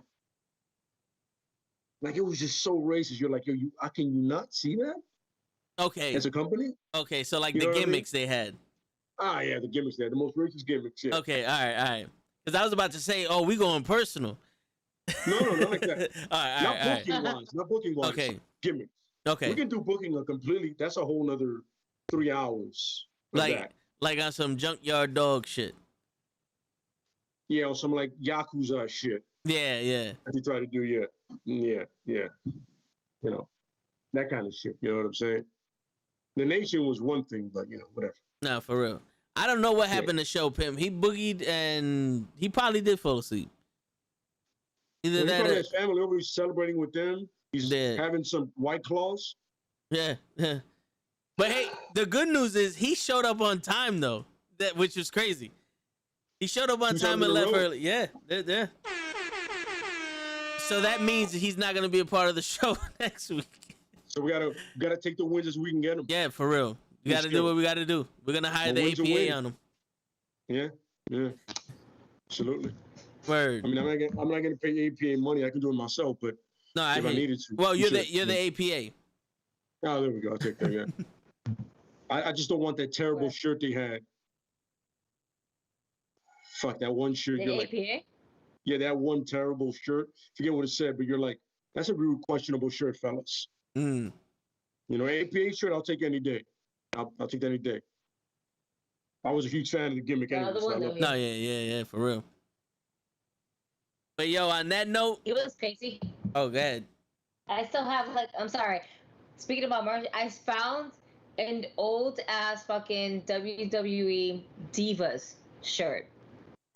Like, it was just so racist. You're like, yo, how can you not see that? Okay. As a company? Okay, so like You the know what I mean? gimmicks they had. Ah, yeah, the gimmicks there. The most racist gimmicks, yeah. Okay, all right. Because I was about to say, oh, we going personal. No, not like that. all right. Not booking wise. Okay. Gimmicks. Okay. We can do booking a completely, that's a whole nother 3 hours. Of that. Like on some junkyard dog shit. Yeah, or some like Yakuza shit. Yeah. That you try to do, yeah. You know, that kind of shit. You know what I'm saying? The Nation was one thing, but whatever. No, for real. I don't know what happened to Show Pimp. He boogied and he probably did fall asleep. Either that probably or his family over, he's celebrating with them. He's Yeah. having some White Claws. Yeah. But hey, the good news is he showed up on time though, which was crazy. He showed up on 2 time times and in a left row. early. Yeah. So that means he's not gonna be a part of the show next week. So we gotta take the wins as we can get them. Yeah, for real. We gotta do what we gotta do. We're gonna hire the win's a APA win. on him. Yeah, absolutely. Word. I mean, I'm not gonna pay APA money. I can do it myself, but No, if I needed to. Well, you're should. the APA. Oh, there we go. I'll take that. Yeah. I just don't want that terrible shirt they had. Fuck that one shirt. The You're like, APA? yeah, that one terrible shirt. Forget what it said, but you're like, that's a real questionable shirt, fellas. Mm. APA shirt, I'll take any day. I'll take that any day. I was a huge fan of the gimmick anyway. the So I one love that No, yeah, for real. But yo, on that note, It was crazy. oh, go ahead. I still have I'm sorry. Speaking about merch, I found an old ass fucking WWE Divas shirt.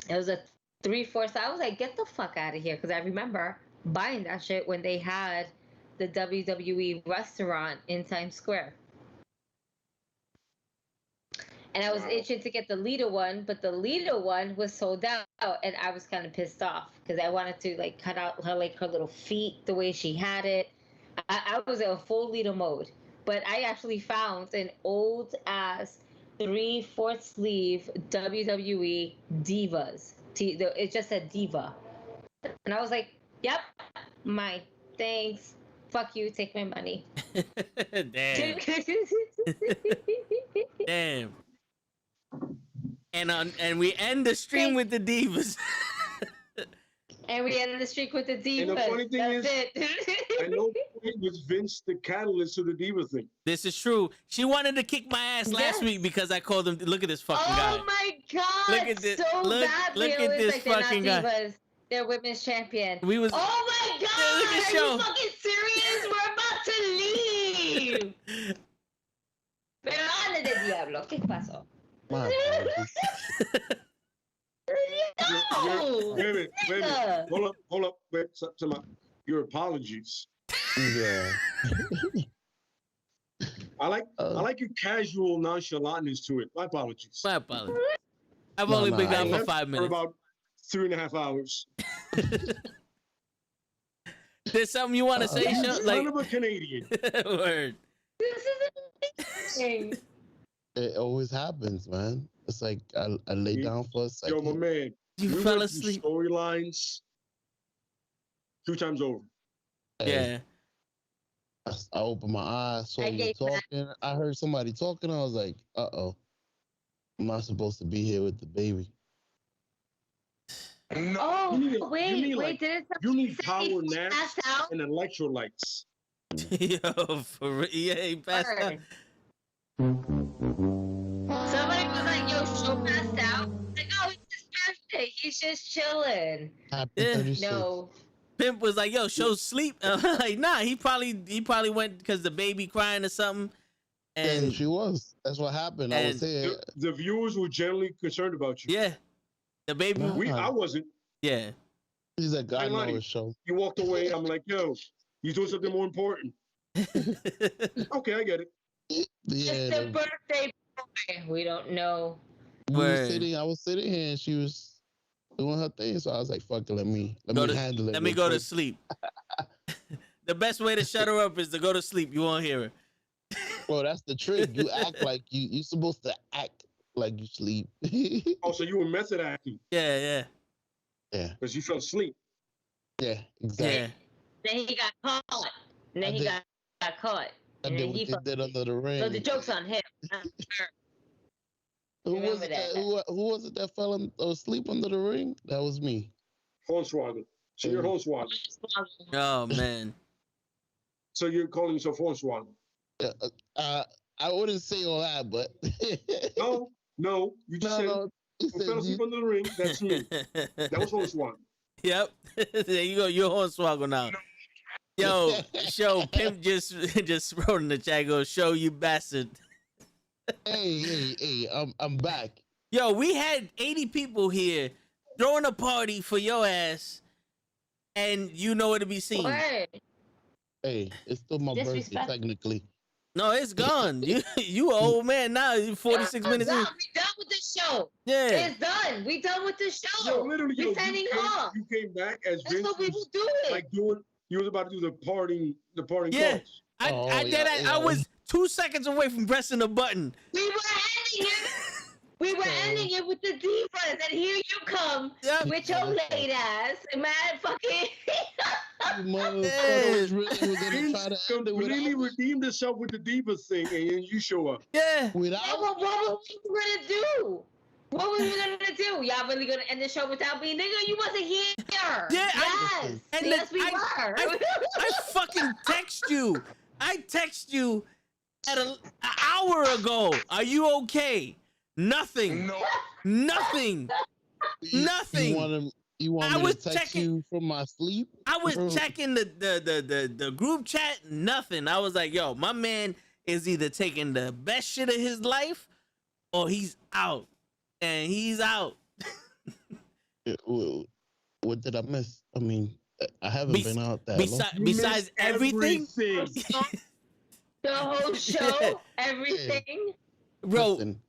It was a 3/4. I was like, get the fuck out of here, because I remember buying that shit when they had the WWE restaurant in Times Square. And I was itching to get the Lita one, but the Lita one was sold out, and I was kind of pissed off because I wanted to like cut out her little feet the way she had it. I was in a full Lita mode, but I actually found an old ass 3/4 sleeve WWE Divas. It just said Diva, and I was like, "Yep, mine. Thanks. Fuck you. Take my money." Damn. Damn. And we end the stream with the Divas. And we ended the streak with the Divas. And the funny thing That's is, it. I know it was Vince the catalyst to the Diva thing. This is true. She wanted to kick my ass last week because I called him. Look at this fucking guy. Oh my god! Look at this- So look bad. at They always this like, they're fucking not guy. Divas. They're women's champion. We was. Oh my god! Yeah, look at Are show. you fucking serious? We're about to leave. Pero ande de diablo. ¿Qué pasó? My apologies. No. Wait a minute. nigga. Hold up. Wait, your apologies. Yeah. I like your casual nonchalantness to it. My apologies. My apologies. I've No, only no, been I gone for left 5 For minutes. about 3.5 hours. There's something you want to say, Sean? Son Like, of a Canadian. word. This is amazing. It always happens, man. It's like I lay down for a Yo, my second. man. You we fell went through asleep. storylines 2 times over. Yeah. I opened my eyes, saw I you gave back. talking. I heard somebody talking. I was like, "Uh-oh, I'm not supposed to be here with the baby." Oh, You need- wait, you need, wait, like, didn't You need somebody power say naps pass out? and electrolytes. Yo, for real. Yeah, he passed out. Word. Somebody was like, yo, show passed out. Like, oh, he just He's just chilling. Happy Yeah. 36. No. Pimp was like, "Yo, show sleep." Like, nah, he probably went because the baby crying or something. And Yeah, she was. That's what happened. I was there. The viewers were generally concerned about you. yeah, the baby. I wasn't. Yeah. He's like, God I know lied. his show. You walked away. I'm like, yo, you doing something more important. Okay, I get it. Yeah, It's the birthday boy. We don't know. I was sitting here and she was doing her thing. So I was like, fuck it, let me handle it. Let me go to sleep. The best way to shut her up is to go to sleep. You won't hear her. Well, that's the trick. You act like you're supposed to act like you sleep. Oh, so you were method acting. Yeah. Because you fell asleep. Yeah, exactly. Yeah. Then he got caught. And then he got caught. I And did then what he they did under the ring. So the joke's on him. Who was Remember it? that. Who was it that fell asleep under the ring? That was me. Hornswoggle. So you're Hornswoggle. Oh man. So you're calling yourself Hornswoggle. I wouldn't say all that, but no, you just said he who fell asleep under the ring. That's me. That was Hornswoggle. Yep. There you go. You're Hornswoggle now. Yo, show Pimp just wrote in the chat. Go, show you bastard. Hey, I'm back. Yo, we had 80 people here throwing a party for your ass, and you nowhere to be seen. Word. Hey, it's still my birthday technically. No, it's gone. You an old man now. You 46 minutes in. We done with the show. Yeah. It's done. We done with the show. Yo, literally, We're signing off. You came back as That's Vince what we was, will do it. like you was about to do the parting Yeah. calls. I was 2 seconds away from pressing the button. We were ending it. We were ending it with the divas, and here you come with your late ass, mad fucking. Motherfucker was really gonna try to end it completely without redeemed herself with the diva thing, and then you show up. Yeah. without. What were we gonna do? What were we gonna do? Y'all really gonna end the show without me? Nigga, you wasn't here. Yeah, Yes. Yes, we were. I fucking text you. I text you at an hour ago. Are you okay? Nothing. No. Nothing. Nothing. You want I me was to text checking- you from my sleep? I was Bro. checking the group chat. Nothing. I was like, yo, my man is either taking the best shit of his life or he's out. And he's out. What did I miss? I mean, I haven't been out that long. Besides everything, The whole show, everything. bro. Listen,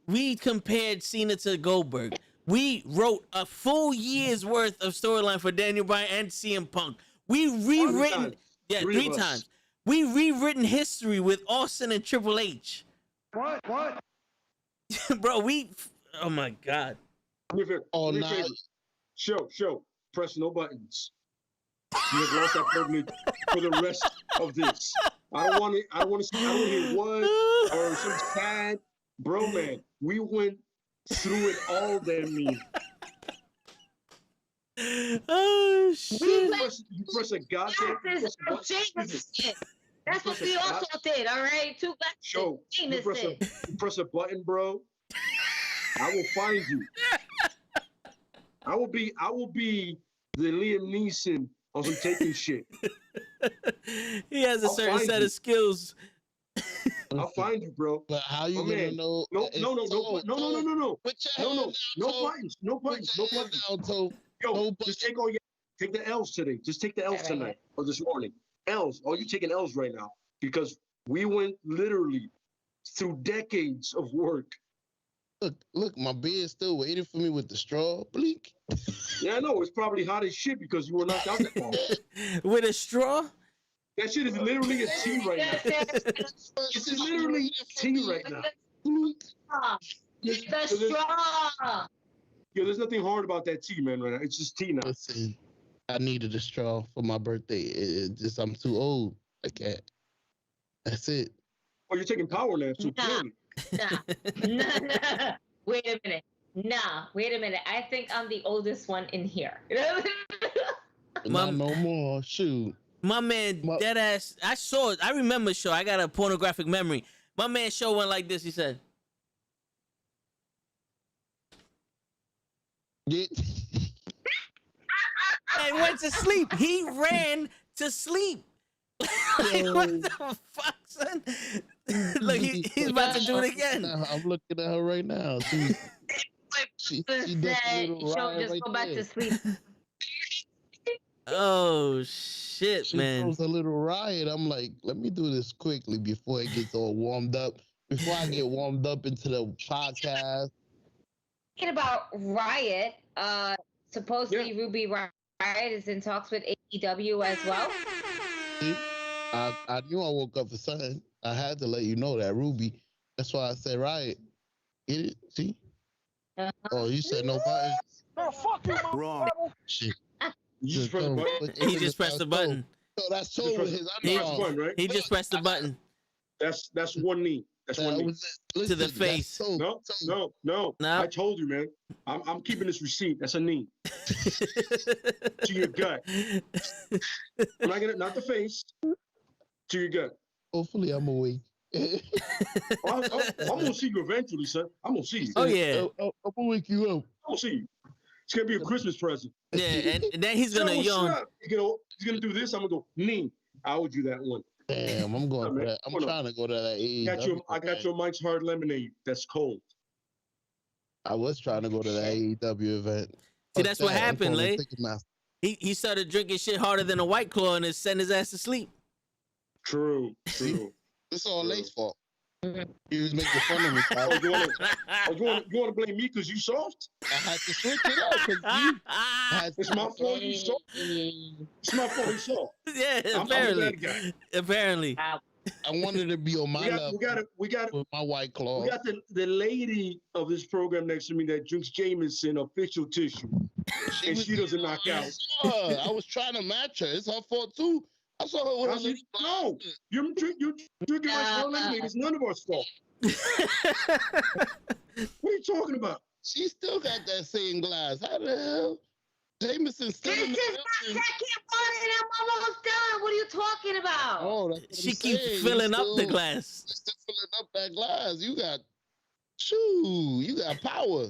We compared Cena to Goldberg. We wrote a full year's worth of storyline for Daniel Bryan and CM Punk. We rewritten, three times. We rewritten history with Austin and Triple H. What? Bro, oh my God. oh, now Show. Press no buttons. You have lost that privilege for the rest of this. I don't want to hear what or some sad. Bro, man, we went through it all, damn me. Oh, shit. You press a goddamn. That's what we also did, all right? Two black Show. You press a button, bro. I will find you. I will be the Liam Neeson on some taking shit. He has a certain set of skills. I'll find you, bro. But how you gonna know? No. Put your hand down, No buttons. Yo, just take the L's today. Just take the L's tonight or this morning. L's. Oh, you taking L's right now because we went literally through decades of work. Look, my beard's still waiting for me with the straw. Bleak. Yeah, I know. It's probably hot as shit because you were knocked out that long. With a straw? That shit is literally a tea right now. It's literally tea right now. The straw. Yo, there's nothing hard about that tea, man, right now. It's just tea now. Listen, I needed a straw for my birthday. I'm too old. I can't. That's it. Oh, you're taking power naps too, clearly. Nah. Wait a minute. I think I'm the oldest one in here. Not no more. Shoot. My man, dead ass. I remember show. I got a pornographic memory. My man show went like this. He said, Yeah. And went to sleep. He ran to sleep. Like, what the fuck, son? Look, he's about to do it again. I'm looking at her right now. She does a little She'll riot just right go back there. to sleep. Oh shit, She man. throws a little riot. I'm like, let me do this quickly before it gets all warmed up. Before I get warmed up into the podcast. Thinking about Riot, supposedly Ruby Riot is in talks with AEW as well. See? I knew I woke up for something. I had to let you know that, Ruby. That's why I said riot. Get it? See? Oh, you said no button? Oh, fuck you, Wrong. Shit. You just press the button. He just pressed the button. So that's so with his Press the underarm. button, right? He just pressed the button That's one knee. That's one knee. to the face. No. I told you, man. I'm keeping this receipt. That's a knee to your gut. I'm not gonna, not the face, to your gut. Hopefully, I'm awake. I'm gonna see you eventually, son. I'm gonna see you. Oh yeah, I'm gonna wake you up. I'm gonna see you. It's gonna be a Christmas present. yeah, and then he's gonna yawn. He's gonna do this. I'm gonna go knee. I owed you that one. Damn, I'm going for that. I'm Hold on. trying to go to that AEW. I got your Mike's Hard Lemonade. That's cold. I was trying to go to the AEW event. See, that's what happened, Lay. Ticketmaster. He started drinking shit harder than a White Claw and it sent his ass to sleep. True. It's all Lay's fault. Mhm. He was making fun of me. You want to blame me because you soft? I had to switch it up because you had It's my fault you soft. It's my fault you soft. Yeah, I'm apparently. that guy. Apparently. I wanted to be on my level We got with my White Claw. We got the lady of this program next to me that drinks Jameson official tissue, and she doesn't knock out. I was trying to match her. It's her fault too. I saw her with her little No, you're drinking like lemonade. It's none of our fault. What are you talking about? She still got that same glass. How the hell? Jameson still This in is the my second one and I'm almost done. What are you talking about? Oh, that's what She I'm keeps saying. filling You up the still- glass. you still filling up that glass. You got power.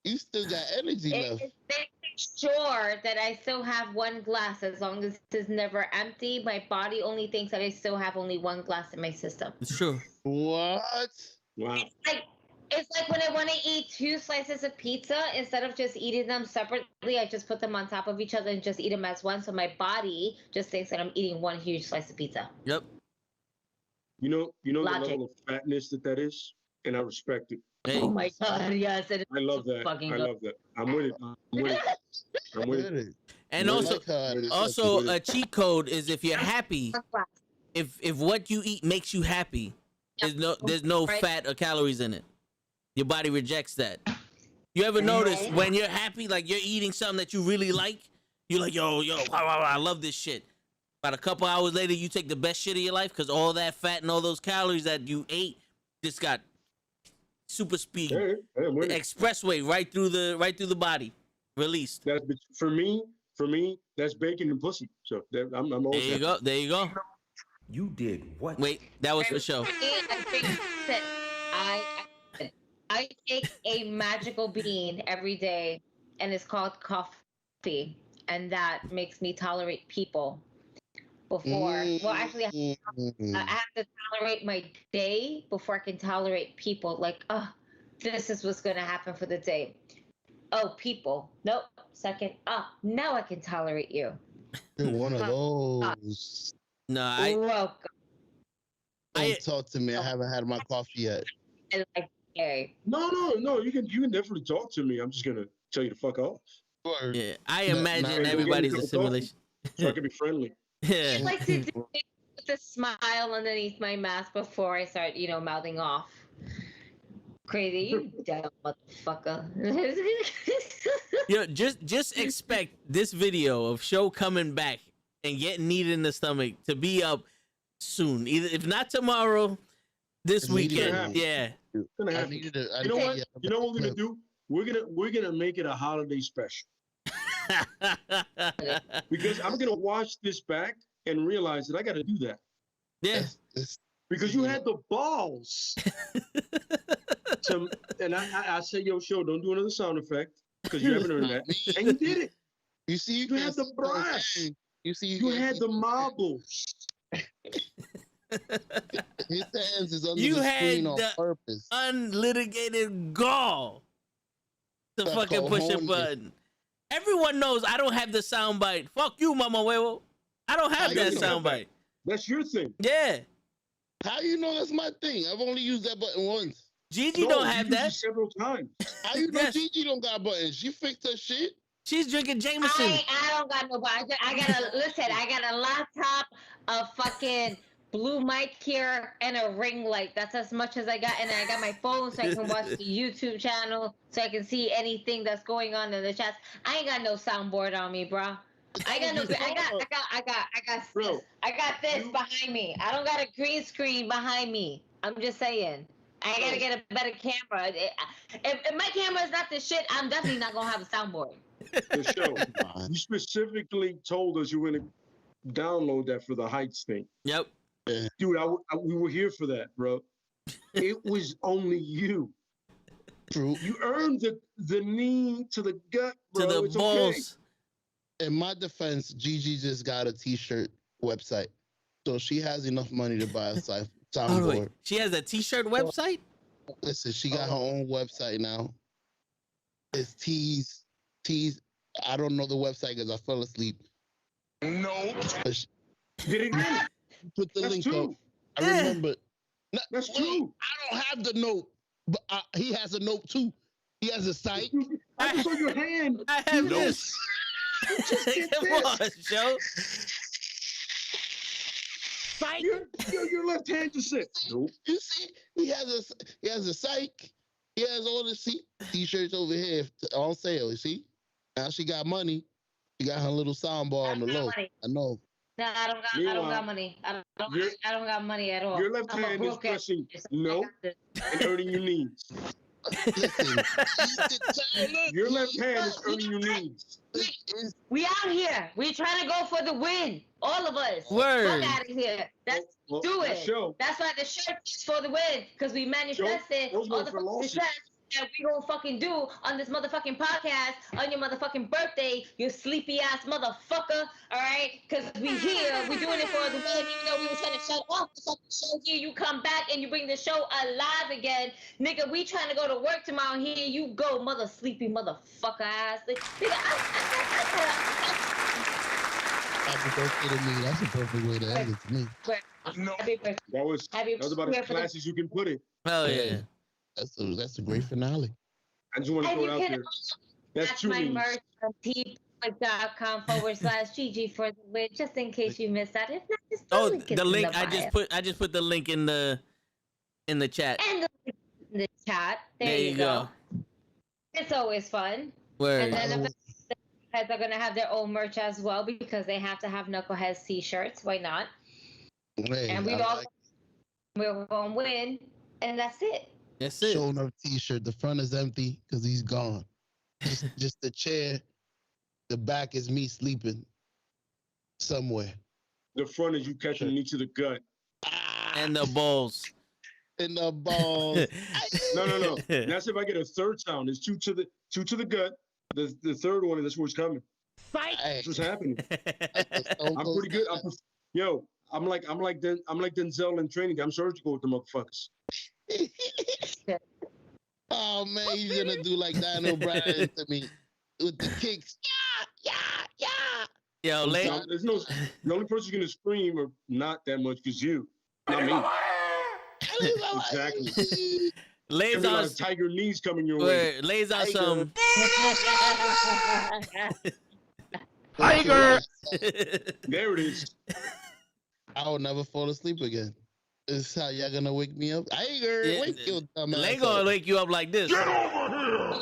You still got energy left. It's making sure that I still have one glass as long as it's never empty. My body only thinks that I still have only one glass in my system. It's true. What? Wow. It's like when I want to eat 2 slices of pizza, instead of just eating them separately, I just put them on top of each other and just eat them as one. So my body just thinks that I'm eating one huge slice of pizza. Yep. You know the Logic. level of fatness that is, and I respect it. Hey. Oh my god, yes. It is I love that. fucking I good. love that. I'm with it. I'm with it. And Well, also, like how it is. also a cheat code is if you're happy, if what you eat makes you happy, there's no Right. fat or calories in it. Your body rejects that. You ever notice when you're happy, like you're eating something that you really like, you're like, yo, wow, I love this shit. About a couple hours later, you take the best shit of your life because all that fat and all those calories that you ate just got super speed, Hey, I'm with it. expressway right through the body, released. That's for me. That's bacon and pussy. So I'm always There you go. There you go. You did what? Wait, that was for show. I think that I take a magical bean every day, and it's called coffee, and that makes me tolerate people. Well, actually, I have to tolerate my day before I can tolerate people. Like, this is what's going to happen for the day. Oh, people. Nope. Second. Now I can tolerate you. You're one of those. No, Welcome. Don't talk to me. I haven't had my coffee yet. I like Gary. No. You can definitely talk to me. I'm just gonna tell you to fuck off, yeah, I No, imagine no, everybody's a no, simulation. so I can be friendly. Yeah. I like to do it with a smile underneath my mask before I start, mouthing off. Crazy, you dumb motherfucker. Just expect this video of show coming back and getting kneed in the stomach to be up soon. Either if not tomorrow, this weekend. Immediately. Yeah. It's gonna I happen. needed it. You know what? You know what we're gonna do? We're gonna make it a holiday special because I'm gonna watch this back and realize that I got to do that Yeah. because you had the balls. And I say, yo, show, don't do another sound effect. because you haven't earned that, and you did it. You see, You had the brass. You see, You had the marble. His hands is under You the had screen on the purpose. unlitigated gall to fucking push a button. Everyone knows I don't have the soundbite. Fuck you, Mama Huevo. I don't have that soundbite. That's your thing. Yeah. How you know that's my thing? I've only used that button once. Gigi don't have you used that. it several times. How you know Yes. Gigi don't got buttons? She fixed her shit. She's drinking Jameson. I don't got no button. I got a laptop, a fucking blue mic here, and a ring light. That's as much as I got. And I got my phone so I can watch the YouTube channel, so I can see anything that's going on in the chats. I ain't got no soundboard on me, bro. I got this behind me. I don't got a green screen behind me. I'm just saying. I gotta get a better camera. If my camera is not the shit, I'm definitely not gonna have a soundboard. The show. You specifically told us you were gonna download that for the Heights thing. Yep. Dude, we were here for that, bro. It was only you. True. You earned the knee to the gut, bro. To the it's balls. Okay. In my defense, Gigi just got a t-shirt website. So she has enough money to buy a soundboard. She has a t-shirt website? Listen, she got her own website now. It's Tees. I don't know the website because I fell asleep. No. Did it? Put the That's link true. up. I remember. That's true. I don't have the note, but he has a note too. He has a site. I just saw your hand. I have this. Come on, Joe. Your left hand just said, nope. You see, he has a psych. He has all the t-shirts over here on sale. You see, now she got money. She got her little soundbar on the low. Money. I know. No, I don't got money. I don't got money at all. Your left hand is pressing no and earning your knees. Listen, your left hand is earning your knees. We out here. We trying to go for the win. All of us. Word. Fuck out of here. Do it. Show. That's why the shirt is for the win. Because we manifested all the fucking success that we gonna fucking do on this motherfucking podcast on your motherfucking birthday, you sleepy ass motherfucker. Alright? Because we here, we doing it for the win, even though we were trying to shut off the fucking show here. You come back and you bring the show alive again. Nigga, we trying to go to work tomorrow. Here you go, mother sleepy motherfucker ass. Nigga, happy birthday to me. That's a perfect way to end it to me. No. Happy birthday. That was about as classy as you can put it. Hell yeah. That's a great finale. I just want to throw it out there. That's two my means. merch on tpublic.com/GG for the win, just in case you missed that. If not, just the link I just put the link in the chat. And the link in the chat. There you go. It's always fun. Word. And then the heads are gonna have their own merch as well because they have to have Knuckleheads t-shirts. Why not? Hey, and we're gonna win, and that's it. That's it. Showing up t-shirt. The front is empty because he's gone. Just the chair. The back is me sleeping somewhere. The front is you catching the knee to the gut. And the balls. And the balls. No. That's if I get a third sound. It's two to the gut. The third one, that's where it's coming. Fight. That's what's happening. I'm pretty good. I'm like Denzel in Training. I'm surgical with the motherfuckers. Oh man, he's gonna do like Daniel Bryan to me with the kicks. Yeah. Yo, the only person who's gonna scream or not that much is you, not me. Exactly. Lays on tiger knees coming your way. Lays on some tiger. There it is. I will never fall asleep again. This is how y'all gonna wake me up. Wake your dumb ass They gonna wake you up like this. Get over here.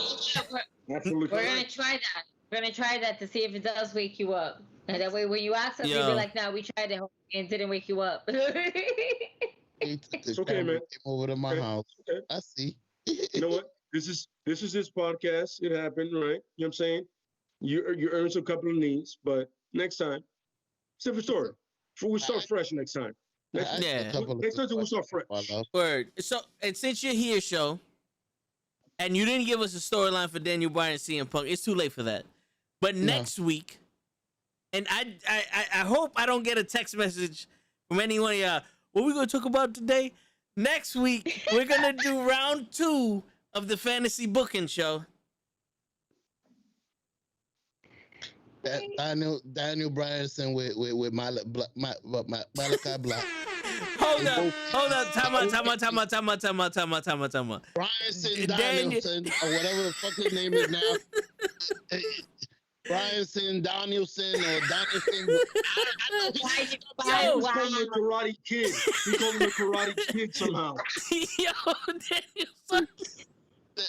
Absolutely. We're gonna try that. We're gonna try that to see if it does wake you up. And that way, when you ask us, we'll be like, "No, we tried it and it didn't wake you up." It's okay, man. Came over to my house. Okay. I see. You know what? This is his podcast. It happened, right? You know what I'm saying? You earned some couple of needs, but next time, it's a different story. We'll start fresh next time. Next time we'll start fresh. Word. So, and since you're here, show, and you didn't give us a storyline for Daniel Bryan and CM Punk. It's too late for that. But next week, and I hope I don't get a text message from anyone of y'all. What we gonna talk about today? Next week, we're gonna do round 2 of the fantasy booking show. Daniel Bryanson with Malachi Black. Hold up. Time out. Bryanson Danielson, or whatever the fuck his name is now. Bryanson Danielson or Danielson. He called him the Karate Kid. He called him the Karate Kid somehow. Yo,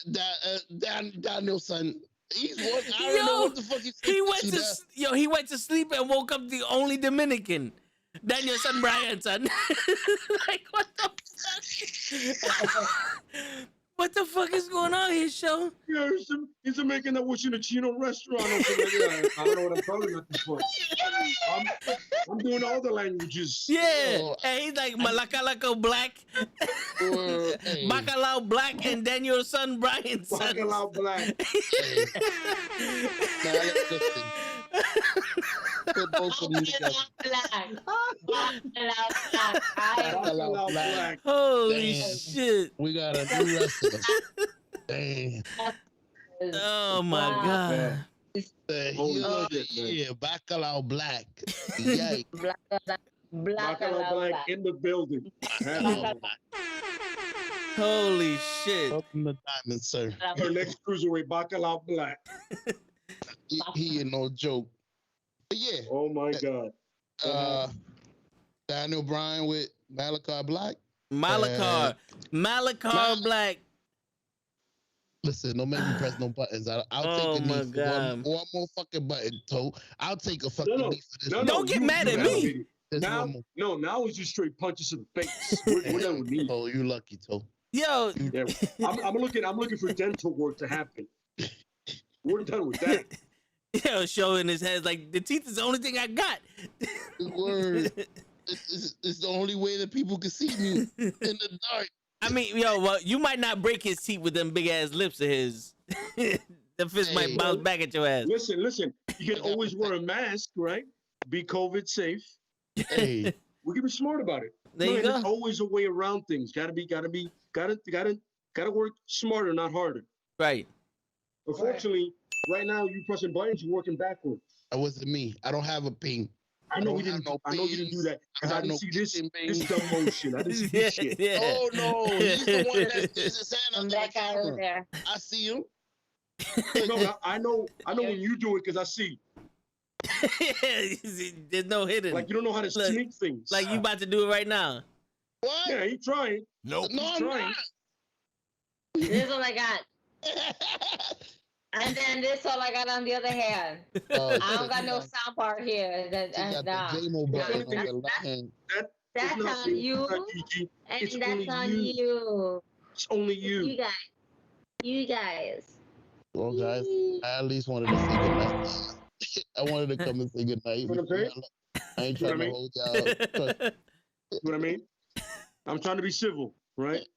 Danielson. Danielson. He's what? I don't know what the fuck he went to sleep and woke up the only Dominican. Danielson Bryanson. Like, what the fuck? What the fuck is going on here, show? Yeah, he's making that wish in a Chino restaurant or something like that. I don't know what I'm talking about this for. I'm doing all the languages. Yeah. And he's like Malakalako Black, Bacalao Black, and Danielson Bryanson. Bacalao Black. Put both of them together. Bacalao Black. Holy shit. We got a new wrestler. Damn. Oh my God. Yeah, Bacalao Black. Yikes. Bacalao Black in the building. Holy shit. Welcome to Diamond, sir. Our next cruiserweight, Bacalao Black. He ain't no joke. But yeah. Oh my God. Daniel Bryan with Malachi Black. Malachar Black. Listen, don't make me press no buttons. I'll take a knee for one more fucking button, toe. I'll take a fucking knee for this. Don't get mad at me. Now it's just straight punches to the face. We're done with me. Oh, you lucky, toe. Yo. Yeah, I'm looking for dental work to happen. We're done with that. Yo, showing his head like the teeth is the only thing I got. Word. It's the only way that people can see me in the dark. I mean, well, you might not break his teeth with them big ass lips of his. The fist might bounce back at your ass. Listen. You can always wear a mask, right? Be COVID safe. Hey, we can be smart about it. There you go. There's always a way around things. Gotta work smarter, not harder. Right. Unfortunately, right now you pressing buttons, you're working backwards. that wasn't me. I don't have a ping. I know you didn't do that because I didn't see this dumb motion. I didn't see this shit. Yeah. Oh no, he's the one that sticks his hand on That guy over there. I see him. No, I know when you do it because I see. There's no hidden. Like you don't know how to sneak things. Like you about to do it right now. What? Yeah, he trying. No, He's I'm trying. not. This is all I got. And then this all I got on the other hand. I don't got no sound part here. That's on you. And that's on you. It's only you. You guys. Well, guys, I at least wanted to say goodnight. I wanted to come and say goodnight. I ain't trying to hold y'all. You know what I mean? I'm trying to be civil, right?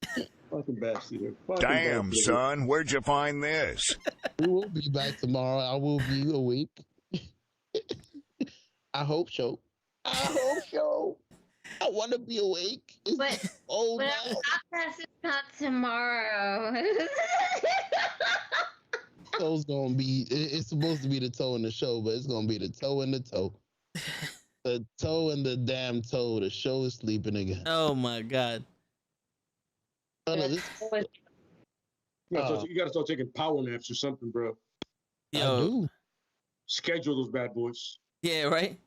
Fucking bastard. Damn, son, where'd you find this? We will be back tomorrow. I will be awake. I hope so. I want to be awake. But our podcast is not tomorrow. Show's gonna be. It's supposed to be the toe in the show, but it's gonna be the toe in the toe. The toe and the damn toe. The show is sleeping again. Oh my God. You gotta start taking power naps or something, bro. Yo. I do. Schedule those bad boys. Yeah, right?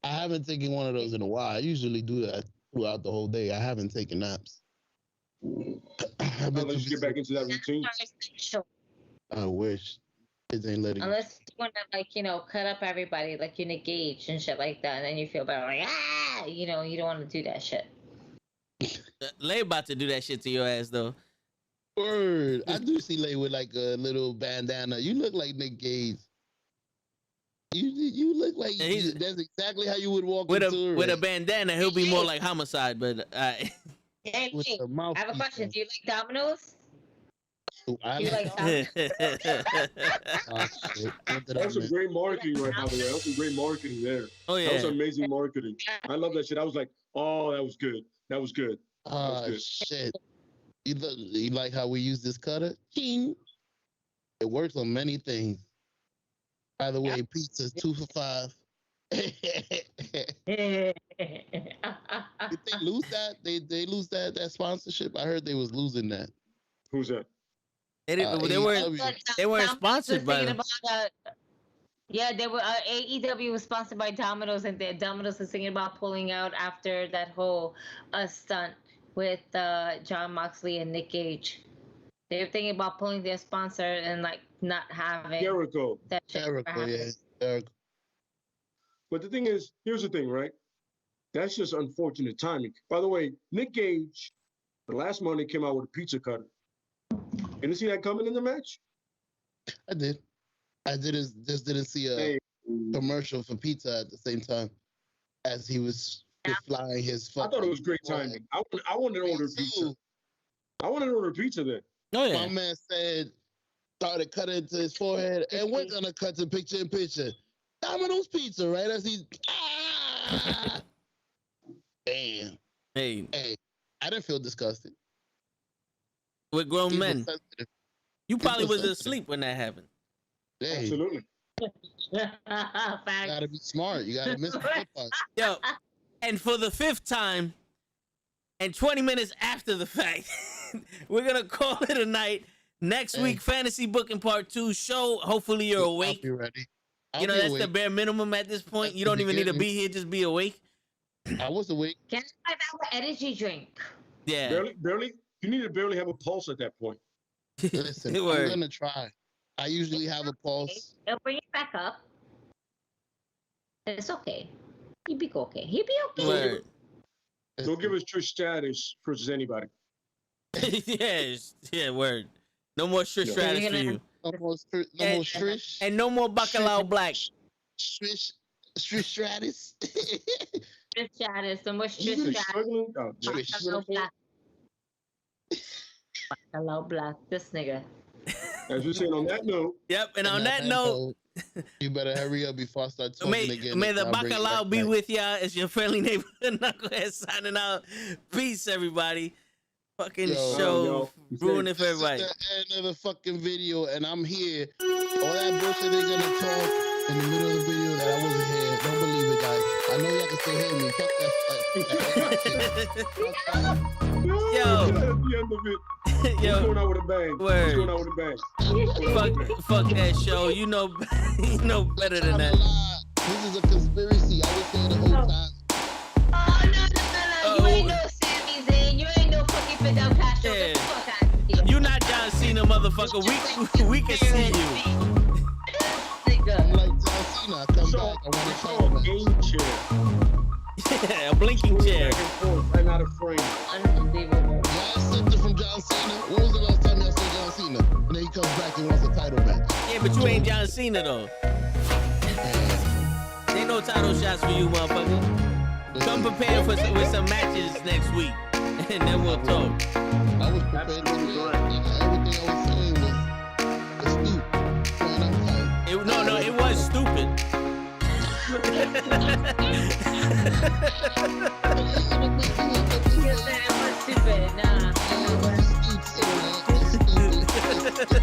I haven't taken one of those in a while. I usually do that throughout the whole day. I haven't taken naps. I'll let you get back into that routine. I wish. It ain't letting Unless you want to, cut up everybody, like you negate and shit like that, and then you feel better, like, you don't want to do that shit. Lay about to do that shit to your ass, though. Word. I do see Lay with like a little bandana. You look like Nick Gage. You look like that's exactly how you would walk with into a bandana. He'll be more like Homicide, but Hey, with the I have a question. Do you like Domino's? You like that? Shit. What did I That's some miss? great marketing, right? By the way, that was some great marketing there. Oh That was yeah. amazing marketing. I love that shit. I was like, oh, that was good. That was good. good. Shit. You like how we use this cutter? Ching. It works on many things. By the way, pizza's 2 for $5. Did they lose that? They lose that sponsorship? I heard they was losing that. Who's that? They weren't sponsored by them. Yeah, they were. AEW was sponsored by Domino's, and Domino's was thinking about pulling out after that whole stunt with John Moxley and Nick Gage. They were thinking about pulling their sponsor and like not having Jericho. that shit Jericho, yeah. Jericho. But the thing is, here's the thing, right? That's just unfortunate timing. By the way, Nick Gage, the last Monday came out with a pizza cutter. And you see that coming in the match? I did. I just didn't see a commercial for pizza at the same time as he was flying his I thought it was great timing. I wanted to order pizza. I wanted to order pizza then. Oh yeah. My man started cutting into his forehead, and we're gonna cut to picture in picture. Domino's pizza, right? As he damn. Hey, I didn't feel disgusted. with grown men. You probably was sensitive. asleep when that happened. Hey, Absolutely. you gotta be smart. You gotta miss the good part. Yo, and for the 5th time, and 20 minutes after the fact, we're gonna call it a night. Next week, Fantasy Booking Part 2 show. Hopefully you're awake. I'll be ready. You know, that's the bare minimum at this point. You don't even need to be here, just be awake. I was awake. Get my energy drink. Yeah. Barely. You need to barely have a pulse at that point. Listen, I'm gonna try. I usually have a pulse. They'll bring it back up. It's okay. He'll be okay. He'll be okay. Word. Don't give us Trish status versus anybody. Yeah, word. No more Trish Stratus for you. No more Trish. And no more Bacalao Black. Trish Stratus. Trish Stratus. No more You Trish been Stratus. struggling? Oh, Bacalao Black. Bacalao Black. This nigga. As we're saying on that note. Yep, and on that note, you better hurry up before I start talking again. May the Bacalao be with y'all. It's your friendly neighborhood Knucklehead signing out. Peace, everybody. Fucking show ruining for everybody. This is the end of the fucking video, and I'm here. All that bullshit they're gonna talk in the middle of the video that I wasn't here. Don't believe it, guys. I know y'all can still hear me. Fuck that. Yo. At the end of it. Yo. Going out with a bang. Word. Going out with a bang. Fuck that show. You know better than that. This is a conspiracy. I was there the whole time. Oh, no. You ain't no Sami Zayn. You ain't no fucking Fidel Castro. Get the fuck out of here. You not John Cena, motherfucker. We can see you. I'm like John Cena. I come back. I want to talk about game chair. Yeah, a blinking chair. Back and forth, right out of frame. Unbelievable. Y'all accepted from John Cena. When was the last time y'all saw John Cena? And then he comes back and wants a title back. Yeah, but you ain't John Cena though. Ain't no title shots for you, motherfucker. Come prepared with some matches next week, and then we'll talk. I was prepared to do everything I was saying was stupid. No, it was stupid. Stupid. Nah. Stupid.